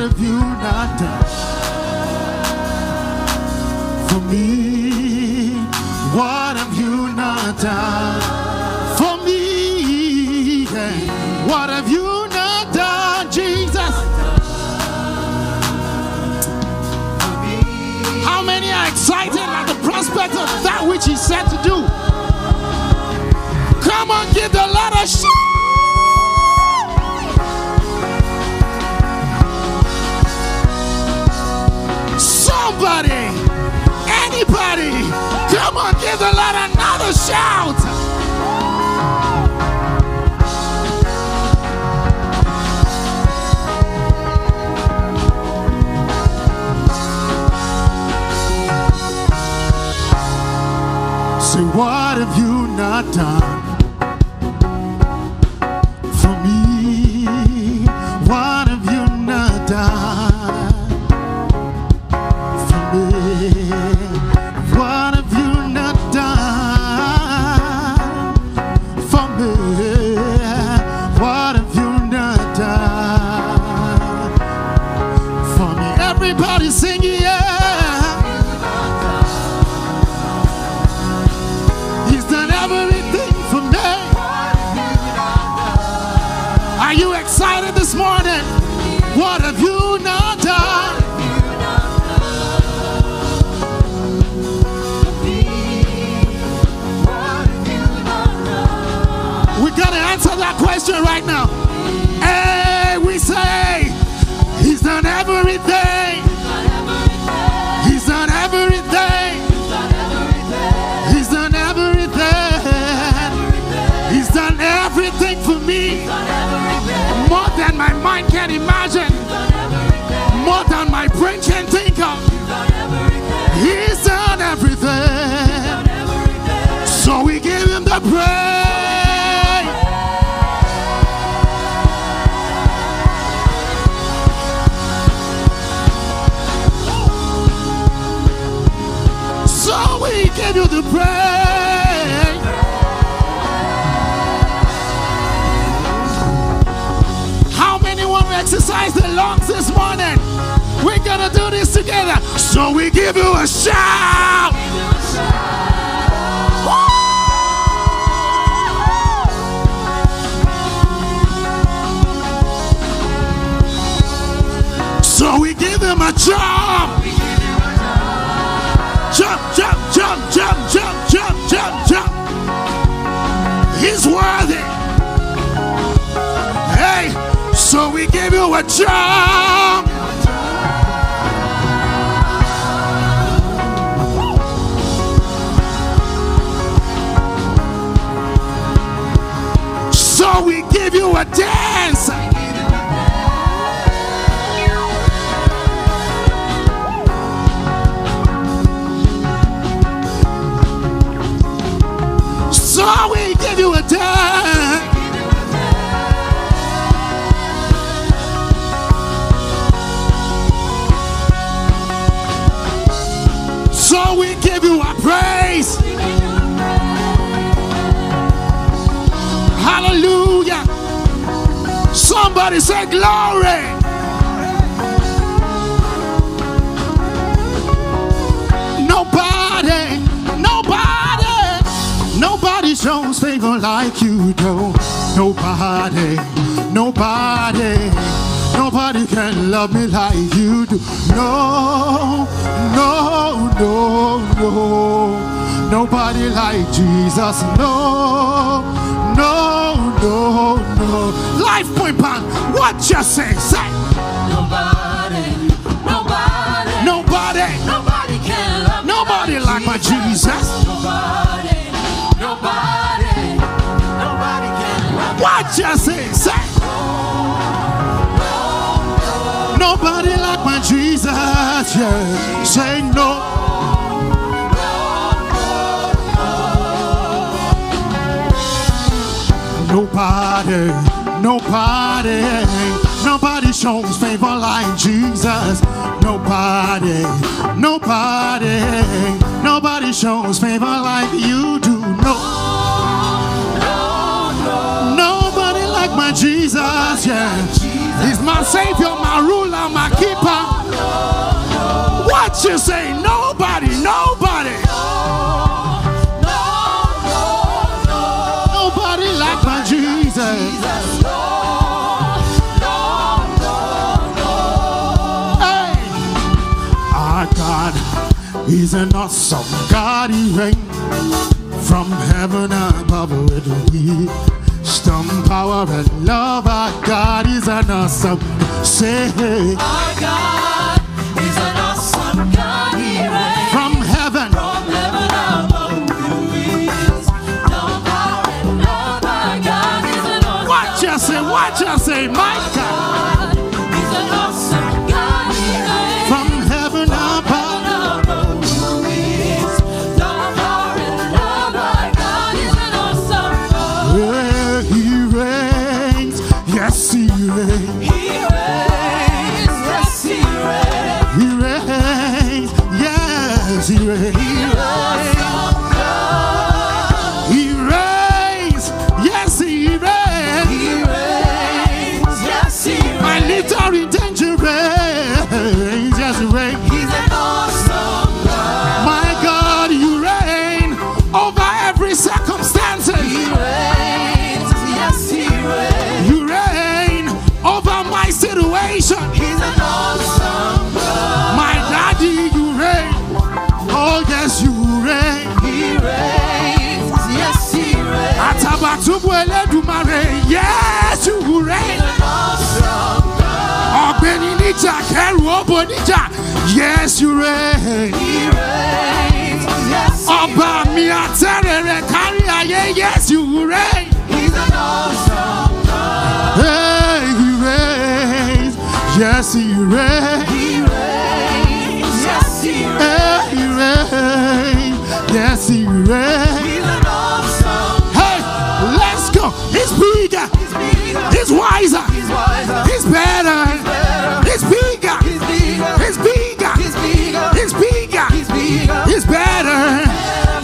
have you not done for me? What have you not done for me? What have you not done, Jesus? How many are excited at the prospect of that which he said to do? Come on, give the Lord a shout. Somebody, anybody, come on, give the Lord another shout. Say, what have you not done for me? What have you not done for me? What have you not done for me? What have you not done for me? Everybody sing, yeah. Everything for me. Are you excited this morning? What have you not done? We gotta answer that question right now. Hey, we say he's done everything. He's done everything. He's done everything. He's done everything for me. More than my mind can imagine. More than my brain can think of. He's done everything. So we give him the praise. So we give you the praise. How many want to exercise their lungs this morning? We're gonna do this together. So we give you a shout. So we give him a jump. Jump, jump, jump, jump, jump, jump, jump, jump. He's worthy. Hey, so we give you a jump. So we give you a dance. So we give you a dance. So we give you a praise. Hallelujah. Somebody say glory. Nobody, nobody, nobody shows favor like you do. Nobody, nobody, nobody can love me like you do. No, no, no, no. Nobody like Jesus. No, no, no, no. Life Point Band, what you say? Say. Nobody, nobody, Nobody, nobody can love me nobody like my Jesus. Nobody, nobody, nobody can love me. What you say? Say. Nobody like my Jesus. Yeah. Say no. Nobody, nobody, nobody shows favor like Jesus. Nobody, nobody, nobody shows favor like you do. No, nobody like my Jesus, yeah. He's my savior, my ruler, my keeper. What you say? Nobody, nobody. Nobody like my Jesus. Hey, our God, He's an awesome God. He reigns from heaven above with wisdom, power, and love. Our God is an awesome. Say, Our God is an awesome God. He reigns from heaven. above with wisdom, power, and love. Our God is an awesome. What you say? What you say? My God, He's an awesome God. He reigns from heaven above. above with wisdom, power, and love. Our God is an awesome God. He reigns. Yes, He reigns. He reigns. Yes, He reigns. He reigns. Yes, He reigns. He reigns. Yes, He reigns. He reigns. Yes, He reigns. My little redemption reigns. Yes, He reigns. He's an awesome God. My God, You reign over every circumstance. He reigns. Yes, He reigns. You reign over my situation. He's an awesome God. My daddy, You reign. Oh, yes, You reign. He reigns. Yes, He reigns. Atabatubu Eledumare. Yes, You reign. He's an awesome God. Ọ̀gbẹ́ni níjà, kẹrù ọ̀bọ níjà. Yes, You reign. He reigns. Yes, He Ọba mi àtẹ̀rẹ̀rẹ̀ kárí ayé. Yes, You reign. He's an awesome God. Hey, He reigns. Yes, He reigns. He reigns. Yes, He reigns. Hey, He reigns. Yes, He reigns. He's an awesome. Hey, let's go. He's bigger. He's bigger. He's wiser. He's wiser. He's better. He's bigger. He's bigger. He's bigger. He's bigger. He's bigger. He's bigger. He's better.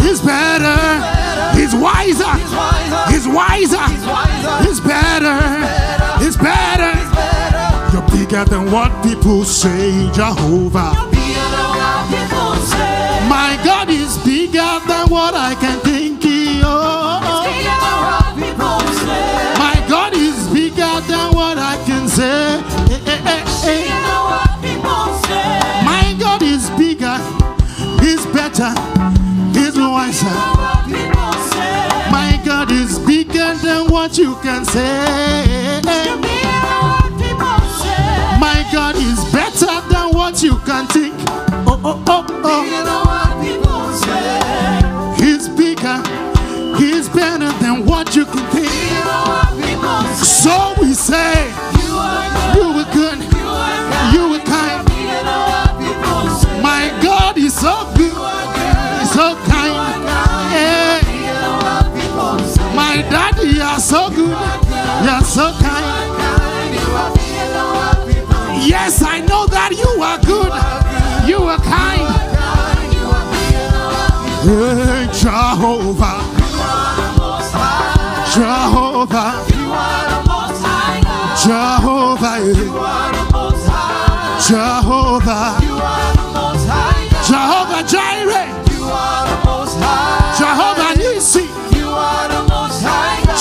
He's better. He's wiser. He's wiser. He's wiser. He's wiser. He's better. He's better. Better. You're bigger than what people say, Jehovah. Bigger than what people say. My God is bigger than what I can think. Oh. Bigger than what people say. My God is bigger than what I can say. Bigger than what people say. My God is bigger. He's better. He's wiser. Bigger than what people say. My God is bigger than what you can say. Bigger than what people say. My God is better than what you can think. Oh, oh, oh, Bigger oh. than what people say. He's bigger. He's better than what you can think. Bigger than what people say. So we say, You are good. You were good. You are kind. You were kind. Bigger than what people say. My God is so good. He's so kind. Yeah. Bigger than what people say. My daddy, you are so good. You are so kind. Yes, I know that you are good. You are kind. Hey, Jehovah. Jehovah. Jehovah. Jehovah. Jehovah Jireh. Jehovah Nissi.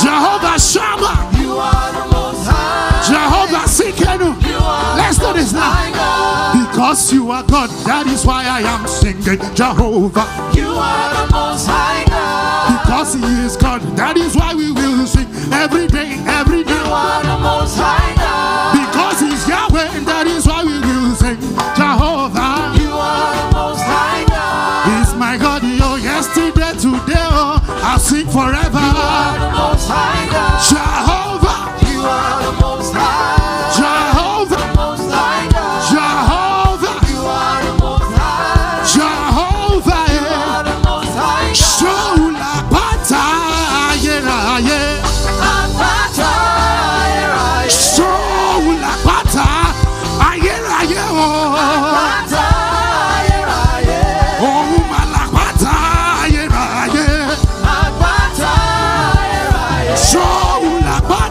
Jehovah Shammah. Jehovah Sikenu. Let's do this now. Because you are God, that is why I am singing Jehovah. You are the most high God. Because He is God, that is why we will sing every day, every day. You are the most high God. Because He's Yahweh, and that is why we will sing Jehovah. You are the most high God. He's my God, oh, yesterday, today, oh, I'll sing forever. You are the most high God. Jehovah. You are the most high. Jehovah. The most high God. Jehovah. You are the most high. Jehovah. You are the most high God. Sola Bata, yeah, yeah. Apata, yeah, Sola Bata, yeah, yeah, oh. Apata, yeah, Oh, Malapata, yeah, yeah. Apata, yeah, Sola Bata.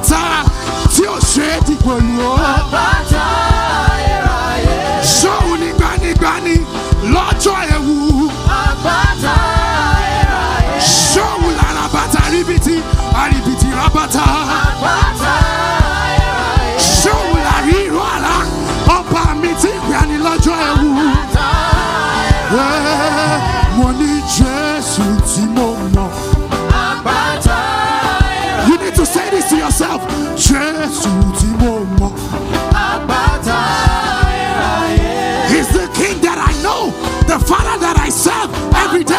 He's the King that I know, the Father that I serve every day.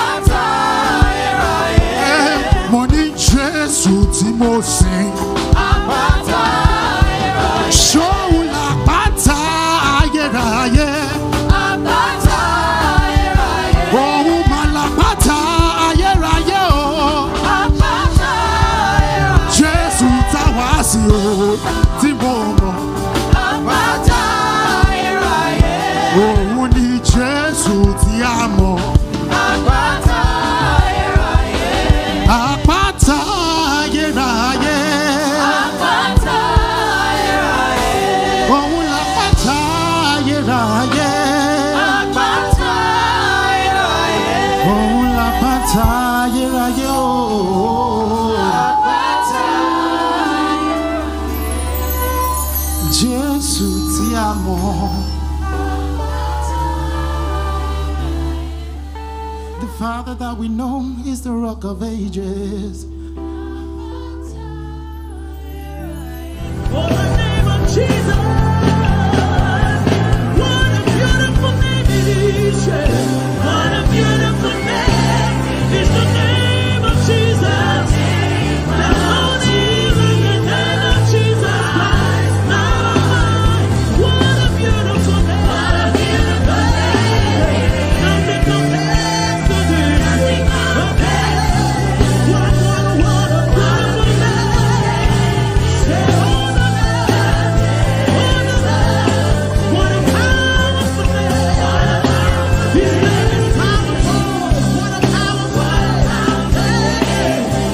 Money Jesus Timo sing. Show la bata ayeraye. Oh malabata ayeraye oh. Jesus tawasi oh Timo. Oh ni Jesus ti amo. The Father that we know is the Rock of Ages. Oh, the name of Jesus. What a beautiful name it is. What a beautiful name is the name of Jesus. The only name of Jesus Christ. What a beautiful name. What a beautiful name. Nothing compares to this. Nothing compares. What a beautiful name. Say, oh, the what a powerful name. His name is powerful. What a powerful name.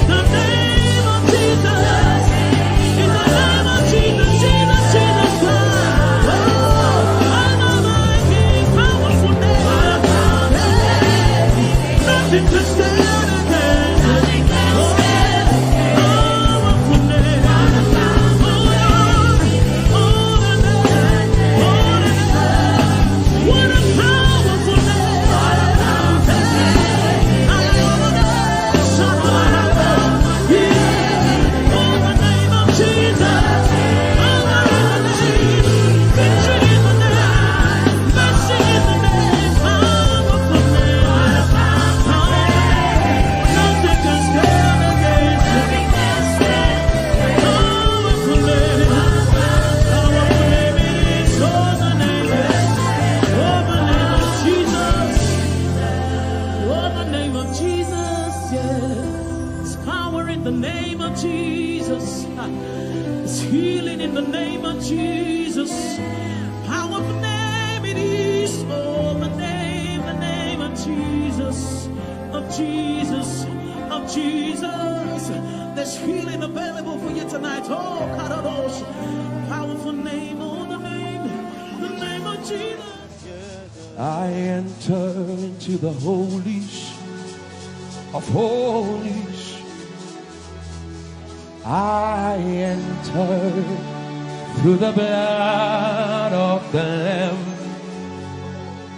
The name of Jesus. In the name of Jesus, Jesus, Jesus Christ. Oh, almighty, powerful name. Nothing to stand against. Nothing can stand against. Powerful name. What a powerful name! Oh, the name of Jesus! Victory in the name! Mercy in the name! Powerful name! Nothing can stand against it. Powerful name! Powerful name it is! Oh, the name is! Oh, the name of Jesus. Oh, the name of Jesus. Yeah. There's power in the name of Jesus. There's healing in the name of Jesus. Powerful name it is. Oh, the name of Jesus. Of Jesus. Of Jesus. There's healing available for you tonight. Oh, Karadosh. Powerful name. Oh, the name of Jesus. I enter into the holies of holies. I enter through the blood of the Lamb.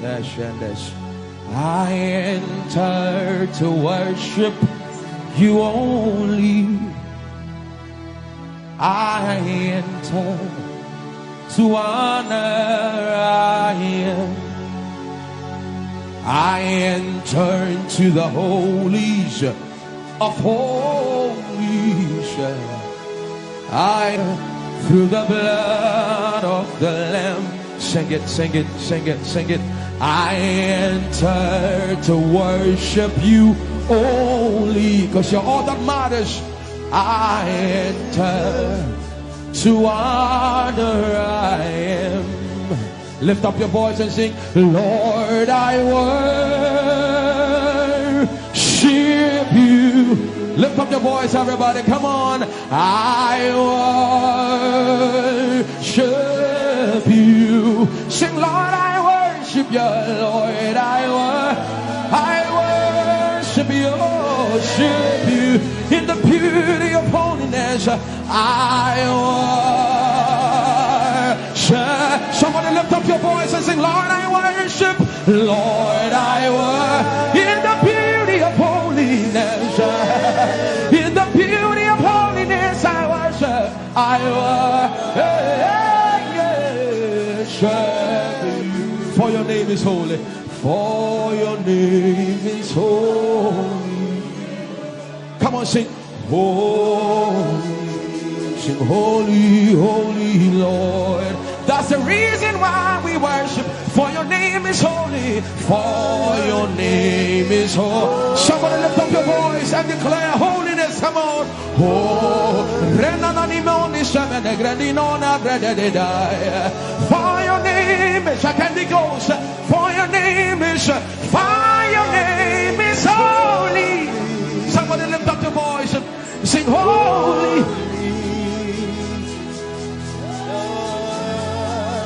Yes, and yes. I enter to worship you only. I enter to honor I am. I enter into the holies of holies. I through the blood of the Lamb. Sing it, sing it, sing it, sing it. I enter to worship you only, because you're all that matters. I enter to honor I am. Lift up your voice and sing, Lord, I worship you. Lift up your voice, everybody, come on. I worship you. Sing, Lord, I worship you. Lord, I worship you. Worship you in the beauty of holiness. I worship. Somebody lift up your voice and sing, Lord, I worship. Lord, I worship in the beauty of holiness. In the beauty of holiness, I worship. I For your name is holy. For your name is holy. Come on, sing. Holy. Sing holy, holy Lord. That's the reason why we worship. For your name is holy. For your name is holy. Somebody lift up your voice and declare holiness. Come on. Oh, for your name is for your name is holy. Somebody lift up your voice and sing holy.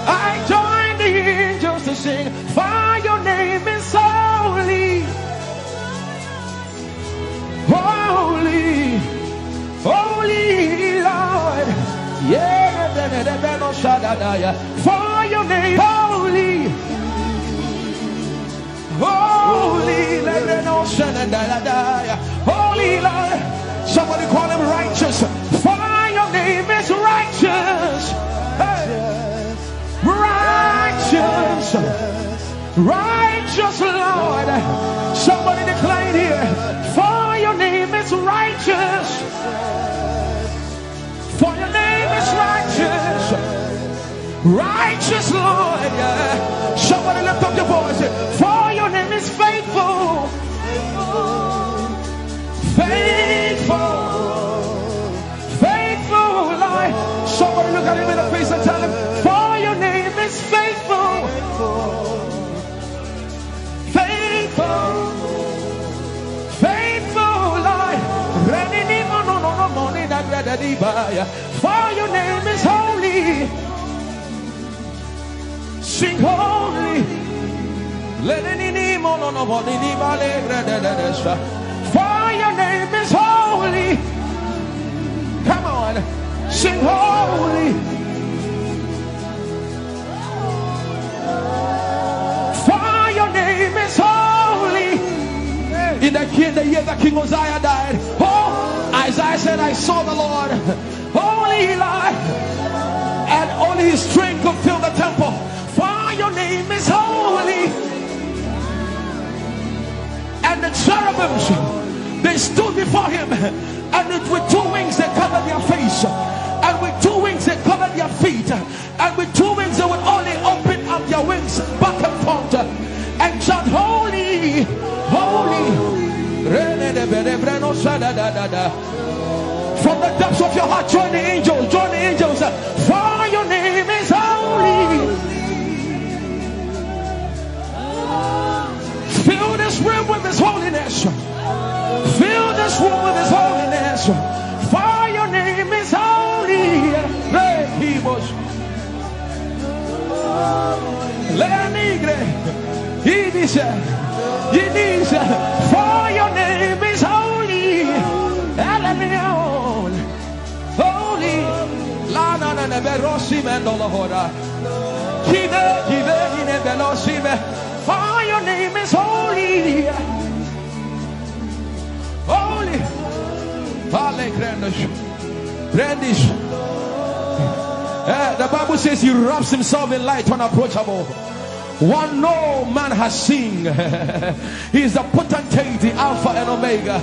I join the angels to sing, for your name is holy. Holy, holy Lord. Yeah, for your name holy. Holy, holy Lord. Somebody call him righteous. For your name is righteous. Hey. Righteous, righteous Lord. Somebody declare it here. For your name is righteous. For your name is righteous. Righteous Lord. Yeah. Somebody lift up your voice. For your name is faithful. Faithful. Faithful Lord. Somebody look at him in the face and tell him, for your name is faithful. Faithful. Faithful Lord. For your name is holy. Sing holy. For your name is holy. Come on. Sing holy. For your name is holy. In the year that King Uzziah died, Isaiah said, I saw the Lord, holy Lord, and only his strength could fill the temple. For your name is holy. And the cherubims, they stood before him, and with two wings they covered their face, and with two wings they covered their feet, and with two wings they would only open up their wings back and front and chant holy, holy. From the depths of your heart, join the angels, join the angels. For your name is holy. Fill this room with his holiness. Fill this room with his holiness. For your name is holy. Ehi Moses. He said, for your name is holy. Holy. For your name is holy. Holy. The Bible says he wraps himself in light unapproachable. One no man has seen. He is the potentate, the Alpha and Omega.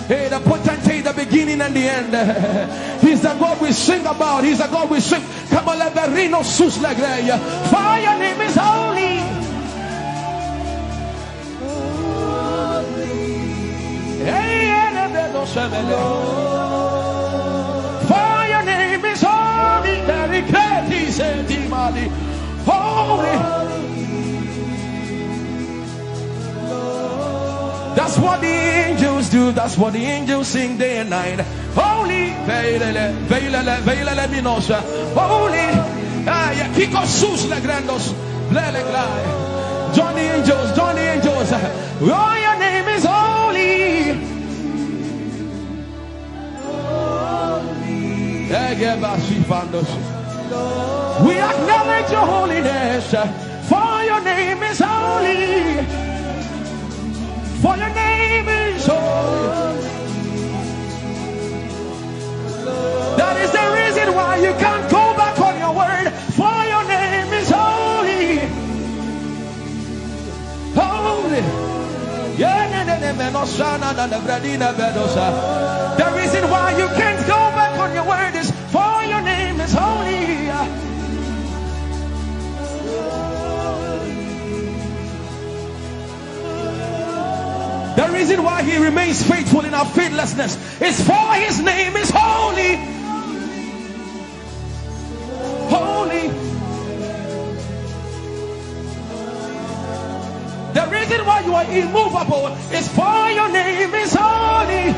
Hey, the potentate, the beginning and the end. He's the God we sing about. He's the God we sing. Come on, let me no sus like that. For your name is holy. For your name is holy. Holy. That's what the angels do. That's what the angels sing day and night. Holy. Holy. Join the angels. Join the angels. Oh, your name is holy. We acknowledge your holiness. For your name is holy. For your name is holy. That is the reason why you The reason why you can't go back on your word is for your name is holy. The reason why he remains faithful in our faithlessness is for his name is holy. Holy. The reason why you are immovable is for your name is holy.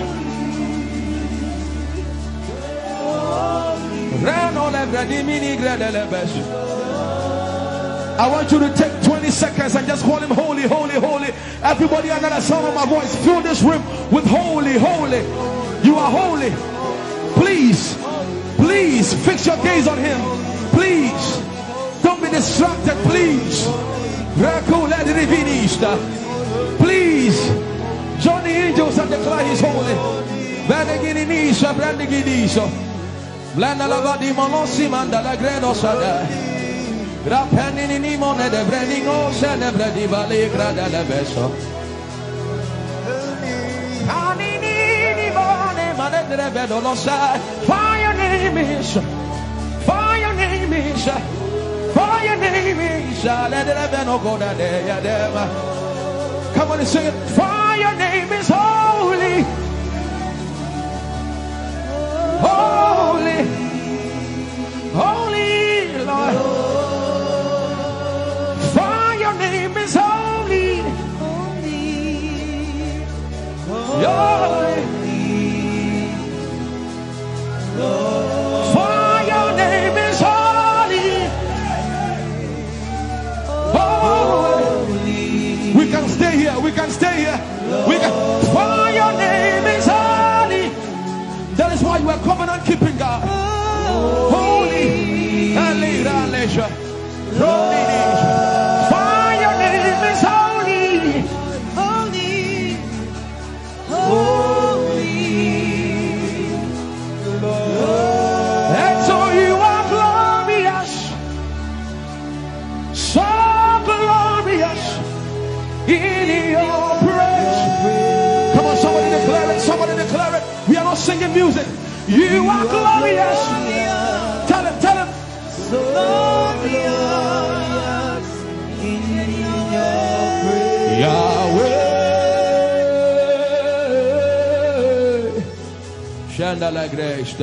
I want you to take 20 seconds and just call him holy, holy, holy. Everybody under the sound of my voice, fill this room with holy, holy. You are holy. Please, please fix your gaze on him. Please, don't be distracted, please. Please, join the angels and declare he's holy. For your name is, for your name is, for your name is, come on and sing it. For your name is holy, holy, holy Lord. For your name is holy, holy. For your name is holy, holy. We can stay here. We can stay here. We can. For your name is holy. That is why you are covenant keeping God. Holy. For your name is holy, holy, holy. And so you are glorious, so glorious in your praise. Come on, somebody declare it, somebody declare it. We are not singing music. You are glorious. Tell him, tell him. So glorious in your praise. Yahweh. Chandala Grace.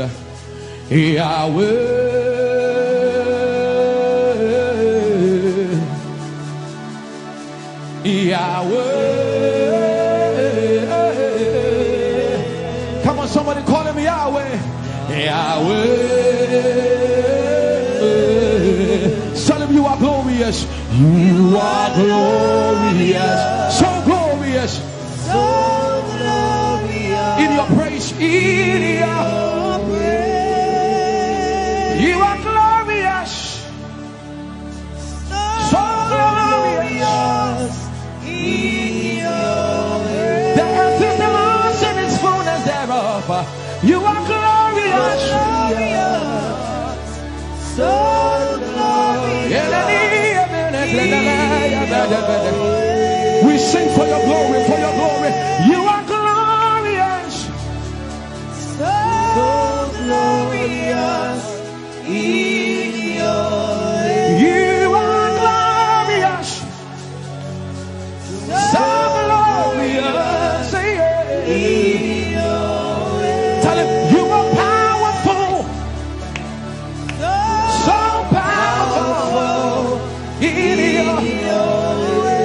Yahweh. Yahweh. Come on, somebody call him Yahweh. Yahweh. Tell him you are glorious. You are glorious. So glorious. So glorious. In your praise. In your praise. You are glorious. So glorious. In your praise. The earth is the Lord's and its fullness thereof. You are glorious. So we sing for your glory, for your glory. You are glorious, so glorious in your name. You are glorious, so glorious in your name. Tell him you are powerful, so powerful in your name.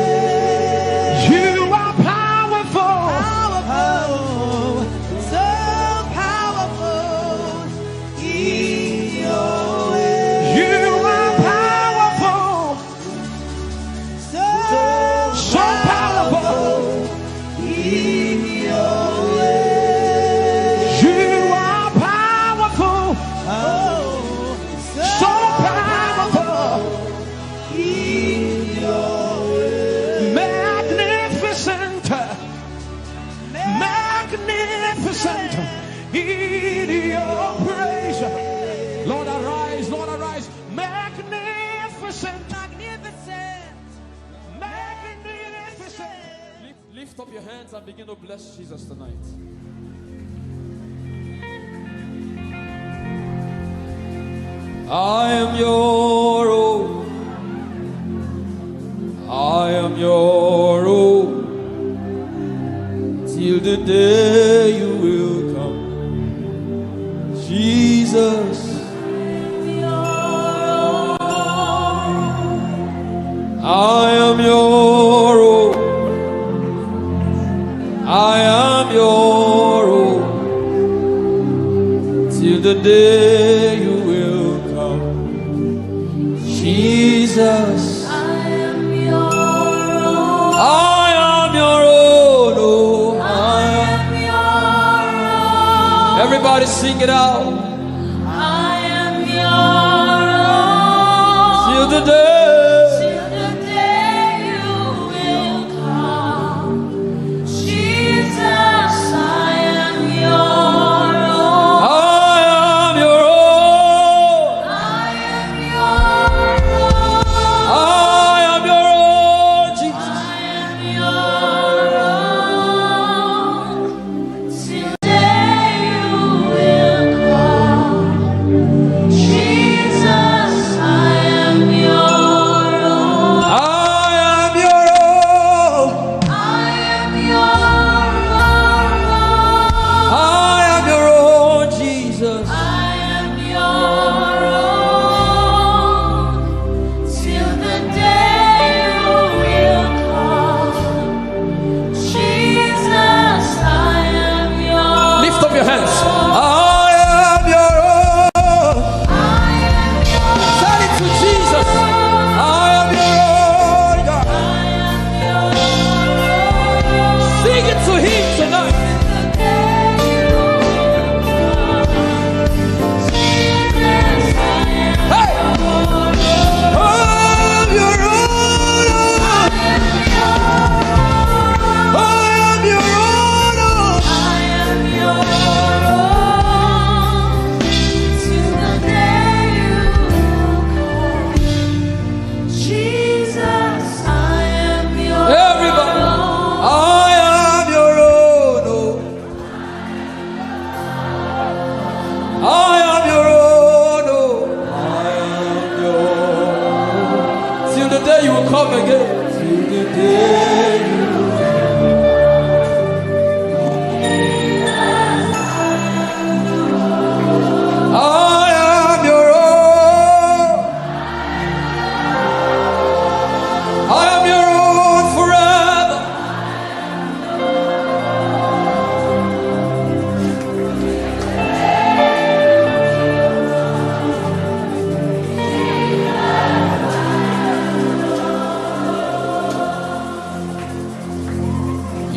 hands and begin to bless Jesus tonight. I am your own. I am your own. Till the day you will come. Jesus. I am your own. I am your own. Till the day you will come. Jesus. I am your own. I am your own. Oh, I am your own. Everybody sing it out. I am your own. Till the day.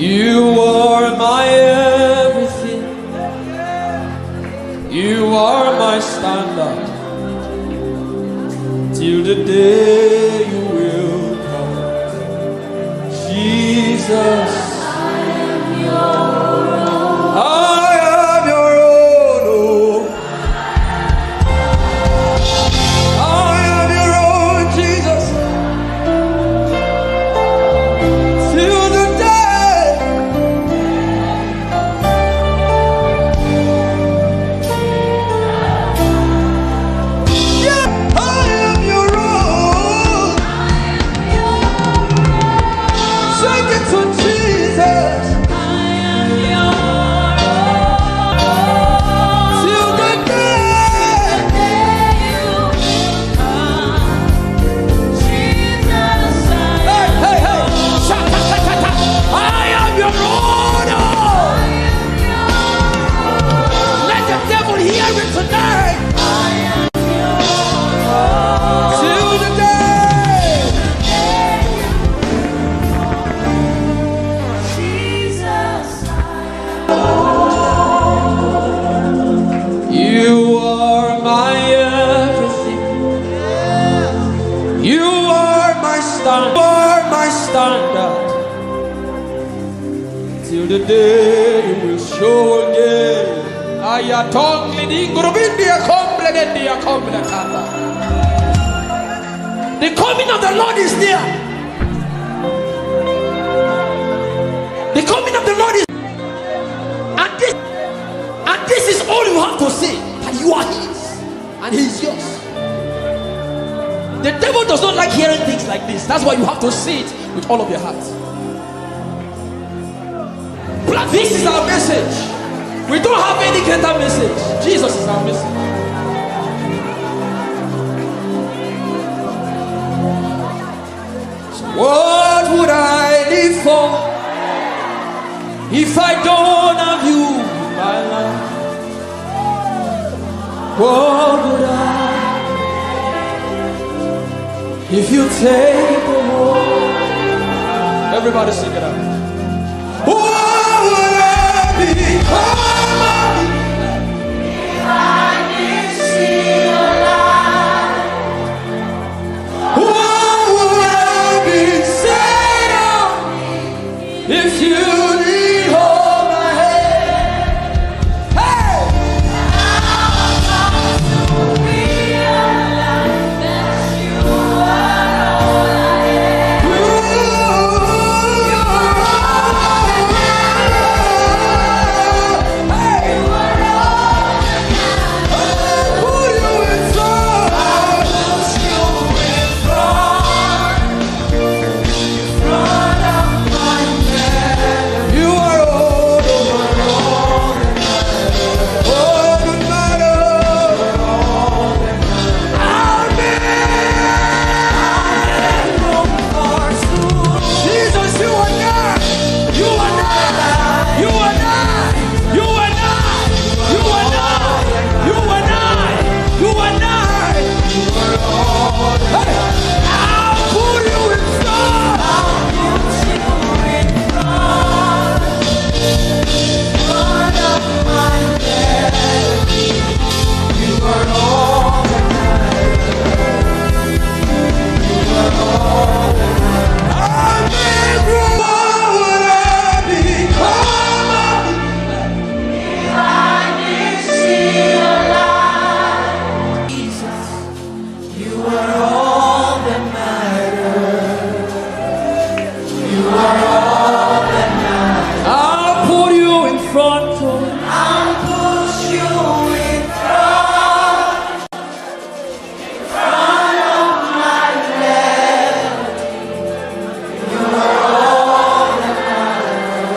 You are my everything. You are my standard. Till the day you will come. Jesus, I am your own. I am your own. Oh. I am your own, Jesus. Till the the day you will show again. The coming of the Lord is near. The coming all you have to say, that you are his and he is yours. The devil does not like hearing things like this. That's why you have to say it with all of your heart. This is our message. We don't have any greater message. Jesus is our message. So what would I live for if I don't have you in my life? What would I if you take the world? Everybody sing it out. What would I become if I didn't see your light? What would I be said of if you didn't hold my hand? Hey! Just you are all that matters. You are all that matters. I'll put you in front. I'll push you in front of my melody. You are all that matters.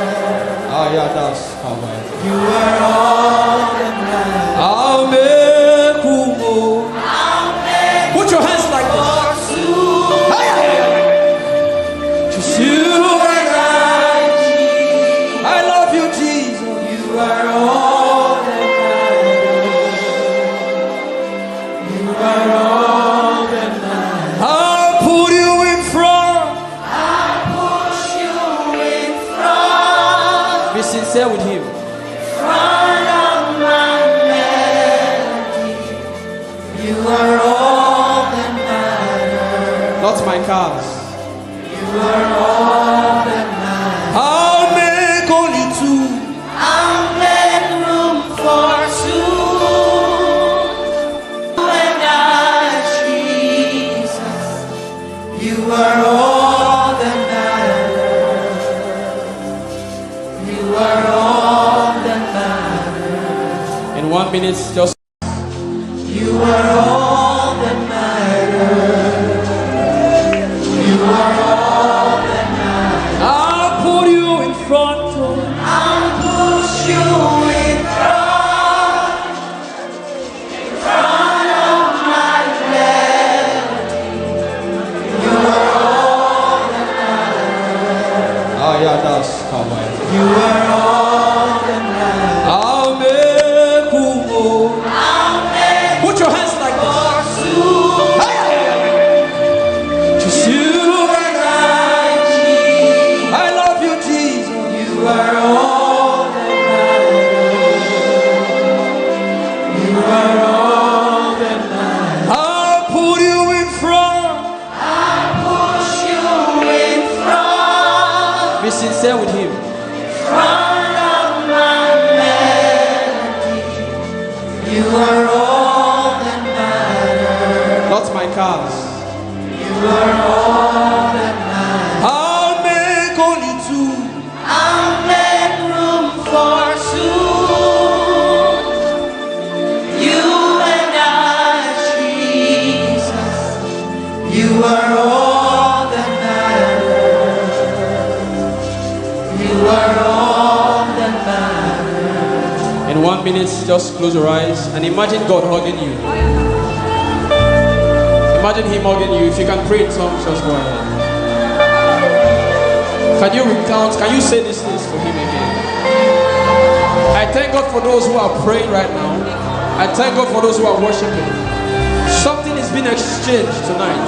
Oh yeah, that's come on. You are all that matters. I'll make put your hands like this. Just you and I love you, Jesus. You are all that matters. You are all that matters. I'll put you in front. I'll push you in front. Be sincere with him. Front of my melody. You are all that matters. Not my cars. You are all that matters. I'll make only two. I'll make room for two. 1 minute, just close your eyes and imagine God hugging you. Imagine Him hugging you. If you can pray in tongues, just go ahead. Can you recount? Can you say these things for Him again? I thank God for those who are praying right now. I thank God for those who are worshiping. Something is being exchanged tonight.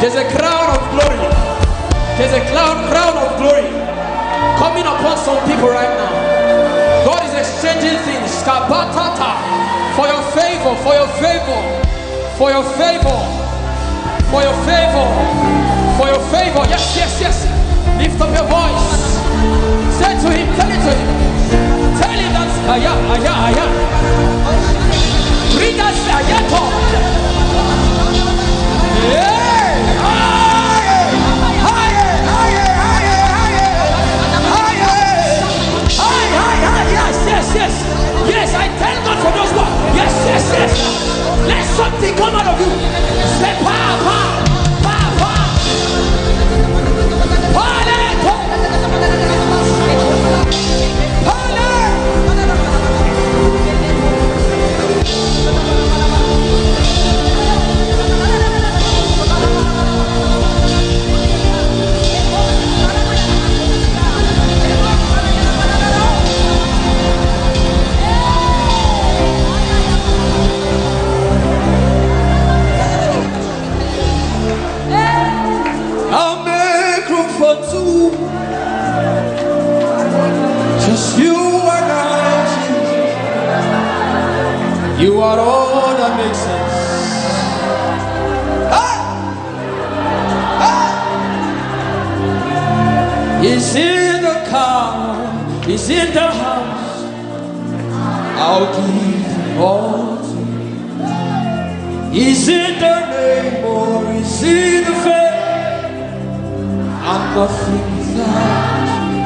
There's a crown of glory. There's a crown of glory coming upon some people right now. God is exchanging things. For your favor, for your favor, for your favor, for your favor, for your favor. Yes, yes, yes. Lift up your voice. Say to Him, tell it to Him. Tell Him that's aya. Read us ayato. Yes, I thank God for those ones. Yes. Let something come out of you. Say pa. Just you and I. You are all that makes sense. He's in the car, He's in the house. I'll give all to you. He's in the name or He's in the faith. I'm nothing without you.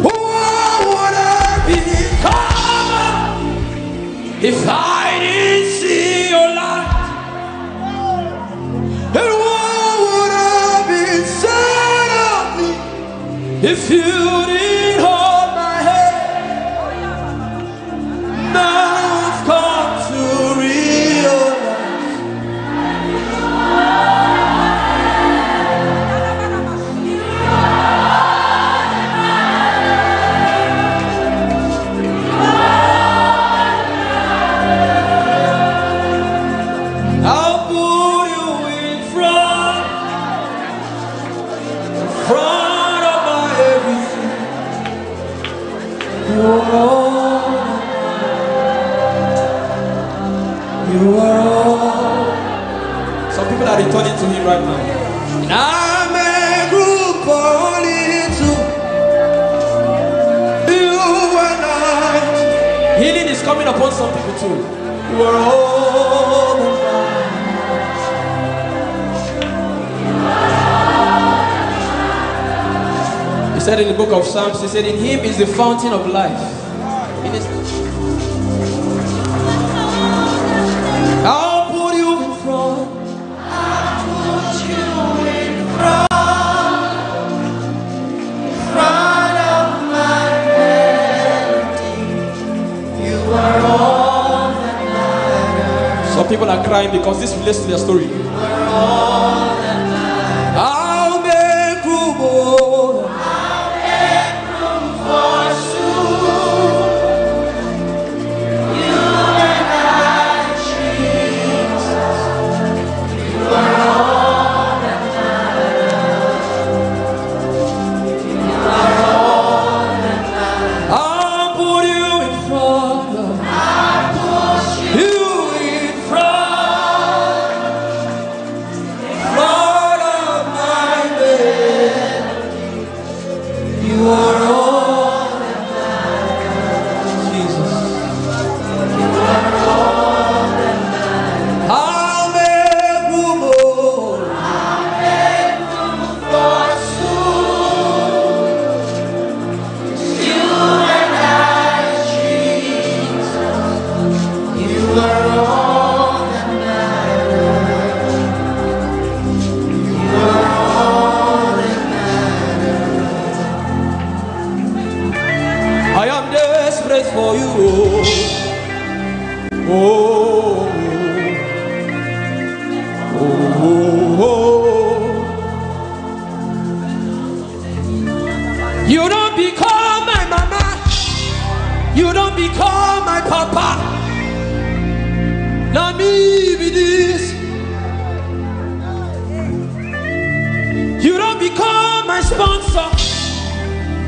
What would I become if I didn't see your light? And what would have been said of me if you didn't hold my hand? Now I've come to realize I'll put you in front of my everything. You are all. You are all. Some people are returning to Him right now. And I'm a group only to you and I. Healing is coming upon some people too. You are all that He said in the book of Psalms, He said, in Him is the fountain of life. In His... I'll put you in front. I'll put you in front of my melody. You are all that matters. Some people are crying because this relates to their story. You are all that matters. I'll make room, I'll make room for soon. You and I, Jesus. You are all that matters. You are all that matters. I'll put you in front of. I'll put you in front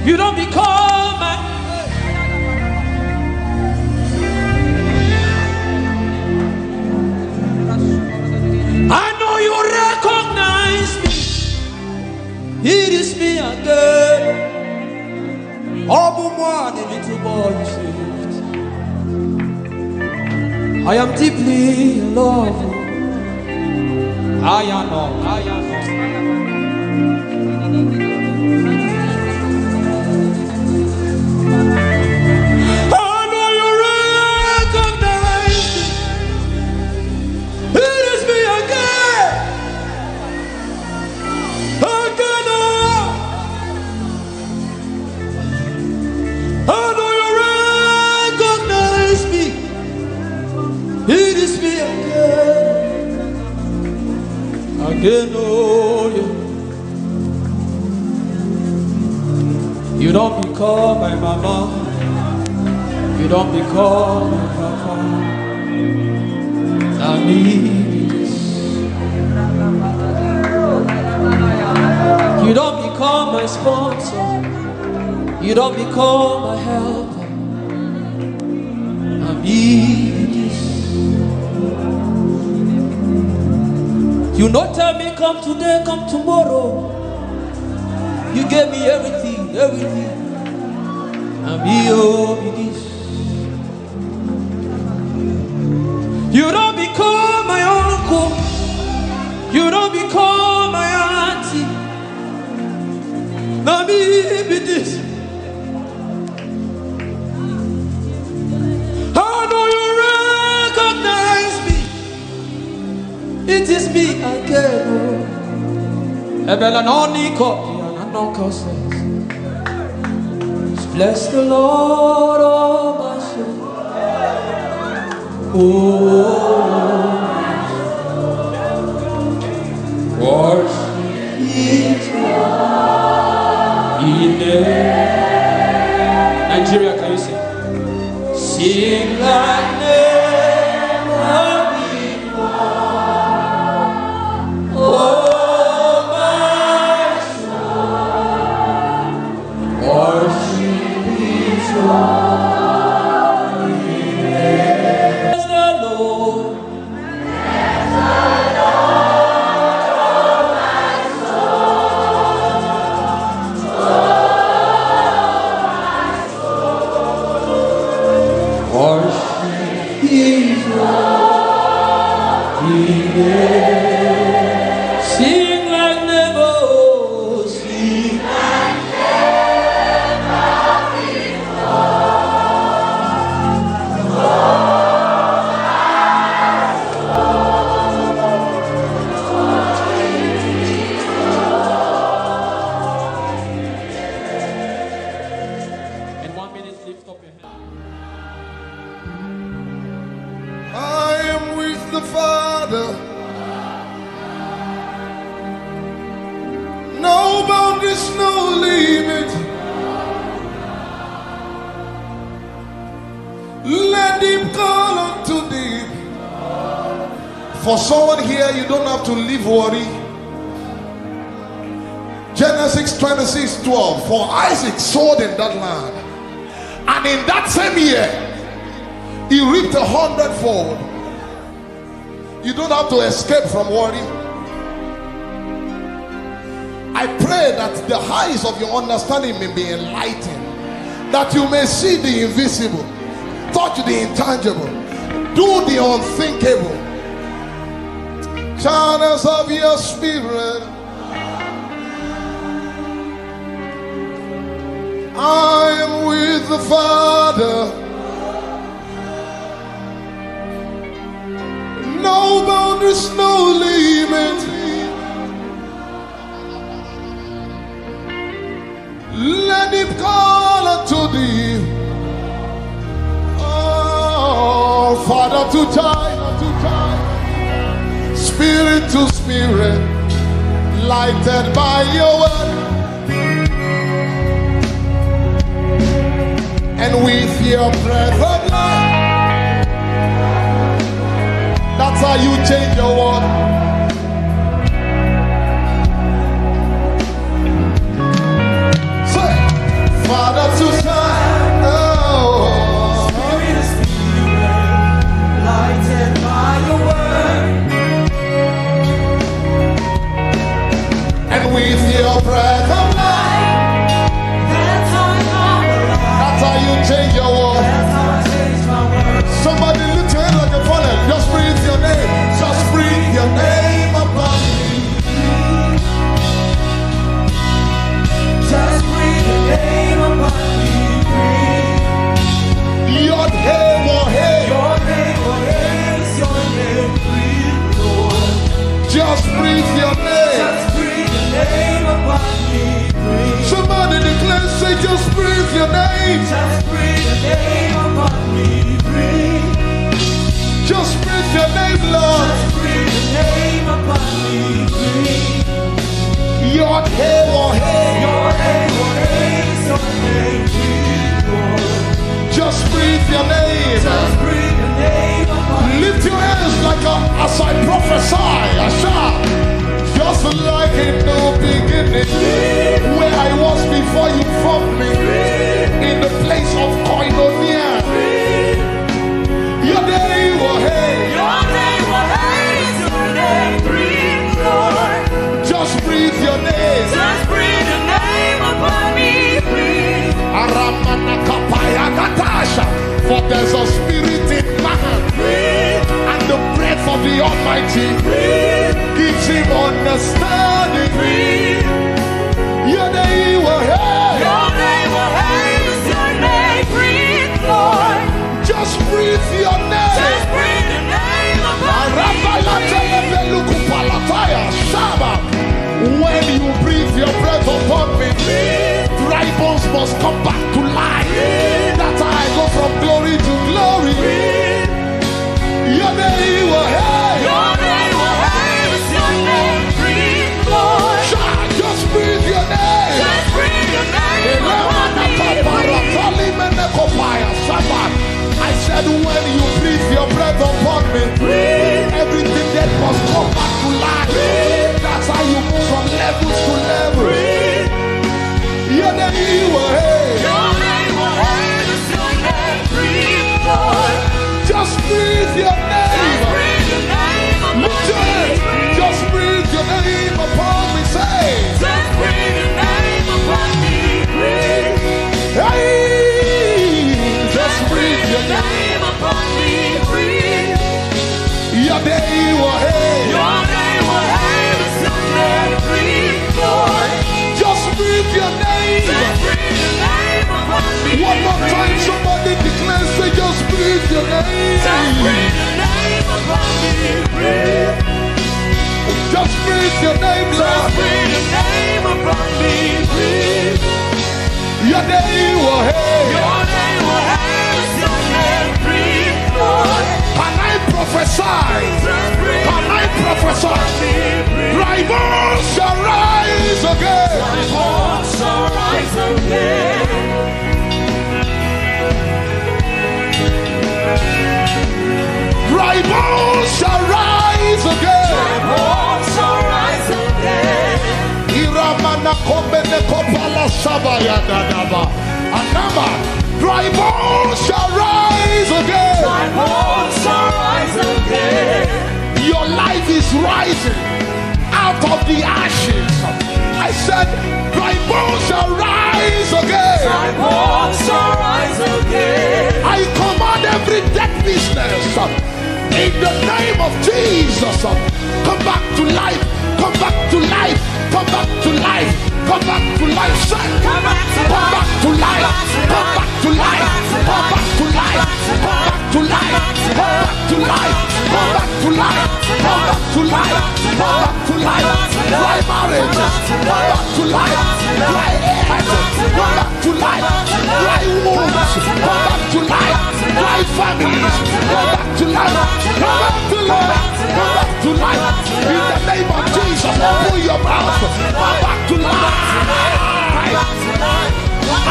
You don't become my. I know you recognize me. It is me again. Obumwa, the little boy you saved. I am deeply in love. I am not. You don't become my mama. You don't become my papa. I need this. You don't become my sponsor. You don't become my helper. I need this. You not tell me come today, come tomorrow. You gave me everything, everything. I'm here with this. You don't become my uncle. You don't become my auntie. I'm here with this. I know you recognize me. It is me again. Eben and bless the Lord, oh my soul. Oh, worship His name. Nigeria, can you sing? Sing like never before. Oh, my soul. Worship His holy name. Bless the Lord. Bless the Lord, oh my soul. Oh, my soul. Worship His holy name. Sing like never, oh, sing like in 1 minute, lift up your hand. I am with the Father. No boundaries, no limit. Let Him call unto thee. For someone here, you don't have to live worry. Genesis 26:12. For Isaac sowed in that land, and in that same year, he reaped 100-fold. You don't have to escape from worry. I pray that the eyes of your understanding may be enlightened, that you may see the invisible, touch the intangible, do the unthinkable. Channels of your spirit, I am with the Father. No boundaries, no limit. Let Him call unto thee. Oh, Father to child, Spirit to spirit, lighted by your word. And with your breath of life, that's how you change your world. Say, breathe your name. Just breathe your name upon me. Breathe. Somebody declare, say, just breathe your name. Just breathe your name upon me. Breathe. Just breathe your name, Lord. Just breathe your name upon me. Breathe. Your name, oh hey. Your name, oh hey, is your name. Breathe, Lord. Just breathe your name. Just breathe your name upon me. Lift your hands like as I prophesy. I shout. Just like in the beginning, where I was before you formed me, in the place of koinonia. Your name, oh hey. Your name, oh hey, is your name. Breathe, Lord. Just breathe your name. Just breathe your name upon me. Breathe. For there's a spirit in man, and the breath of the Almighty gives him understanding. Your name, oh hey. Your name, oh hey, is your name. Breathe, Lord. Just breathe your name. Just breathe your name upon me. When you breathe your breath upon me, dry bones must come back to life. That's how I go from glory to glory. Your name, oh hey. Your name, oh hey, is your name. Breathe, Lord. Just breathe your name. Just breathe your name upon me. I said when you breathe your breath upon me, everything that must come back to life. That's how you move from levels to level. Your name, oh hey. Your name, oh hey, is your name. Breathe, Lord. Just breathe your name. Just breathe your name upon Lift your hands. me. Just breathe your name upon me. Say. Just breathe your name upon me. Breathe. Hey. Just breathe your name. Name upon me. Breathe. Your name, oh hey. Your name, oh hey, is your name. Breathe, Lord. Just breathe your name. Just breathe your name upon me. One more time, somebody declare, say, just breathe your name. Just breathe your name upon me. Breathe. Just breathe your name, Just Lord. breathe your name upon me. Breathe. Your name, oh hey. Your name, oh hey, is your name. Breathe, Lord. Can I prophesy? Just breathe Can I prophesy? Dry bones shall rise again. my heart shall rise again. Dry bones shall rise again. My heart shall rise again. Iramana komene kopala sabaya dadaba. Anama. Dry bones shall rise again. My heart shall rise again. Your life is rising out of the ashes. I said, dry bones shall rise again. My heart shall rise again. I command every dead business in the name of Jesus. Come back to life. Come back to life. Come back to life. Come back to life. Son. Come back to Come back to life. Come back to life. Come back to life. Come back to life. Come back to life. Come back to life. Come back to life. Come back to life. Dry marriage. Come back to life. Dry head. Come back to life. Dry wounds. Come back to life. Dry families. Come back to life. Come back to life. Come back to life. In the name of Jesus, open your mouth. Come back to life.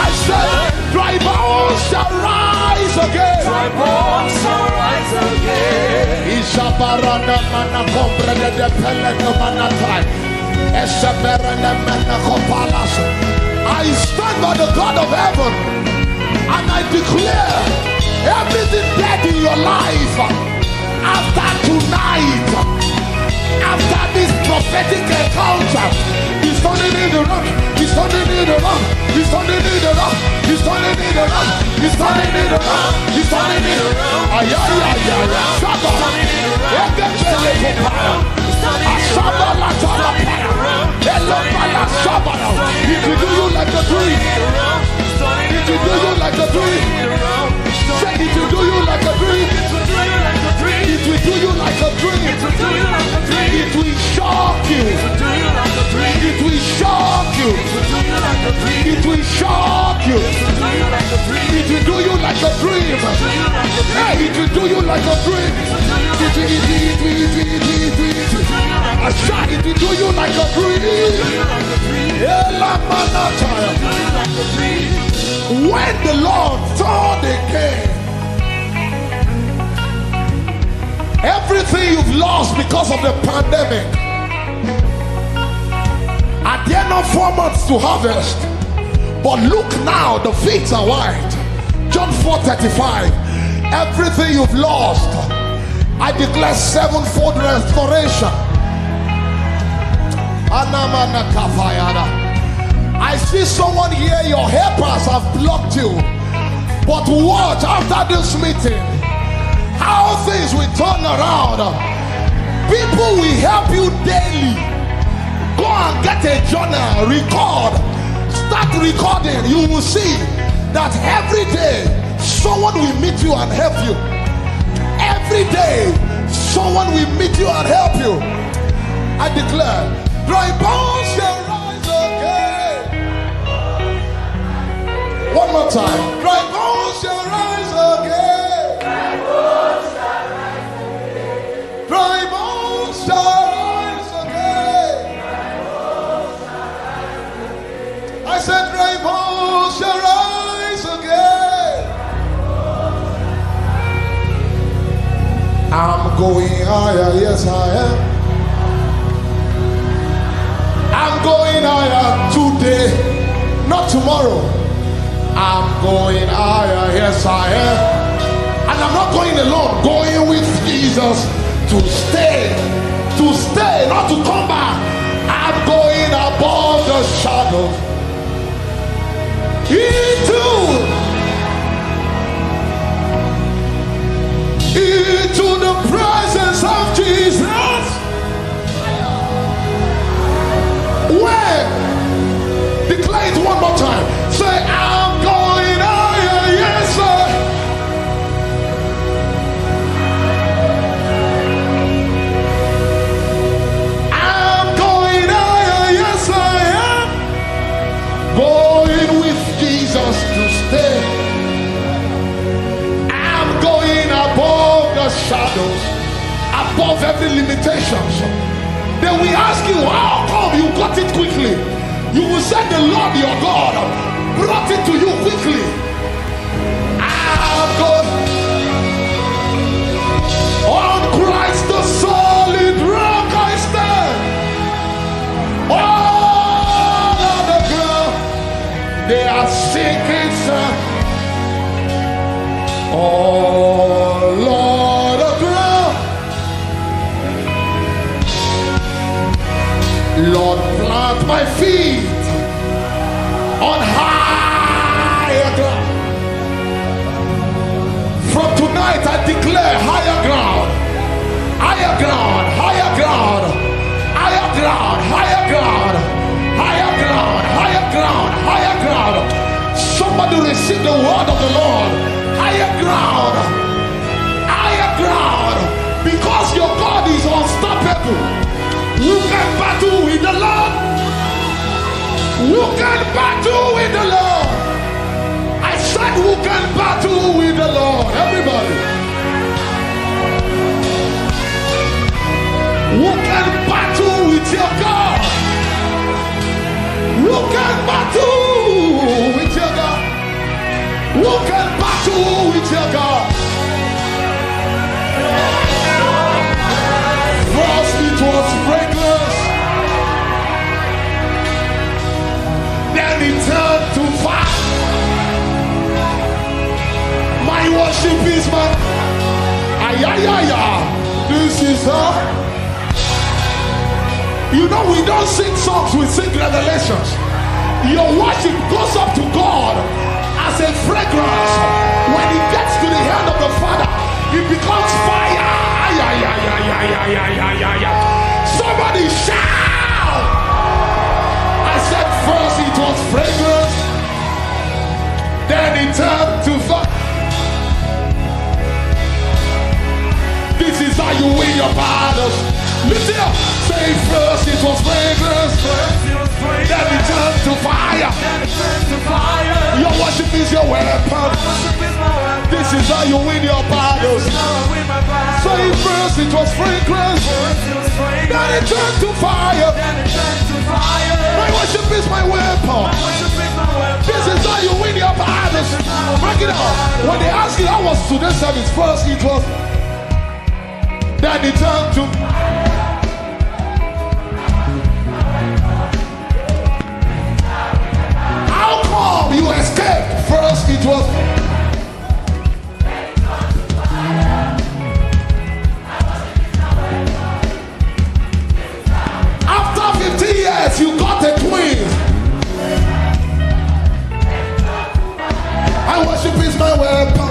I said, dry bones shall rise again. My heart shall rise again. Isabarana mana comprende de pelene manatai. Esaberene mena kopalas. I stand by the God of heaven and I declare everything dead in your life after tonight, after this prophetic encounter, he's turning it around, he's turning it around, he's turning it around, he's turning it around, he's turning it around, he's turning it around. Ay, ay, ay, ay, Shabba, Ekepele Kopaya, Asaba la Tala Paya, Elopala Shabba. It will do you like a dream. It will do you like a dream. Say it will do you like a dream. It will do you like a dream. It will shock will do you like a dream. I shot it will do you like a dream. When the Lord turned again, everything you've lost because of the pandemic, are there not 4 months to harvest? But look now, the fields are wide. John 4:35. Everything you've lost, I declare sevenfold restoration. I see someone here, your helpers have blocked you. But watch after this meeting, how things will turn around. People will help you daily. Go and get a journal, record, start recording. You will see that every day someone will meet you and help you. Every day someone will meet you and help you. I declare, dry bones shall rise again. One more time, dry bones shall rise again. Dry bones shall rise again. Dry bones shall rise again. Dry bones shall rise again. I said dry bones shall rise again. I'm going higher, yes I am. I'm going higher today, not tomorrow. I'm going higher, yes I am. And I'm not going alone, going with Jesus to stay, not to come back. I'm going above the shadows into the presence of Jesus. When? Declare it one more time. Say, I'm going higher, yes sir. I'm going higher, yes I am. Going with Jesus to stay. I'm going above the shadows, above every limitation. Then we ask you, how come you got it quickly? You will say the Lord your God brought it to you quickly. I'm going on Christ the solid rock I stand. All of the ground they are sinking sand. All of the ground, Lord, plant my feet on higher ground. From tonight I declare higher ground, higher ground, higher ground, higher ground, higher ground, higher ground, higher ground, higher ground. Somebody receive the word of the Lord. Higher ground, higher ground, because your God is unstoppable. Who can battle with the Lord? Who can battle with the Lord? I said, who can battle with the Lord? Everybody. Who can battle with your God? Who can battle with your God? Who can battle with your God? First it was fragrance, then it turned to fire. My worship is my this is you know we don't sing songs, we sing revelations. Your worship goes up to God as a fragrance. When it gets to the hand of the Father, it becomes fire. Somebody shout! I said first it was fragrance, then it turned to fire. This is how you win your battles. Listen up. Say first it was fragrance, then it turned to fire. Your worship is your weapon. This This is how you win your battles. So in first it was fragrance, then it turned to fire. My worship is my weapon. This is how you win your battles. Break it out. When they ask you how was today's service, first it was, then it turned to. How come you escaped? First it was. After 50 years, you got a twin. I worship is my weapon.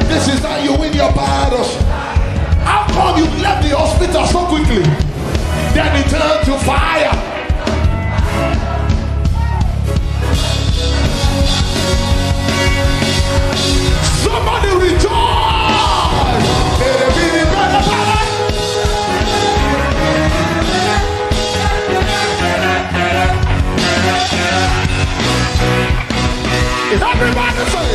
This is how you win your battles. How come you left the hospital so quickly? Then it turned to fire. Somebody rejoice! Everybody say,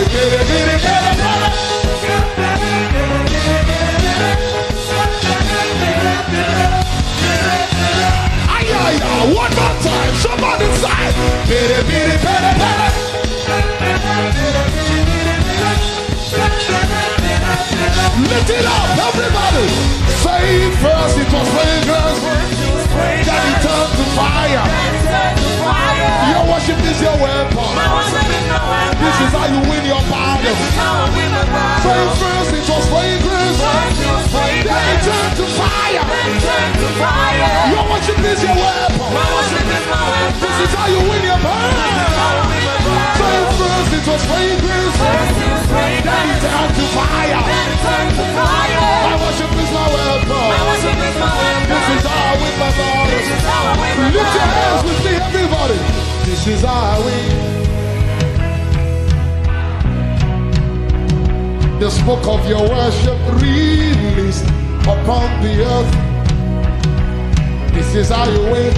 one more time, somebody say, lift it up, everybody. Say first it was fragrance, then it turned to fire. Your worship is your weapon. This is how you win your battle. Say first it was fragrance, then it turned to fire. Your worship is your weapon. This is how you win your battle. Say first it was fragrance, then it turned to fire. My worship is my weapon. This is how I win my battle. Lift your hands with me, everybody. This is how I win. The smoke of your worship released upon the earth. This is how you win.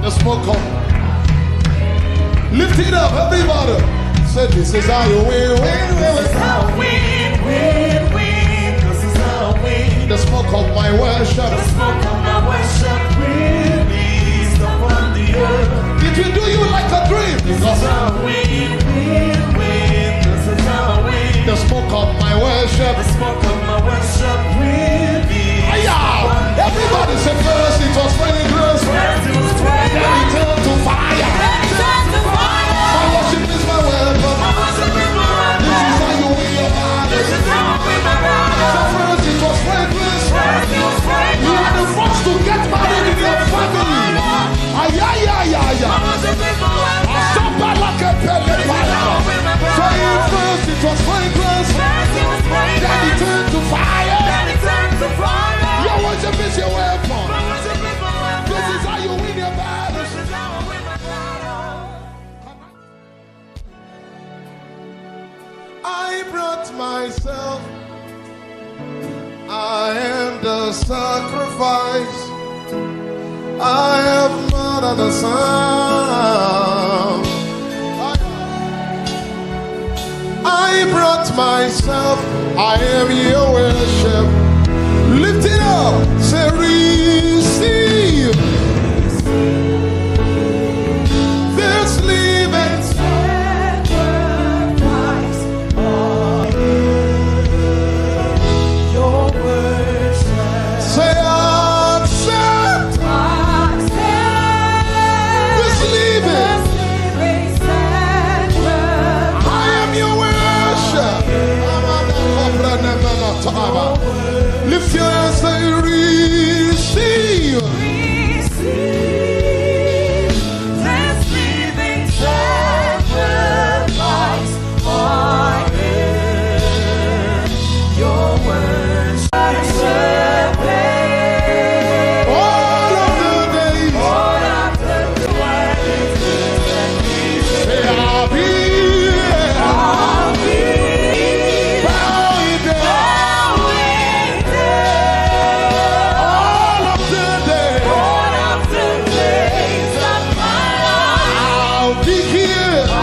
The smoke of. Lift it up, everybody. Say this is how you win, win, win. This is how I win, win, win. This is how I win. The smoke of my worship. The smoke of my worship released upon the earth. It will do you like a dream. This is how I win, win, win. This is how I win. The smoke of my worship. The smoke of my worship released. Everybody say first it was fragrance. Then it turned to fire. My worship is my weapon. This is how you win your battle. So first it was fragrance. You are the first to get married in your family. So first it was fragrance. Then it turned to fire. Your worship is your weapon. This is how you win your battle. I brought myself. I am the sacrifice. I have murdered the Son. I brought myself. I am your worship. Lift it up. Say receive this living sacrifice. Your worship. Say accept this living sacrifice. I am your worship. Lift your hands, say receive. Receive this living sacrifice. I am your worship. All of the days, all of the days, say I'll be. All of the days of my life, I'll be here.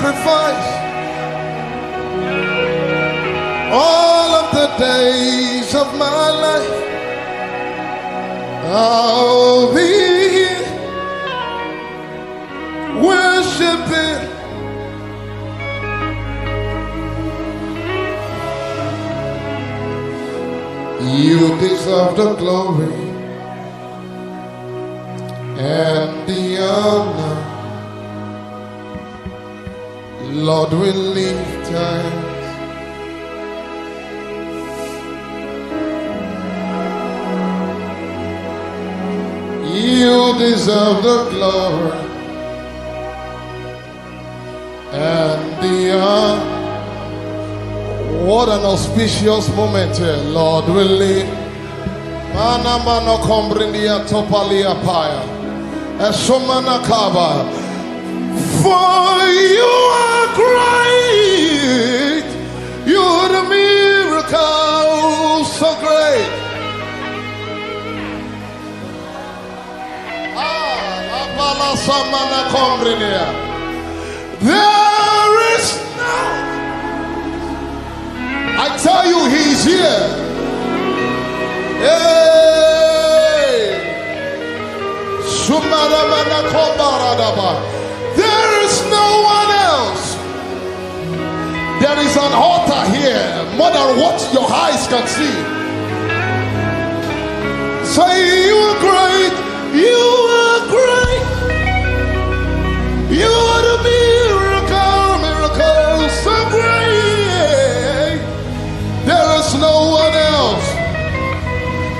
sacrifice all of the days of my life. I'll be worshiping. You deserve the glory and the honor. Lord, we lift hands. You deserve the glory and the honor. What an auspicious moment here, Lord, we live. Mana mano kombrindia topalia paya. Esomana kaba. For you are great. You're the miracle so great. Apala samana kombrindia. There is no. I tell you, he's here. Hey! There is no one else. There is an altar here, more than what your eyes can see. Say, you are great. You are great. You are the miracle so great. There is no one else.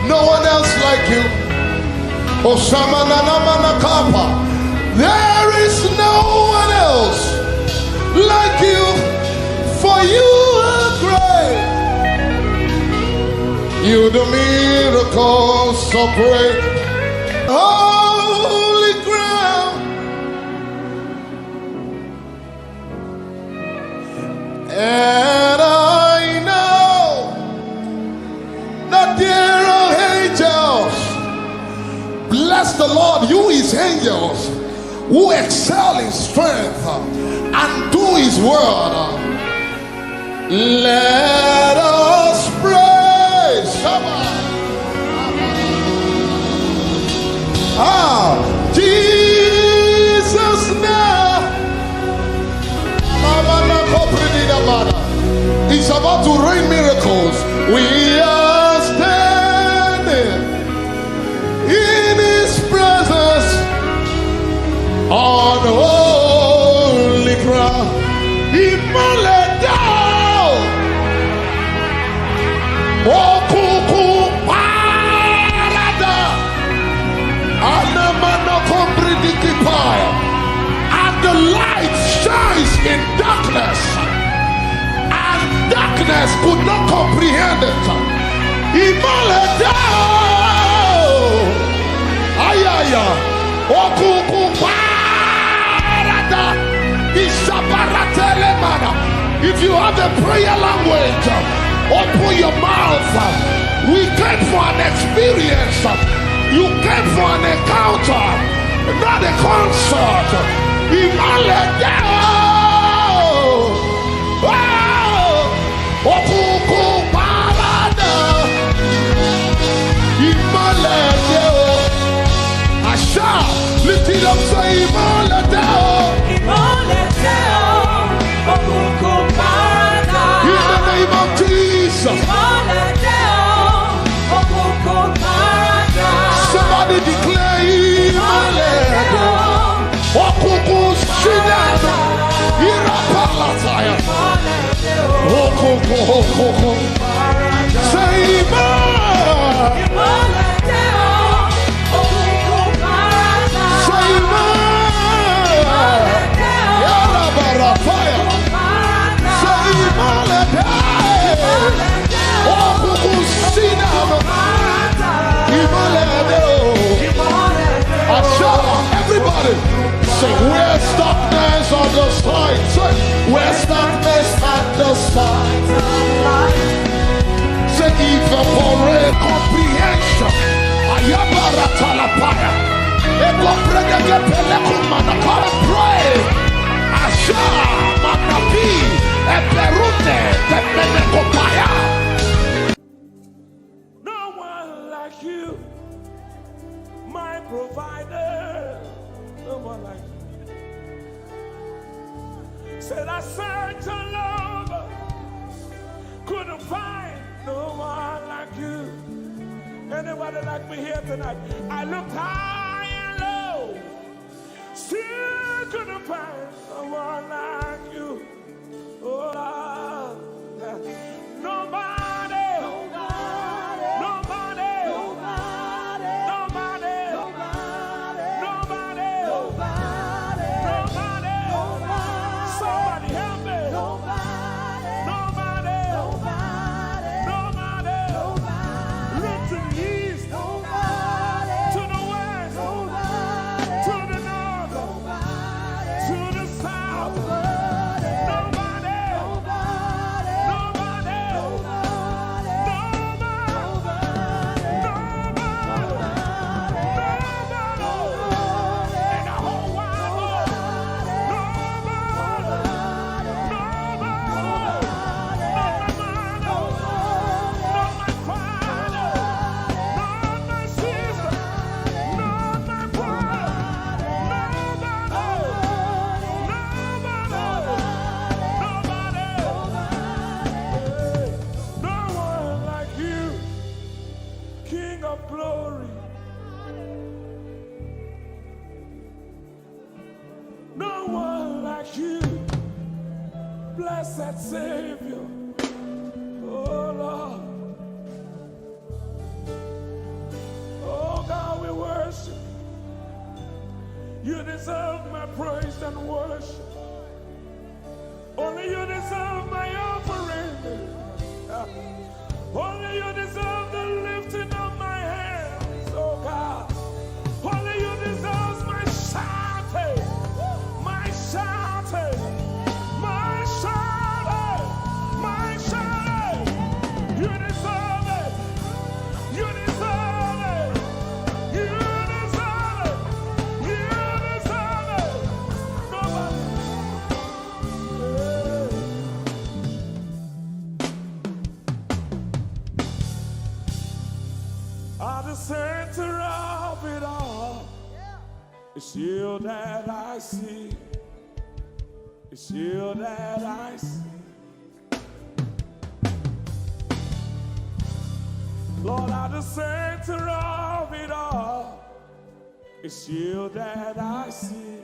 No one else like you. There is no one else like you. For you are great. You the miracle so great. Holy ground. And I know that there are angels. Bless the Lord, you his angels, who excel in strength and do his word. Let us praise. Jesus now. He's about to rain miracles. We are standing in his presence on holy ground. Imaleda, okuku parada, anamano kompridikipaya, and the light shines in darkness, and darkness could not comprehend it. Imaleda, ayaya, okuku parada, isabaratelemana. If you have a prayer language, open your mouth. We came for an experience. You came for an encounter, not a concert. Imaleda, okuku parada, Imaleda. Asha, lift it up, say Imaleda. Imaleda, okuku parada. In the name of Jesus. Imaleda, okuku parada. Somebody declare Imaleda, okuku shinada, irapalataya. Okuku, say Imaleda. Everybody say, where's darkness on the side? Say, where's darkness at the side? Say, even for a comprehension. Ayabaratalapaya. Pray. Asha. Anapi, Eperute, Tepenekopaya. No one like you, my provider. No one like you. Said I searched all over, couldn't find no one like you. Anybody like me here tonight? I looked high and low, still couldn't find no one like you. Oh, nobody, nobody, nobody, nobody, nobody, nobody, nobody, nobody, somebody help me. Nobody, nobody, nobody, nobody, look to the east, nobody, to the west, nobody, to the north, nobody, to the south, nobody, nobody, nobody, nobody, nobody, in the whole wide world, no one like you, King of glory. No one like you, blessed Savior. Oh Lord, oh God, we worship. You deserve my praise and worship. Only you deserve my offering. Only you deserve the lifting of my hands, oh God. Only you deserve my shouting, my shouting, my shouting, my shouting. You deserve it. You deserve it. You deserve it. You deserve it. Nobody. At the center of it all, it's you that I see. It's you that I see. Lord, at the center of it all, it's you that I see.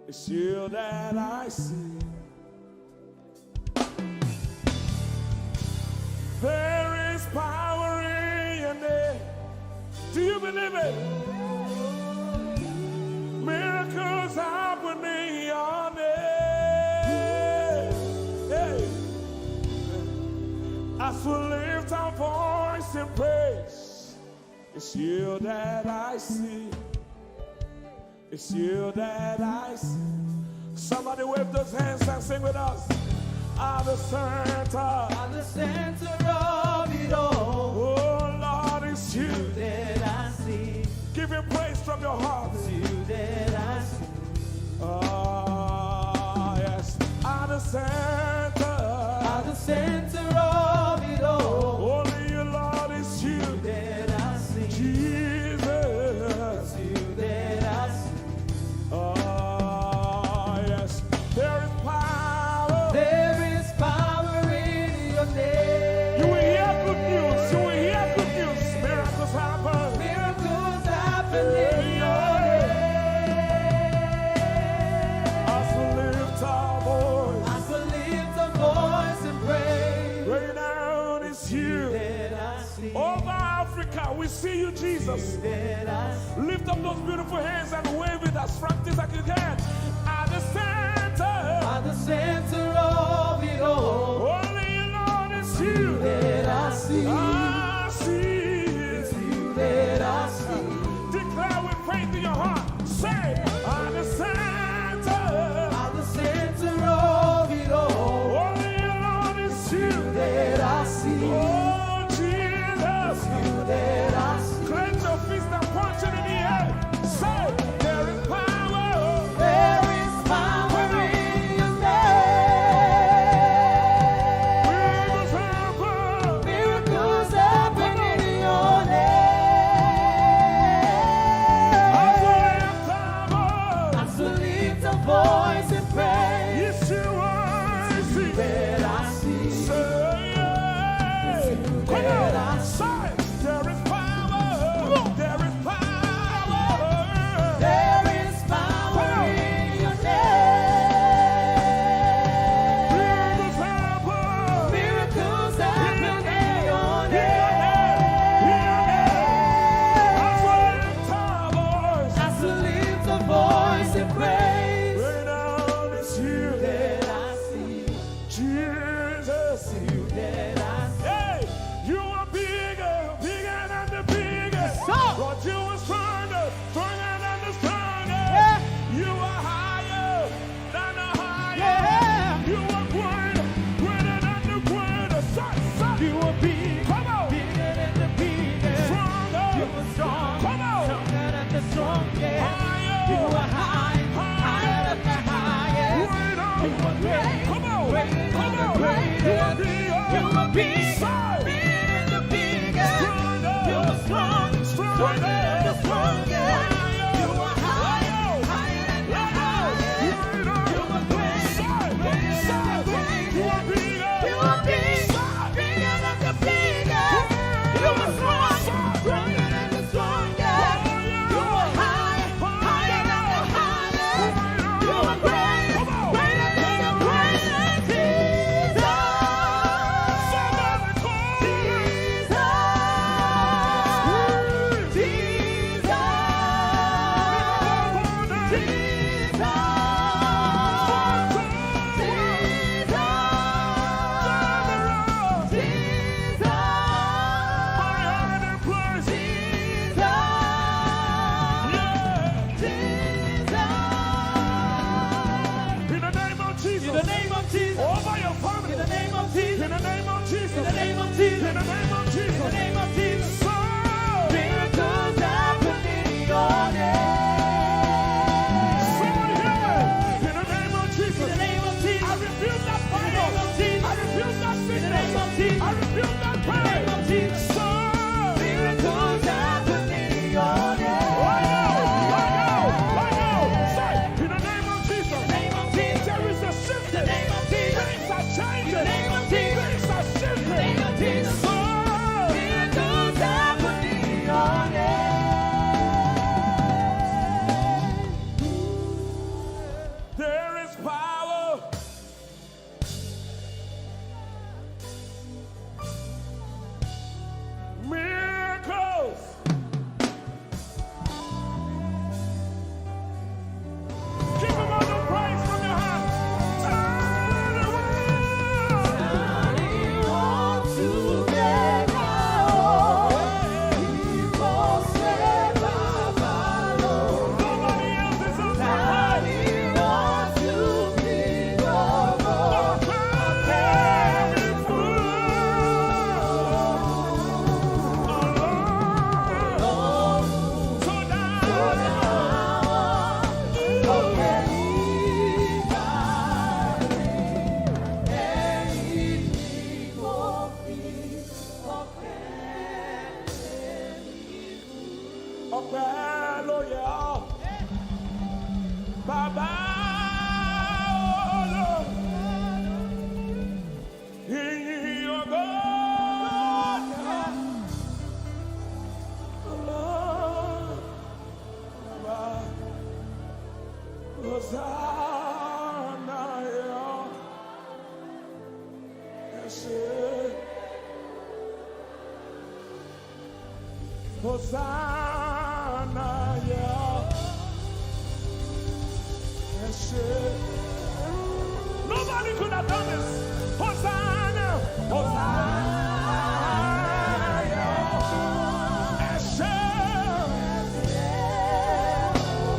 It's you that I see. There is power in your name. Do you believe it? Miracles happen in your name. Hey. As we lift our voice in praise, it's you that I see. It's you that I see. Somebody wave those hands and sing with us. At the center of it all. Oh Lord, it's you that I see. Give him praise from your heart. It's you that I see. Oh yes. At the center of it all. Only you, Lord, it's you that I see. Jesus, it's you that I see. Oh yes. There is power. There is power in your name. You will hear good news. You will hear good news. Miracles happen. Miracles happen in your name. As we lift our voice. As we lift our voice and pray. Right now it's you that I see. Over Africa, we see you, Jesus. That I see. Lift up those beautiful hands and wave it as practice like you can. At the center of it all. Only you, Lord, it's you that I see. I see. It's you that I see. Declare with faith in your heart. Say, at the center of it all. Only you, Lord, it's you that I see. Oh, Jesus. It's you that I see. Clench your fist and punch it in the air. Say, there is power. There is power. that I see. Say, come on, say, there is power. There is power. There is power in your name. Miracles happen in your name. As we lift a voice in praise. Rain down is here. That I see. Jesus. You that I see. Hey, you are bigger, bigger than the biggest. Lord, you are stronger, stronger than the strongest. You are higher than the highest. You are greater, greater than the greatest. You are big, Come on. bigger than the biggest. Stronger. You are strong, Come on. stronger than the strongest. Higher. You are high, higher than the highest. Greater. You are great, Come on. greater Come than the on. greatest. You are bigger. You are big, Say. bigger than the biggest. Stronger. You are strong, stronger than the strongest. You are high, higher than the highest. You are great, greater than the greatest. You are big, bigger than the biggest. You are strong, stronger than the strongest. You are high, higher than the highest. You are great, greater than the greatest. Jesus, In the name of Jesus. Over your family. in the name of Jesus, In the name of Jesus. in the name of Jesus, In the name of Jesus. in the name of Jesus. So, Miracles happen in your name. somebody hear me. In the name of Jesus. In the name of Jesus. I rebuke that In the fire. name of Jesus. I rebuke that In the sickness. name of Jesus. I rebuke that In the pain. name of Jesus. So, Miracles happen in your name. Say, in the name of Jesus. In the name of Jesus. There is a shift. In the name of Jesus. Things are changing. In the name of Jesus. Things are shifting. In the name of Jesus. So, Miracles happen in your name. there is power. Miracles. Give him all the praise from your heart. Turn around. I want to make my own. People say, Baba, Lord. Nobody else is on the I want to be your Lord. Carry through. So down. Ọpẹ́ ló yẹ ọ́. Bàbá Ọlọ́run. Ìyìn ògo yẹ Ọlọ́run. Bàbá Hosanna yẹ ọ́. Ẹ ṣé. Hosanna, yeah. Nobody could have done this. Hosanna, Hosanna, yeah.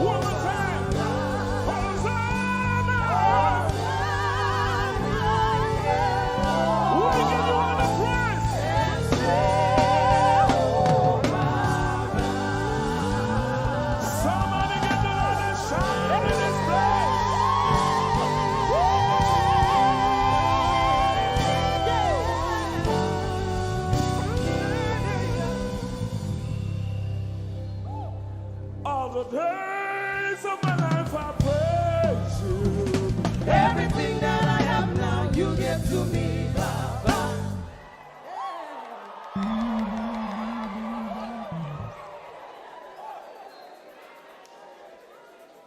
One more time. Hosanna. We give you all the praise. Somebody get the Lord and shout in this place. All the days of my life I praise you. Everything that I have now, you gave to me, Baba.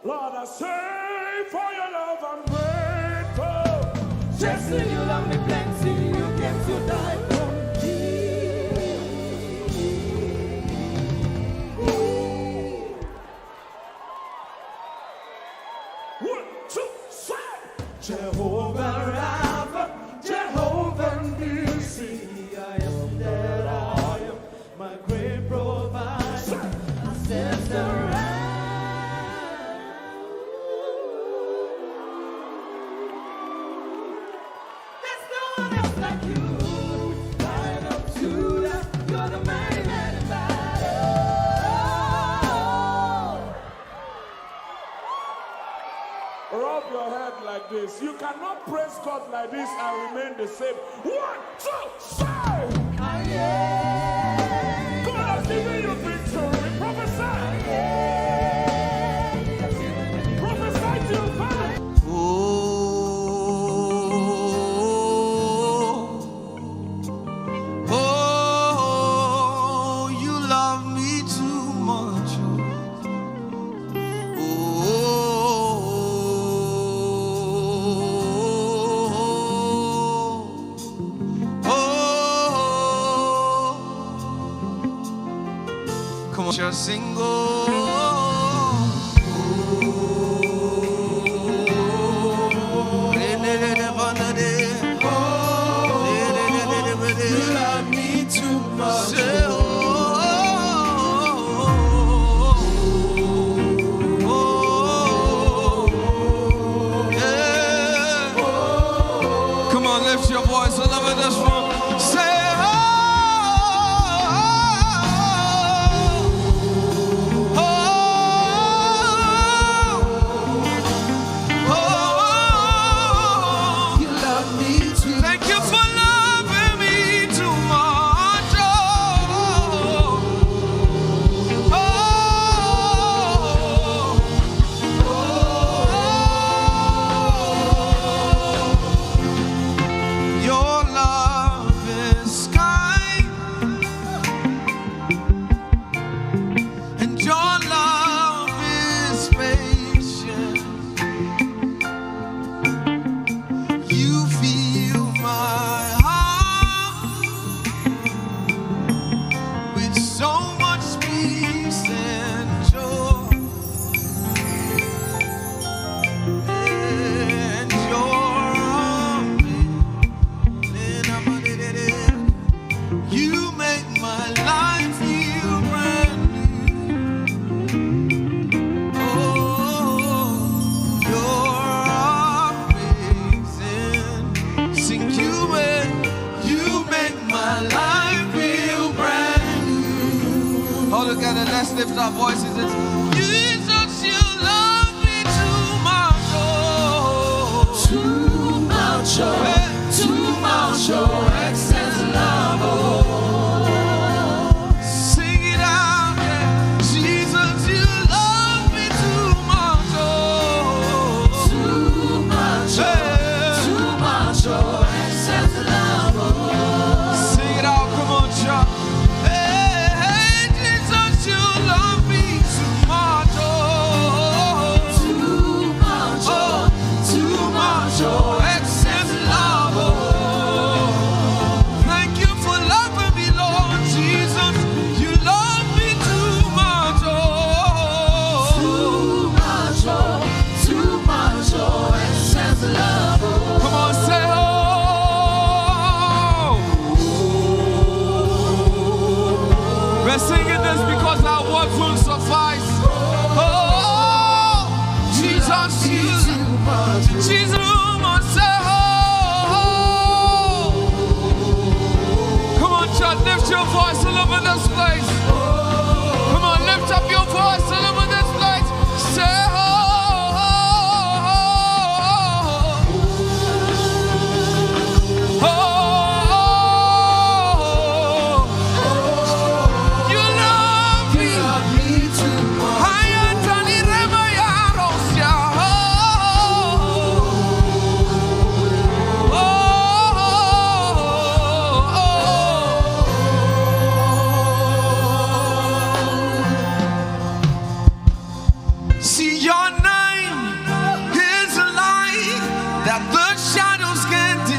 Lord, I say for your love I'm grateful. Just you love me plenty, you came to die for me. One, two, three. Jehovah Rapha, Jehovah Nissi, I am that I am, my great provider. I stand around. There's no one else like you. Lion of Judah, you're the mighty man in battle. Rub your head like this. You cannot praise God like this and remain the same. 1, 2, 3. God has given you victory. Prophesy. Prophesy to your family. Oh, you love me too much. Come on, just sing. You love me too much. Come on, lift your voice all over this room. Say, You love me too much. thank you for loving me too much. Your love is kind, and your love is patient. You fill my heart with so much peace and joy, and your arms, you make my life feel brand new. Oh, you're amazing. Sing you make my life feel brand new. All together, let's lift our voices. It's Jesus, you love me too much. Too much, too much, excess love. Sing it out, yeah. Jesus, you love me too much. Too much, excess love. Sing it out, come on, Chuck. Hey, Jesus, you love me too much. Too much, Excess love. Thank you for loving me, Lord Jesus. You love me too much. too much, excess love. Come on, say, oh.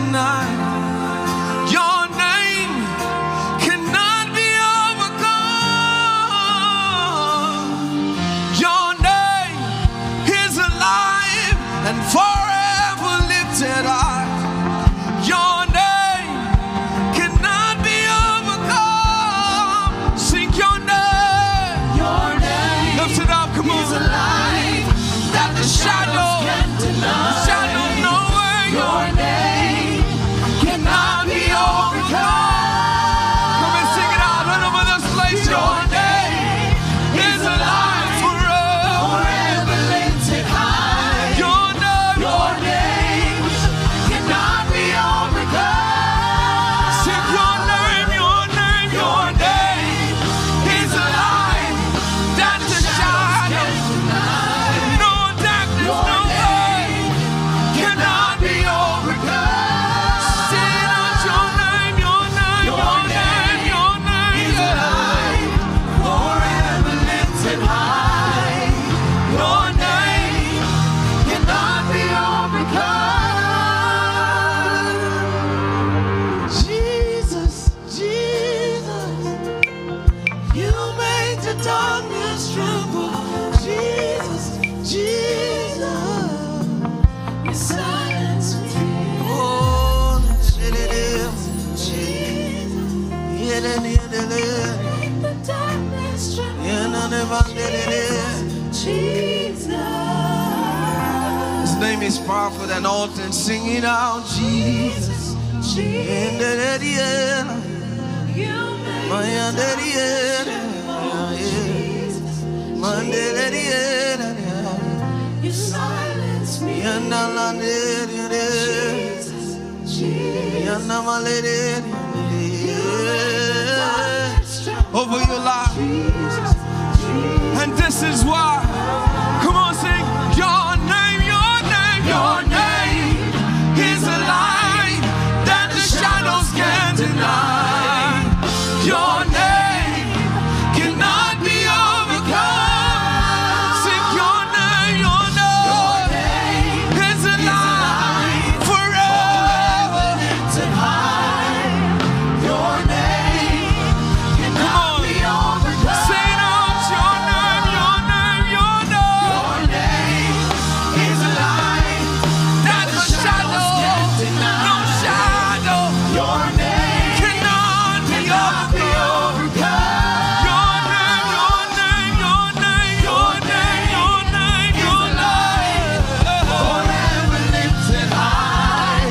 denied. Your name cannot be overcome. Your name is alive and forever lifted high. Your name cannot be overcome. Sing your name. Your name. Lift it up, come on. Is alive that the shadows can't deny. The shadows know where your name cannot be overcome. Come and sing it out all over this place. Your name is alive forever lifted high. Your name cannot be overcome. Sing your name, your name, your name is alive. That the shadows, no darkness, no way cannot be overcome. Sing out your name, your name, your name, your name is alive, forever lifted high. Your name cannot be overcome. Jesus, Jesus, you make the darkness tremble. Jesus, Jesus, you silence me. Oh, Jesus, yeah, the darkness tremble. His name is powerful than all things. Sing it out, Jesus. You silence me. Over your life. And this is why. Come on, sing your name, your name, your name is alive that the shadows can't deny. Your name cannot be overcome. Sing your name is alive forever lifted high. Your name cannot be overcome. Say it out, your name, your name, your name. Your name is alive that the shadows can't deny. No shadow. Your name cannot be overcome. Your name, your name, your name, your name, your name, your name, forever lifted high.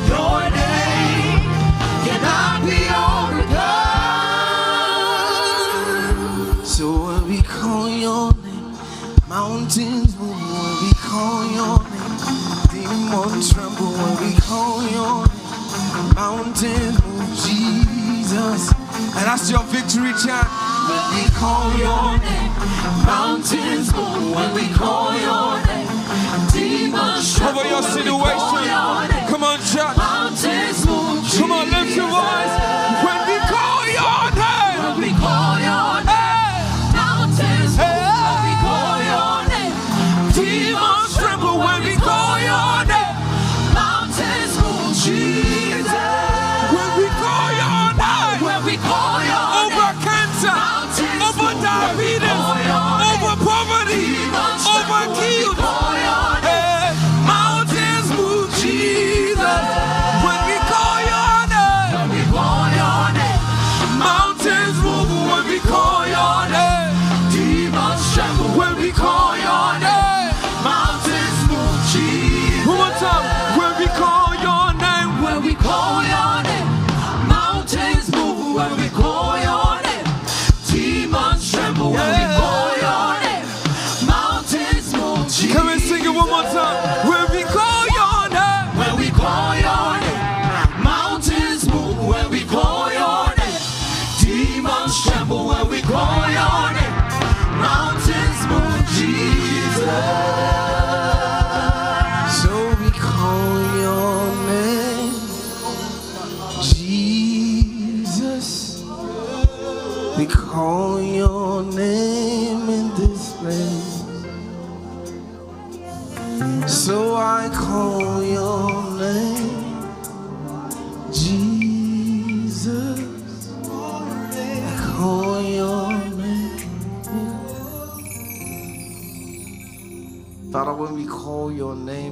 Your name cannot be overcome. So when we call your name, mountains move. When we call your name, demons tremble. When we call your name, mountains move. Jesus, and that's your victory chant. When we call your name, mountains move. When we call your name, demons tremble. Over your situation. Come on, church. Mountains move. Come on, lift your voice. When we call your name. When we call your name, mountains move. When we call your name, demons tremble. When we call your name, mountains move. Jesus. When we call your name. When we call your name. Over cancer. Over diabetes. Over poverty. Over guilt. Mountains move. Jesus. When we call your name. When we call your name. Mountains move. When we call your name. Demons tremble. When we call your name. Mountains move. Jesus. One more time. When we call your name. When we call your name. Mountains move. When we call your name. Demons tremble. When we call your name. Mountains move. Jesus. Come and sing it one more time. When we call your name. When we call your name. Mountains move. When we call your name. Demons tremble. When we call your name. Mountains move. Jesus. So we call your name. Jesus. We call your name in this place. So I call your name.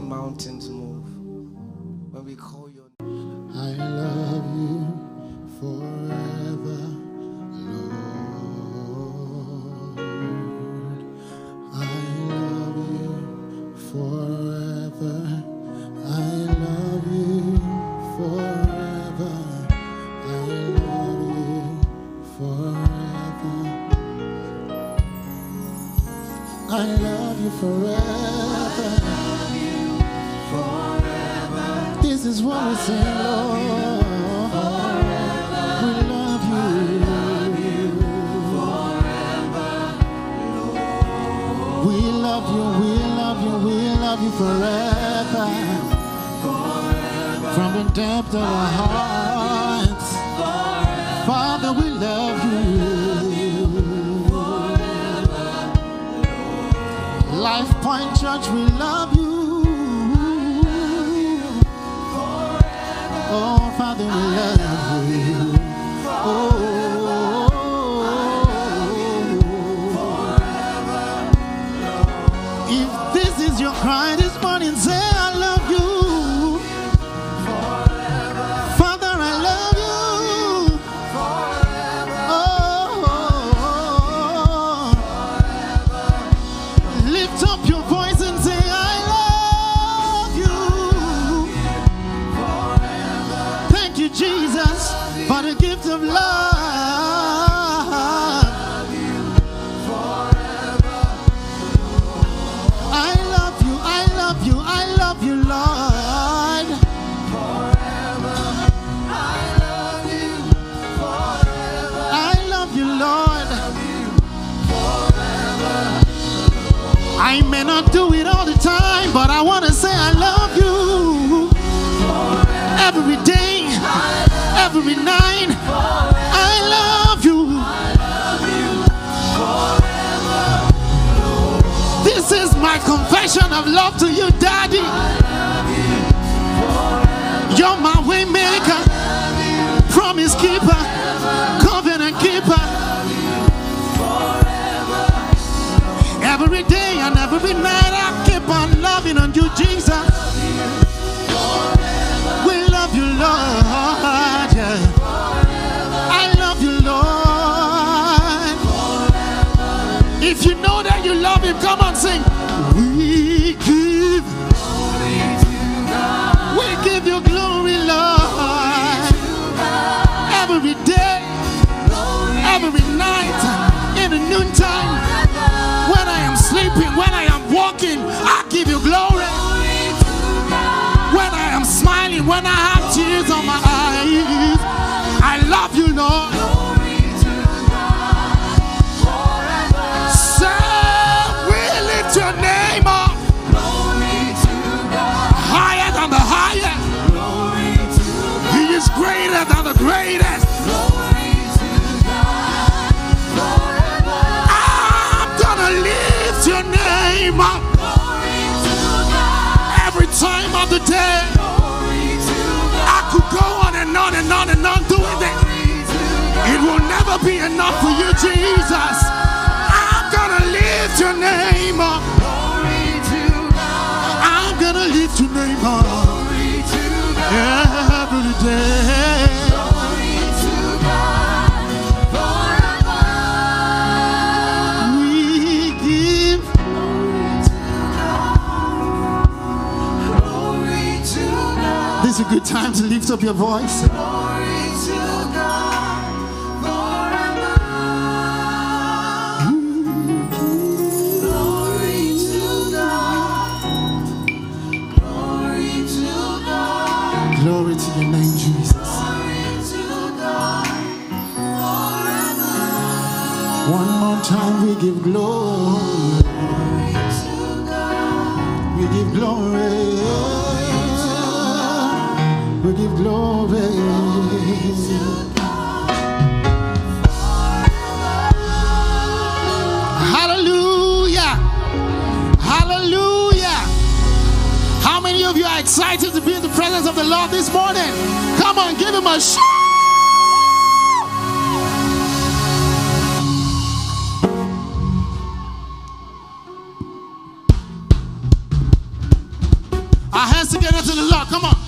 mountains move. When we call your name. I love you forever, Lord. I love you forever. I love you forever. I love you forever. I love you forever. This is what we say, Lord. We love you forever. We love you, we love you, we love you forever. From the depth of our hearts, Father, we love you. Life Point Church, we love you. Oh, Father, we love you. Oh, if this is your cry this morning, say I love you. Father, I love you. Oh, lift up your voice and say I love you. Thank you, Jesus, for the gift of love. I love you, I love you, I love you, Lord. I love you, Lord. I may not do it all the time, but I want to say I love you. Every day, every night, I love you. This is my confession of love to you, Daddy. You're my way maker, promise keeper, covenant keeper. Every day and every night I keep on loving on you, Jesus. We love you, Lord. Yeah. I love you, Lord. If you know that you love him, come on, sing. We give you glory, Lord. Every day, every night, in the noontime, when I am sleeping, when I am walking, I give you glory. When I am smiling, when I have tears on my eyes, I love you, Lord. So we lift your name up higher than the highest. He is greater than the greatest. I'm gonna lift your name up every time of the day. I could go on and on and on and on doing it. It will never be enough for you, Jesus. I'm gonna lift your name up. I'm gonna lift your name up every day. This is a good time to lift up your voice. Glory to God forever. Glory to God. Glory to God. Glory to your name, Jesus. Glory to God forever. One more time we give glory. Glory to God. We give glory. We give glory. Hallelujah. Hallelujah. How many of you are excited to be in the presence of the Lord this morning? Come on, give him a shout. together to the Lord. Come on.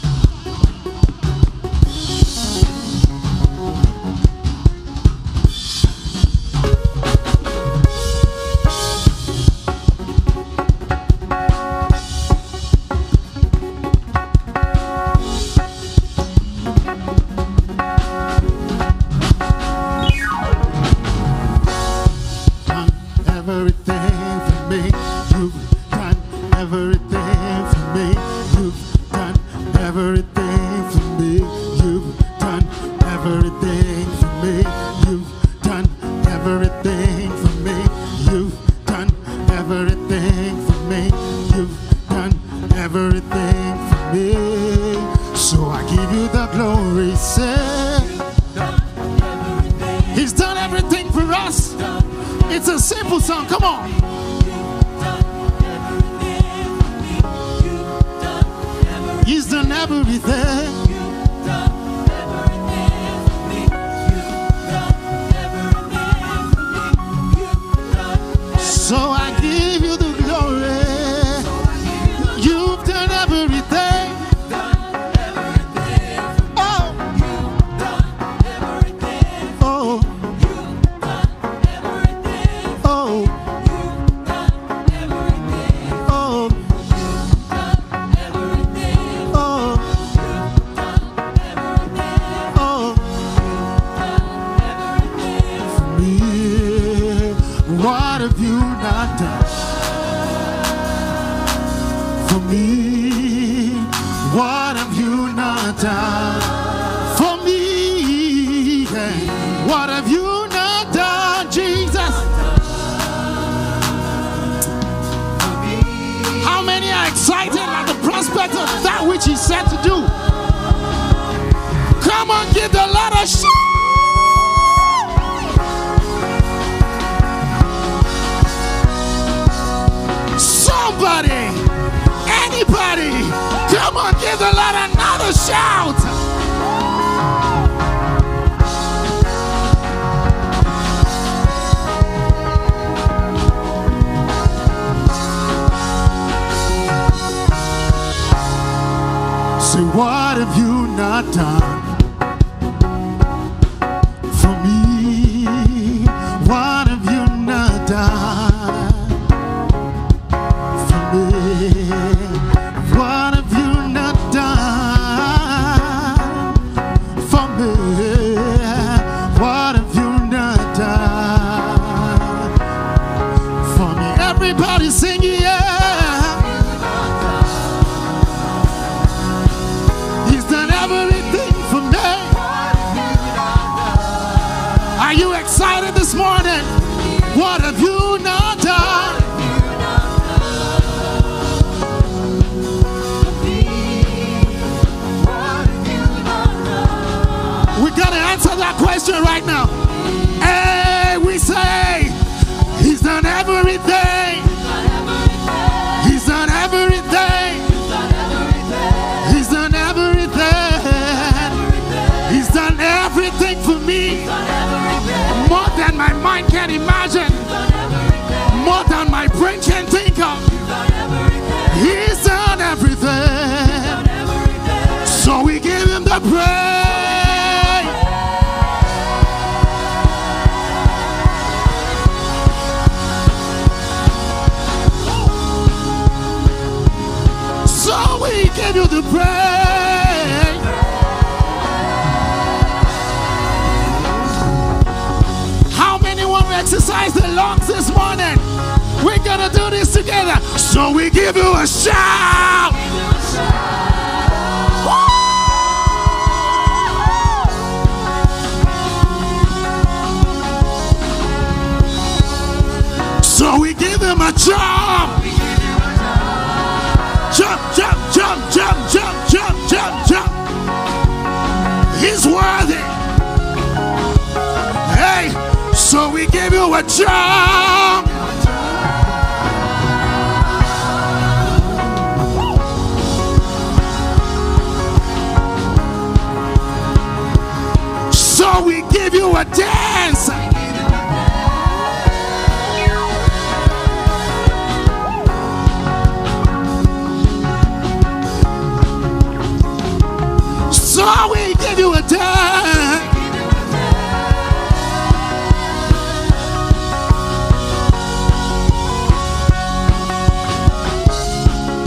thanks.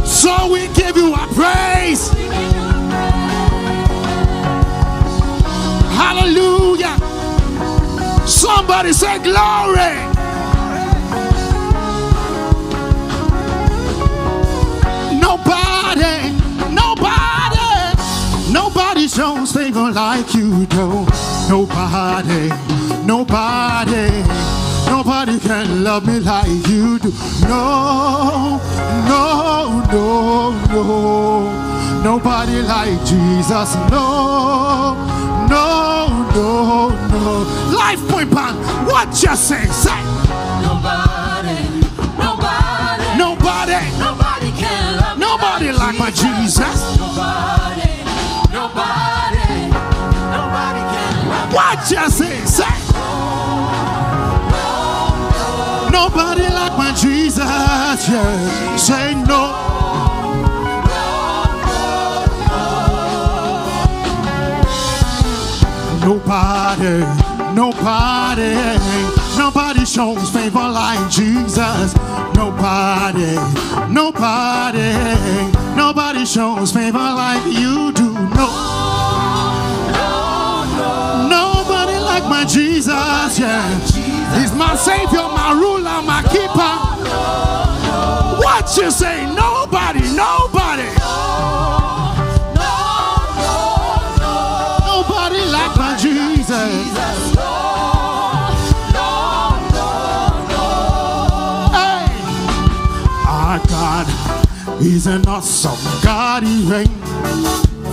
So we give you our praise. Hallelujah. Somebody say glory. Nobody shows favor like you do. Nobody can love me like you do. No. Nobody like Jesus. No. Life point pan. What you say? Say. Nobody can love me. Nobody like my Jesus. Nobody can love me. What you say? Say. Nobody like my Jesus. Yeah. Say no. Nobody shows favor like Jesus. Nobody shows favor like you do. Nobody like my Jesus, yeah. He's my savior, my ruler, my keeper. What you say? Nobody. Nobody like my Jesus. Our God is an awesome God. He reigns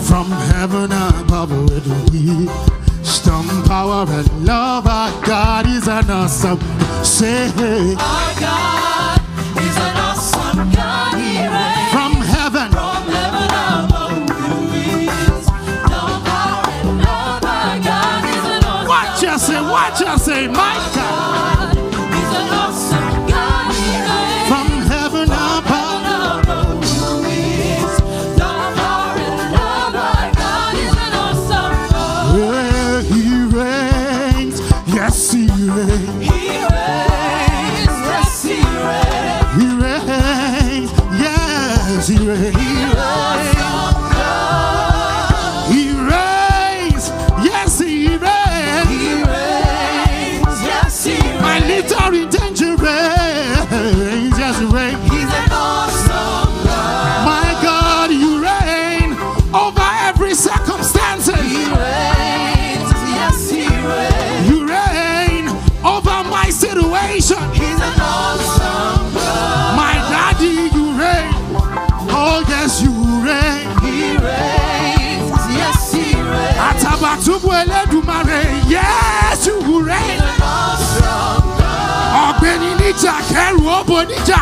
from heaven above with wisdom, power, and love. Our God is an awesome. Say, our God is an awesome God. He reigns from heaven above with wisdom, power, and love. Our God is an awesome. What you say, my God is an awesome God. He reigns from heaven above. Yes, he reigns. He reigns. Yes, he reigns. He reigns. Yes, he reigns. He reigns. Yes, he reigns. He reigns. Yes, he reigns. My little in danger reigns. Yes, he reigns. He's an awesome God. My God, you reign over every circumstance. He reigns. Yes, he reigns. You reign over my situation. He's an awesome God. My daddy, you reign. Oh yes, you reign. He reigns. Yes, he reigns. Atabatubu eledumare. Yes, you reign. He's an awesome God. Ọ̀gbẹ́ni níjà kẹrù ọbọ níjà.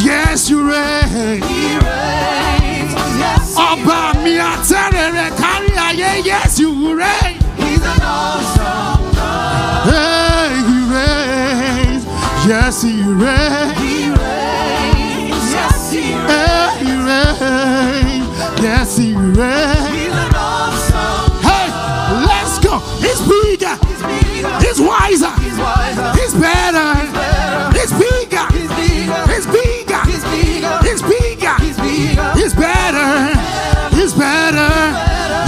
Yes, you reign. He reigns. Yes, he Ọba mi àtẹrẹrẹ kárí ayé. Yes, you reign. He's an awesome God. Hey, he reigns. Yes, he reigns. He reigns. Yes, he reigns. Hey, he reigns. Yes, he reigns. He's an awesome. Hey, let's go. He's bigger. He's bigger. He's wiser. He's wiser. He's better. He's bigger. He's bigger. He's bigger. He's bigger. He's bigger. He's bigger. He's better. He's better.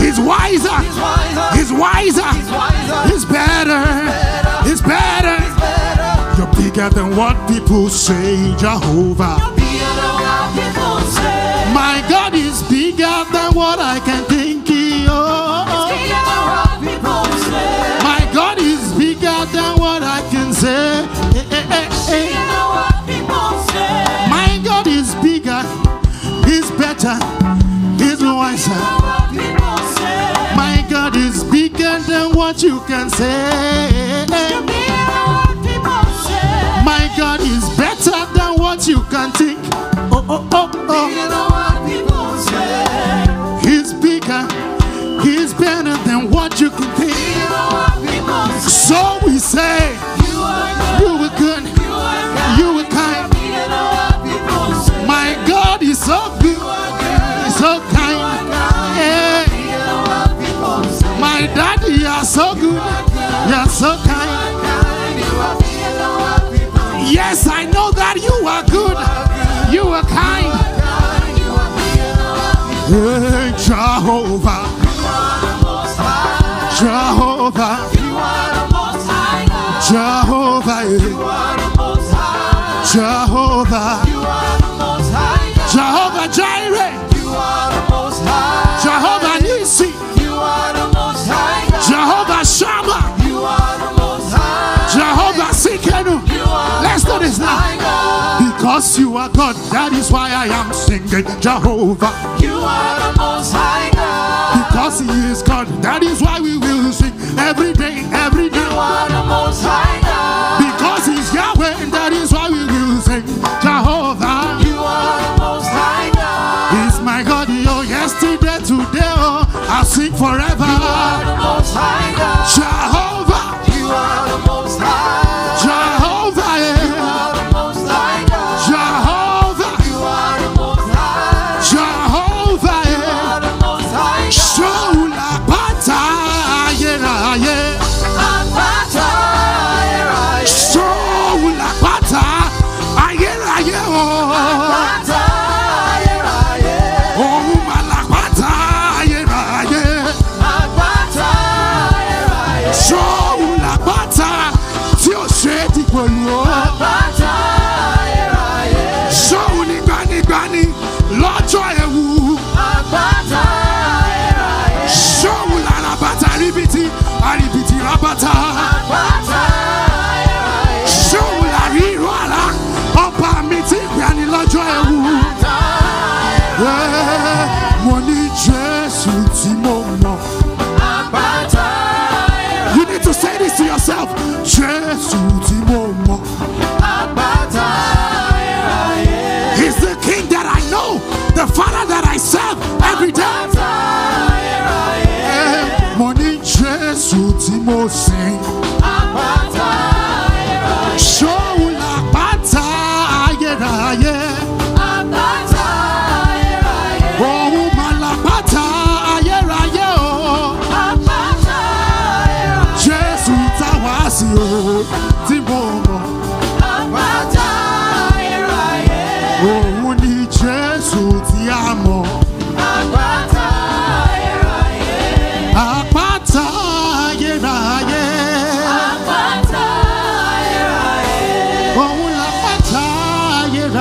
He's wiser. He's wiser. He's wiser. He's wiser. He's better. He's better. You're bigger than what people say, Jehovah. Bigger than what people say. My God is bigger than what I can think. Bigger than what people say. My God is bigger than what I can say. Bigger than what people say. My God is bigger. He's better. He's wiser. What people say. My God is bigger than what you can say. Bigger than what people say. My God is better than what you can think. Bigger than what people say. He's bigger. He's better than what you can think. Bigger than what people say. So we say, You are good. you were good. You are kind. You were kind. Bigger than what people say. My God is so good. You are good. He's so kind. Yeah. Bigger than what people say. My daddy are so good. You are so kind. Yes, I know that you are good. You are kind. Hey, Jehovah. Jehovah. Jehovah. Jehovah. Jehovah Jireh. Jehovah Nisi. Jehovah Shammah. Jehovah Sikenu. Let's do this now. Because you are God, that is why I am singing Jehovah. You are the most high God. Because He is God, that is why we will sing every day, every day. You are the most high God. Because He's Yahweh, and that is why we will sing Jehovah. You are the most high God. He's my God, oh, yesterday, today, oh, I'll sing forever. You are the most high God. Jehovah. You are the most high. Jehovah, yeah. You are the most high God. Jehovah. You are the most high. Jehovah, You are the most high God. Sola Bata, yeah, yeah. Apata, yeah, yeah. Sola Bata, yeah, yeah, oh. Apata, yeah, yeah. Oh, Malapata, yeah, yeah. Apata, yeah, yeah. Sola Bata, Tio Sheti Polo. Apata, yeah, yeah. Souli Bani, Lord Joyewu. Apata, yeah, yeah. Sola Rabata, Ribiti, Aribiti Rabata. Apata, yeah, yeah. Sola Riwala, Opa Miti, Piani Lord Joyewu. Money Jesus Timomo. Apata, yeah, You need to say this to yourself. Jesus Timomo. Apata, yeah, yeah. He's the King that I know, the Father that I serve every day. Apata, yeah, yeah. Money Jesus Timo sing. Apata, yeah, yeah. Shoula Bata, yeah, yeah. Apata, yeah, yeah. Oh, Malapata, yeah, yeah, oh. Apata, yeah, Jesus Tawasi, oh, Timomo. Apata, yeah, yeah. Oh, Money Jesus Tiamo. Apata, yeah, yeah. Apata, yeah, yeah. Apata, yeah, yeah. Oh, Lapata, yeah,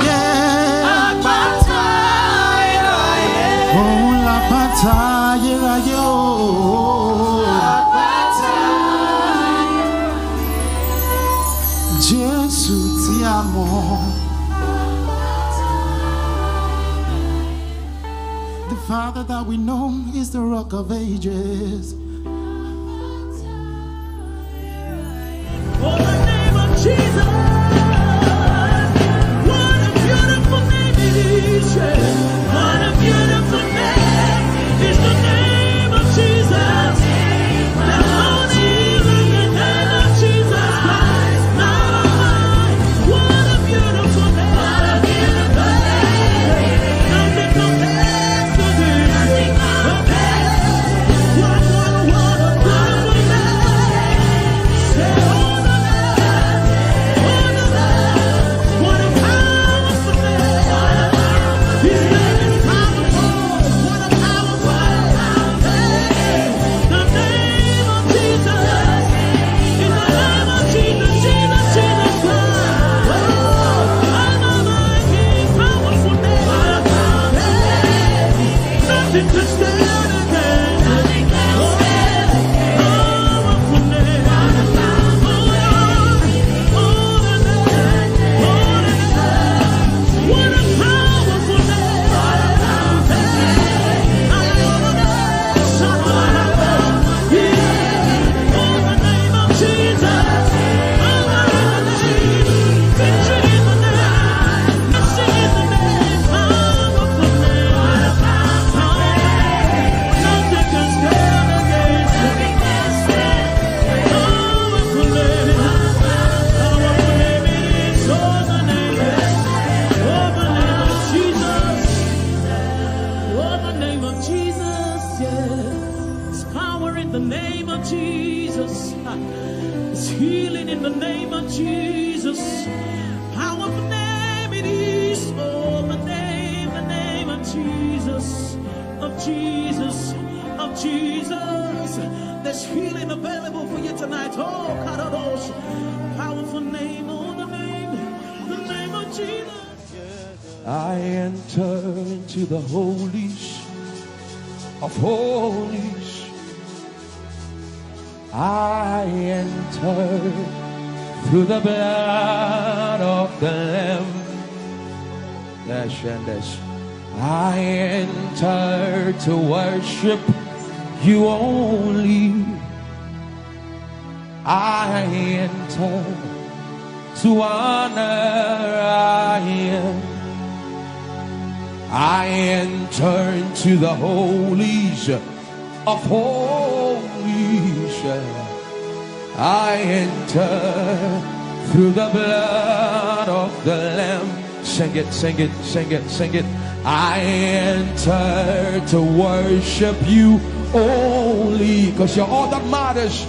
yeah. Apata, yeah, yeah. Oh, Lapata, yeah, yeah. Apata, Jesu ti amo. The Father that we know is the Rock of Ages. oh, the name of Jesus. What a beautiful name it is. What a beautiful name is the name of Jesus. There's no name in the name of Jesus Christ. What a beautiful name. What a beautiful name. Nothing compares to this. What in the name of Jesus. There's healing in the name of Jesus. Powerful name it is. Oh, the name of Jesus. Of Jesus. Of Jesus. There's healing available for you tonight. Oh, Karados. Powerful name. Oh, the name of Jesus. I enter into the holies of holies. I enter through the blood of the Lamb. Yes, and yes. I enter to worship you only. I enter to honor I am. I enter into the holies of holies. I enter through the blood of the Lamb. Sing it, sing it, sing it, sing it. I enter to worship you only, because you're all that matters.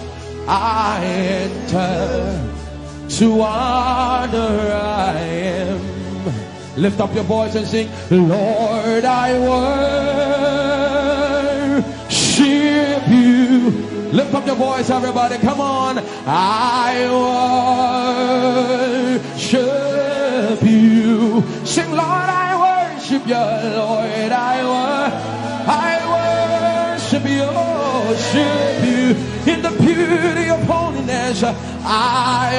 I enter to honor I am. Lift up your voice and sing, Lord, I worship you. Lift up your voice, everybody, come on. I worship you. Sing, Lord, I worship you. Lord, I worship you. Worship you in the beauty of holiness. I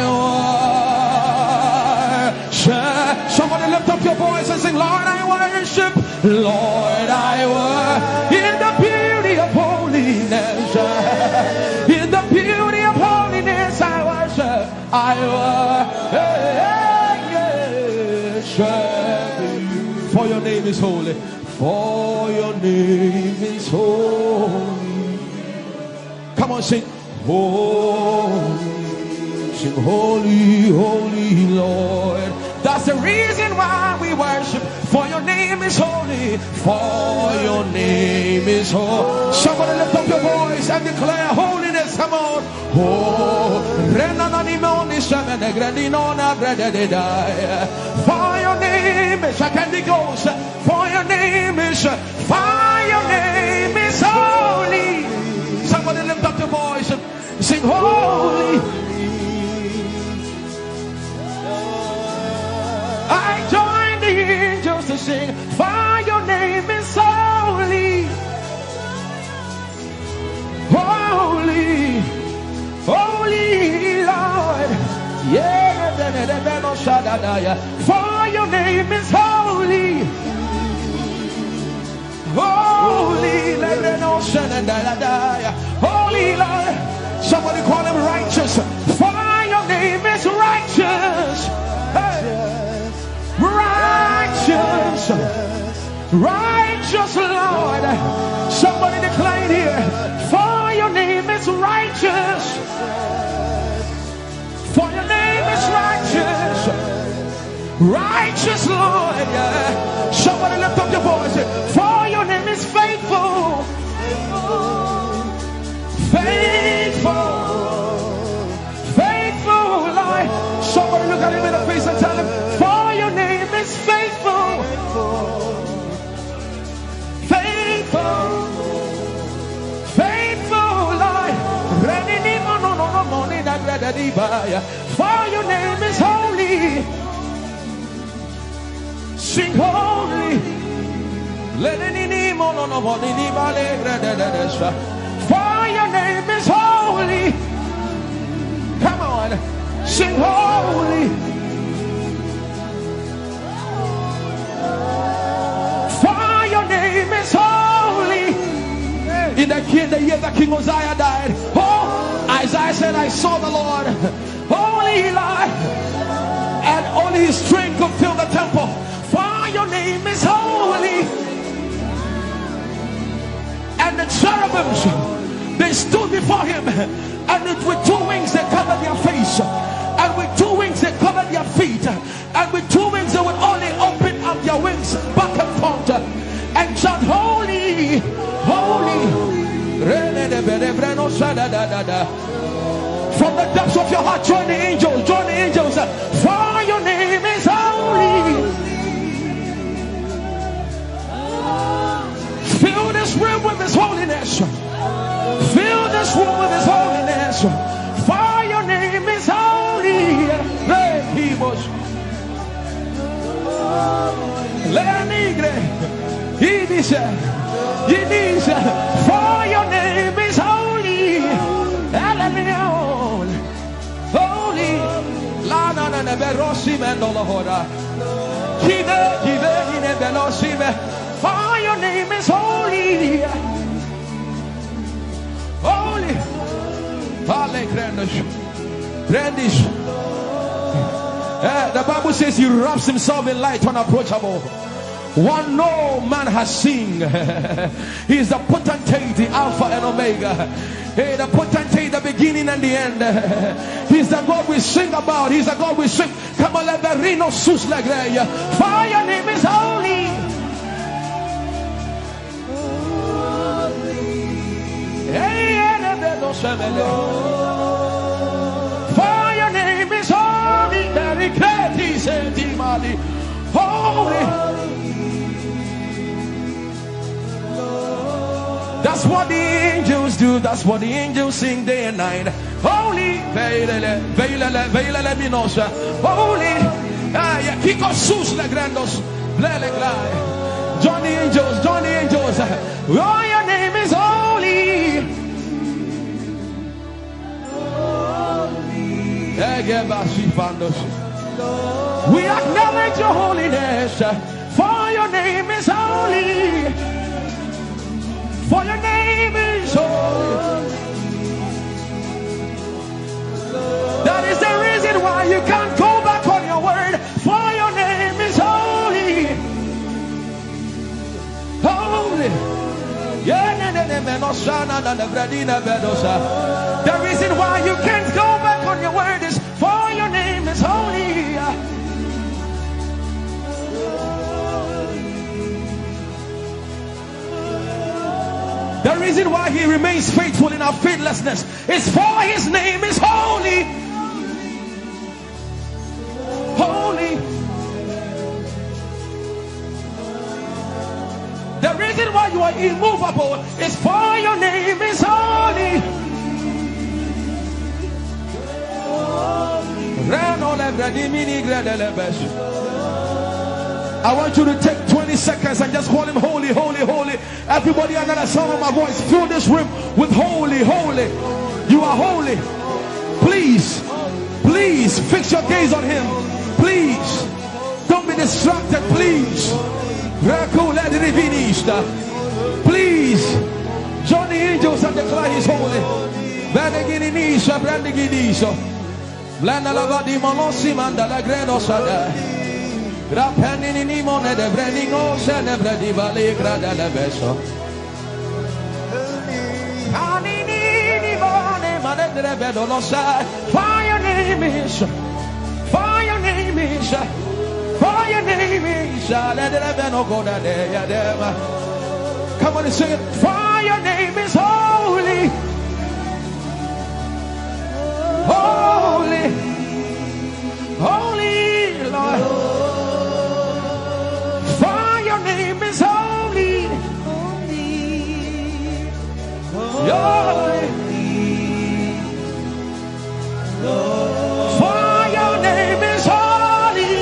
worship. Somebody lift up your voice and sing, Lord, I worship. Lord, I worship in the beauty of holiness. In the beauty of holiness, I worship. I worship you. For your name is holy. For your name is holy. Come on, sing. Holy. Sing, holy, holy Lord. That's the reason why we worship. For your name is holy. For your name is holy. Somebody lift up your voice and declare holiness. Come on. Oh, for your name is, I can be ghost. For your name is, for your name is holy. Somebody lift up your voice and sing holy. I join the angels to sing, for your name is holy. Holy, holy Lord. Yeah, for your name is holy. Holy, holy Lord. Somebody call him righteous. For your name is righteous. Hey. Righteous, righteous Lord. Somebody declare it here. For your name is righteous. For your name is righteous. Righteous Lord. Yeah. Somebody lift up your voice. For your name is faithful. Faithful. Faithful Lord. Somebody look at him in the face and tell him, for your name is faithful. Faithful. Faithful Lord. For your name is holy. Sing holy. For your name is holy. Come on. Sing holy. For your name is holy. In the year that King Uzziah died, Isaiah said, I saw the Lord, holy Lord, and only his strength could fill the temple. For your name is holy. And the cherubims, they stood before him, and with two wings they covered their face, and with two wings they covered their feet, and with two wings they would only open up their wings back and forth and chant, holy, holy. From the depths of your heart, join the angels. Join the angels. For your name is holy. Fill this room with His holiness. Fill this room with His holiness. For your name is holy. Ehi Moses. Lange. He said, for your name is holy. Holy. Lana na berosi mendola hora. Give in belosi. For your name is holy. Holy. Hale Grandish. The Bible says He wraps Himself in light unapproachable. One no man has seen. He is the potentate, the Alpha and Omega. Hey, the potentate, the beginning and the end. He's the God we sing about. He's the God we sing. Come on, let the Reno sus like that. For your name is holy. For your name is holy. Very great, He said, holy. That's what the angels do. That's what the angels sing day and night. Holy, holy. Kiko sus le grandos, join the angels, join the angels. Oh, your name is holy. We acknowledge your holiness. For your name is holy. For your name is holy. That is the reason why you can't go back on your word. For your name is holy. Holy. The reason why you can't go back on your word is for your name is holy. The reason why He remains faithful in our faithlessness is for His name is holy. Holy. The reason why you are immovable is for your name is holy. I want you to take 20 seconds and just call Him holy, holy, holy. Everybody under the sound of my voice, fill this room with holy, holy. You are holy. Please, please fix your gaze on Him. Please, don't be distracted, please. Please, join the angels and declare He's holy. Blanda lava di monossi manda la greno sada. Grapenini ni mone de brenino se ne bredi vale grada le beso. Anini ni mone mane de bedo lo sai. For your name is, for your name is, for your name is. Let the beno go da de ya dema. Come on and sing it. For your name is holy. Holy, holy Lord. For your name is holy. Holy. For your name is holy.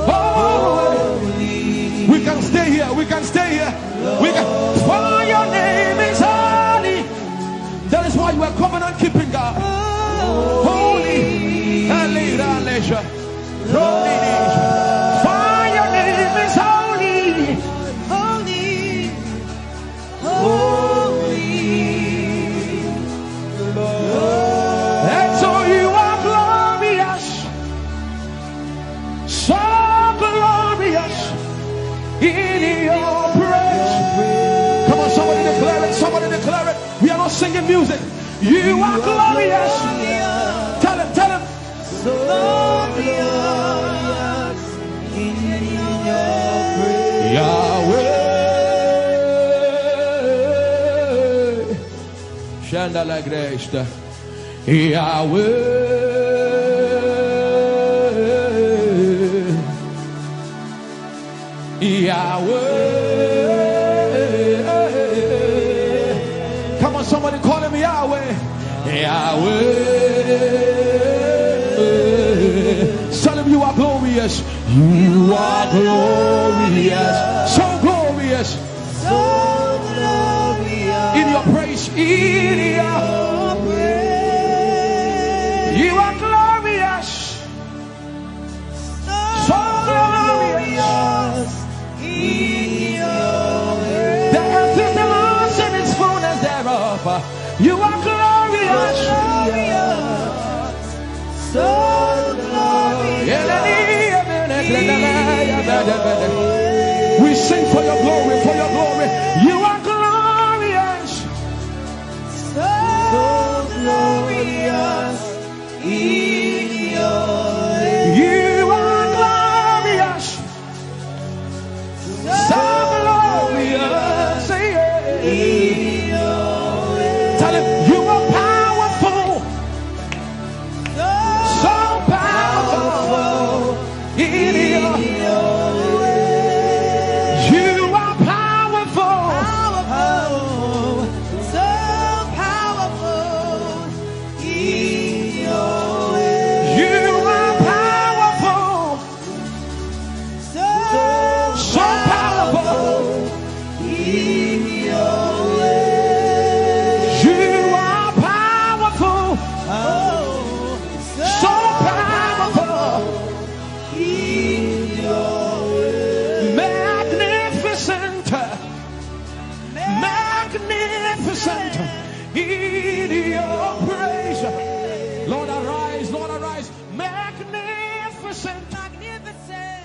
Holy. We can stay here. We can stay here. We can. For your name is holy. That is why you are covenant keeping God. Holy. For your name is holy. Holy. Holy. And so you are glorious. So glorious in your praise. Come on, somebody declare it. Somebody declare it. We are not singing music. You are glorious. Tell him, tell him. So glorious in your praise. Yahweh. Shanda la Gresta. Yahweh. Yahweh. Come on, somebody call him Yahweh. Yahweh. Son of you are glorious. You are glorious. So glorious. So glorious. In your praise. In your praise. You are glorious. So glorious. The earth is the Lord's and its fullness thereof. You are glorious. So glorious. We sing for your glory, for your glory. You are glorious. So glorious. You are glorious. So glorious. Tell him you are powerful. So powerful. In your you are powerful. So powerful. You are powerful. So powerful. You are powerful. So powerful. Magnificent. Magnificent. In your praise. Lord arise, Lord arise. Magnificent. magnificent.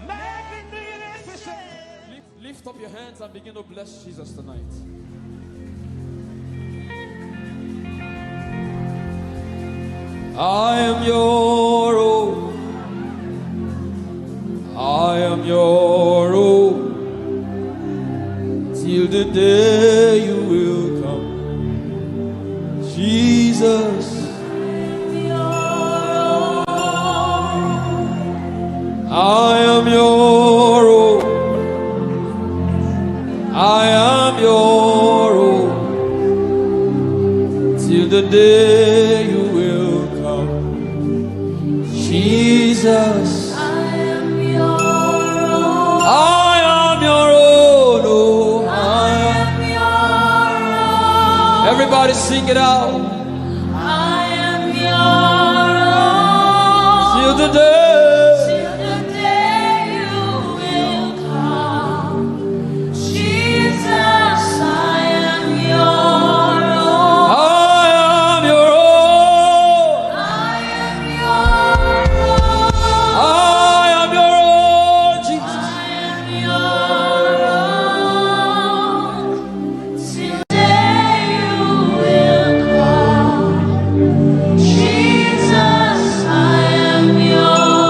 Magnificent. Lift up your hands and begin to bless Jesus tonight. I am your own. I am your own. Till the day you will come. Jesus. I am your own. I am your own. Till the day you will come. Jesus. I am your own. I am your own. Oh, I am your own. Everybody sing it out. I am your own. Till the day. Jesus, I am your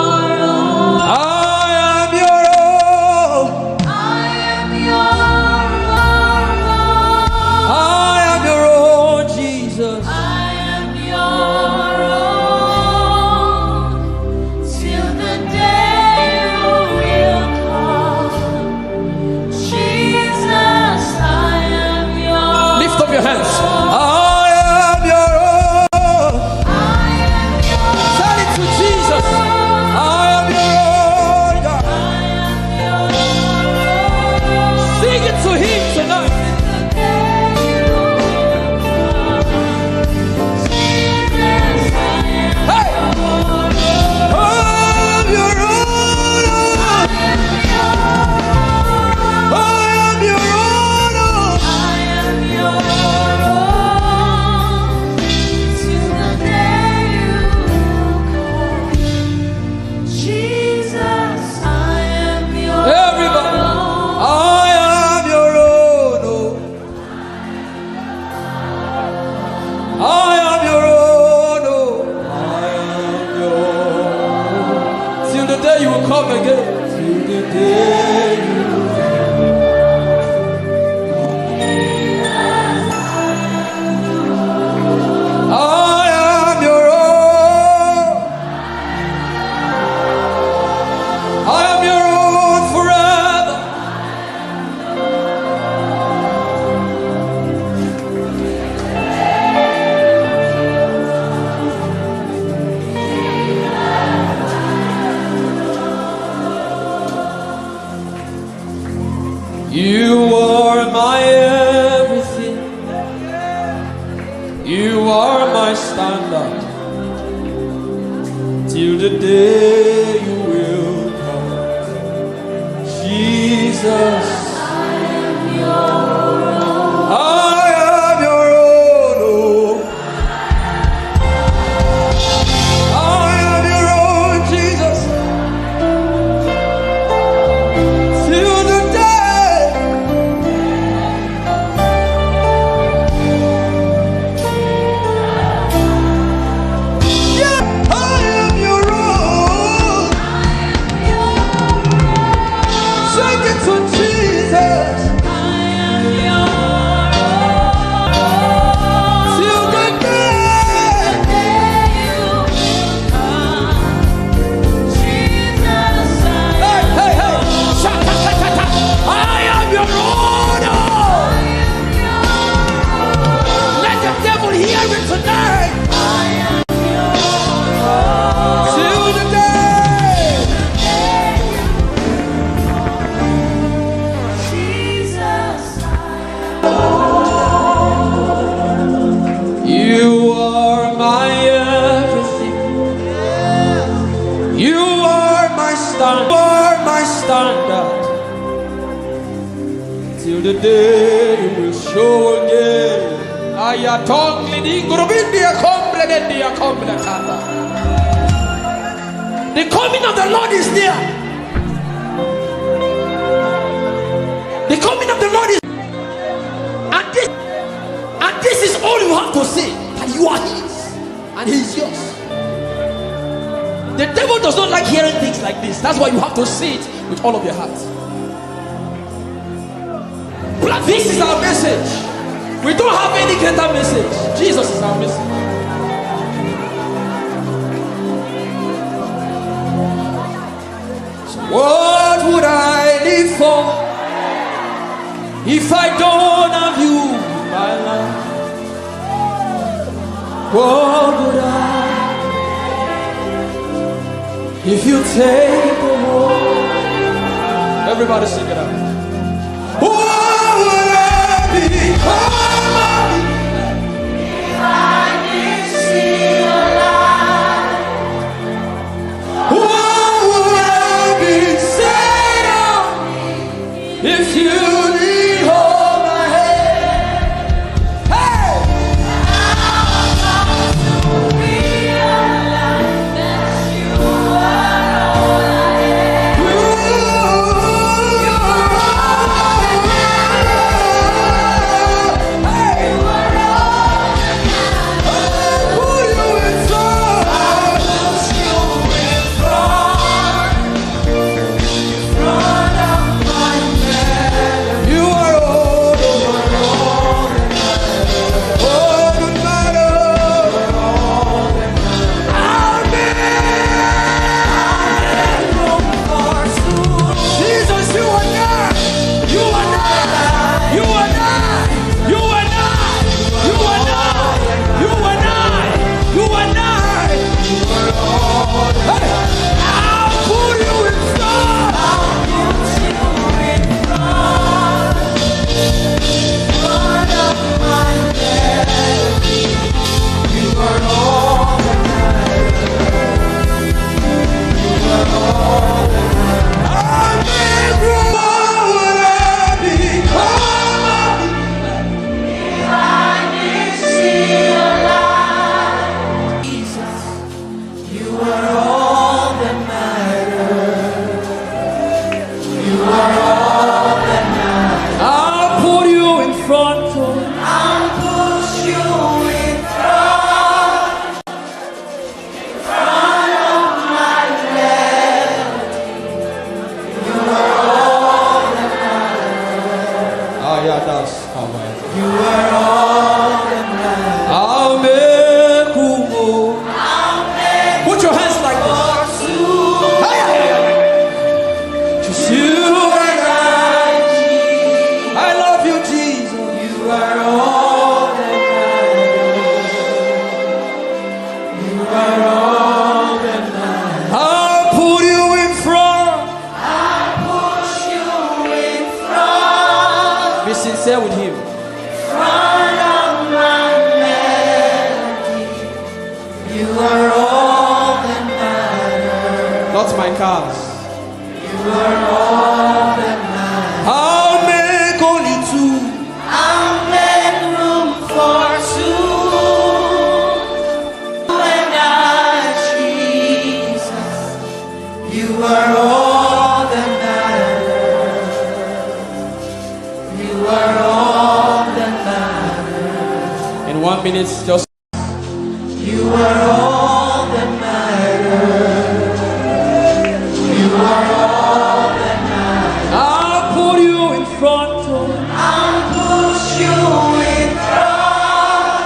You are my standard till the day you will come. Jesus, I am your own. I am your own. Oh. I am your own, Jesus. Till the day. Yeah, I am your own. Sing it to Jesus. I am your own. Till the day you come. Jesus, hey, hey, hey. Shaka-ta-ta-ta. I am your own. Let the devil hear it tonight. Till the day. You are my everything. You are my standard. You are my standard. Till the day you will show again. The coming of the Lord is near. The coming of the Lord is, and this is all you have to say, that you are his and he is yours. The devil does not like hearing things like this. That's why you have to say it with all of your heart. But this is our message. We don't have any greater message. Jesus is our message. So what would I live for if I don't have you in my life? What would I if you take the world? Everybody sing it out. What would I become if I didn't see your light? What would I be said of if you didn't hold my hand? Hey! You are my cause. You are all that matters. I'll make only two. I'll make room for two. You and I, Jesus. You are all that matters. You are all that matters. In 1 minute, just. You are all that matters. You are all that matters. I'll put you in front. I'll push you in front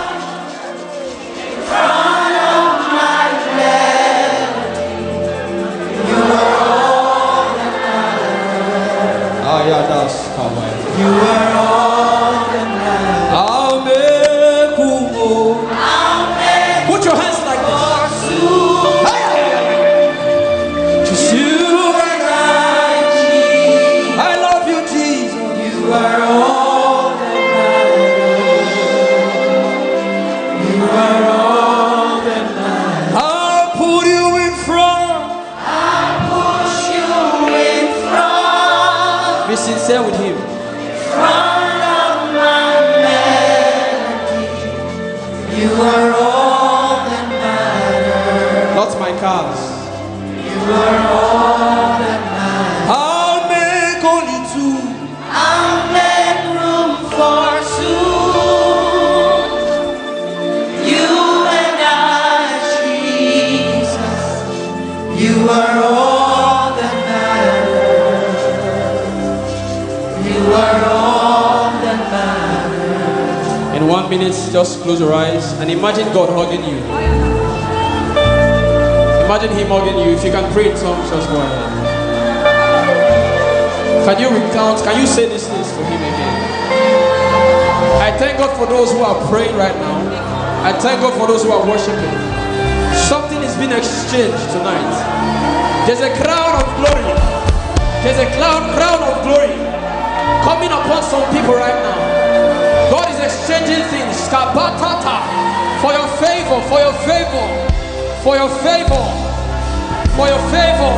of my melody. You are all that matters. Ah, yeah, that's Kawaii. You are all that matters. I'll make Umoh. Put your hands like this. Just you and I love you, Jesus. You are all that matters. You are all that matters. I'll put you in front. I'll push you in front. Be sincere with him. Front of my melody. You are all that matters. Not my cars. You are all that matters. I'll make only two. I'll make room for two. You and I, Jesus. You are all that matters. You are all that matters. In 1 minute, just close your eyes and imagine God hugging you. Imagine him hugging you. If you can pray in tongues, just go ahead. Can you recount? Can you say these things to him again? I thank God for those who are praying right now. I thank God for those who are worshiping. Something is being exchanged tonight. There's a crown of glory. There's a crown of glory coming upon some people right now. God is exchanging things. Kabatata. For your favor, for your favor, for your favor, for your favor,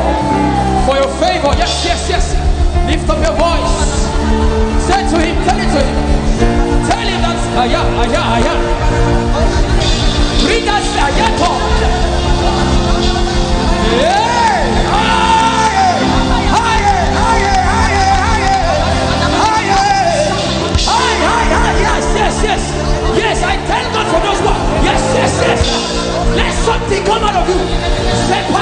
for your favor. Yes, yes, yes. Lift up your voice. Say to him, tell it to him. Tell him that aya. Read that ayato. Yes, I thank God for those one. Yes. Let something come out of you. Say pa.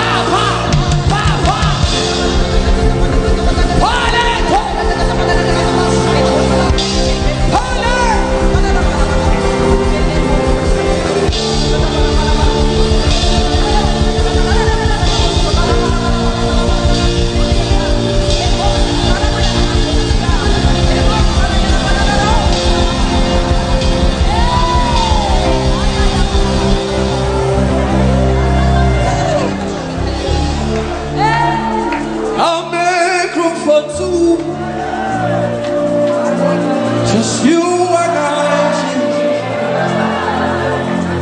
Just you and I,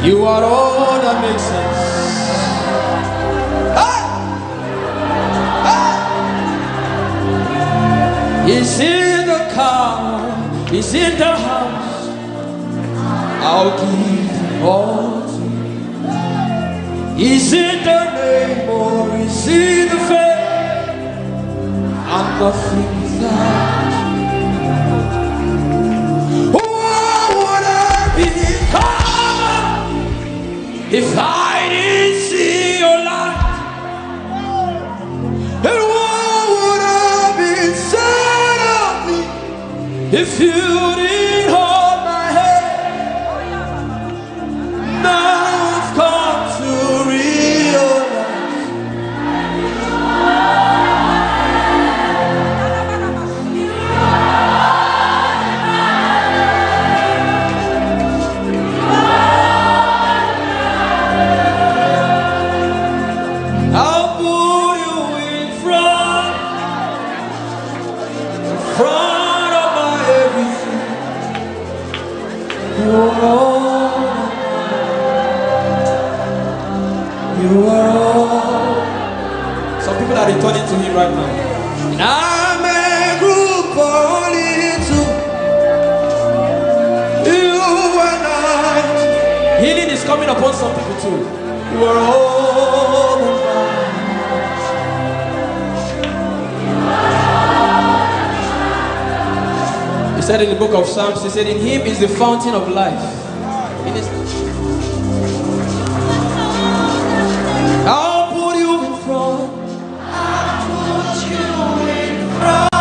you are all that makes sense. He's in the car, he's in the house. I'll give all to you. He's in the name or he's in the faith. I'm nothing without. If I didn't see your light, and what would have been said of me if you didn't hold my hand? Now I've come to realize are returning to him right now. I'm a group only to you and I. Healing is coming upon some people too. You are all mine. He said in the book of Psalms, he said, in him is the fountain of life. In his I'll put you in front. I'll put you in front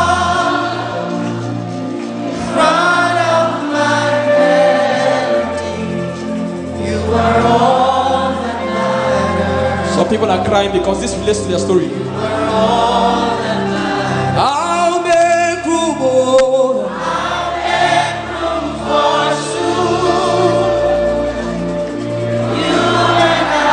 of my melody. You are all that matters. Some people are crying because this relates to their story. You are all that matters. I'll make room, I'll make room for soon. You and I.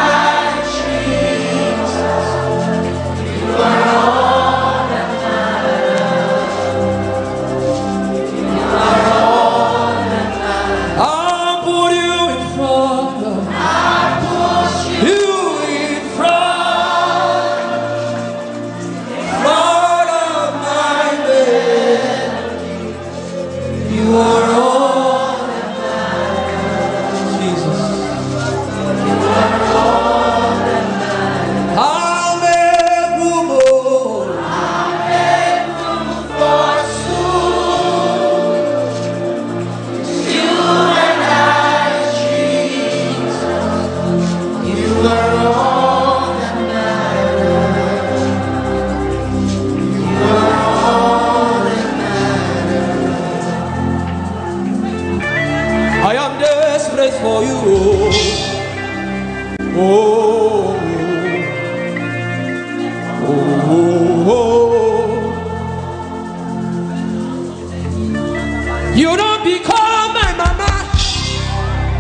You don't become my mama.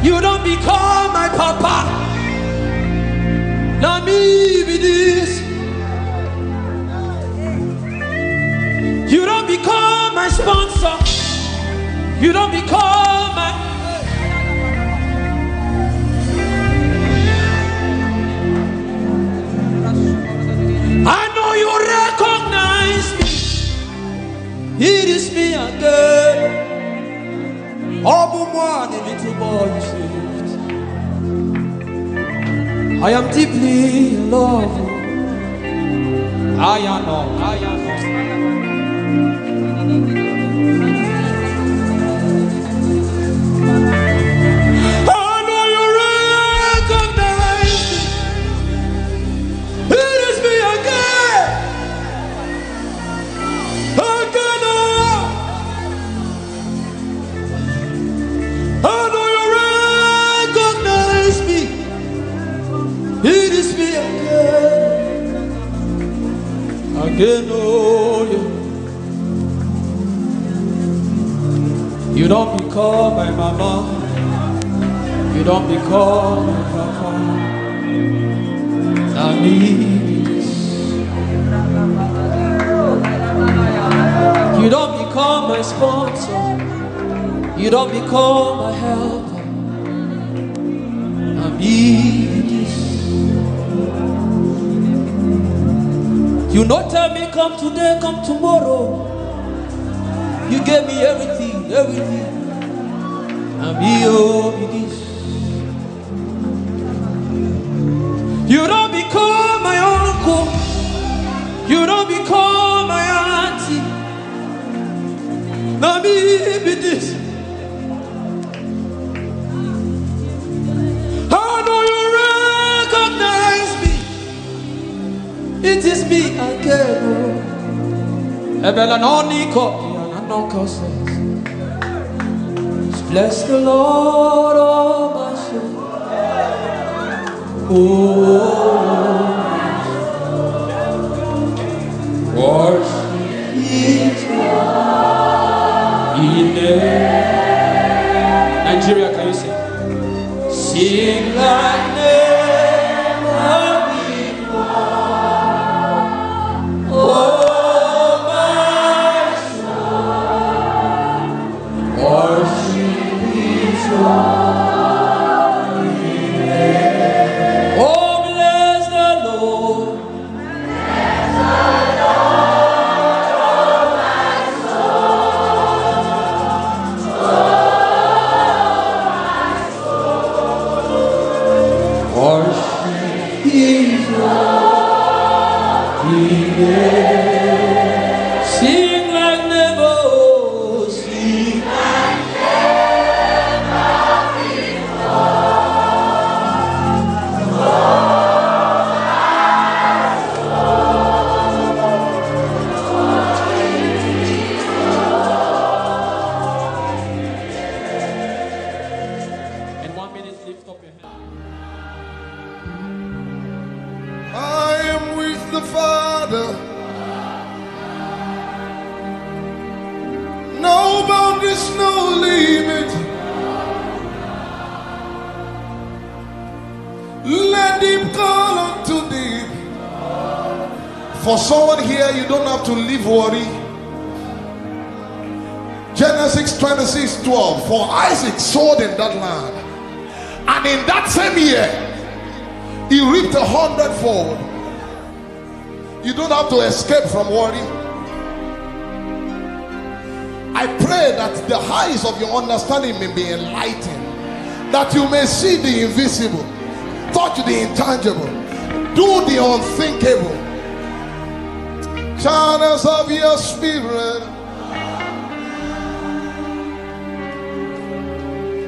You don't become my papa. Now me be this. You don't become my sponsor. You don't become my. I know you recognize me. It is me again. All one, the little boy you saved. I am deeply in love. I am not. You don't become my mama. You don't become my papa. I need this. You don't become my sponsor. You don't become my helper. I need this. You not tell me come today, come tomorrow. You gave me everything, everything. And be this. You don't become my uncle. You don't become my auntie. Now me be this. I know you recognize me. It is me again. Eben says, bless the Lord, oh my soul. Oh, worship His name. Nigeria, can you sing? Sing like never before. Oh, oh, bless the Lord. minute, lift up your hand. I am with the Father. No boundaries, no limit. Let him call unto thee. For someone here, you don't have to live worry. Genesis 26:12. For Isaac sowed in that land, and in that same year he reaped 100-fold. You don't have to escape from worry. I pray that the eyes of your understanding may be enlightened, that you may see the invisible, touch the intangible, do the unthinkable. Channels of your spirit,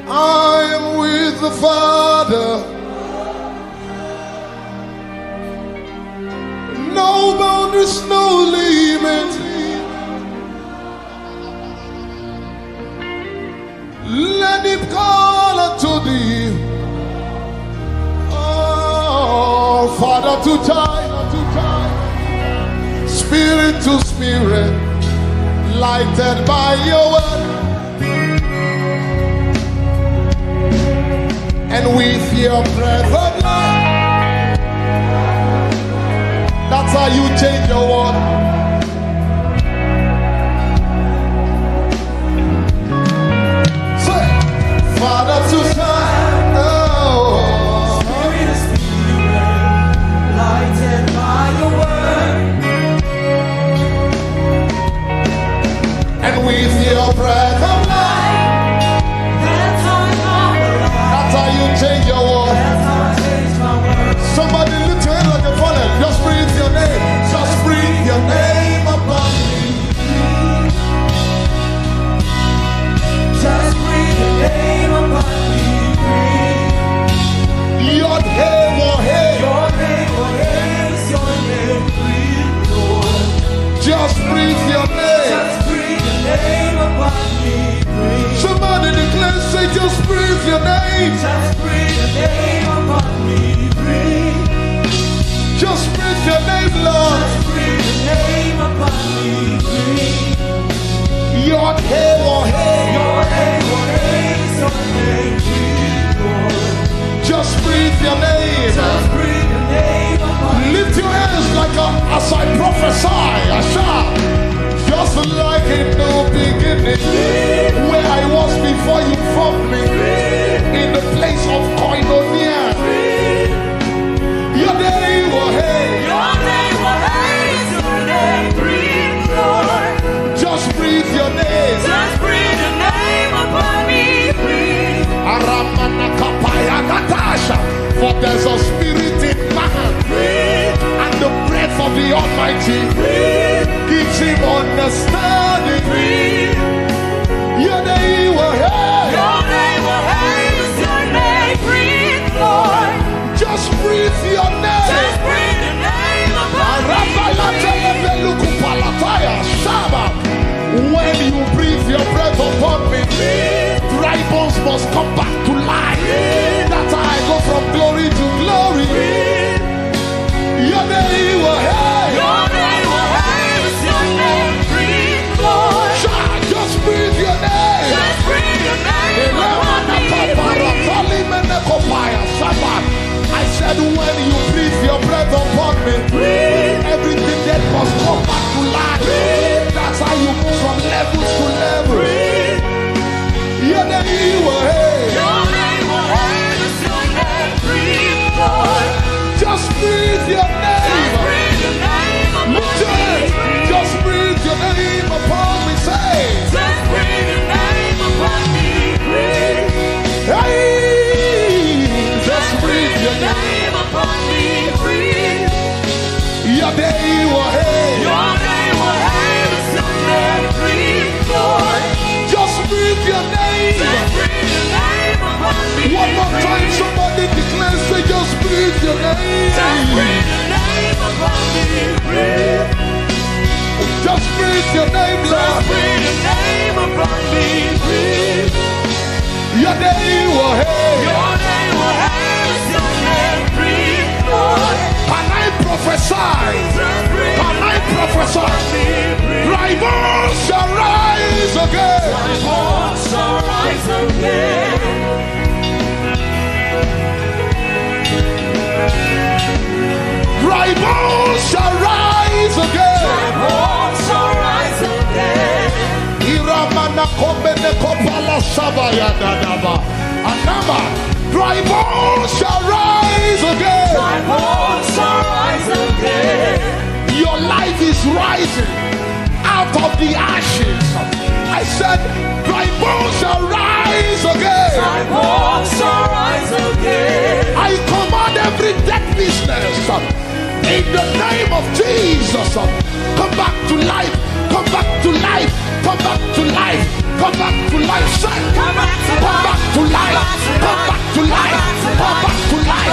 I am with the Father. No boundaries, no limit. Let him call unto thee. Oh, Father to child, Spirit to spirit, lighted by your word. And with your breath of life, that's how you change your world. Say, Father to shine, oh. Spirit of spirit, lighted by your word. And with your breath of life, that's how you change your world. Somebody lift your hand like a funnel. Just breathe your name. Just breathe your name upon me. Just breathe your name upon me. Your name, oh hey. Your name, oh hey, is your name. Breathe, Lord. Just breathe your name. Just breathe your name upon me. Breathe. Somebody declare, say, just breathe your name. Just breathe your name upon me. Breathe. Just breathe your name, Lord. Just breathe your name upon me. Breathe. Your name, oh hey. Your name, oh hey, is your name. Breathe, Lord. Just breathe your name. Just breathe your name upon me. Lift your hands like as I prophesy. I shout. Just like in the beginning, where I was before you formed me, in the place of koinonia. Your name, oh hey. Your name, oh hey, is your name. Breathe, Lord. Just breathe your name. Just breathe your name upon me. Breathe. For there's a spirit in man, and the breath of the Almighty gives him understanding. Your name, oh hey. Your name, oh hey, is your name. Breathe, Lord. Just breathe your name. Just breathe your name upon me. When you breathe your breath upon me, dry bones must come back to life. That's how I go from glory to glory. Your name, oh hey. Your name, oh hey, is your name. Breathe, Lord. Just breathe your name. Just breathe your name upon me. I said when you breathe your breath upon me, everything that must come back to life. That's how you move from levels to levels. Your name, oh hey. Your name, oh hey, is your name. Breathe, Lord. Just breathe your name. Just breathe your name upon me. Just breathe your name upon me. Say. Just breathe your name upon me. Breathe. Hey. Just breathe your name upon me. Breathe. Your name, oh hey. Your name, oh hey, is your name. Breathe, Lord. Just breathe your name. Just breathe your name upon me. One more time, somebody declare, say, just breathe your name. Just breathe your name upon me. Breathe. Just breathe your name, Lord. Just breathe your name upon me. Breathe. Your name, oh hey. Your Sabaya Dadaba. Anama, dry bones shall rise again. Dry bones shall rise again. Your life is rising out of the ashes. I said, dry bones shall rise again. Dry bones shall rise again. I command every dead business in the name of Jesus. Come back to life. Come back to life. Come back to life. Come back to life. Come back to life. Come back to life. Come back to life. Come back to life.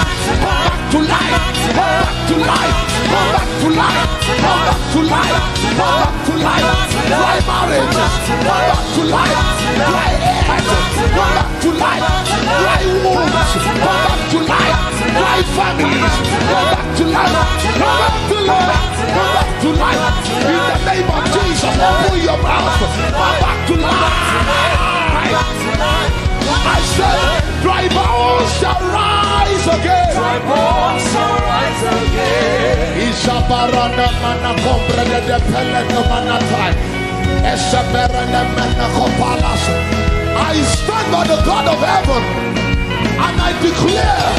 Come back to life. Come back to life. Come back to life. Come back to life. Dry marriage. Come back to life. Dry head. Come back to life. Dry wounds. Come back to life. Dry families. Come back to life. Come back to life. Come back to life. In the name of Jesus, open your mouth. Come back to life. I said, dry bones shall rise again. Dry bones shall rise again. Isabarana mana comprende de pelene manatai. Esaberene mana kopalas. I stand by the God of heaven and I declare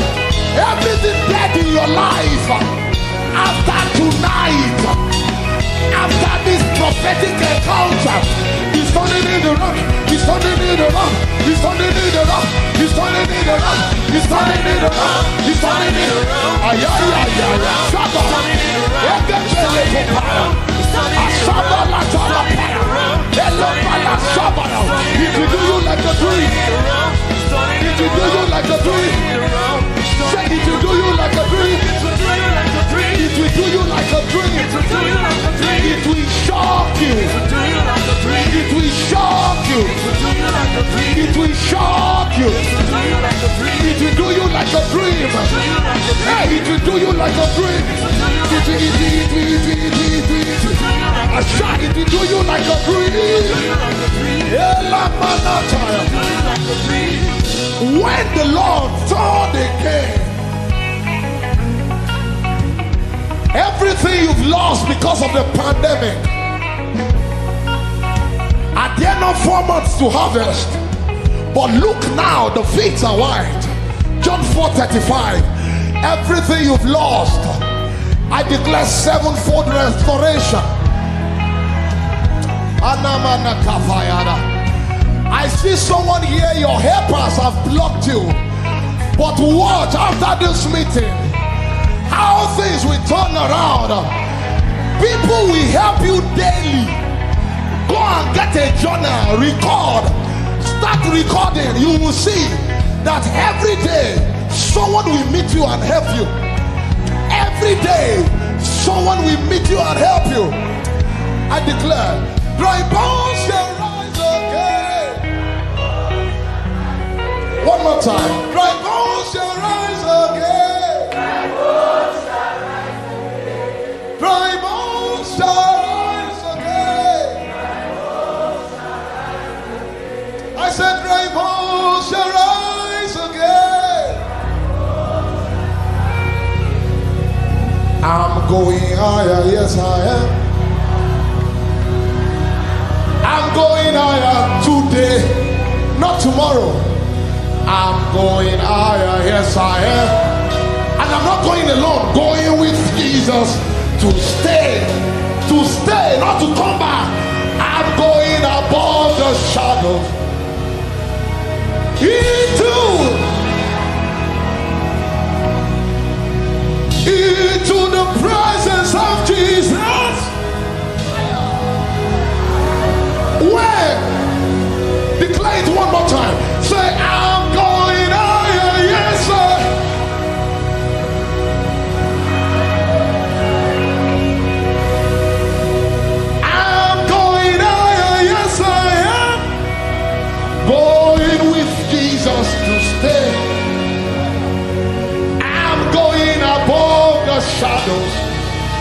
everything dead in your life after tonight, after this prophetic encounter, he's turning in the rock, he's turning in the rock, he's turning in the rock, he's turning in the rock, he's turning in the rock, he's turning in the rock. Ayayayaya, Shabba, Ekechele Kopaya, Asaba la Jalapaya, Elopala Shabba. It will do you like a dream. It will do you like a dream. Say it will do you like a dream. It will do you like a dream. It will shock you. It will shock you. It will shock you. It will do you like a dream. Hey, it will do you like a dream. It will do you like a dream. When the Lord turned again, everything you've lost because of the pandemic, are there not 4 months to harvest? But look now, the fields are wide. John 4:35. Everything you've lost, I declare sevenfold restoration. I see someone here, your helpers have blocked you. But watch after this meeting, how things will turn around. People will help you daily. Go and get a journal, record, start recording. You will see that every day someone will meet you and help you. Every day someone will meet you and help you. I declare, dry bones shall rise again. One more time. Dry bones shall rise again. Dry bones shall rise again. Dry bones shall rise again. Dry bones shall rise again. I said dry bones shall rise again. I'm going higher, yes I am. I'm going higher today, not tomorrow. I'm going higher, yes I am. And I'm not going alone, going with Jesus to stay, not to come back. I'm going above the shadows into the presence of Jesus. Where? Declare it one more time. Say, I'm going higher, yes sir. I'm going higher, yes I am. Going with Jesus to stay. I'm going above the shadows,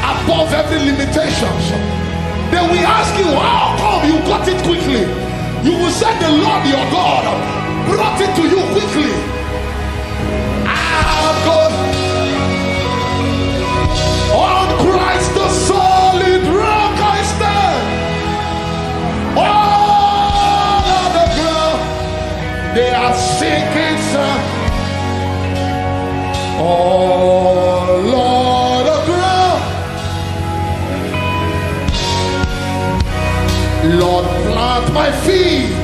above every limitations. Then we ask you, how come you got it quickly? You will say the Lord your God brought it to you quickly. I'm going on Christ the solid rock I stand. All of the ground Oh Lord of ground, Lord, plant my feet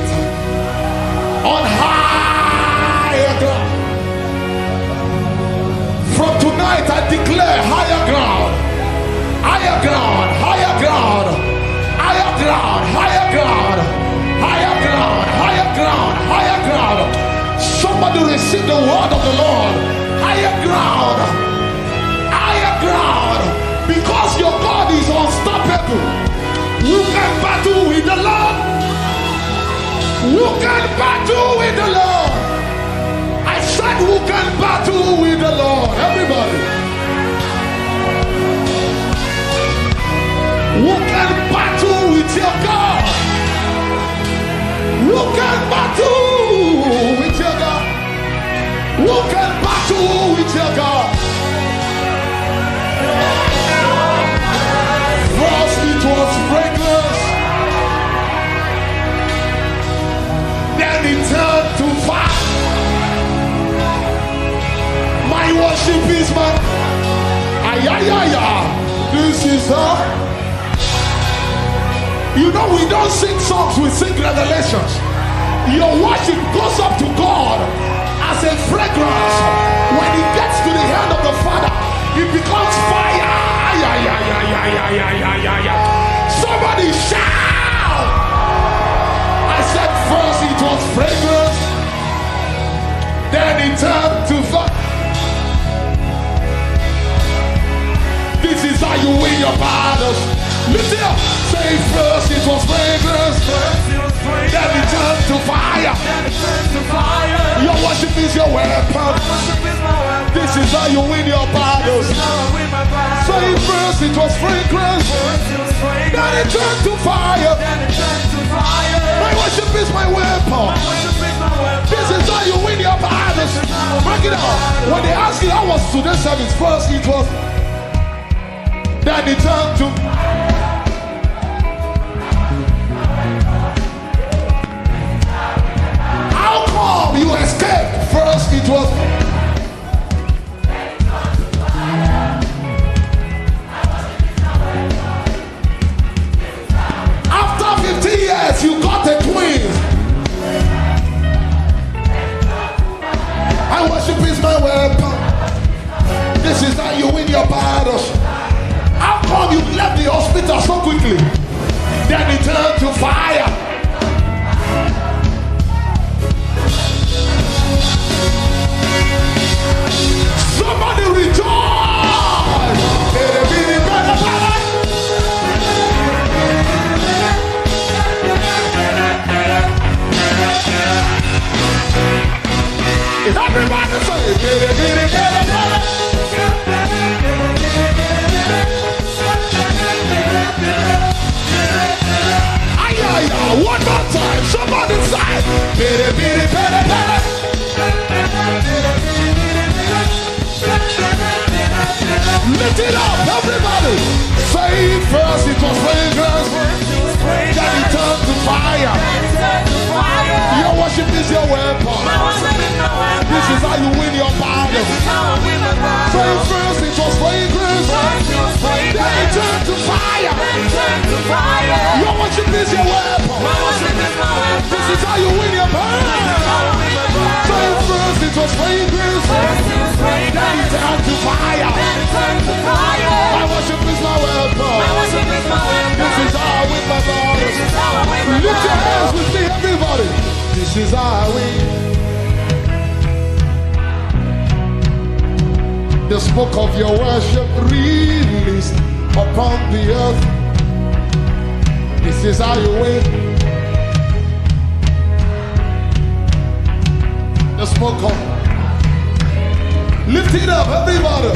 on higher ground. From tonight I declare higher ground, higher ground, higher ground, higher ground, higher ground, higher ground, higher ground, higher ground. Somebody receive the word of the Lord. Higher ground, higher ground, because your God is unstoppable. You can battle with the Lord. You can battle with the Lord. I said who can battle with the Lord? Everybody. Who can battle with your God? Who can battle with your God? Who can battle with your God? First it was fragrance, then it turned to fire. My worship is my this is her. You know we don't sing songs, we sing revelations. Your worship goes up to God as a fragrance. When it gets to the hand of the Father, it becomes fire. Somebody shout! I said first it was fragrance, then it turned to fire. This is how you win your battles. Lift it up. Say first it was fragrance, then it turned to fire. Your worship is your weapon. This is how you win your battles. Say first it was fragrance, then it turned to fire. My worship is my weapon. This is how you win your battles. Break it out. When they ask you how was today's service, first it was, then it turned to. How come you escaped? First it was. After 50 years, you got a twins. I worship is my weapon. This is how you win your battles. How come you left the hospital so quickly? Then it turned to fire. Somebody rejoice! Is everybody saying? One more time, somebody say, lift it up, everybody. Say first it was fragrance, then it turned to fire. Your worship is your weapon. This is how you win your battle. Say first it was fragrance, then it turned to fire. Your worship is your weapon. This is how you win your battle. Say first it was fragrance, then it turned to fire. My worship is my weapon. This is how I win my battle. Lift your hands with me, everybody. This is how I win. The smoke of your worship released upon the earth. This is how you win. The smoke of. Lift it up, everybody.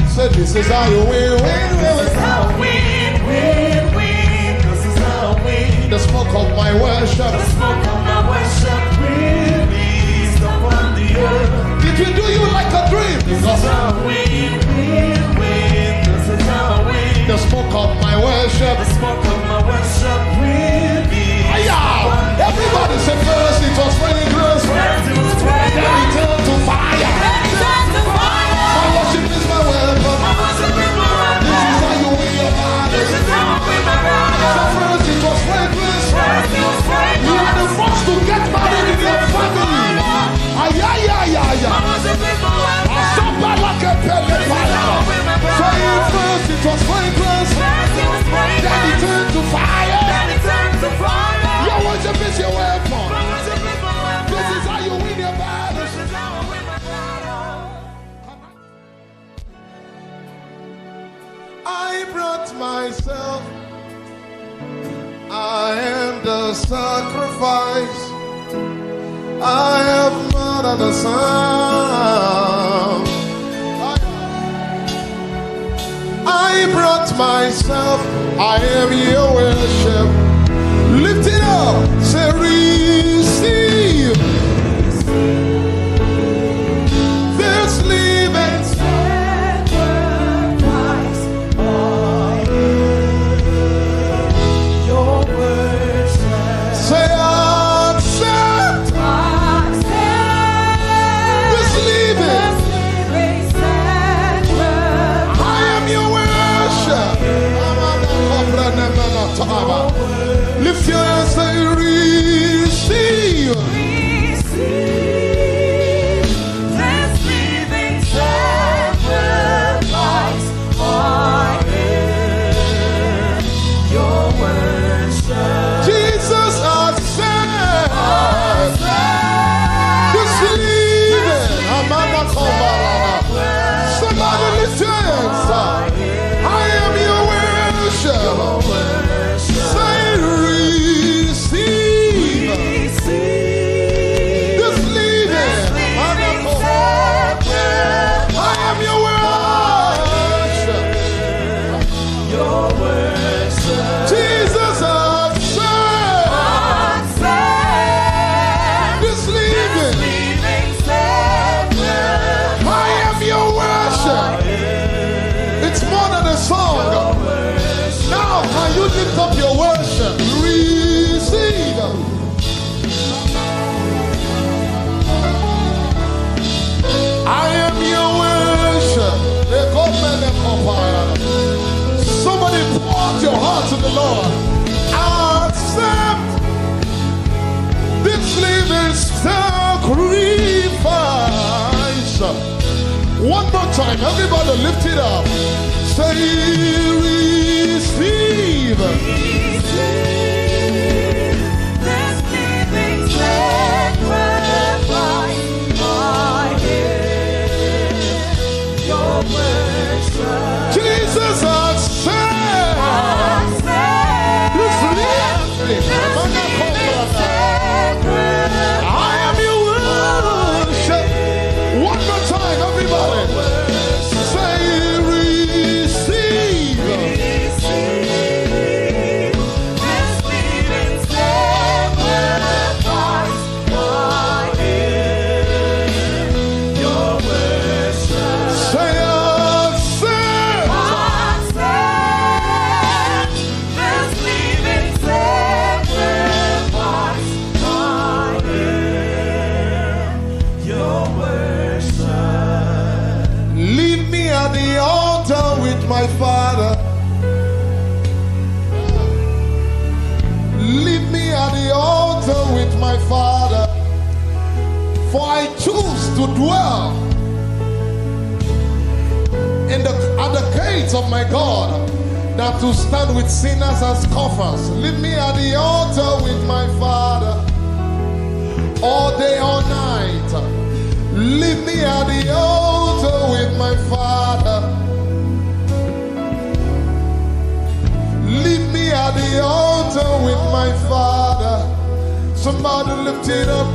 Say this is how you win, win, win. This is how I win, win, win. This is how I win. The smoke of my worship. The smoke of my worship released upon the earth. It will do you like a dream. This is how I win, win, win. This is how I win. The smoke of my worship. The smoke of my worship released. Everybody say first it was fragrance. Then it turned to fire. My myself. I am the sacrifice. I have murdered the sound. I brought myself. I am your worship. Lift it up. Say receive. This living sacrifice. I am your worship. Say accept. This living sacrifice. I am your worship. Lift your hands and say receive. This living sacrifice. I am your worship. Jesus accept. This living. Somebody lift your hands up. I am your worship. Say receive. This living. I am your worship. Jesus accept. This living. I am your worship. It's more than a song. Now can you lift up your worship? Receive. I am your worship. Somebody pour out your heart to the Lord. Accept this living sacrifice. One more time, everybody lift it up. Say receive. This living sacrifice. I am your worship. Jesus accept. This living I am your worship. One more time, everybody. Say receive. This living sacrifice. I am your worship. Say accept. Accept this living sacrifice. I am your worship. Leave me at the altar with my Father. Leave me at the altar with my Father. For I choose to dwell at the gates of my God, than to stand with sinners as scoffers. Leave me at the altar with my Father. All day, all night. Leave me at the altar with my Father. Leave me at the altar with my Father. Somebody lift it up.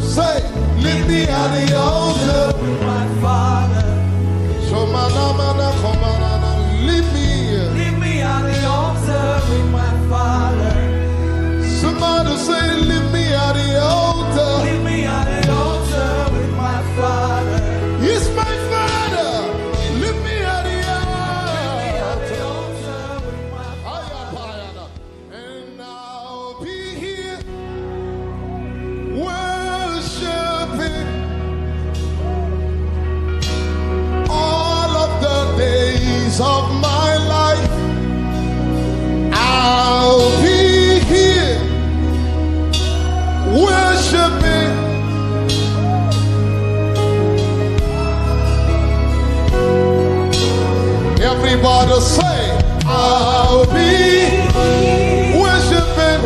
Say, leave me at the altar with my Father. Leave me. Leave me at the altar with my Father. Somebody say, leave me at the altar. Leave me at the altar with my Father. He's my Father. Leave me at the altar with my Father. And I'll be here worshiping all of the days of my life. I'll be here worshiping. Everybody say, I'll be worshiping.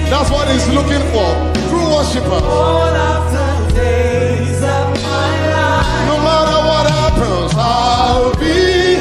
That's what he's looking for. True worshipers. All of the days of my life. No matter what happens, I'll be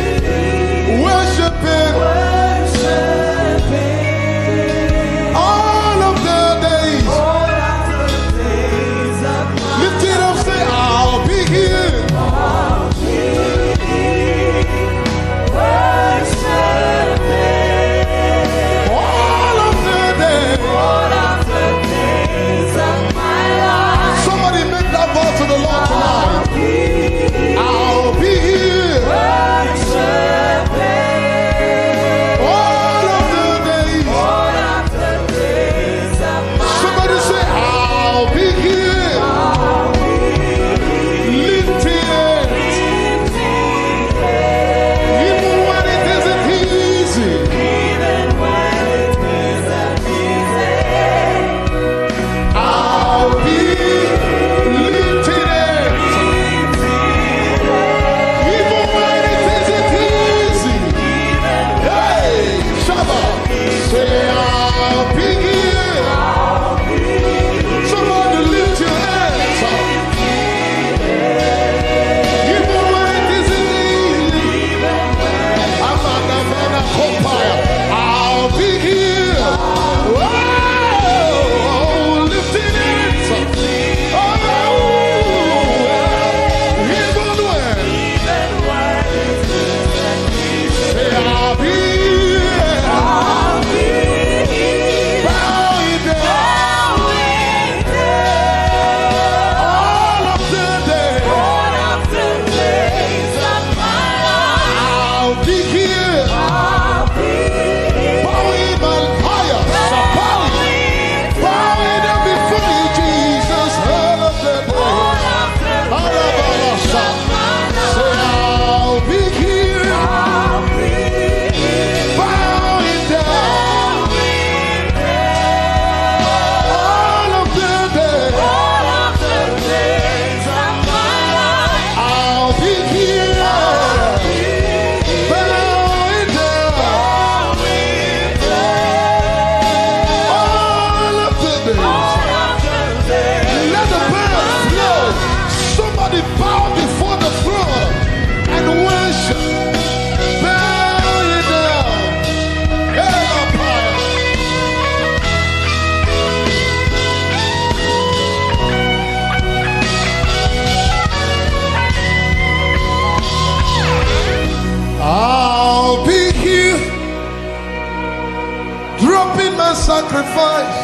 sacrifice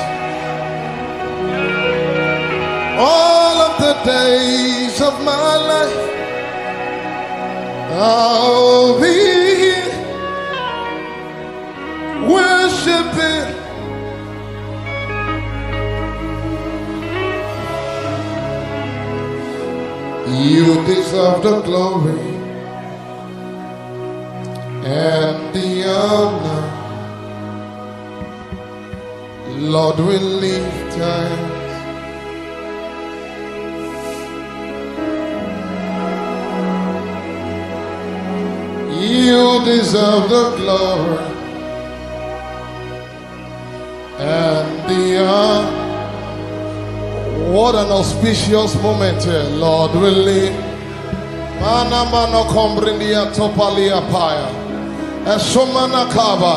all of the days of my life. I'll be worshiping. You deserve the glory and the honor. Lord, we lift hands. You deserve the glory and the honor. What an auspicious moment here, Lord, we live. Mana mano kombrindia topalia paya. Esomana kaba.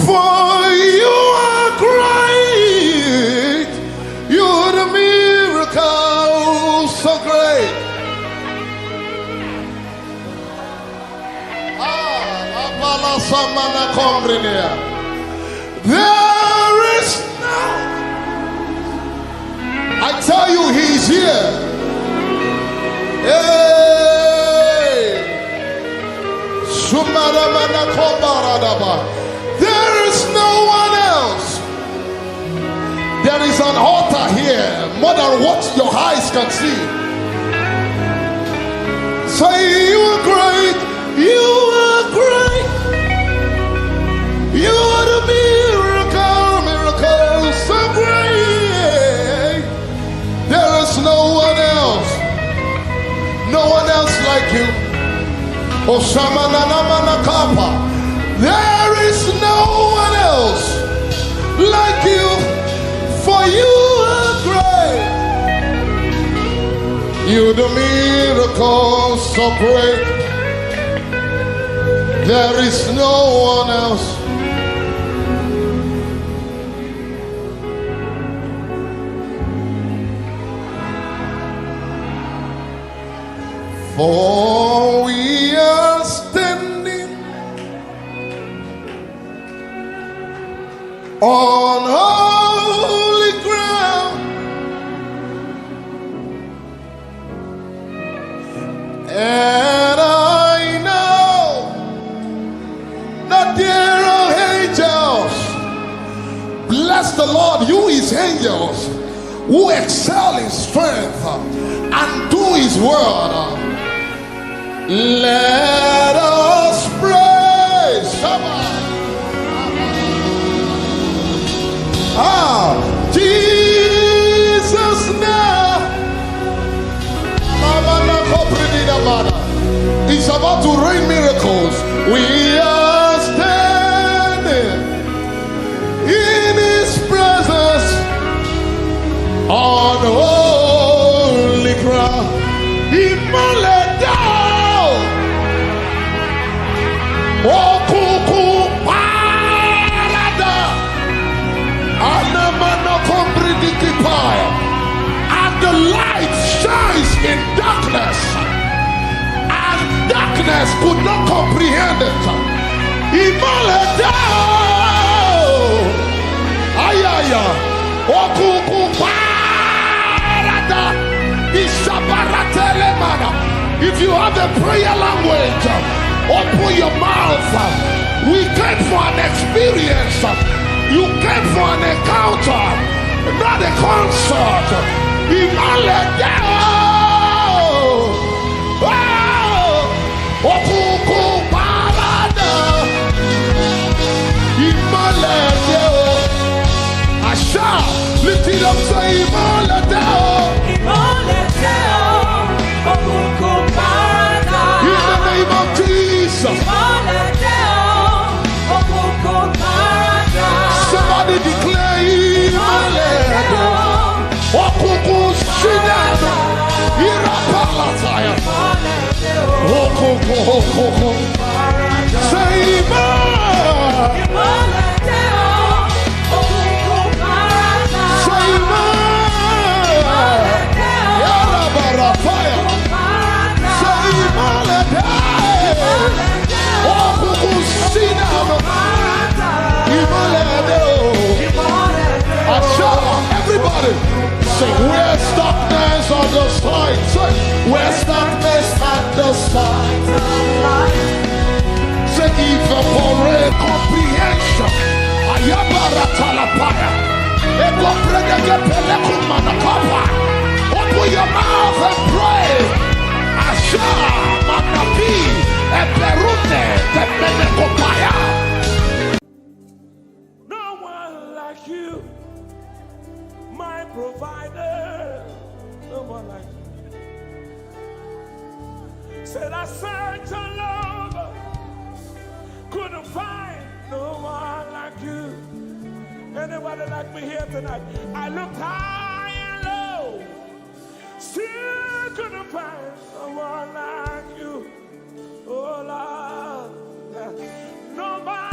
For you are great. You're the miracle so great. Apala samana kombrindia. There is no. I tell you, he's here. Hey! There is no one else. There is an altar here, more than what your eyes can see. Say, you are great. You are great. You are the miracle so great. There is no one else. No one else like you. There is no one else like you. For you are great. You the miracle so great. There is no one else. For we are standing on holy ground, and I know that there are angels. Bless the Lord, you his angels, who excel in strength and do his word. Let us praise. Jesus now is about to rain miracles. We are standing in his presence on holy ground. And the light shines in darkness, and darkness could not comprehend it. If you have a prayer language, open your mouth. We came for an experience. You came for an encounter, not a concert. Lift it up, say in the name of Jesus. Somebody declare Say, where's darkness on the side? Say, where's darkness at the side? Say, even for a comprehension. Ayabara talapaya. Ego predege pelekumana kapa. Open your mouth and pray. Asha manapi eperute temenekopaya. No one like you, my provider. No one like you. Said I searched all over, couldn't find no one like you. Anybody like me here tonight? I looked high and low, still couldn't find no one like you. Oh Lord, nobody.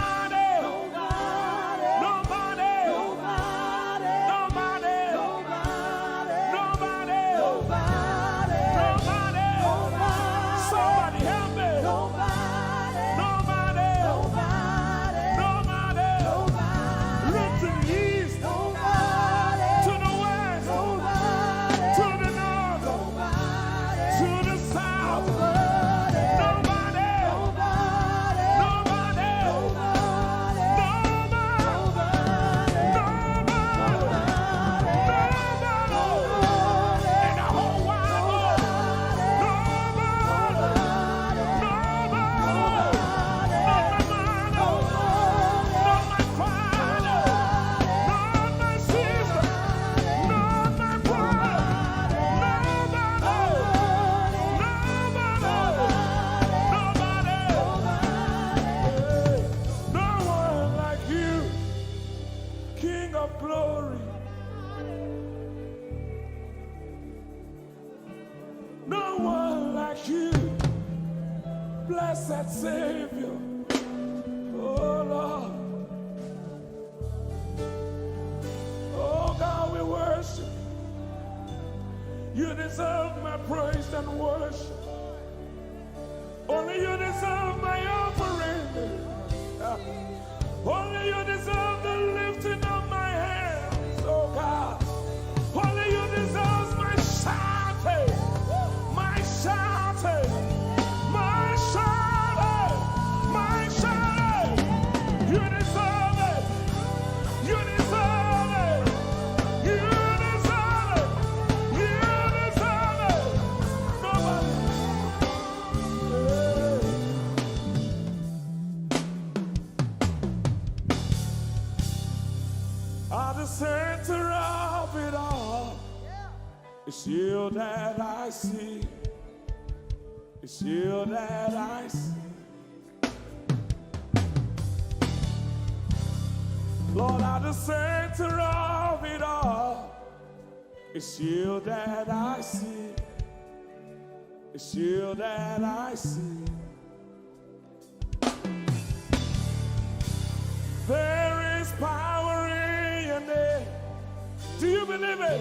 Blessed Savior, oh Lord, oh God, we worship. You deserve my praise and worship. Only you deserve my offering. Only you deserve the lifting of my hands, oh God. Only you deserve my shouting, my shouting. You deserve it. You deserve it. You deserve it. You deserve it. Nobody. At the center of it all, it's you that I see. It's you that I see. Lord, at the center of it all, it's you that I see. It's you that I see. There is power in your name. Do you believe it?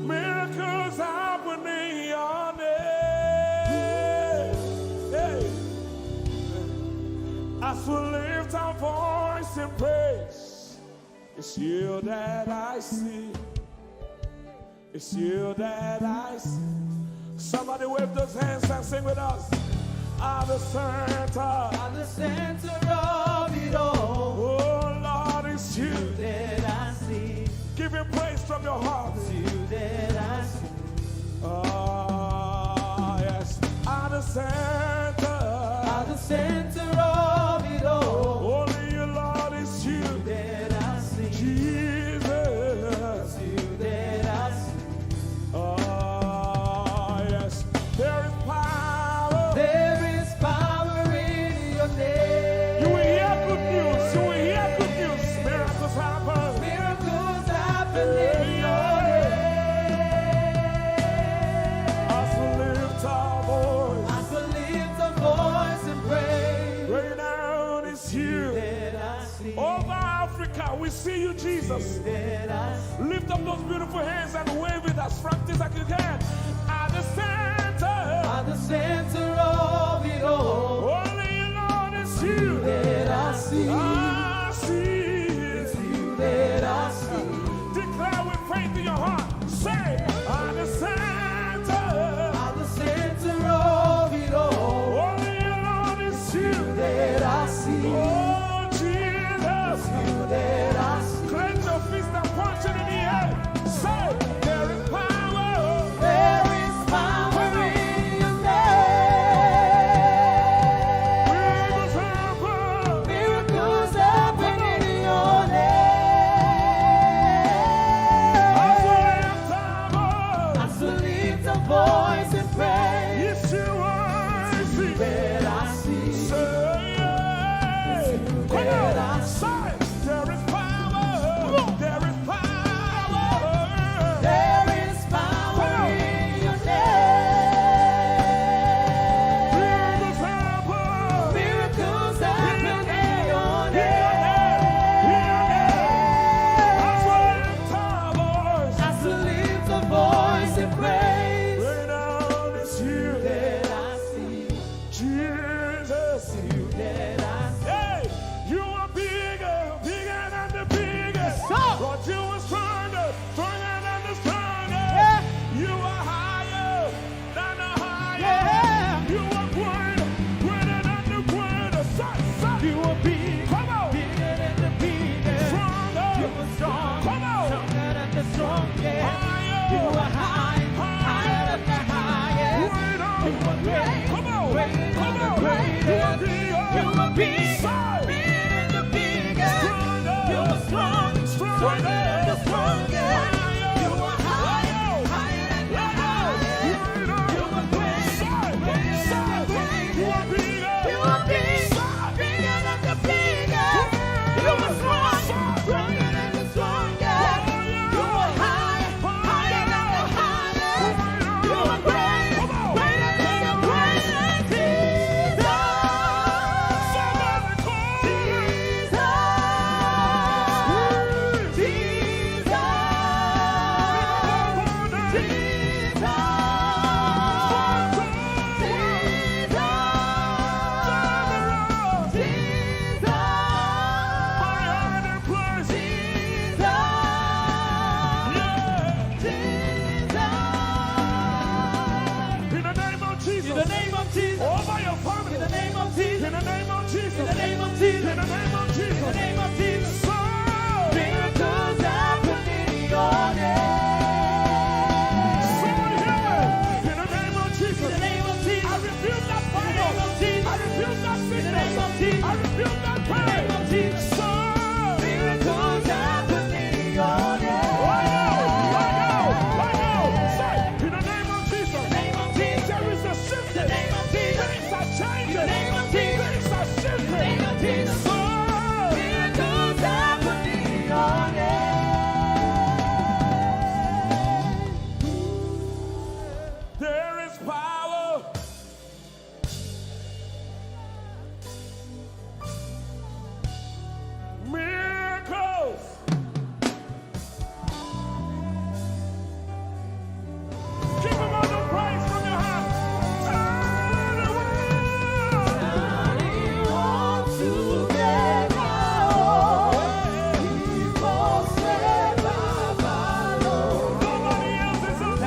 Miracles happen in your name. Hey. As we lift our voice in praise, it's you that I see. It's you that I see. Somebody wave those hands and sing with us. At the center of it all. Oh Lord, it's you that I see. Give him praise from your heart. It's you that I see. Oh yes. At the center of it all. Only you, Lord, it's you that I see. Jesus. It's you that I see. Oh yes. There is power. There is power in your name. You will hear good news. You will hear good news. Miracles happen. Miracles happen in your name. As we lift our voice. As we lift our voice and pray. Right now it's you. That I see. Over Africa, we see you, Jesus. That I see. Lift up those beautiful hands and wave it as practice as you can. At the center of it all. Only you, Lord, it's you that I see. I see. It's you that I see. in praise. Way down is you. That I see. Jesus. You that I see. Hey, you are bigger, bigger than the biggest. Brought you are stronger, stronger than the strongest. Yeah. You are higher than the highest. Yeah. You are greater, greater than the greatest. You are big. Come on. Bigger than the biggest. Stronger. You are strong. Come on. Stronger than the strongest. Higher. You are high. Higher than the highest. Greater. You are great. Come on. Greater than Come the on. greatest. You are big. You are big. Bigger than the biggest. Stronger. You are strong. Stronger than the strongest. You are high. Higher than the highest. You are great. Greater than the greatest. You are big. Bigger than the biggest. You are strong. Stronger than the strongest. You are high. Higher than the highest. You are great. Greater than the greatest. In the name of Jesus. Over your family. In the name of Jesus. In the name of Jesus. In the name of Jesus. In the name of Jesus. In the name of Jesus. So, Miracles happen in your name. somebody hear me. In the name of Jesus. In the name of Jesus. I rebuke that fire. In the name of Jesus. I rebuke that sickness. In the name of Jesus. I rebuke that In the pain. name of Jesus. So, Miracles happen in your name. right now. Say, in the name of Jesus. In the name of Jesus. There is a shift. In the name of Jesus. Things are changing. In the name of Jesus. Things are shifting. In the name of Jesus. So, Miracles happen in your name. there is power. Miracles. Give him all the praise from your heart. Turn around. He wants to get out. He wants to Nobody else is on the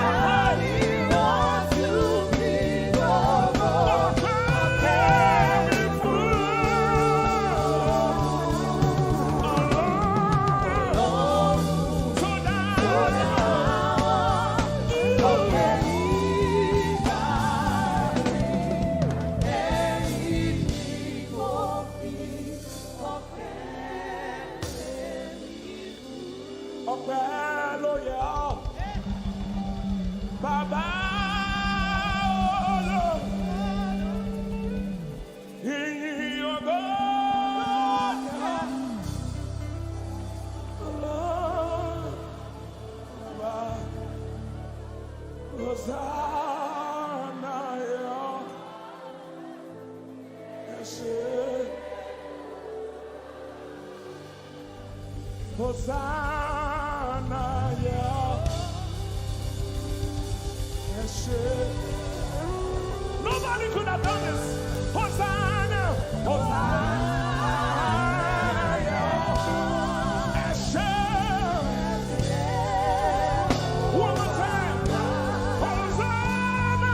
He wants to be Carry through. So ọpẹ́ ló yẹ ọ́. Bàbá olóore, ìyìn ògo. Hosanna yọ. Ẹ ṣé. Hosanna, yeah. Yes, nobody could have done this. Hosanna, Hosanna, yeah. Yes, one more time. Hosanna.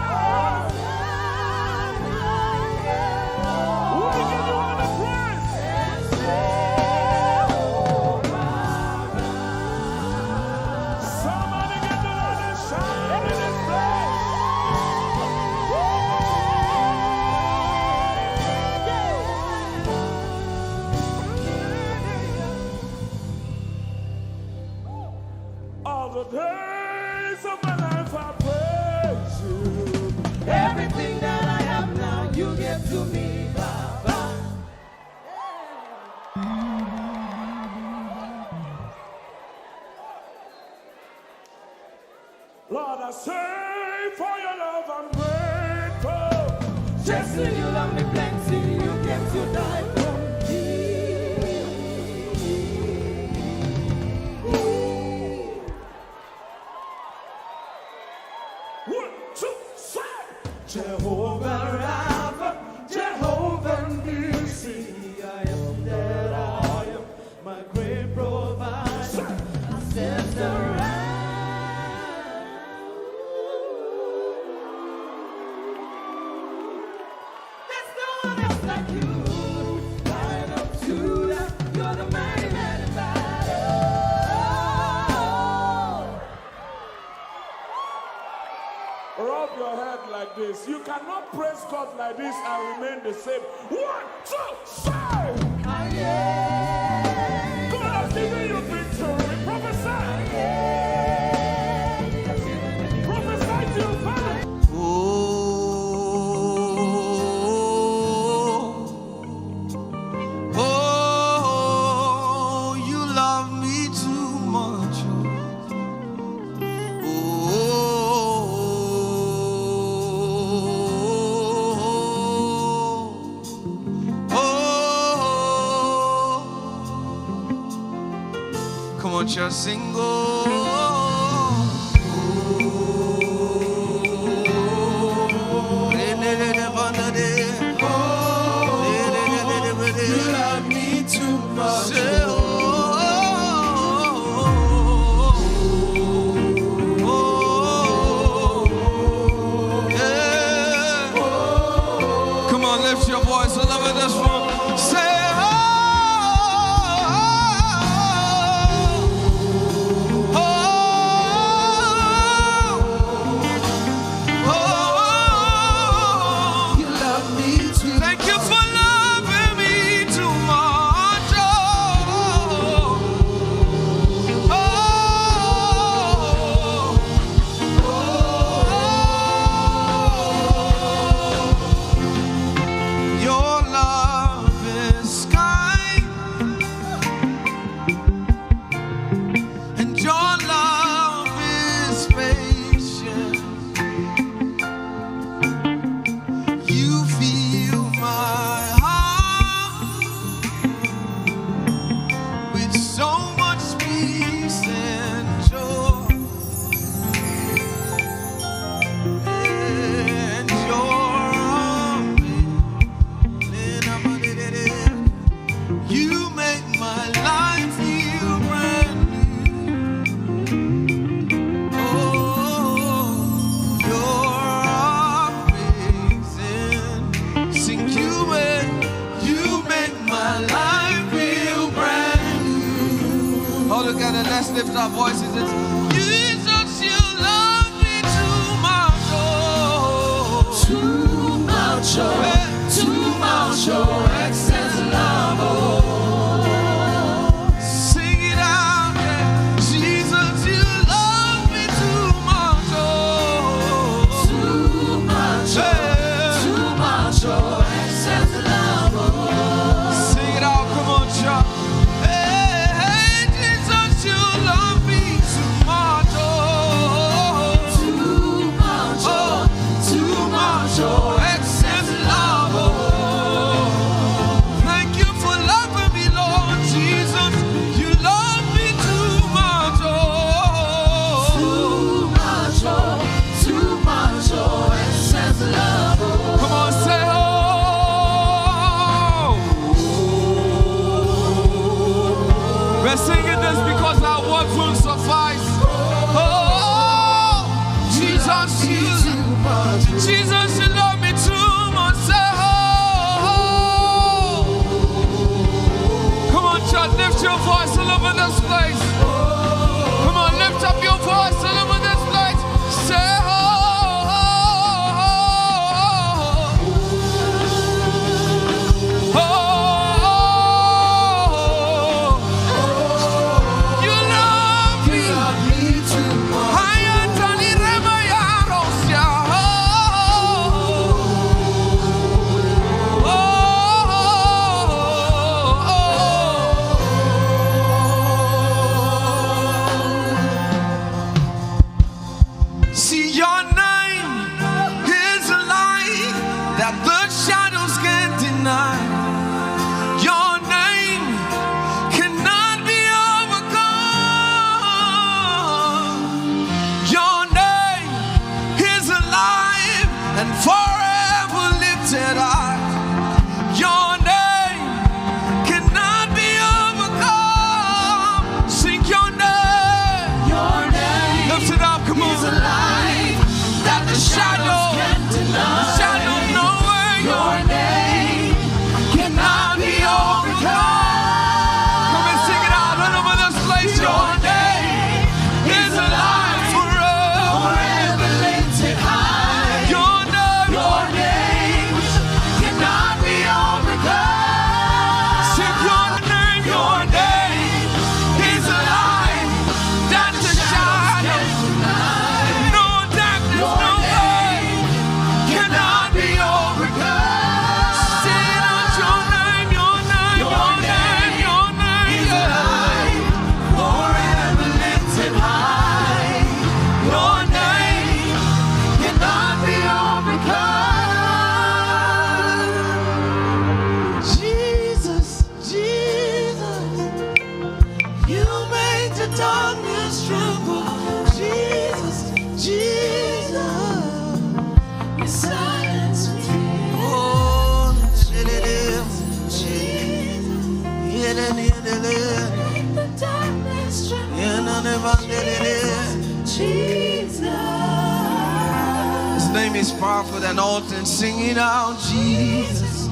We give you all the praise. Somebody get the Lord and shout in this place. All the days of my life I praise you. Everything that I have now, you give to me, Baba. Lord, I say for your love I'm grateful. Just you love me plenty, you came to die for me. Jehovah Rapha, Jehovah Nissi, I am that I am, my great provider. I stand around. There's no one else like you. Lion of Judah, you're the mighty man in battle. Rub your head like this. You cannot praise God like this and remain the same. 1, 2, 3. God has given you victory. Prophesy. Prophesy to your family. Oh, you love me too much. Come on, just sing. You love me too much. Come on, lift your voice all over this room. Say, let's lift our voices. It's Jesus, you love me too much. Oh, too much, too much, excess love. Sing it out, yeah. Jesus, you love me too much. Too much, excess love. Sing it out, come on, church. We're singing this because our words will suffice. Oh, Jesus, Jesus, you love me too much. Say, oh, come on, church, lift your voice all over this place. Come on, lift up your voice all over this place. Say, and for name is powerful than all things. Sing it out, Jesus.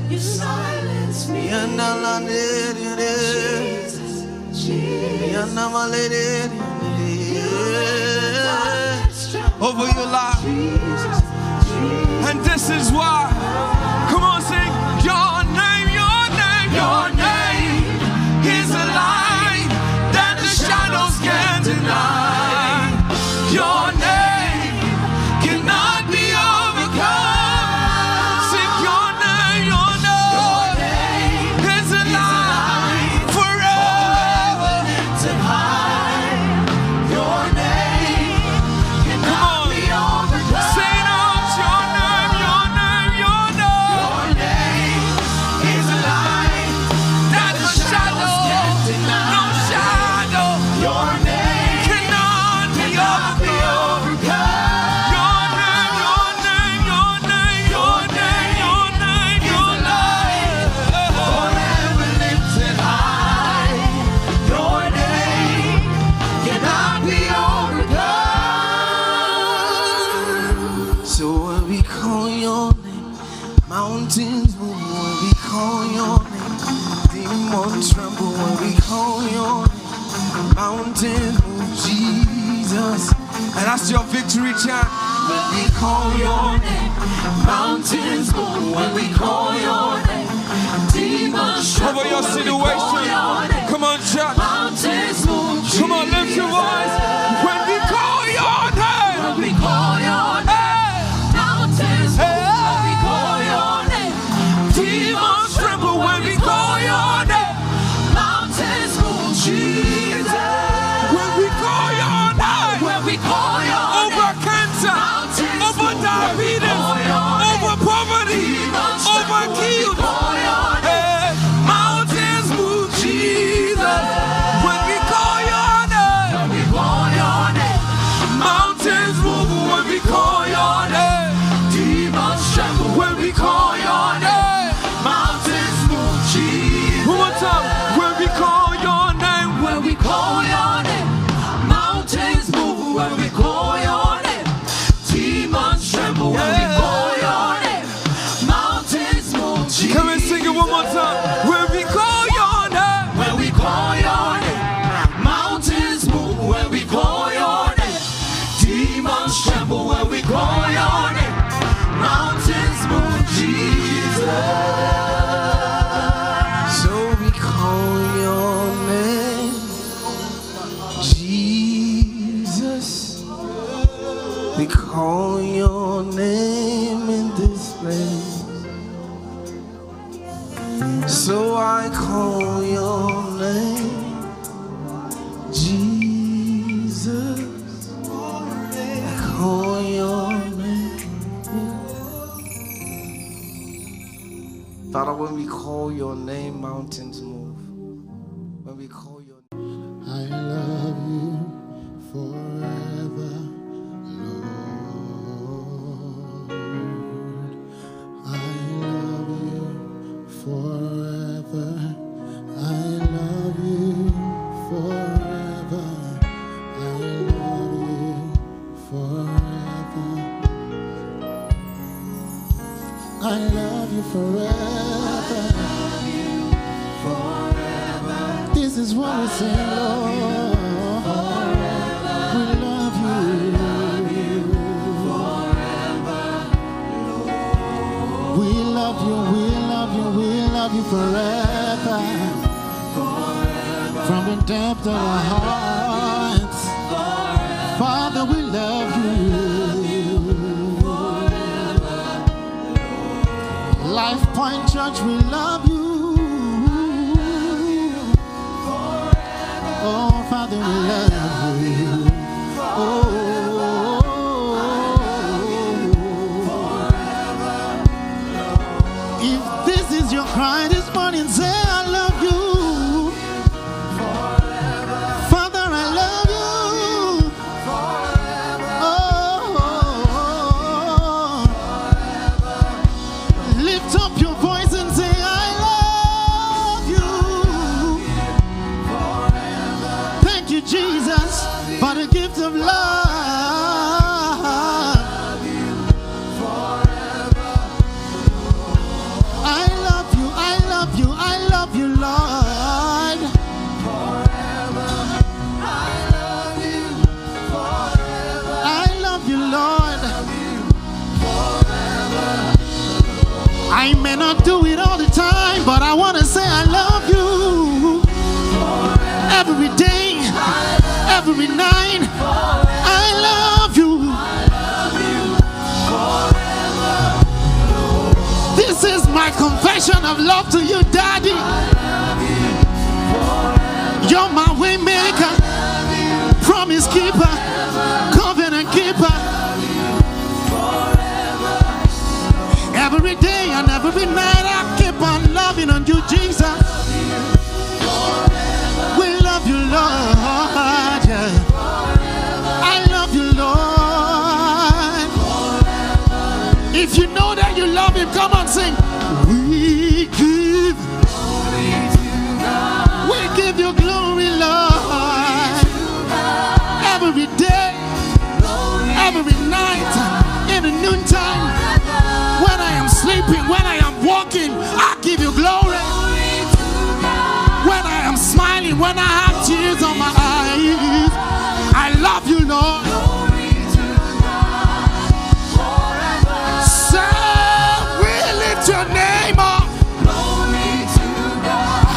You silence me. Over your life. And this is why. Come on, sing your name, your name, your name is a light that the shadows can't deny. Your name cannot be overcome. Sing your name is a light forever lifted high. Your name cannot be overcome. Say it out, your name, your name, your name. Your name is a light that the shadows can't deny. No shadow. Your name cannot be overcome. Your name, your name, your name, your name, your name, your light forever lifted high. Your name cannot be overcome. So when we call your name, mountains move. When we call your name, demons tremble. When we call your name, mountains move. Jesus, and that's your victory chant. When we call your name, mountains move. When we call your name, demons tremble. Over your situation. Come on, church. Mountains move. Come on, lift your voice. When we call your name, when we call your name, mountains move. When we call your name, demons tremble. When we call your name, mountains move. Jesus. When we call your name, when we call your name, over cancer, over diabetes, over poverty, over guilt, mountains move. Jesus. When we call your name, mountains move. When we call your name, demons tremble. When we call your name, mountains move. Jesus. One more time. When we call your name, when we call your name, mountains move. When we call your name, demons tremble. When we call your name, mountains move. Jesus. Come and sing it one more time. When we call your name, when we call your name, mountains move. When we call your name, demons tremble. When we call your name, mountains move. Jesus. So we call your name, Jesus. We call your name in this place. So I call your name, Jesus. I call your name. Father, when we call your name, mountains move. When we call your name. I love you forever, Lord. I love you forever. I love you forever. I love you forever. I love you forever. This is what we say, Lord. We love you. We love you, we love you, we love you forever. From the depth of our hearts, Father, we love you. Life Point Church, we love you. Oh, Father, we love you. Oh, if this is your cry this morning, say I love you. Father, I love you. Oh, lift up your voice and say I love I may not do it all the time, but I want to say I love you. Every day, every night, I love you. This is my confession of love to you, Daddy. You're my way maker, promise keeper, covenant keeper. Every day and every night I keep on loving on you, Jesus. We love you, Lord. Yeah. I love you, Lord. If you know that you love him, come on, sing. We give you glory, Lord. Every day, every night, in the noontime, when I am sleeping, when I am walking, I give you glory. When I am smiling, when I have tears on my eyes, I love you, Lord. So we lift your name up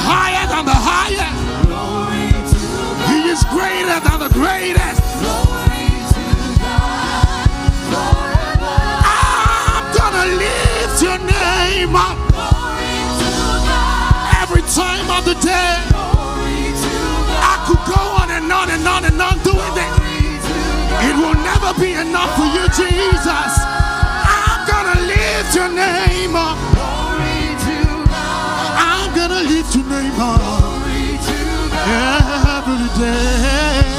higher than the highest. He is greater than the greatest. I'm gonna lift your name up every time of the day. I could go on and on and on and on doing it. It will never be enough for you, Jesus. I'm gonna lift your name up. I'm gonna lift your name up every day.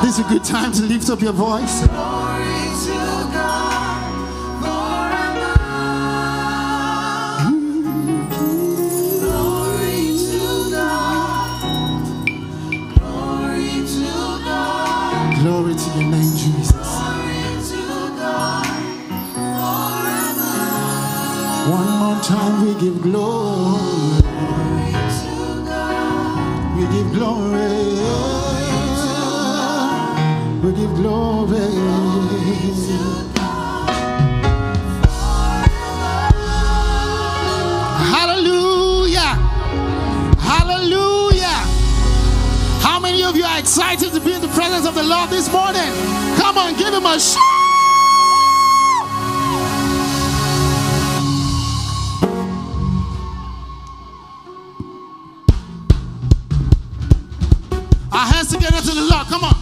This is a good time to lift up your voice. Glory to God forever. Glory to God. Glory to God. Glory to your name, Jesus. Glory to God forever. One more time we give glory. Glory to God. We give glory. We give glory. Hallelujah. Hallelujah. How many of you are excited to be in the presence of the Lord this morning? Come on, give him a shout. Our hands together to the Lord. Come on.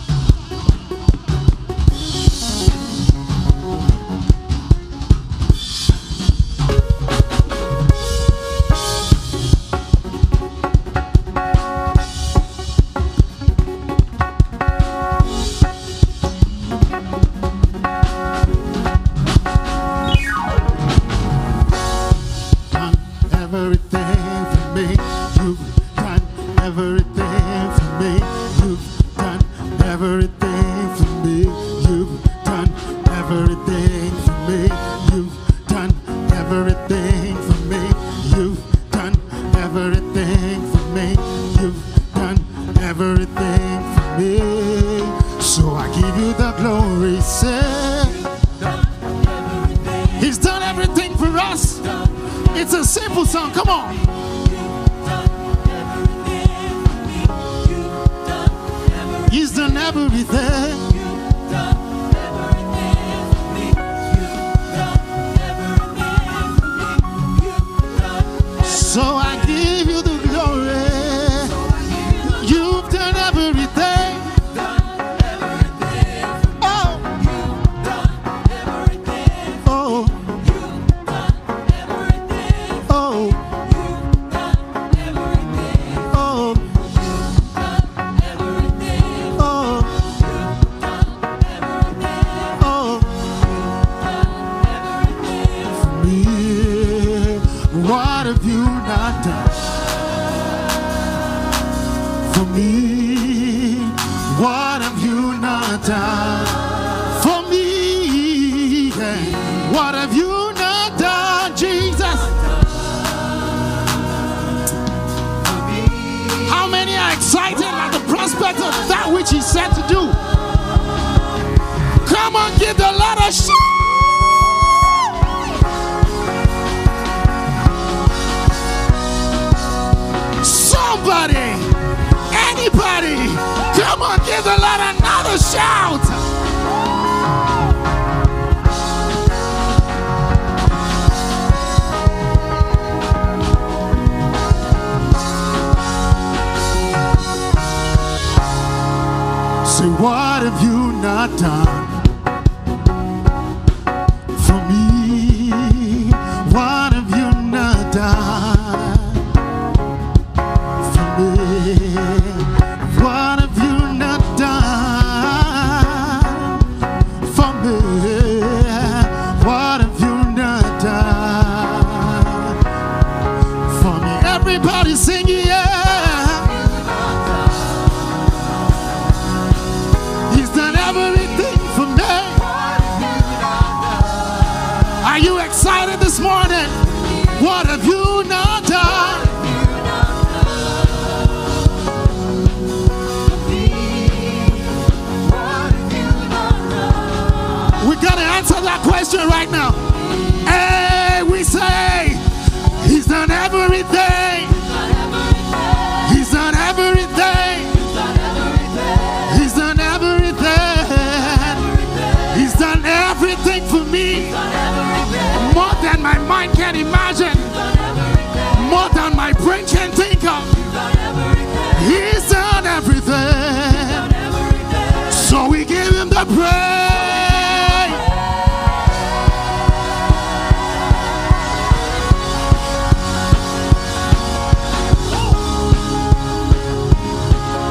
he said to do. Come on, give the Lord a shout. Somebody, anybody, come on, give the Lord another shout. Say, what have you not done for me? What have you not done for me? What have you not done for me? What have you not done for me? Everybody singing, yeah. Are you excited this morning? What have you not done? We gotta answer that question right now. Hey, we say, he's done everything. He's done everything. He's done everything. He's done everything for me. More than my mind can imagine. More than my brain can think of. He's done everything. So we give him the praise.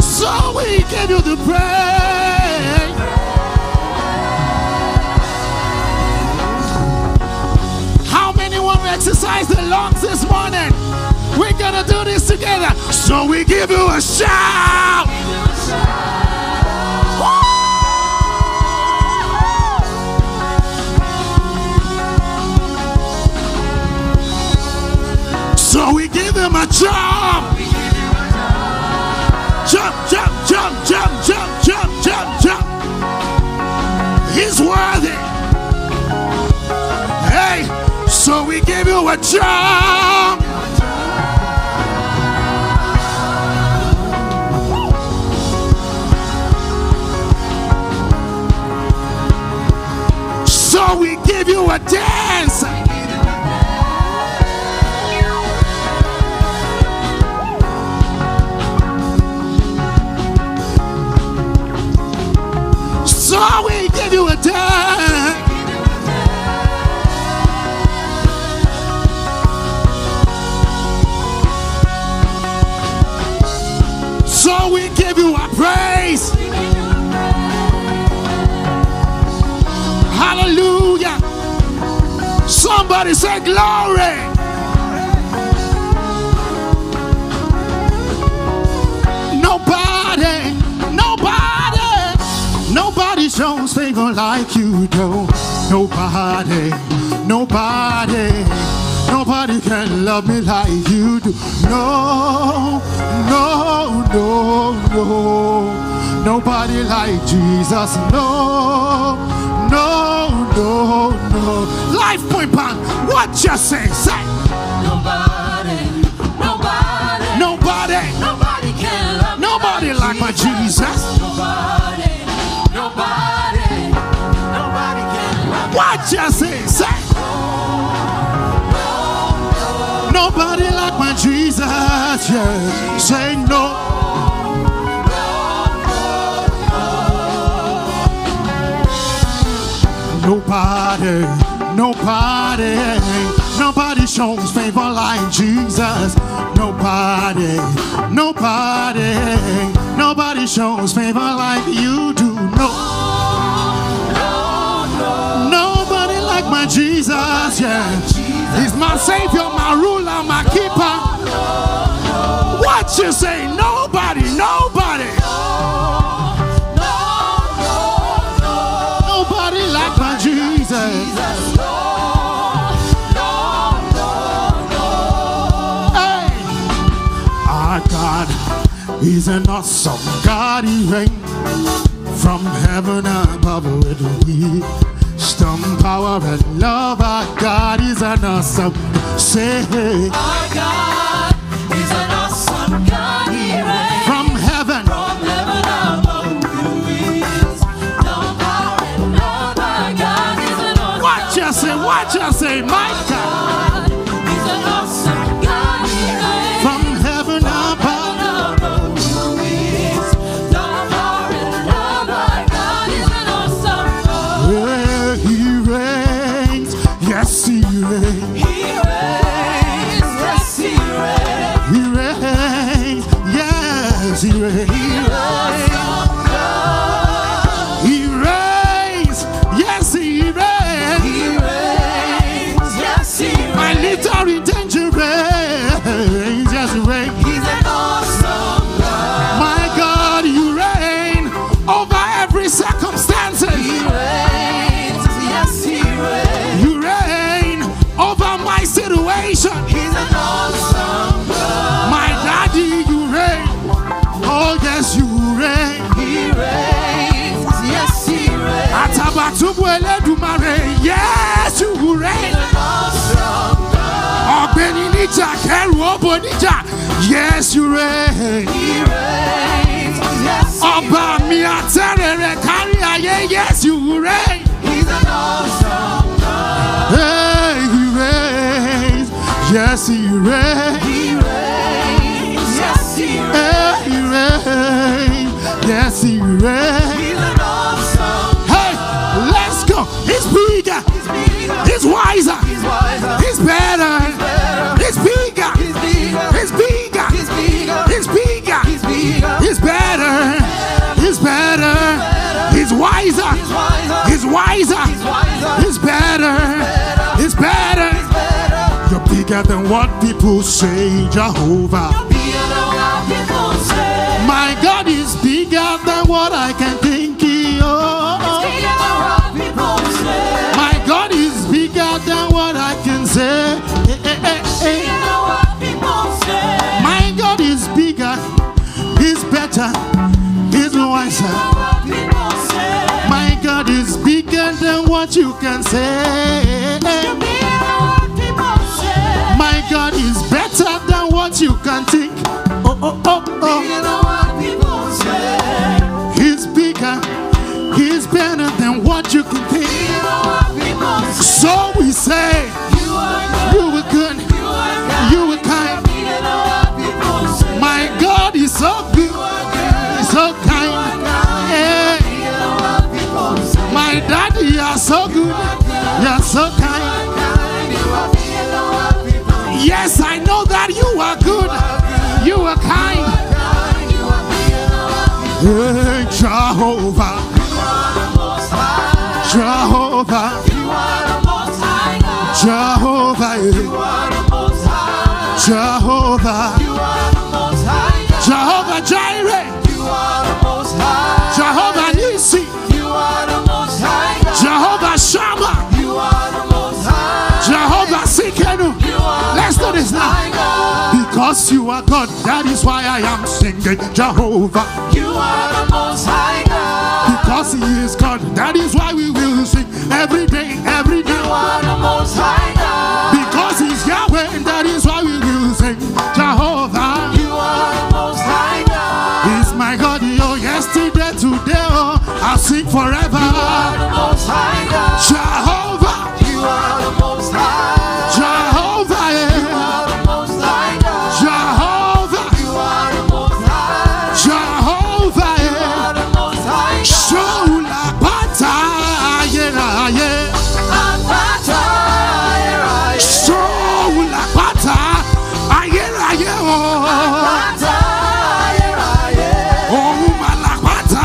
So we give you the praise. How many want to exercise the lungs this morning? We're gonna do this together. So we give you a shout. So we give him a jump. Jump, jump, jump, jump, jump, jump, jump, jump. He's worthy. Hey, so we give you a jump. So we give you a dance. So we give you a dance. So we give you a praise. Hallelujah. Somebody say glory. Nobody shows favor like you do. Nobody can love me like you do. No. Nobody like Jesus. No. Life point pan. What you say? Say. Nobody can love me. Nobody like my Jesus. Nobody can love me. What you say? Say. Nobody like my Jesus. Yeah. Say no. Nobody shows favor like Jesus. Nobody shows favor like you do. Nobody like my Jesus, yeah. He's my savior, my ruler, my keeper. What you say? Nobody. Nobody like my Jesus. Hey, our God He's an awesome God. He reigns from heaven above with wisdom, power, and love. Our God is an awesome. Say, Our God is an awesome God. He reigns from heaven. above with wisdom, power, and love. Our God is an awesome. What you say, my God. He's an awesome God. He reigns From heaven above. He reigns, yes he reigns. He reigns, yes he reigns. He reigns, yes he reigns. He reigns, yes he reigns. He reigns, yes he reigns. My little in danger reigns, yes he reigns. He's an awesome God. My God, you reign over every circumstance. He reigns, yes he reigns. You reign over my situation. He's an awesome God. My daddy, you reign. Oh yes, you reign. He reigns, yes he reigns. Atabatubuele dumare, yes you reign. He's an awesome God. Ọ̀gbẹ́ni níjà kẹrù ọbọ níjà, yes you reign. He reigns, yes he Ọba mi àtẹrẹrẹ kárí ayé, yes you reign. He's an awesome God. Hey, he reigns, yes he reigns. He reigns, yes he reigns. Hey, he reigns, yes he reigns. He's an awesome God. Hey, let's go. He's bigger. He's bigger. He's wiser. He's wiser. He's better. He's bigger. He's bigger. He's bigger. He's bigger. He's bigger. He's bigger. He's better. He's better. He's wiser. He's wiser. He's wiser. He's wiser. He's better. He's better. You're bigger than what people say, Jehovah. Bigger than what people say. My God is bigger than what I can think. Bigger than what people say. My God is bigger than what I can say. Bigger than what people say. My God is bigger. He's better. He's wiser. Bigger than what people say. My God is bigger than what you can say. Bigger than what people say. My God is better than what you can think. Oh, oh, oh, Bigger oh. than what people say. He's bigger. He's better than what you can think. Bigger than what people say. So we say, You are good. you were good. You are kind. You were kind. Bigger than what people say. My God is so good. He's so kind. Yeah. Bigger than what people say. My daddy, you're so good. You're so kind. Yes, I know that you are good. You are kind. Hey, Jehovah. Jehovah. Jehovah. Jehovah. Jehovah Jireh. Jehovah Nisi. Jehovah Shammah. Jehovah Sikenu. Let's do this now. Because you are God, that is why I am singing Jehovah. You are the most high God. Because he is God, that is why we will sing every day, every day. You are the most high God. Because he's Yahweh, and that is why we will sing Jehovah. You are the most high God. He's my God, oh, yesterday, today, oh, I'll sing forever. You are the most high God. Jehovah. You are the most high. Jehovah, yeah. You are the most high God. Jehovah. You are the most high. Jehovah, You are yeah. the most high God. Sola Bata, yeah, yeah. Apata, yeah, yeah. Sola Bata, yeah, yeah, oh. Apata, yeah, yeah. Oh, Malapata,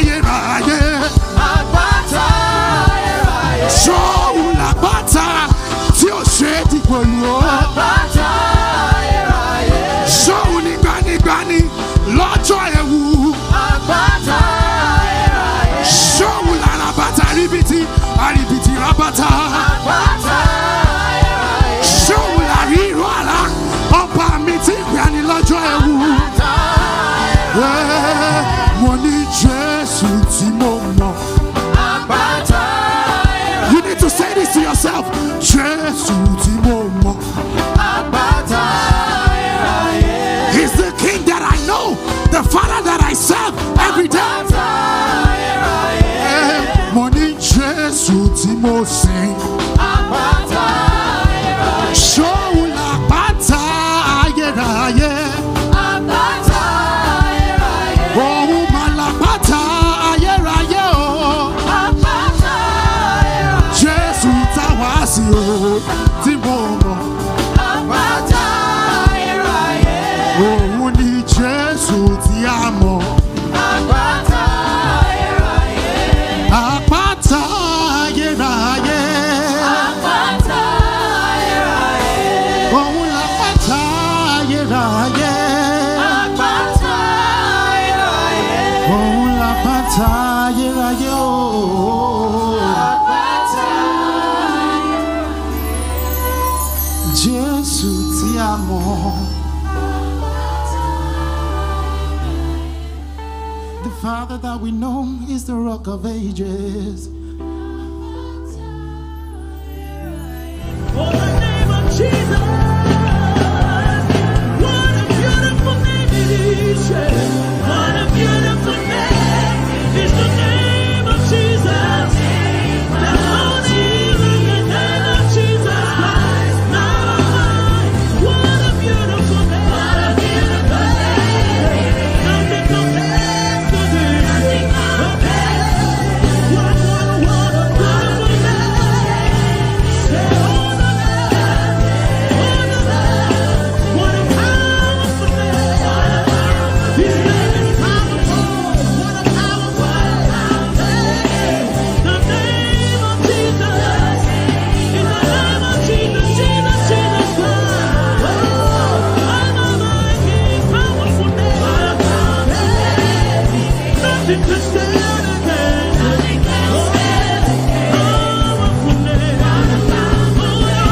yeah, yeah. Apata, yeah, yeah. Sola Bata, Tio Sheti Kwelo. Apata, yeah, yeah. Souli Gani, Lord Joyewu. Apata, yeah, yeah. Soula Rabata, Ribiti, Rabata. Apata, yeah, yeah. Soula Riwala, Opa Miti, Gani, Lord Joyewu. Apata, He's the King that I know, the Father that I serve every day. Morning Jesus Timo sing. Show la bata ayeraye. Oh malapata ayeraye oh. Jesus tawasi oh Timo. Oh ni Jesus ti amo. The Father that we know is the Rock of Ages. Oh, the name of Jesus. What a beautiful name it is. What a beautiful name is the name of Jesus. There's no name in the name of Jesus Christ. What a beautiful name. What a beautiful name. Nothing compares to this. What a beautiful name. Say, oh, the name. What a powerful name. His name is powerful. What a powerful name. The name of Jesus. In the name of Jesus, Jesus, Jesus Christ. Oh, I'm a mighty, powerful name. Nothing can stand against it. Powerful name. What a powerful name.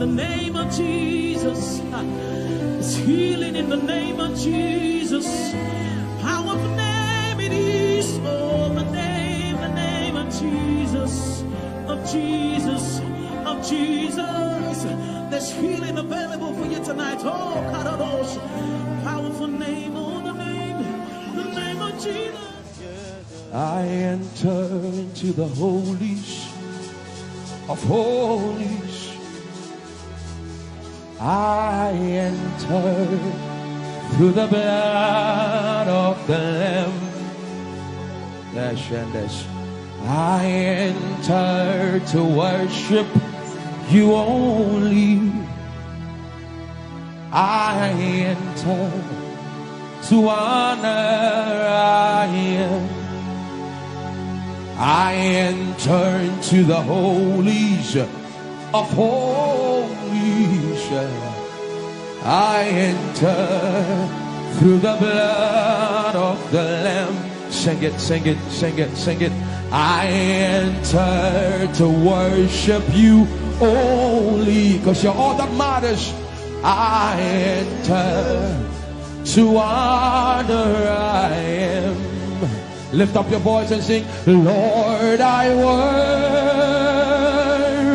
The name of Jesus, it's healing in the name of Jesus. Powerful name it is. Oh, the name of Jesus, of Jesus, of Jesus. There's healing available for you tonight. Oh, Karadosh, powerful name. Oh, the name of Jesus. I enter into the holies of holies. I enter through the blood of the Lamb. I enter to worship you only. I enter to honor I am. I enter into the holies of holies. I enter through the blood of the Lamb. Sing it, sing it, sing it, sing it. I enter to worship you only, because you're all that matters. I enter to honor I am. Lift up your voice and sing, Lord, I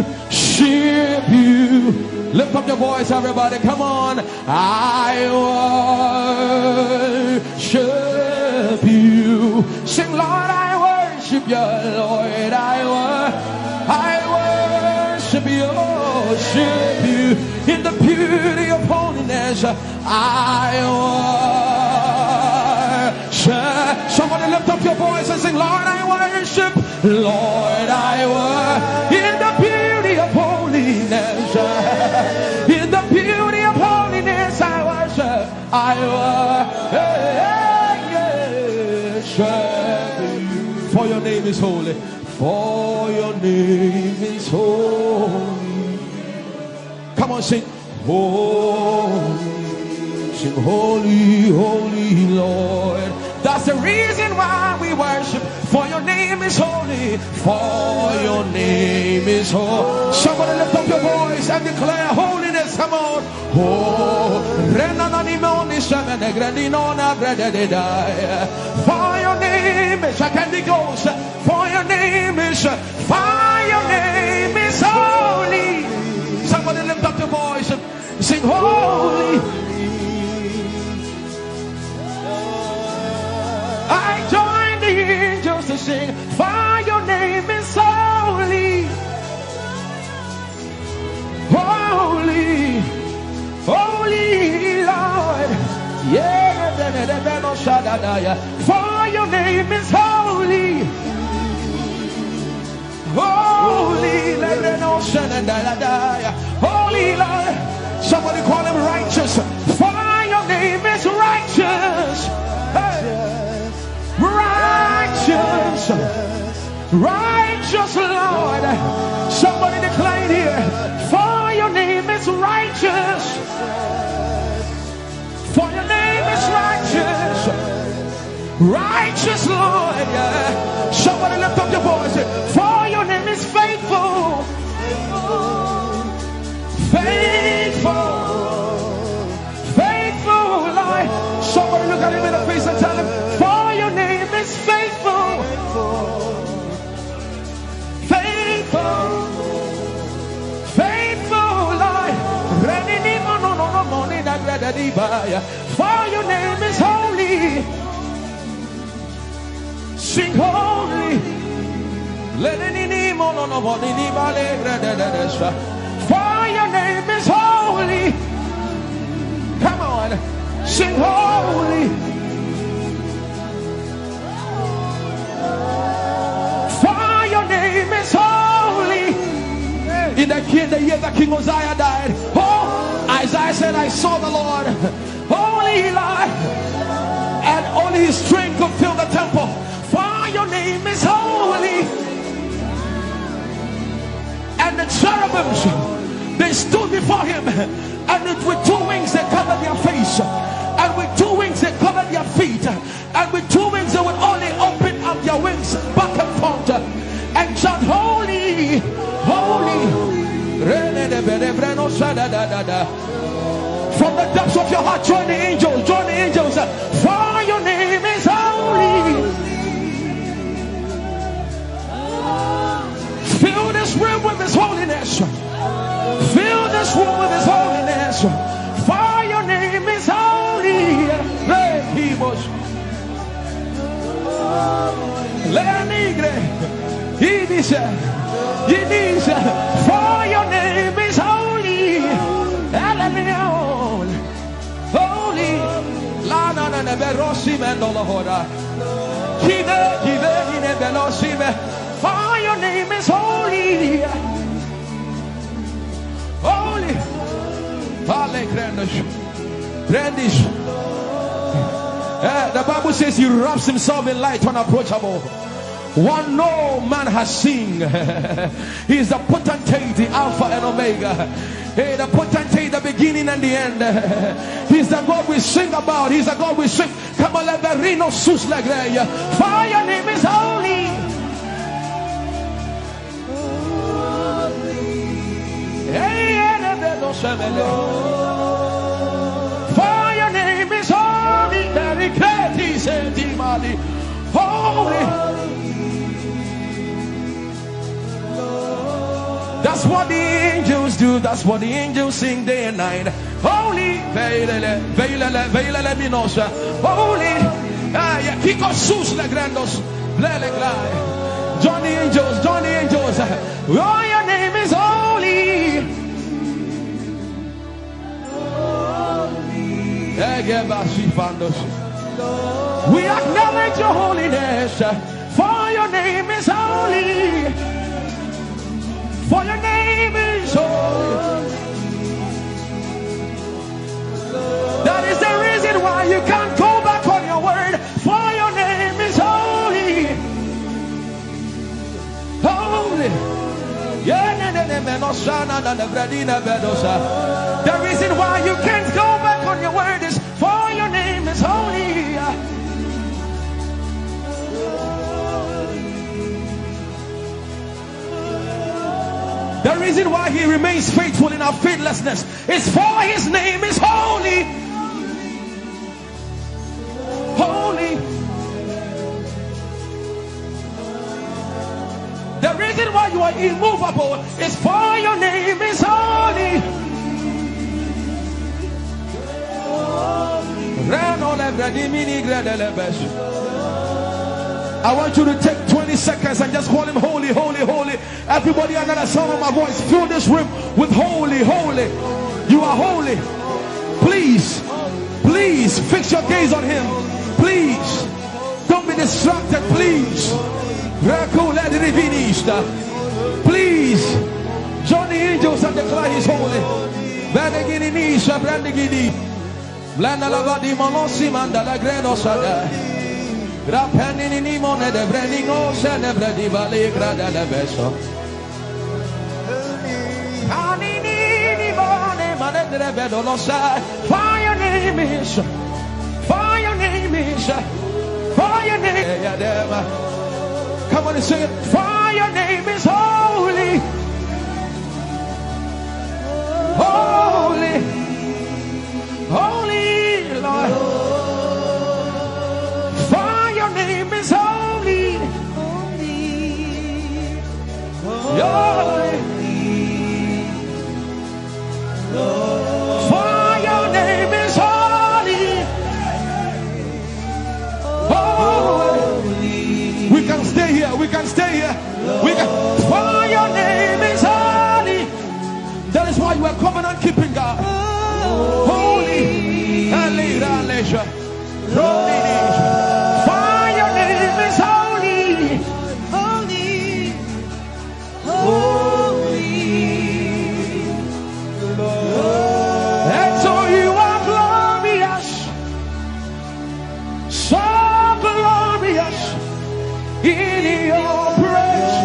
worship you. Lift up your voice, everybody, come on. I worship you. Sing, Lord, I worship you. Lord, I worship you. Worship you in the beauty of holiness. I worship. Somebody lift up your voice and sing, Lord, I worship. Lord, I worship in the beauty of holiness. In the beauty of holiness, I worship. for your name is holy. Come on, sing. Holy, sing holy, holy Lord. That's the reason why we worship. For your name is holy. For your name is holy. Somebody lift up your voice and declare holiness. Come on. Oh, for your name is for your name is holy. Somebody lift up your voice and sing holy. I join the angels to sing, for your name is holy. Holy, holy Lord. Yeah, for your name is holy. Holy, holy Lord. Somebody call him righteous. For your name is righteous. Hey. Righteous, righteous Lord. Somebody declare here, for your name is righteous. For your name is righteous. Righteous Lord. Yeah. Somebody lift up your voice. For your name is faithful. Faithful. Faithful Lord. Somebody look at him in the face and tell him, for your name is faithful. Faithful. Faithful Lord. For your name is holy. Sing holy. For your name is holy. Come on. Sing holy. For your name is holy. In the year that King Uzziah died, Isaiah said, I saw the Lord, holy Lord, and only his strength could fill the temple. For your name is holy. And the cherubims, they stood before him, and with two wings they covered their face, and with two wings they covered their feet, and with two wings they would only open up their wings back and forth and chant holy, holy. From the depths of your heart, join the angels, join the angels. For your name is holy. Fill this room with his holiness. Fill this room with his holiness. For your name is holy. Ehi Moses. He said, for your name is holy. Holy. For your name is holy. Holy. The Bible says he wraps himself in light unapproachable. One no man has seen. He is the potentate, the Alpha and Omega. Hey, the potentate, the beginning and the end. He's the God we sing about. He's the God we sing. Come on, let the reno sus legreya. For your name is holy. For your name is holy. Holy. That's what the angels do. That's what the angels sing day and night. Holy. Holy. Kiko sus le grandos. Join the angels. Join the angels. Oh, your name is holy. We acknowledge your holiness. For your name is holy. For your name is holy. That is the reason why you can't go back on your word. For your name is holy. reason. The reason why you can't go back on your word is for your name is holy. The reason why he remains faithful in our faithlessness is for his name is holy. Holy. The reason why you are immovable is for your name is holy. I want you to take 20 seconds and just call him holy, holy, holy. Everybody under the sound of my voice, fill this room with holy, holy. You are holy. Please, please fix your gaze on him. Please, don't be distracted, please. Please, join the angels and declare he's holy. Fire name is, fire name is, fire name. Come on and sing it. For your name is holy. Holy. Holy Lord. For your name is holy. Holy. For your name is holy. Holy. We can stay here. We can stay here. We can. For your name is holy. That is why you are covenant keeping God. Holy. And leisure. For your name is holy. Holy. Holy. And so you are glorious. So glorious. In your praise.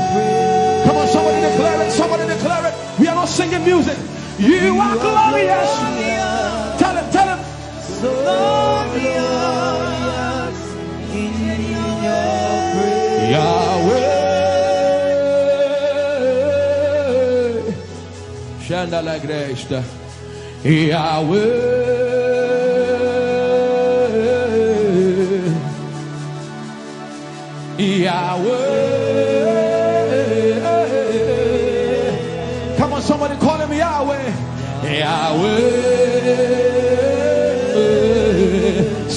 Come on, somebody declare it. Somebody declare it. We are not singing music. You are glorious. Tell him, tell him. So glorious in your praise. Yahweh. Shandala Grace. Yahweh. Yahweh. Come on, somebody call him Yahweh. Yahweh.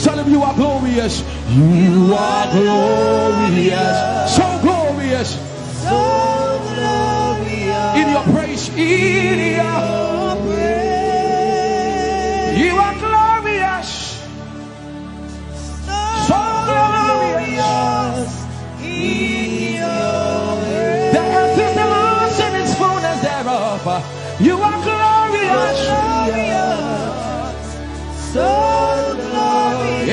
Tell him you are glorious. You are glorious. So glorious. So glorious. In your praise. In your praise. You are glorious. So glorious. The earth is the Lord's and its fullness thereof. You are glorious. So glorious.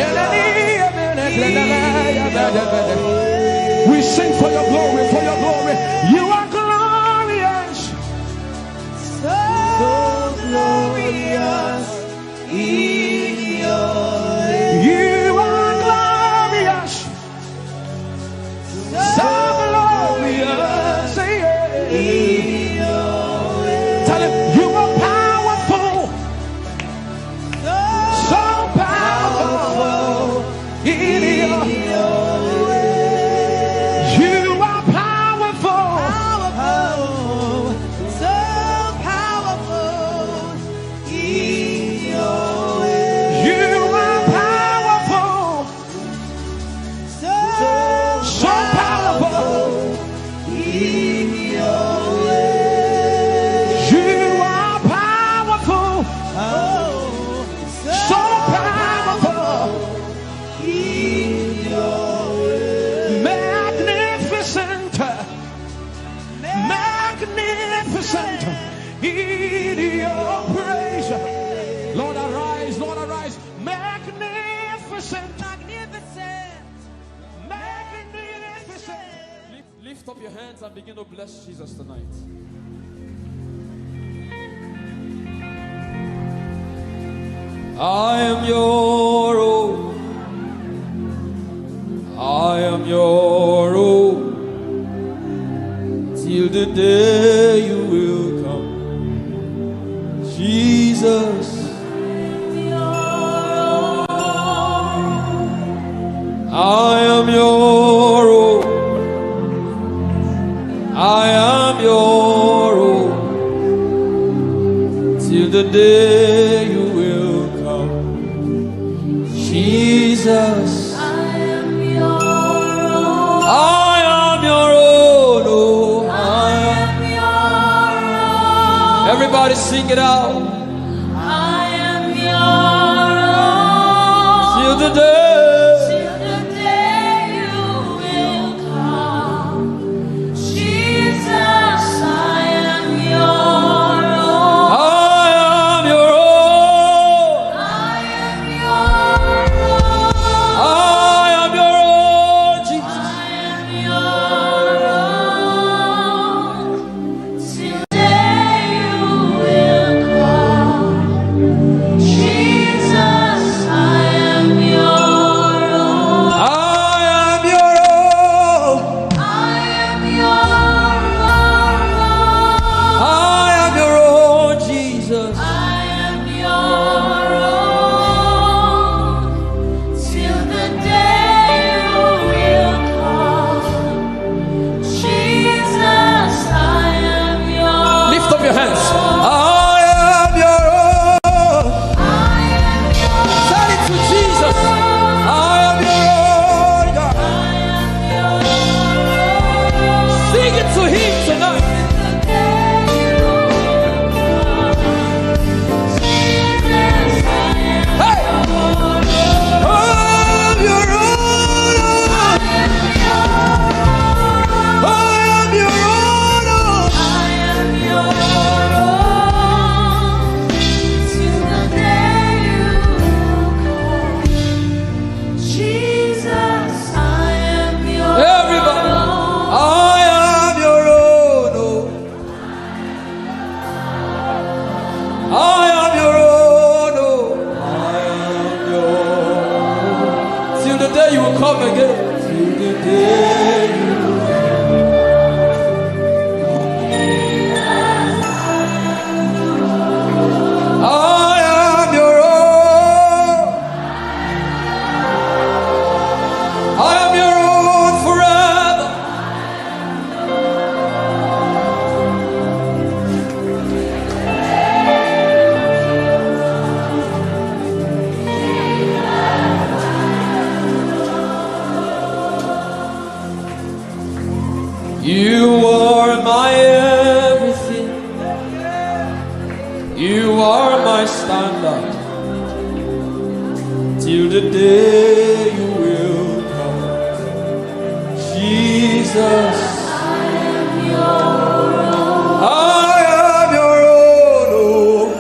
We sing for your glory, for your glory. You are glorious. So glorious. You are glorious. So glorious. Tell him you are powerful. So powerful. You are powerful. So powerful. You are powerful. So powerful. Magnificent in your praise. Lord arise, Lord arise. Magnificent, magnificent, magnificent. Lift up your hands and begin to bless Jesus tonight. I am your own. I am your own. Till the day you will come. Jesus. I am your own. I am your own. Till the day you will come. Jesus. I am your own. I am your own. Oh, I am your own. Everybody sing it out. I am your own. Till the day. You are my everything. You are my standard. Till the day you will come. Jesus, I am your own. I am your own. Oh.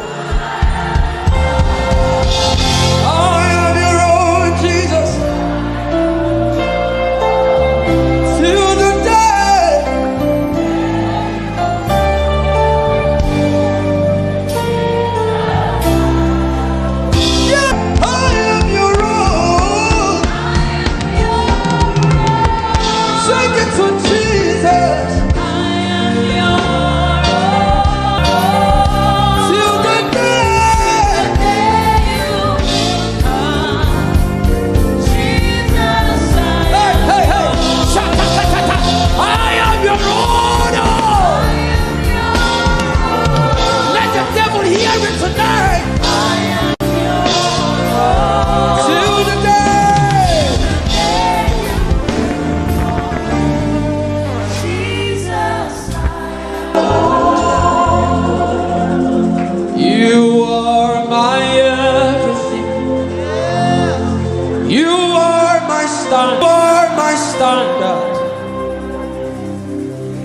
I am your own, Jesus. Till the day.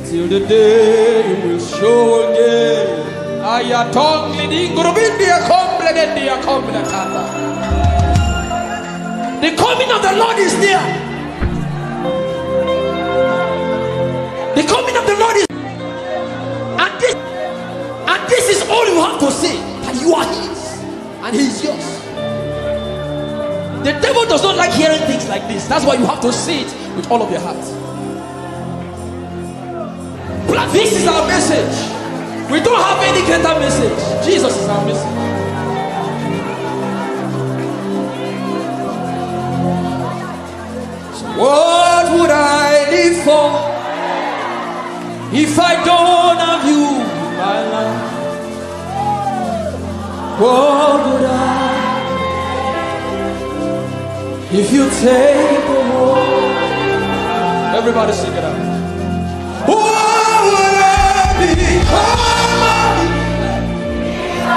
Till the day you will show again. The coming of the Lord is near. he's yours. The devil does not like hearing things like this. That's why you have to say it with all of your heart. This is our message. We don't have any greater message. Jesus is our message. So what would I live for if I don't have you in my life? What would I if you take the world? Everybody sing it out. What would I become if I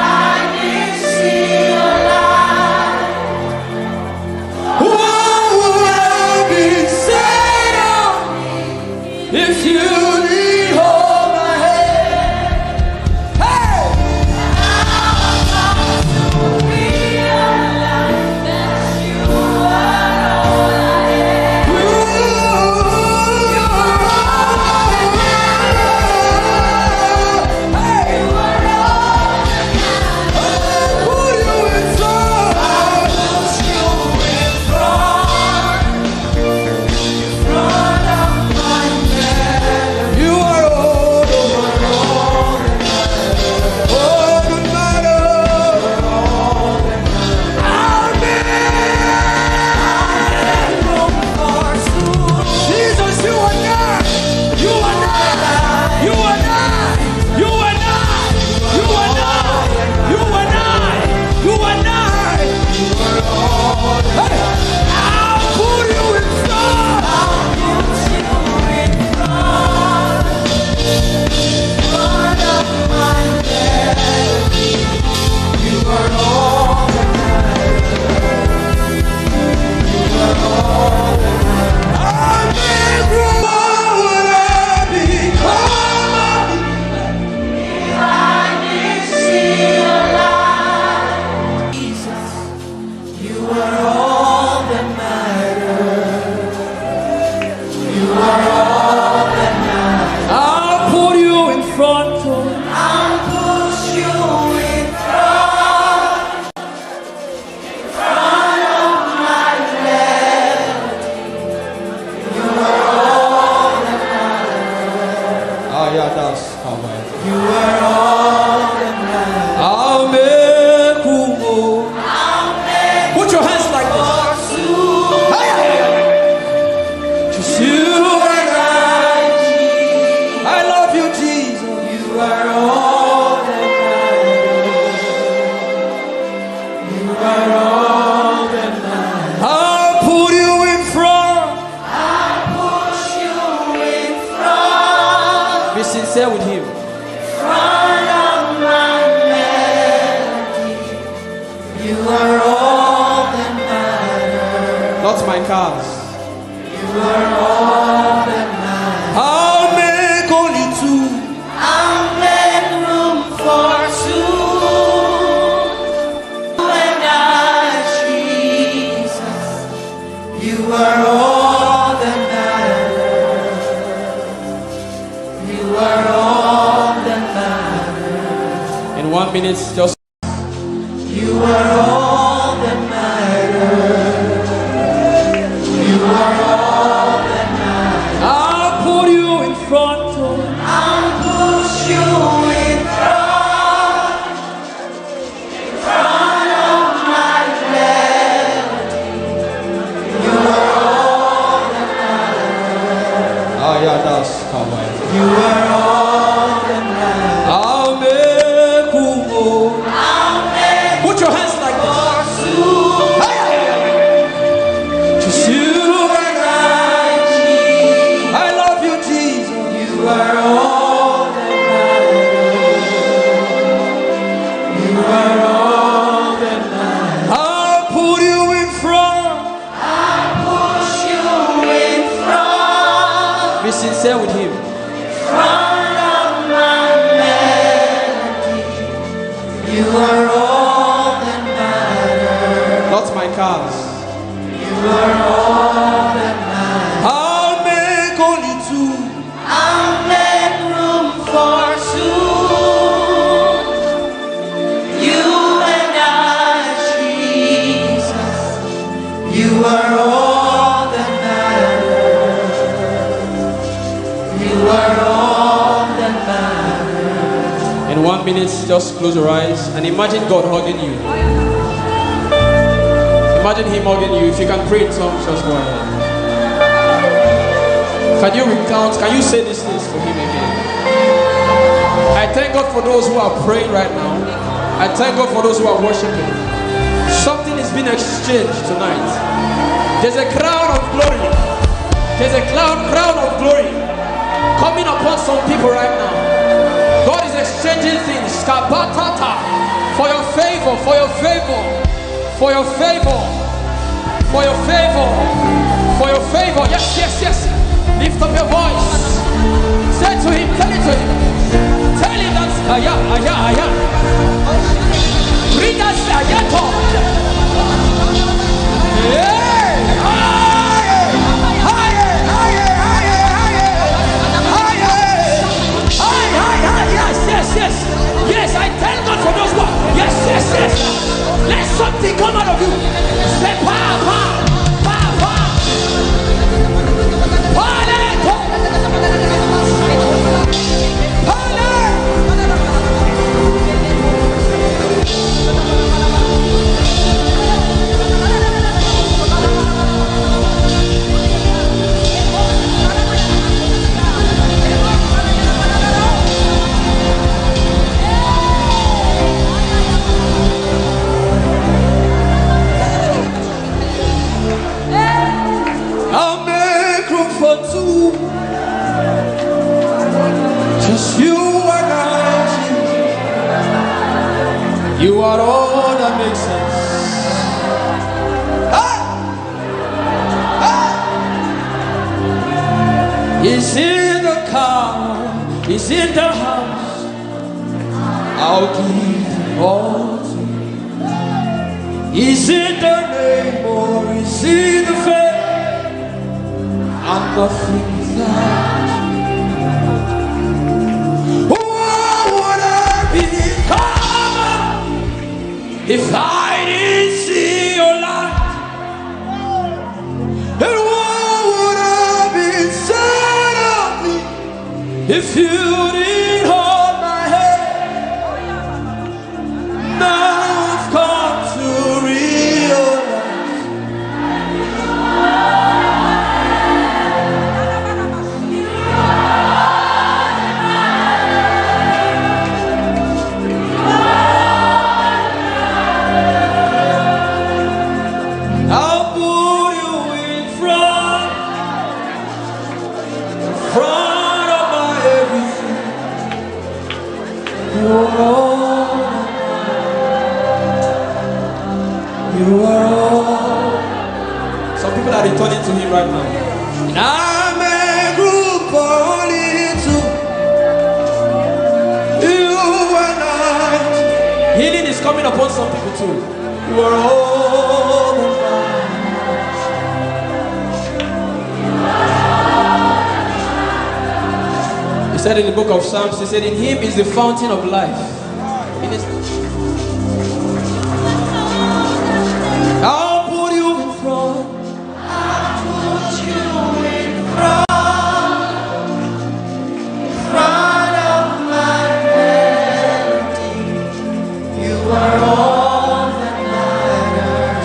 didn't see your light? What would I be said of if you didn't hold my hand? Hey! Just you are all that matters. You are all that matters. I'll put you in front. I'll push you in front of my melody. You are all that matters. Oh yeah, that's come on. You are all that matters. I'll make put your hands like this. Just you and I love you, Jesus. You are all that matters. You are all that matters. I'll put you in front. I'll push you in front. Be sincere with him. In front of 1 minute, just close your eyes and imagine God hugging you. Imagine Him hugging you. If you can pray in tongues, just go ahead. Can you recount? Can you say these things to Him again? I thank God for those who are praying right now. I thank God for those who are worshiping. Something is being exchanged tonight. There's a crown of glory. There's a crown of glory coming upon some people right now. God is exchanging things. For your favor, for your favor, for your favor, for your favor, for your favor. Yes, yes, yes. Lift up your voice. Say to Him, tell it to Him. Tell Him that aya. Read us ayato. Yes. Yes, I thank God for those words. Yes. Let something come out of you. Say pa. You are all that makes sense. He's in the car, He's in the house. I'll give all to you. He's in the name or He's in the faith. I'm nothing without. If I didn't see your light, and what would have been said of me if you didn't hold my hand? Now I've come to realize returning to Him right now. And I'm a group only to you and I. Healing is coming upon some people too. You are all He said in the book of Psalms, He said, in Him is the fountain of life. In His I'll put you in front.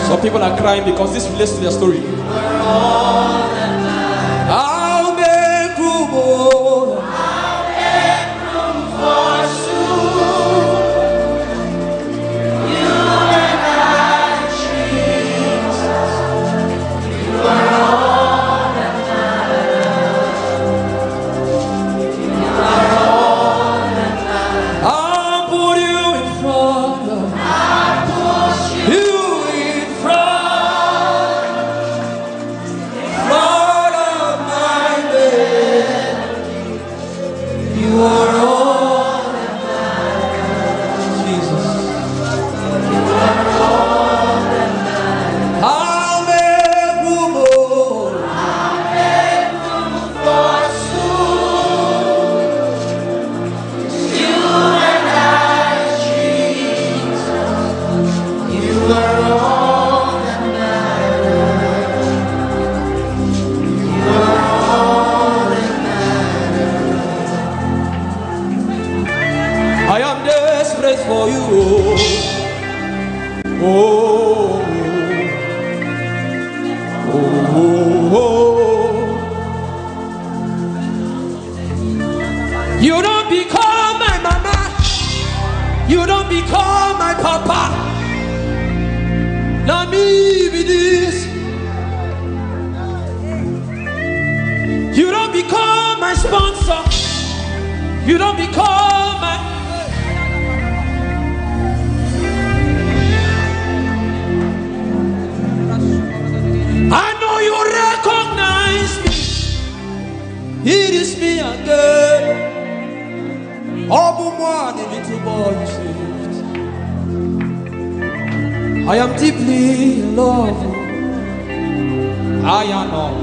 Some people are crying because this relates to their story. I'll make room for soon. You and I, Jesus. You are all that matters. You are all that matters. I'll put you in front of. I'll put you in front of my bed. You are all that matters, Jesus. You are all that matters. I'll make room for soon. You and I, Jesus. You are all that matters. You are all that matters. for you. Oh, oh, oh, oh. You don't become my mama. You don't become my papa. Now me be this. You don't become my sponsor. You don't become my. I know you recognize me. It is me again. Obumwa, the little boy you saved. I am deeply in love. I am not.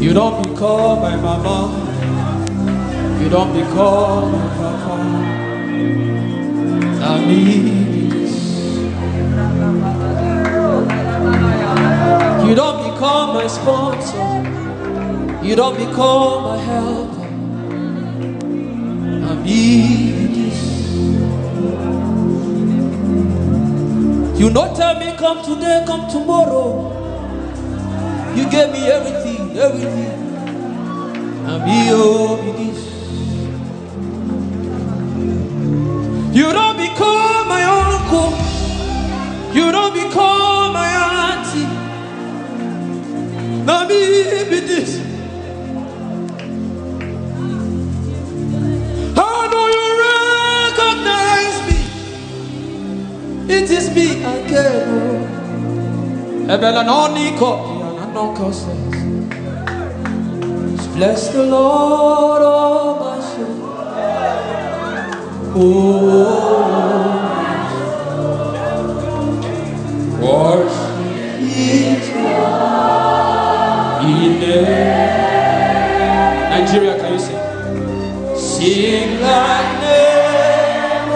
You don't become my mama. You don't become my papa. I mean, you don't become my sponsor. You don't become my helper. I mean, you not tell me come today, come tomorrow. You gave me everything, everything. And be this. You don't become my uncle. You don't become my auntie. Now be this. How do you recognize me? It is me again. Eben and Oniko. Bless the Lord, oh my soul. Oh, worship His name. Nigeria, can you sing? Sing like never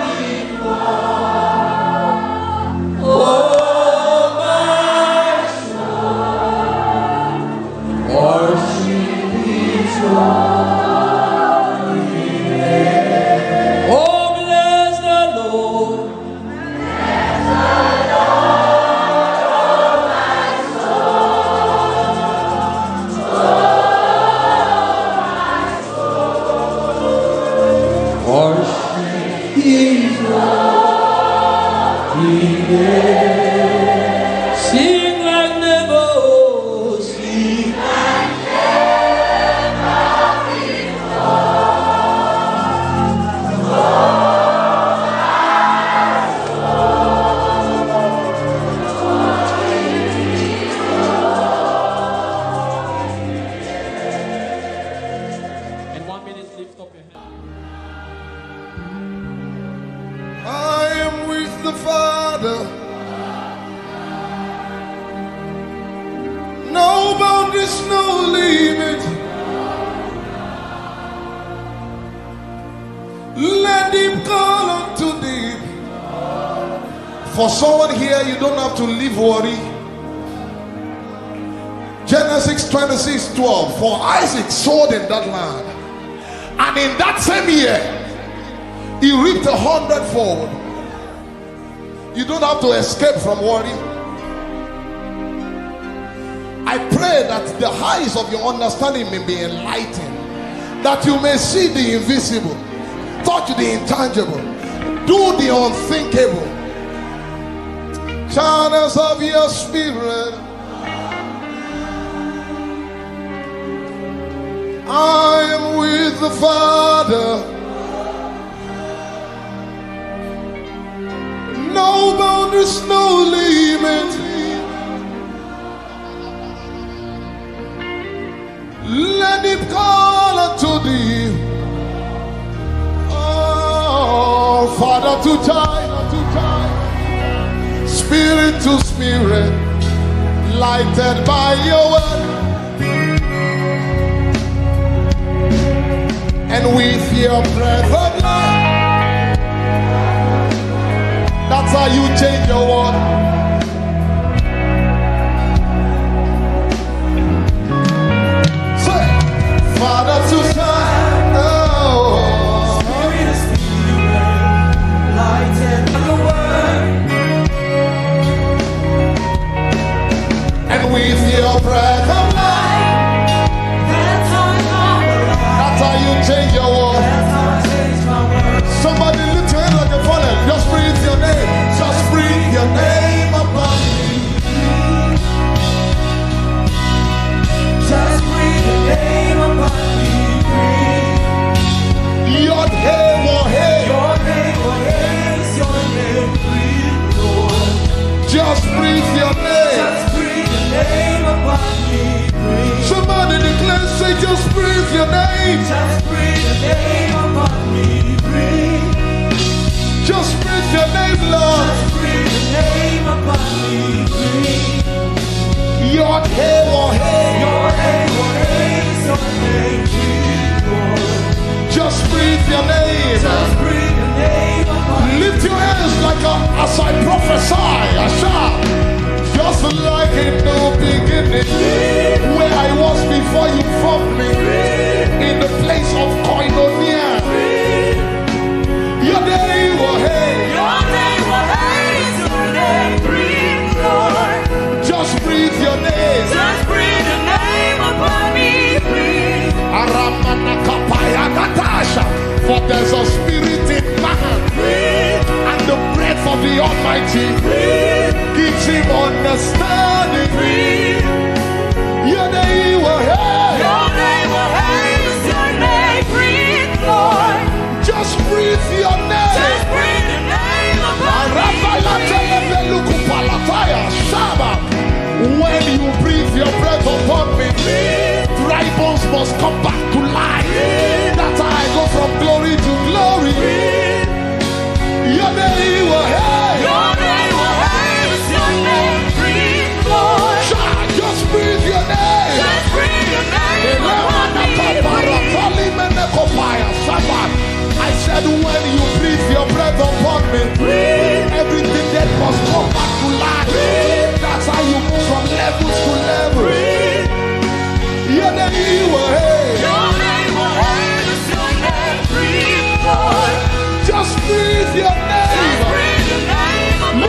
before. Oh. For someone here, you don't have to live worry. Genesis 26:12. For Isaac sowed in that land, and in that same year, he reaped 100-fold. You don't have to escape from worry. I pray that the eyes of your understanding may be enlightened, that you may see the invisible, touch the intangible, do the unthinkable. Channels of your spirit, I am with the Father. No boundaries, no limit. Let him call to thee. Oh, Father to child, Spirit to spirit, lighted by your word. And with your breath of life, that's how you change your world. Say, Father to Son, oh, Spirit to spirit, lighted by your word. And with your breath of life, that's how you change your world. Somebody lift your hand like a fallen. Just breathe your name. Just breathe your name upon me. Just breathe your name upon me. Your name, oh hey. Your name, oh hey, is your name. Breathe, Lord. Just breathe your name. Just breathe your name upon me. Somebody declare, say, just breathe your name. Just breathe your name upon me. Just breathe your name, Lord. Just breathe your name upon me. Your name, oh hey. Your name, oh hey, is your name. Breathe, Lord. Just breathe your name. Just breathe your name upon me. Lift your hands like as I prophesy. I shout. Just like in the beginning, where I was before you formed me, in the place of koinonia. Your name, oh hey. Your name, oh hey, is your name. Breathe, Lord. Just breathe your name. Just breathe your name upon me. Breathe. For there's a spirit in man, and the breath of the Almighty gives him understanding. Your name, oh hey. Your name, oh hey, is your name. Breathe, Lord. Just breathe your name. Just breathe your name upon me. When you breathe your breath upon me, dry bones must come back to life. That's how I go from glory to glory. Your name, oh hey. Your name, oh hey, is your name. Breathe, Lord. Just breathe your name. Just breathe your name upon me. I said when you breathe your breath upon me, everything that must come back to life. That's how you move from levels to levels. Your name, oh hey. Your name, oh hey, is your name. Breathe, Lord. Just breathe your name. Just breathe your name upon me.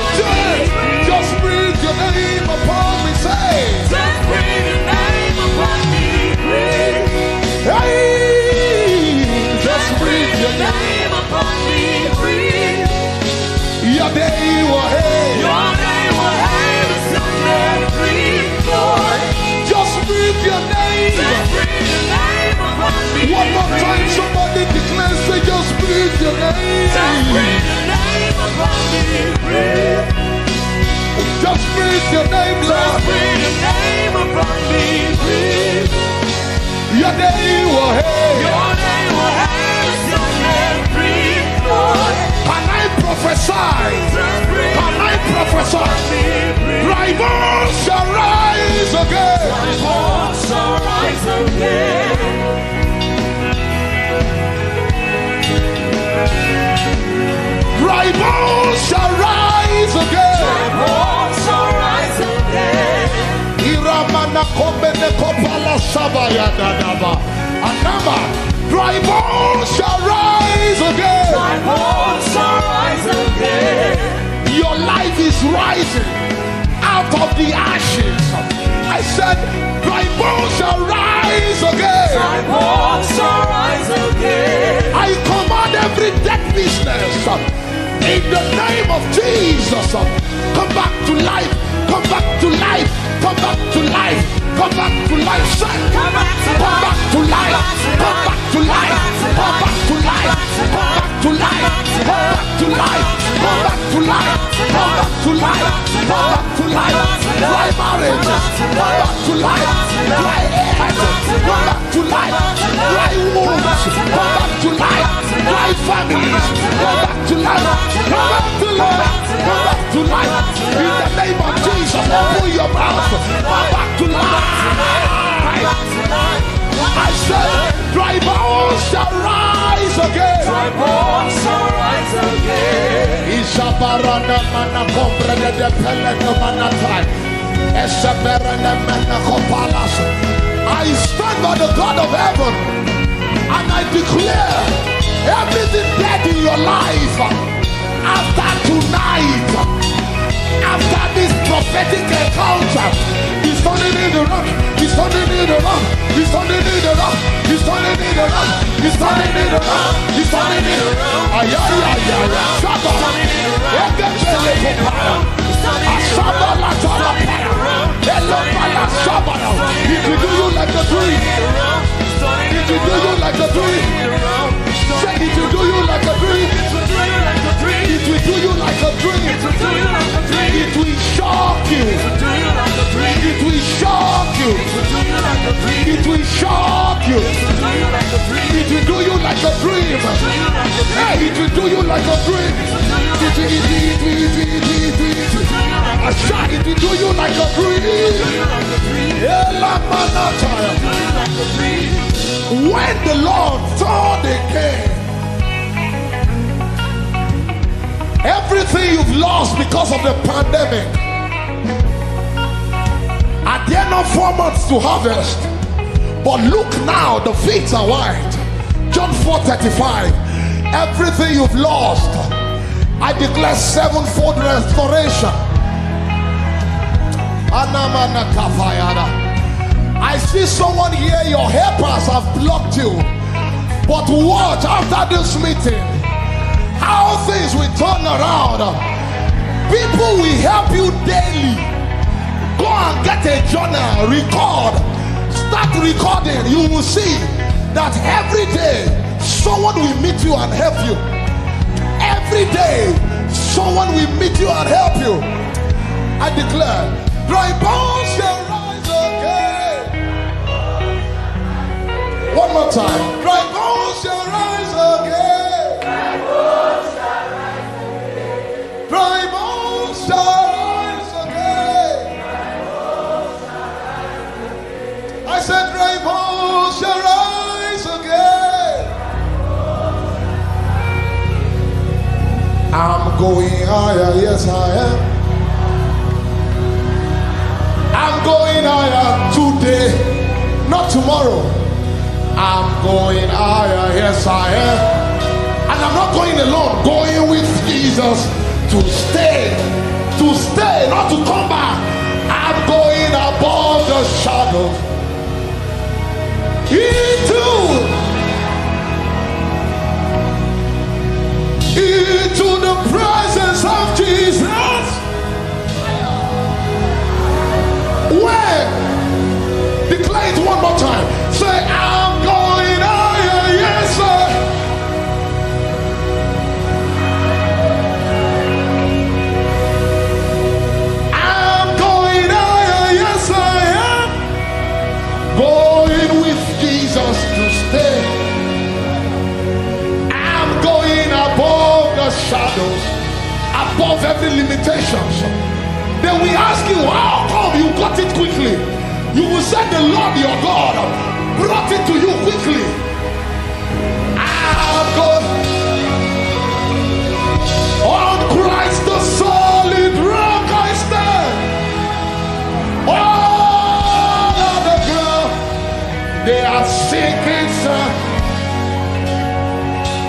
Just breathe your name upon me. Say. Just breathe your name upon me. Hey. Just breathe your name upon me. Breathe. Your name, oh hey. Your name, oh hey, is your name. Breathe, Lord. Just breathe your name. Just breathe your name upon me. One more time, somebody declare, say, just breathe your name. Just breathe your name upon me. Breathe. Just breathe your name, Lord. Just breathe your name upon me. Breathe. Your name, oh hey. Your name, oh hey, is your name. Breathe, Lord. Can I prophesy? Can I prophesy? Dry bones shall rise again. Dry bones shall rise again. Dry bones shall rise again. Dry bones shall rise again. Iramana komene kopala sabaya dadaba. Anama. Dry bones shall rise again. Dry bones shall rise again. Your life is rising out of the ashes. I said, dry bones shall rise again. Dry bones shall rise again. I command every dead business in the name of Jesus. Come back to life. Come back to life. Come back to life. Come back to life. Come back to life. Come back to life. Come back to life. Come back to life. Come back to life. Come back to life. Come back to life. Come back to life. Dry marriage. Come back to life. Dry head. Come back to life. Dry womb. families. Come back to life. Come back to life. Come back to life. In the name of Jesus, open your mouth. Come back to life. I said, dry bones shall rise again. Dry bones shall rise again. Isabarana mana comprende de pelene manatai. Esaberana mana kopalas. I stand by the God of heaven and I declare everything dead in your life after tonight, after this prophetic encounter, he's turning it around, he's turning it around, he's turning it around, he's turning it around, he's turning it around, he's turning it around. Ay, ay, ay, ay, Shabba, Ekepele Kopaya, Asaba la Tala Paya, Eloma la Shabba. It will do you like a dream. It will do you like a dream. Say it will do you like a dream. It will do you like a dream. It will shock you. It will shock you. It will shock you. It will do you like a dream. Hey, it will do you like a dream. It will do you like a dream. When the Lord turned again, everything you've lost because of the pandemic, are there not 4 months to harvest? But look now, the fields are white. John 4:35. Everything you've lost, I declare sevenfold restoration. I see someone here, your helpers have blocked you. But watch after this meeting, how things will turn around. People will help you daily. Go and get a journal, record, start recording. You will see that every day someone will meet you and help you. Every day someone will meet you and help you. I declare, dry bones shall rise again. One more time, dry bones shall rise again. Dry bones shall rise again. I said, dry bones shall rise again. I'm going higher, yes I am. I'm going higher today, not tomorrow. I'm going higher, yes I am. And I'm not going alone, going with Jesus to stay, not to come back. I'm going above the shadows into the presence of Jesus. When? Declare it one more time. Say, I'm going higher, yes sir. I'm going higher, yes I am. Going with Jesus to stay. I'm going above the shadows, above every limitation. Then we ask you, how come you got it quickly? You will say the Lord your God brought it to you quickly. I'm going on Christ the solid rock I stand. All of the ground they are sinking sand.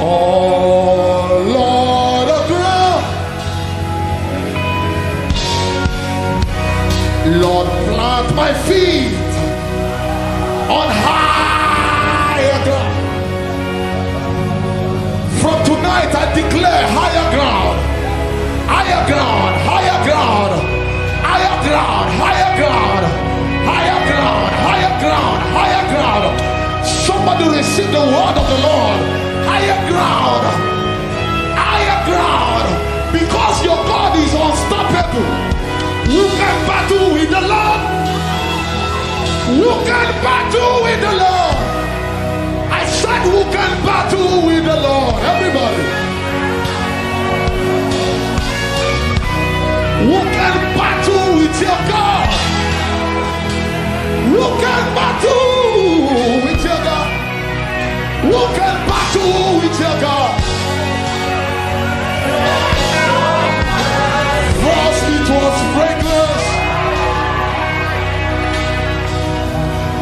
All of the ground, Lord, plant my feet on higher ground. From tonight I declare higher ground, higher ground, higher ground, higher ground, higher ground, higher ground, higher ground, higher ground. Somebody receive the word of the Lord. Higher ground, higher ground, because your God is unstoppable. You can battle with the Lord. You can battle with the Lord. I said, who can can battle with the Lord? Everybody. Who can battle with your God? Who can battle with your God? Who can battle with your God? First it was fragrance,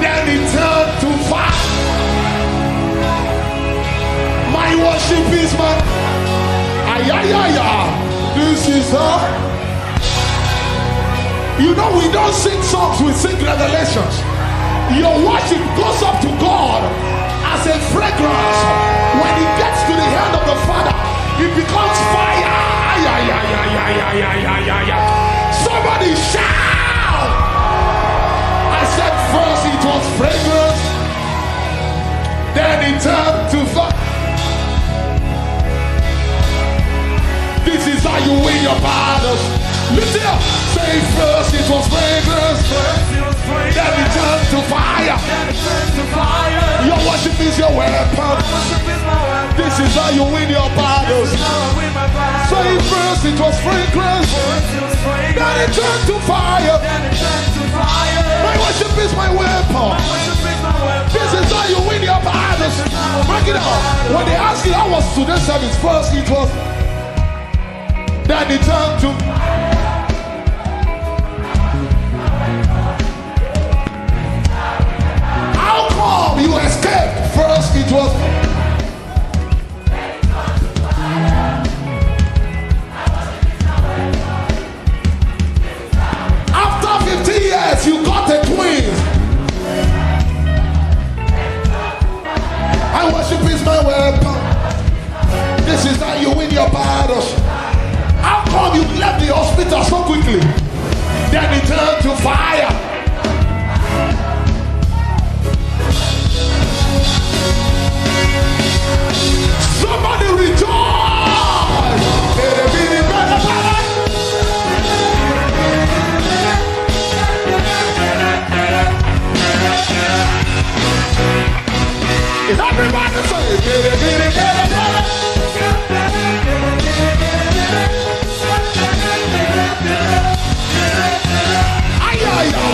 then it turned to fire. My worship is my this is you know we don't sing songs, we sing revelations. Your worship goes up to God as a fragrance. When it gets to the hand of the Father, it becomes fire. Somebody shout! I said first it was fragrance, then it turned to fire. This is how you win your battles. Lift it up. Say first it was fragrance, then it turned to fire. Your worship is your weapon. This is how you win your battles. Say first it was fragrance, then it turned to fire. My worship is my weapon. This is how you win your battles. Break it out. When they ask you how was today's service, first it was, then it turned to. How come you escaped? First it was. After 50 years, you got a twin. I worship is my weapon. This is how you win your battles. How come you left the hospital so quickly? Then it turned to fire. Somebody rejoice! Is everybody saying?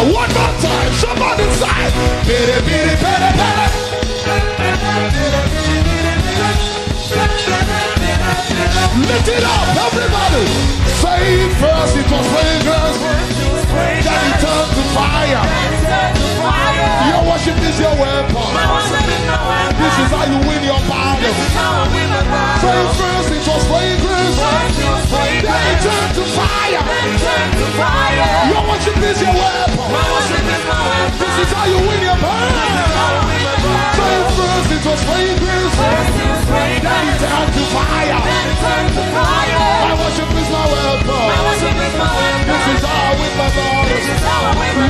One more time, somebody say, lift it up, everybody. Say first it was fragrance, then it turned to fire. Your worship is your weapon. This is how you win your battle. Say first it was fragrance, then it turned to fire. Your worship is your weapon. This is how you win your battle. Say first it was fragrance, then it turned to fire. My worship is my weapon. This is how I win my battle.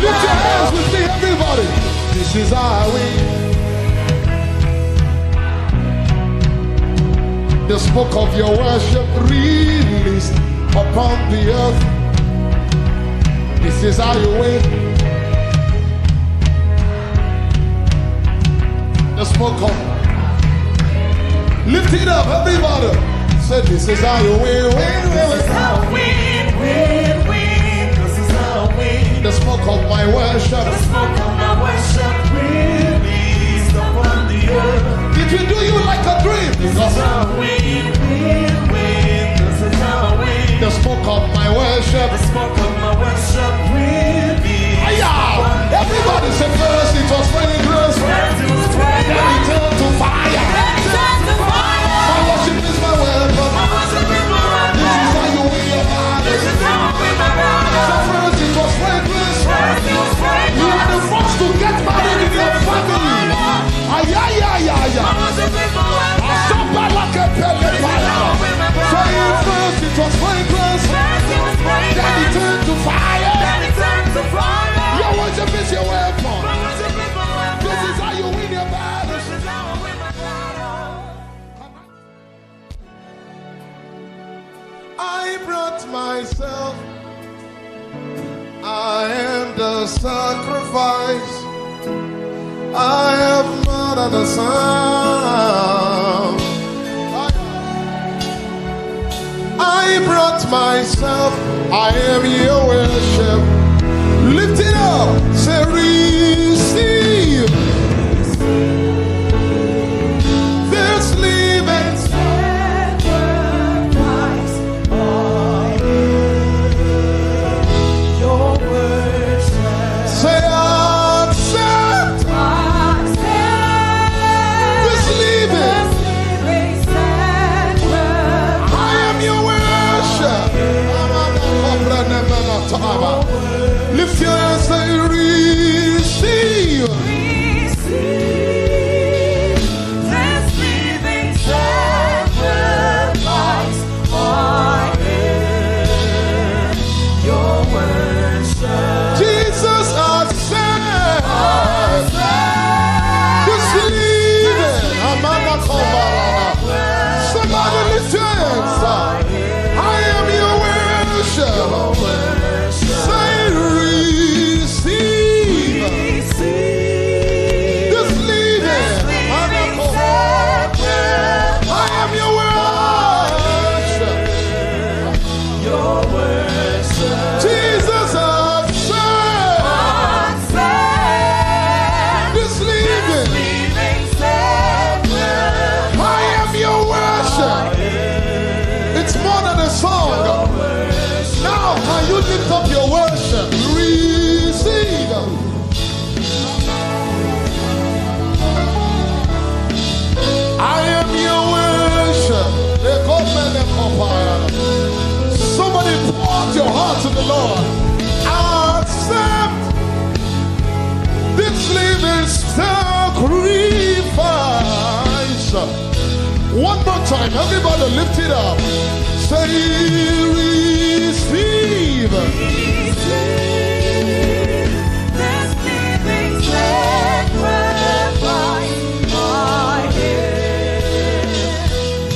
Lift your hands with me, everybody. This is how I win. The smoke of your worship released upon the earth. This is how you win. The smoke of. Lift it up, everybody. Say this is how you win, win, win. This is how I win, win, win. This is how I win. The smoke of my worship. The smoke of my worship released upon the earth. It will do you like a dream. This is how I win, win, win. This is how I win. The smoke of my worship. The smoke of my worship released. Everybody say first it was fragrance. Then it turned to fire. My worship is my weapon. This is how you win your battle. So first it was fragrance. You are the first to get married in your family. I stop by like a pellet fire. So first it was fragrance. Then it turned to fire. Your worship is your weapon. This is how you win your battle. I brought myself. I am the sacrifice. I have murdered the son. myself, I am your worship. Lift it up, say receive this living sacrifice. Your worship. Say accept this living. I am your worship. Lift your hands, say receive. This living sacrifice. I am your worship. Jesus, accept this living. Somebody lift your hands. I am your worship. Say receive this living. I am your worship. Jesus, accept this living. I am your worship. It's more than a song. Now, can you lift up your worship? Receive. I am your worship. Somebody pour out your heart to the Lord. Accept this living sacrifice. One more time, everybody lift it up. Say receive. This living sacrifice. I am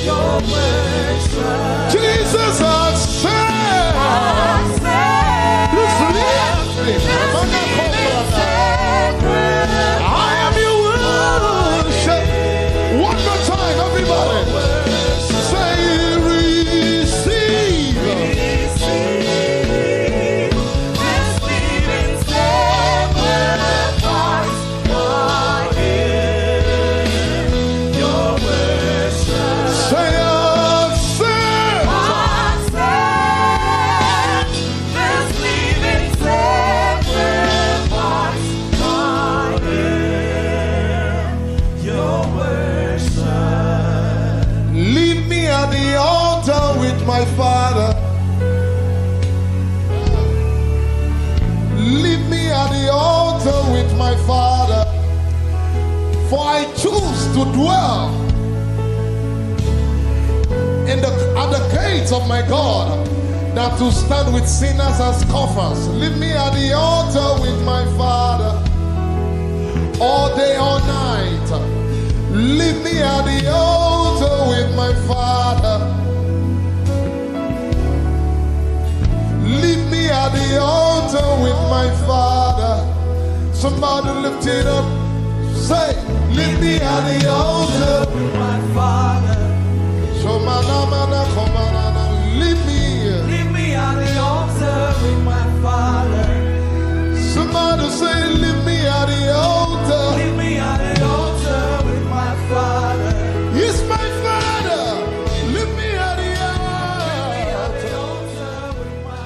your worship. Jesus, accept this living. I am your worship. One more time, everybody. Say receive. This living sacrifice. I am your worship. Say accept. Accept this living sacrifice. I am your worship. Leave me at the altar with my Father. Leave me at the altar with my Father. For I choose to dwell at the gates of my God, not to stand with sinners and scoffers. Leave me at the altar with my Father, all day, all night. Leave me at the altar with my Father. Leave me at the altar with my Father. Somebody lift it up. Say, leave me at the altar with my Father. Leave me. Leave me at the altar with my Father. Somebody say, leave me at the altar. Leave me at the altar with my Father. He's my Father. Leave me at the altar with my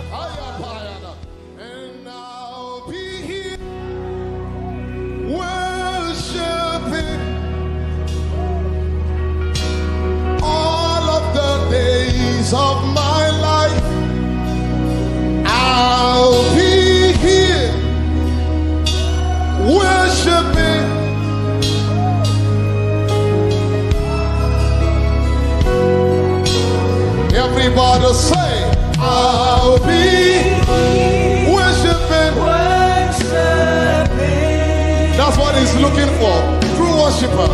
Father. And I'll be here worshiping all of the days of my life. I'll be here worshiping. Everybody say, I'll be worshiping. That's what he's looking for. True worshiper.